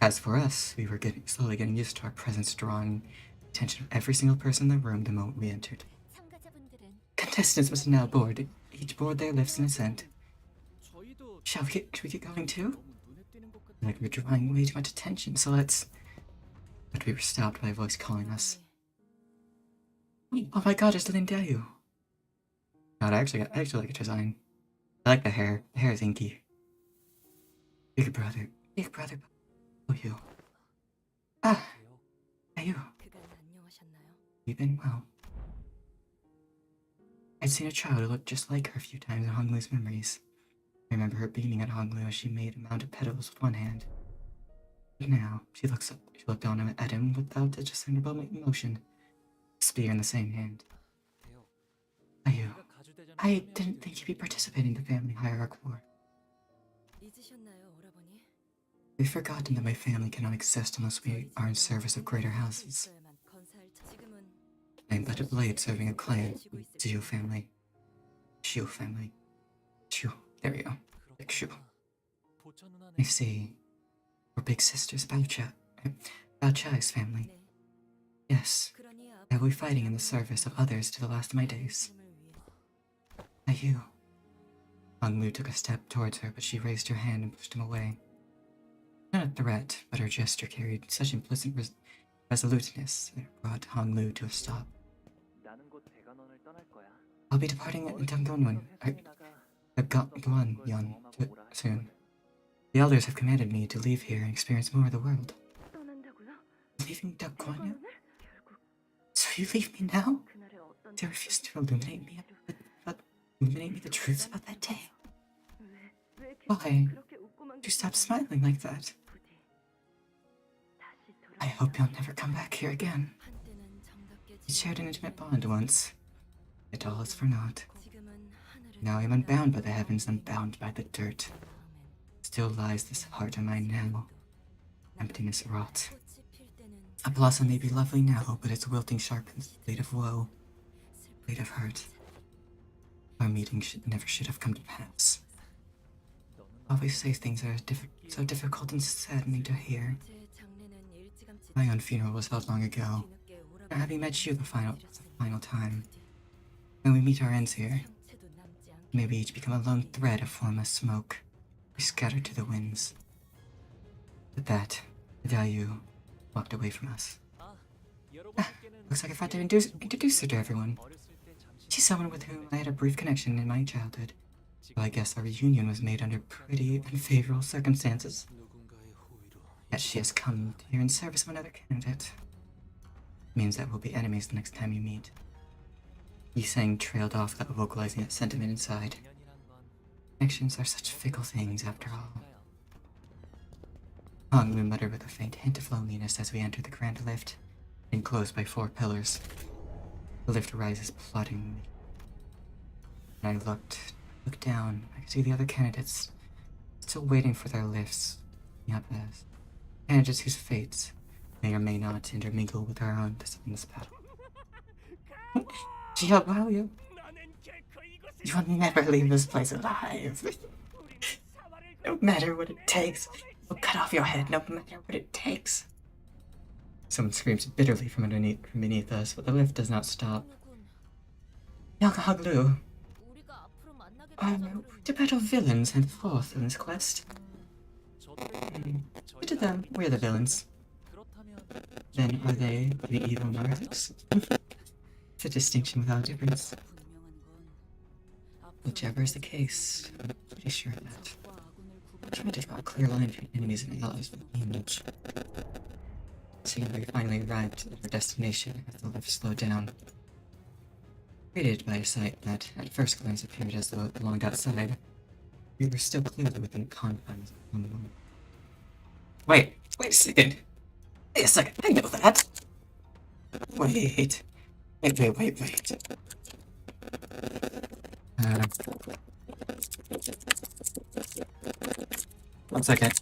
As for us, we were slowly getting used to our presence drawing the attention of every single person in the room the moment we entered. 참가자분들은 Contestants must now board, each board their lifts in ascent. 저희도 Should we get going too? 너무 눈에 띄는 것 같아. Like we're drawing way too much attention, so let's... But we were stopped by a voice calling us. Oh my god, it's Lindayu! God, I actually like her design. I like the hair. The hair is inky. Big brother. Oh, you. Ah, you. 그간 안녕하셨나요? You've been well. I'd seen a child who looked just like her a few times in Honglu's memories. I remember her beaming at Honglu as she made a mound of petals with one hand. But now, she looked on at him without a discernible emotion. A spear in the same hand. Ayu, I didn't think you'd be participating in the family hierarch war. 잊으셨나요, 오라버니? We've forgotten that my family cannot exist unless we are in service of greater houses. 있어야만 건사할 지금은 I am but a blade serving a clan, Zhu family. Shu family. Shu, there we go. Like Shu. I see. We're big sisters, Bao Chai's family. 네. Yes, 그러니 I will be fighting in the service of others to the last of my days. Ayu. Honglu took a step towards her, but she raised her hand and pushed him away. Not a threat, but her gesture carried such implicit resoluteness that it brought Honglu to a stop. 나는 곧 대관원을 떠날 거야. I'll be departing in Damgonwan, soon. The elders have commanded me to leave here and experience more of the world. Leaving Damgonwan? So you leave me now? They refuse to illuminate me the truth about that day. Why? You stop smiling like that. I hope you'll never come back here again. 한때는 정답게 We shared an intimate bond once. It all is for naught. 지금은 하늘을 Now I am unbound by the heavens, unbound by the dirt. Still lies this heart of mine now. Emptiness rot. 꽃이 필 때는 A blossom may be lovely now, but its wilting sharpens the blade of woe, blade of hurt. Our meeting never should have come to pass. Always say things that are so difficult and saddening to hear. 제 장례는 일찌감치 My own funeral was held long ago. 뒤늦게 오라버니 Now, having met you the final time, when we meet our ends here, 상체도 남지 않게 may we each become a lone thread of formless smoke, we scattered to the winds. With that, Dayu walked away from us. Looks like I forgot to introduce her to everyone. She's someone with whom I had a brief connection in my childhood. Well, I guess our reunion was made under pretty unfavorable circumstances. Yet she has come here in service of another candidate. Means that we'll be enemies the next time we meet. Yiseng trailed off without vocalizing that sentiment inside. Connections are such fickle things, after all. Honglu muttered with a faint hint of loneliness as we entered the grand lift, enclosed by 4 pillars. The lift rises ploddingly. When I looked down, I could see the other candidates still waiting for their lifts. Yep, as candidates whose fates may or may not intermingle with our own in this battle. Jiabaoyu, you will never leave this place alive. No matter what it takes, we'll cut off your head, no matter what it takes. Someone screams bitterly from beneath us, but the lift does not stop. Honglu, 우리가 앞으로 만나게 to battle villains henceforth in this quest. We're the villains. Then are they the evil monarchs? It's a distinction without difference. Whichever is the case, I'm pretty sure of that. I'm trying to draw a clear line between enemies and allies with the image. Seeing we finally arrived at our destination as the lift slowed down. Greeted by a sight that, at first glance, appeared as though it belonged outside, we were still clearly within the confines of the moment. Wait a second. Wait a second, I know that. Wait. 1 second.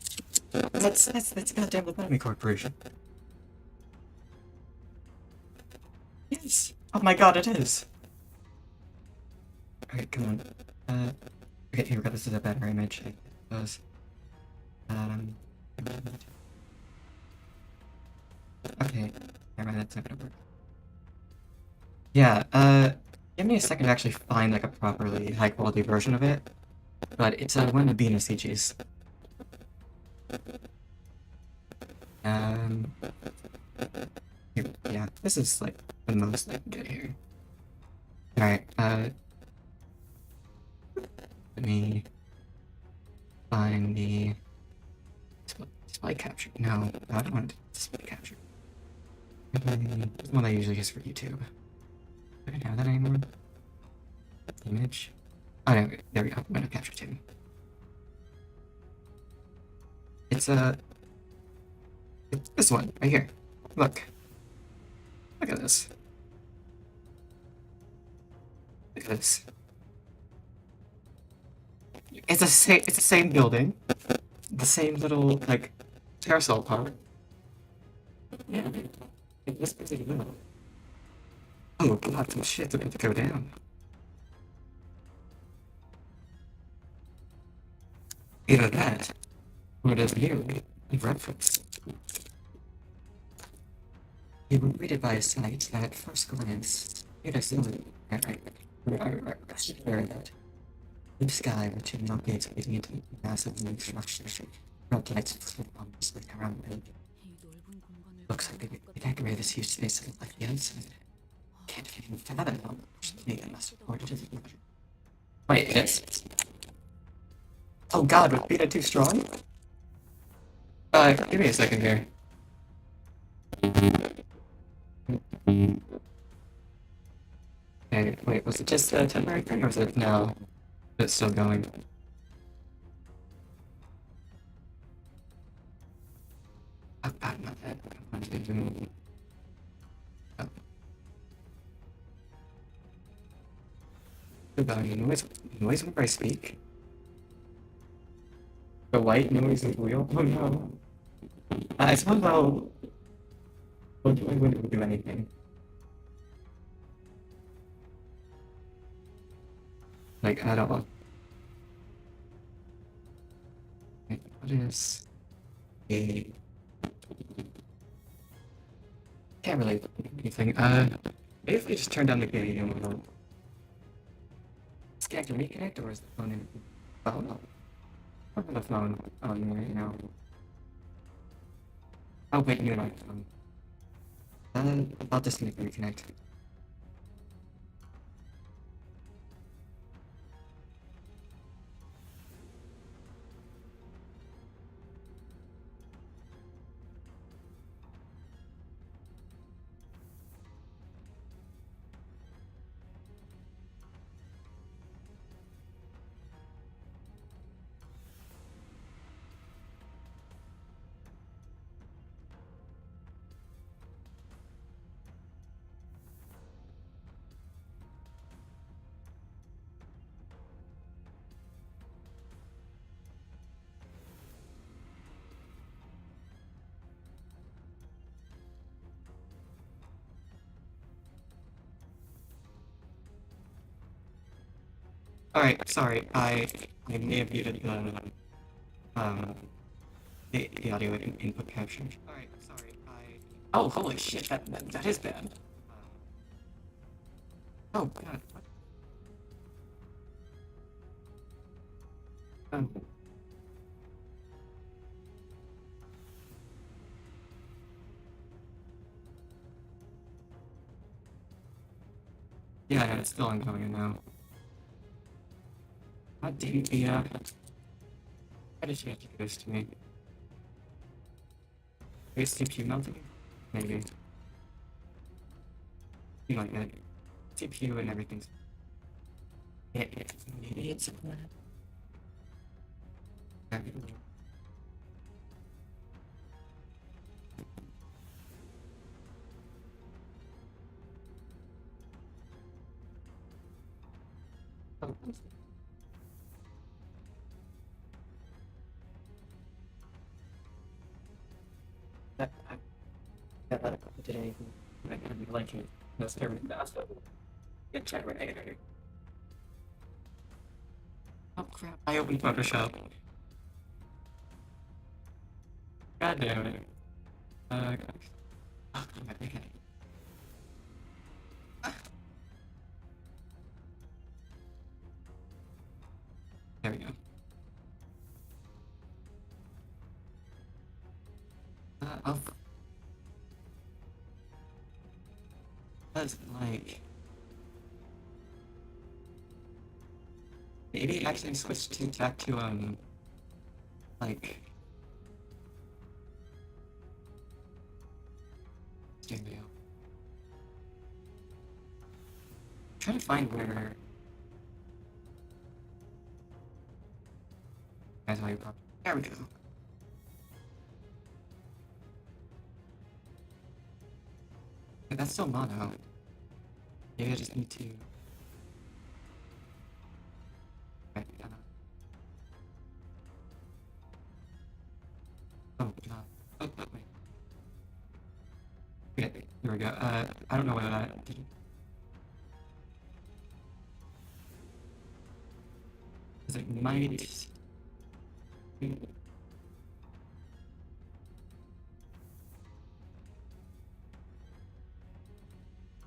That's goddamn Lobotomy Corporation. Oh my god, it is! Okay, come on. Okay, here we go. This is a better image, I suppose. Okay, never mind, that's not gonna work. Yeah, give me a second to actually find, like, a properly high-quality version of it. But it's one of the Bun-nii CGs. Yeah, this is, like, the most I can get here. Alright, let me find the display capture. No, I don't want display capture. This is one I usually use for YouTube. I don't have that anymore. Image. Oh, no, there we go. Window capture too. It's this one right here. Look. Look at this. Look at this. It's the same building. The same little, like, carousel part. Yeah. This pretty well. Oh god, some shit's about to go down. Either that, or it is merely a reference. You were greeted by a sight that at first glance made us illuminate. That blue sky with two gates leading into massive new structures. Red lights flip ominously around the building. Looks like they decorated this huge space like the outside. Can't even fathom how much they must have poured into the water. Wait, it's... Oh god, was Beta too strong? Give me a second here. Okay, wait, was it just a temporary thing, or is it now? It's still going. Oh god, not that. Oh. About noise whenever I speak. The white noise is real? Oh no. I suppose I'll... I wouldn't do anything. Like, at all. Wait, what is... a... Can't really do anything. Maybe if we just turn down the gain a little. Is it to reconnect, or is the phone in... Oh no. I'll put the phone on right now. Oh wait, you're not phone. I'll just need to reconnect. Alright, sorry, I may have muted the audio input capture. Alright, sorry, Oh, holy shit, that is bad. Oh god, what? Yeah, it's still ongoing now. God damn it, yeah. Why did you have to do this to me? Is CPU melting? Maybe. You like that. CPU and everything's... Maybe it's... That today, I like it. That's very fast. Get generator. Oh crap! I opened Photoshop. God damn it. Oh, okay. There we go. Oh. That's like... Maybe actually switch to back to, like... Stereo. I'm trying to find where... That's how you pop. There we go. But that's still mono. Maybe I just need to... Okay, oh, God. Oh, wait. Okay, here we go. I don't know whether that... Did it... Because it might...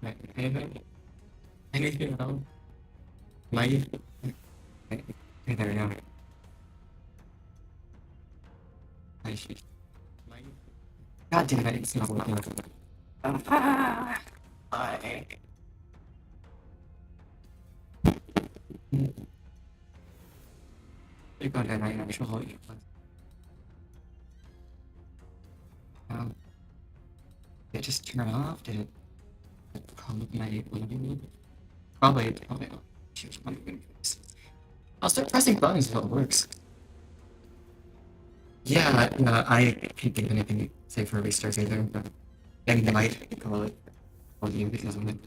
Right, anything else? Might... Okay, there we go. I should... Might... God damn it, it's not working. I... Click on that, I actually... Did it just turn off? Did it come with my window? Probably not. Shoot, I'm gonna do this. I'll start pressing buttons until it works. Yeah, I can't think of anything safe for restarts either, but I mean, they might call it you because of it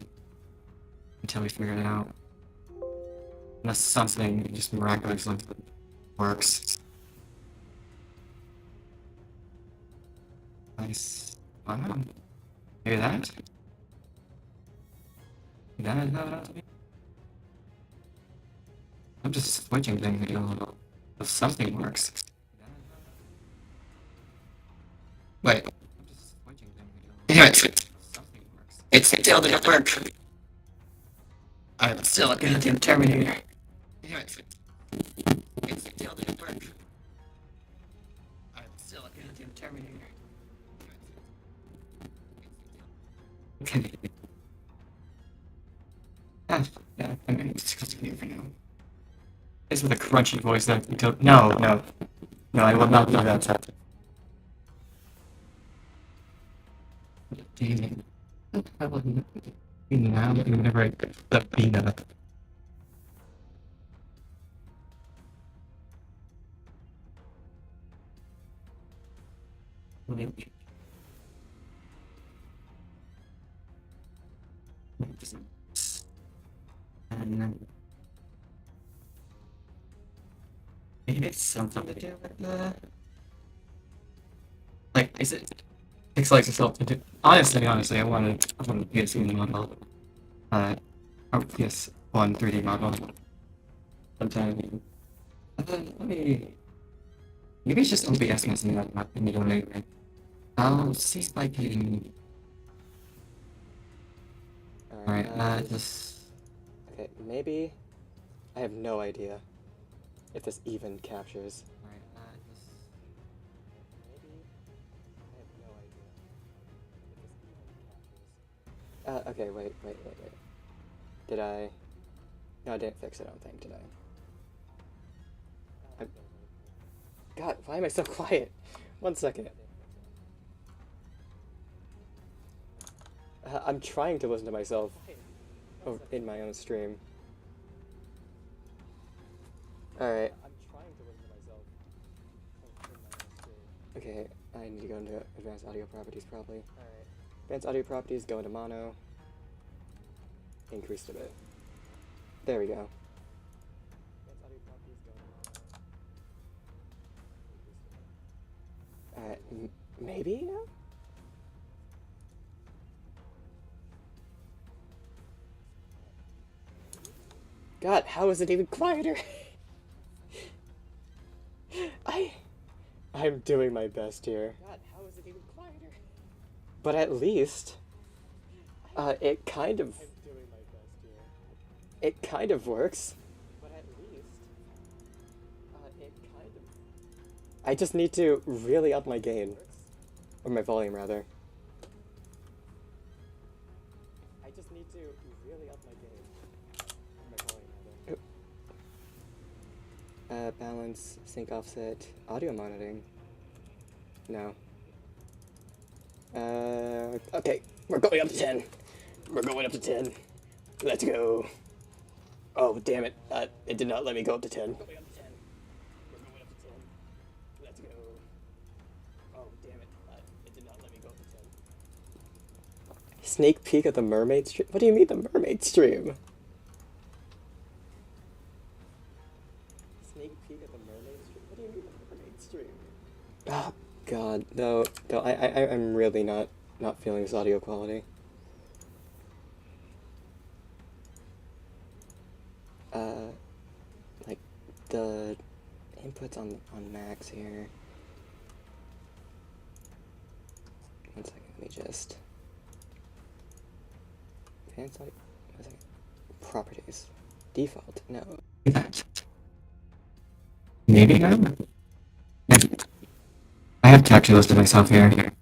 until we figure it out. Unless something just miraculously works. Nice. Wow. Hear that? That is not what I was doing. I'm just switching things until if something works. Wait. I'm just switching things until something works. It still didn't work. I'm still a goddamn Terminator. It still didn't work. I'm still a goddamn Terminator. Okay. Yeah, I mean, it's continue for now. It's with a crunchy voice that you don't. No, I will not do that. Dang it. I wasn't. Now, whenever I the peanut. And then maybe it's something to do with the... Like, is it pixelates itself to do... Honestly, I wanted PS3 model. Or PS1 3D model. Sometime. Let me... Maybe it's just OBS messing that up immediately. I'll see if I can... Alright, just... Okay, maybe... I have no idea if this even captures. Alright, just... Maybe... I have no idea if this even captures. Okay, wait. Did I... No, I didn't fix it, I don't think, did I? God, why am I so quiet? 1 second. I'm trying to listen to myself in my own stream. Alright. Okay, I need to go into advanced audio properties probably. Advanced audio properties, go into mono. Increased a bit. There we go. Maybe? God, how is it even quieter? I'm doing my best here. God, how is it even quieter? But at least, it kind of works. But at least, it kind of. I just need to really up my gain, or my volume rather. I just need to really up my gain, or my volume rather. Balance, sync offset, audio monitoring. No. Okay, we're going up to 10. We're going up to 10. Let's go. Oh, damn it. It did not let me go up to 10. We're going up to 10. We're going up to 10. Let's go. Oh, damn it. It did not let me go up to 10. Sneak peek at the mermaid stream? What do you mean the mermaid stream? Sneak peek at the mermaid stream? What do you mean the mermaid stream? Oh, God. No, I'm really not feeling this audio quality. Like, the inputs on max here. One second, let me just... Advanced audio... One second. Properties. Default, no. Maybe now? I have to actually listed myself here.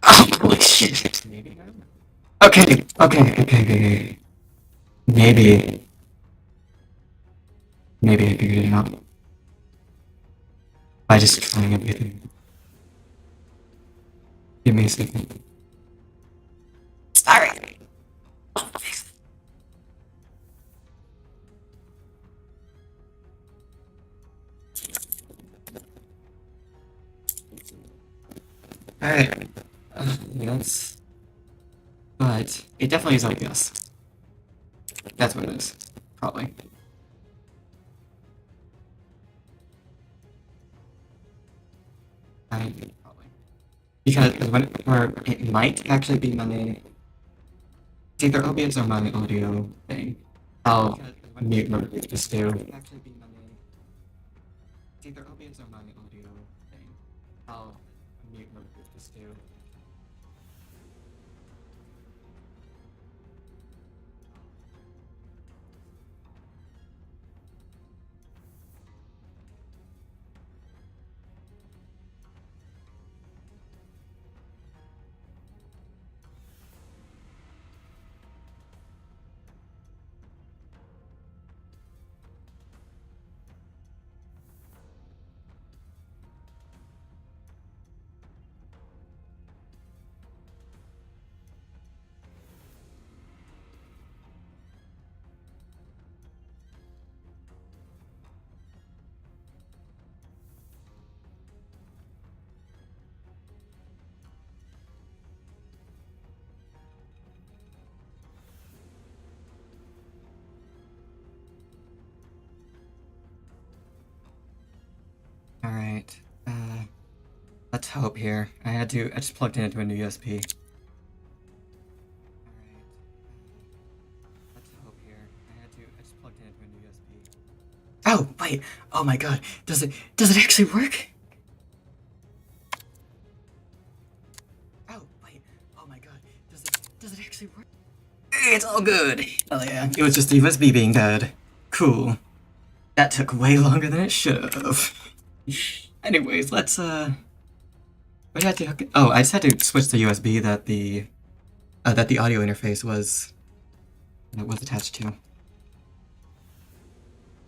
Oh, holy shit. Okay. Maybe I figured it out. By just trying everything. Give me a second. Sorry. Alright. Yes. But it definitely is like this. That's what it is. Probably. Probably. Because or it might actually be my... It's either OBS or my audio thing. I'll mute this too. Actually be my... It's either OBS or my audio thing. I'll mute this too. Alright, let's hope here. I just plugged it into a new USB. Alright, let's hope here. I just plugged it into a new USB. Oh, wait! Oh my god, does it actually work? Oh, wait, oh my god, does it actually work? It's all good! Oh yeah, it was just the USB being bad. Cool. That took way longer than it should've. Anyways, let's what do I have to hook it? Oh, I just had to switch the USB that the audio interface was attached to.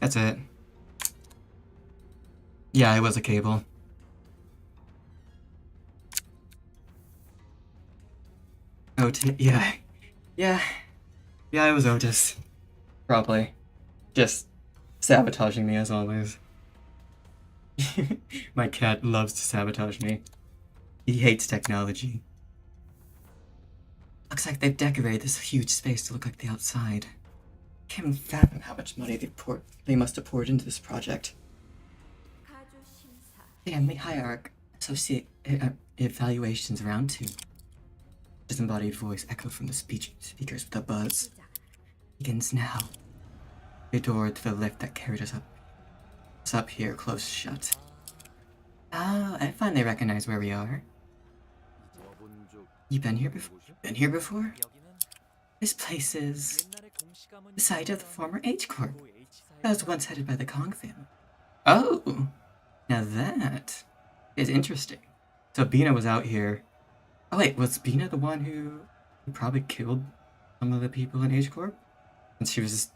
That's it. Yeah, it was a cable. Yeah, it was Otis. Probably. Just sabotaging me as always. My cat loves to sabotage me. He hates technology. Looks like they've decorated this huge space to look like the outside. Can't even fathom how much money they must have poured into this project. Family hierarch associate evaluations round 2. Disembodied voice echoed from the speakers with a buzz. Begins now. The door to the lift that carried us up here closed shut. Oh, I finally recognize where we are. 와본 적 You been here before? 곳이야? Been here before? 여기는 This place is 옛날에 공시 가문이 the site of the former H Corp 그 H사의 that was once headed by the Kong family. Oh, now that is interesting. So Bina was out here. Oh wait, was Bina the one who probably killed some of the people in H Corp? And she was just,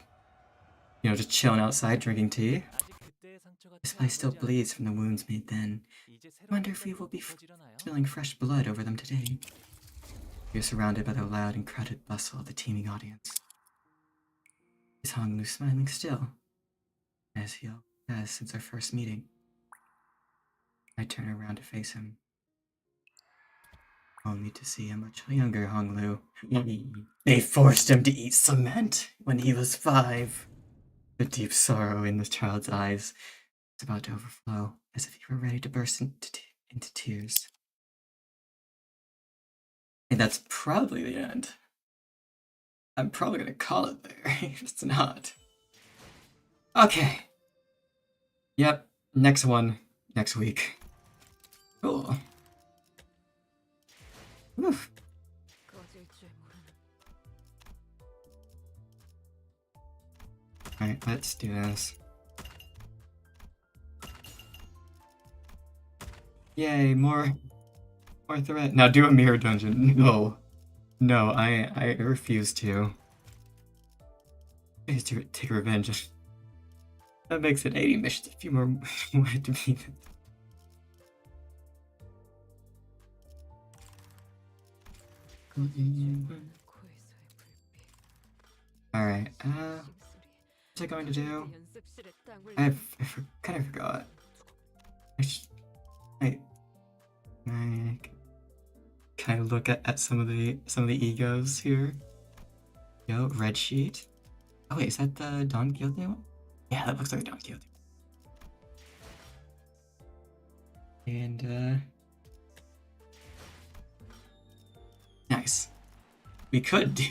just chilling outside drinking tea. 아직 그때의 상처가 This 채 place still 아프지 bleeds from the wounds made then. 않- 이제 새로운 Wonder if we 시작이 will be 덮어지려나요? spilling fresh blood over them today. We are surrounded by the loud and crowded bustle of the teeming audience. Is Hong Lu smiling still, as he has since our first meeting? I turn around to face him, only to see a much younger Hong Lu. They forced him to eat cement when he was 5. The deep sorrow in the child's eyes was about to overflow, as if he were ready to burst into tears. And that's probably the end. I'm probably gonna call it there. If it's not. Okay. Yep. Next one. Next week. Cool. Oof. 꺼질 줄 모르는 Alright, let's do this. Yay, more threat. Now do a mirror dungeon. No. No, I refuse to. I used to take revenge. That makes it 80 missions, a few more to be. 꺼질 줄 모르는 코에서의 불빛. Alright, 심소리. what's I going to do? 연습실에 땅을 Kind of forgot. I kind of look at some of the egos here. Yo, red sheet. Oh wait, is that the Don Quixote one? Yeah, that looks like a Don Quixote. And nice. We could do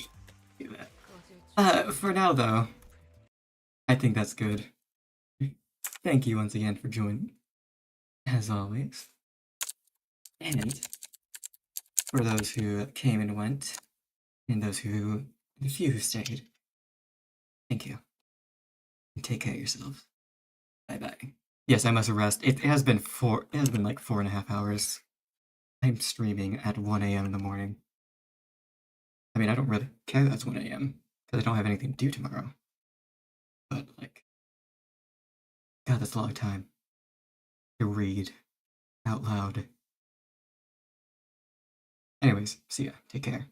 that. 꺼질 줄 For now though, I think that's good. Thank you once again for joining, as always. And for those who came and went, and the few who stayed, thank you. And take care of yourselves. Bye bye. Yes, I must rest. It has been like 4.5 hours. I'm streaming at 1 a.m. in the morning. I mean, I don't really care that it's 1 a.m. because I don't have anything to do tomorrow. But like, God, that's a long time to read out loud. Anyways, see ya. Take care.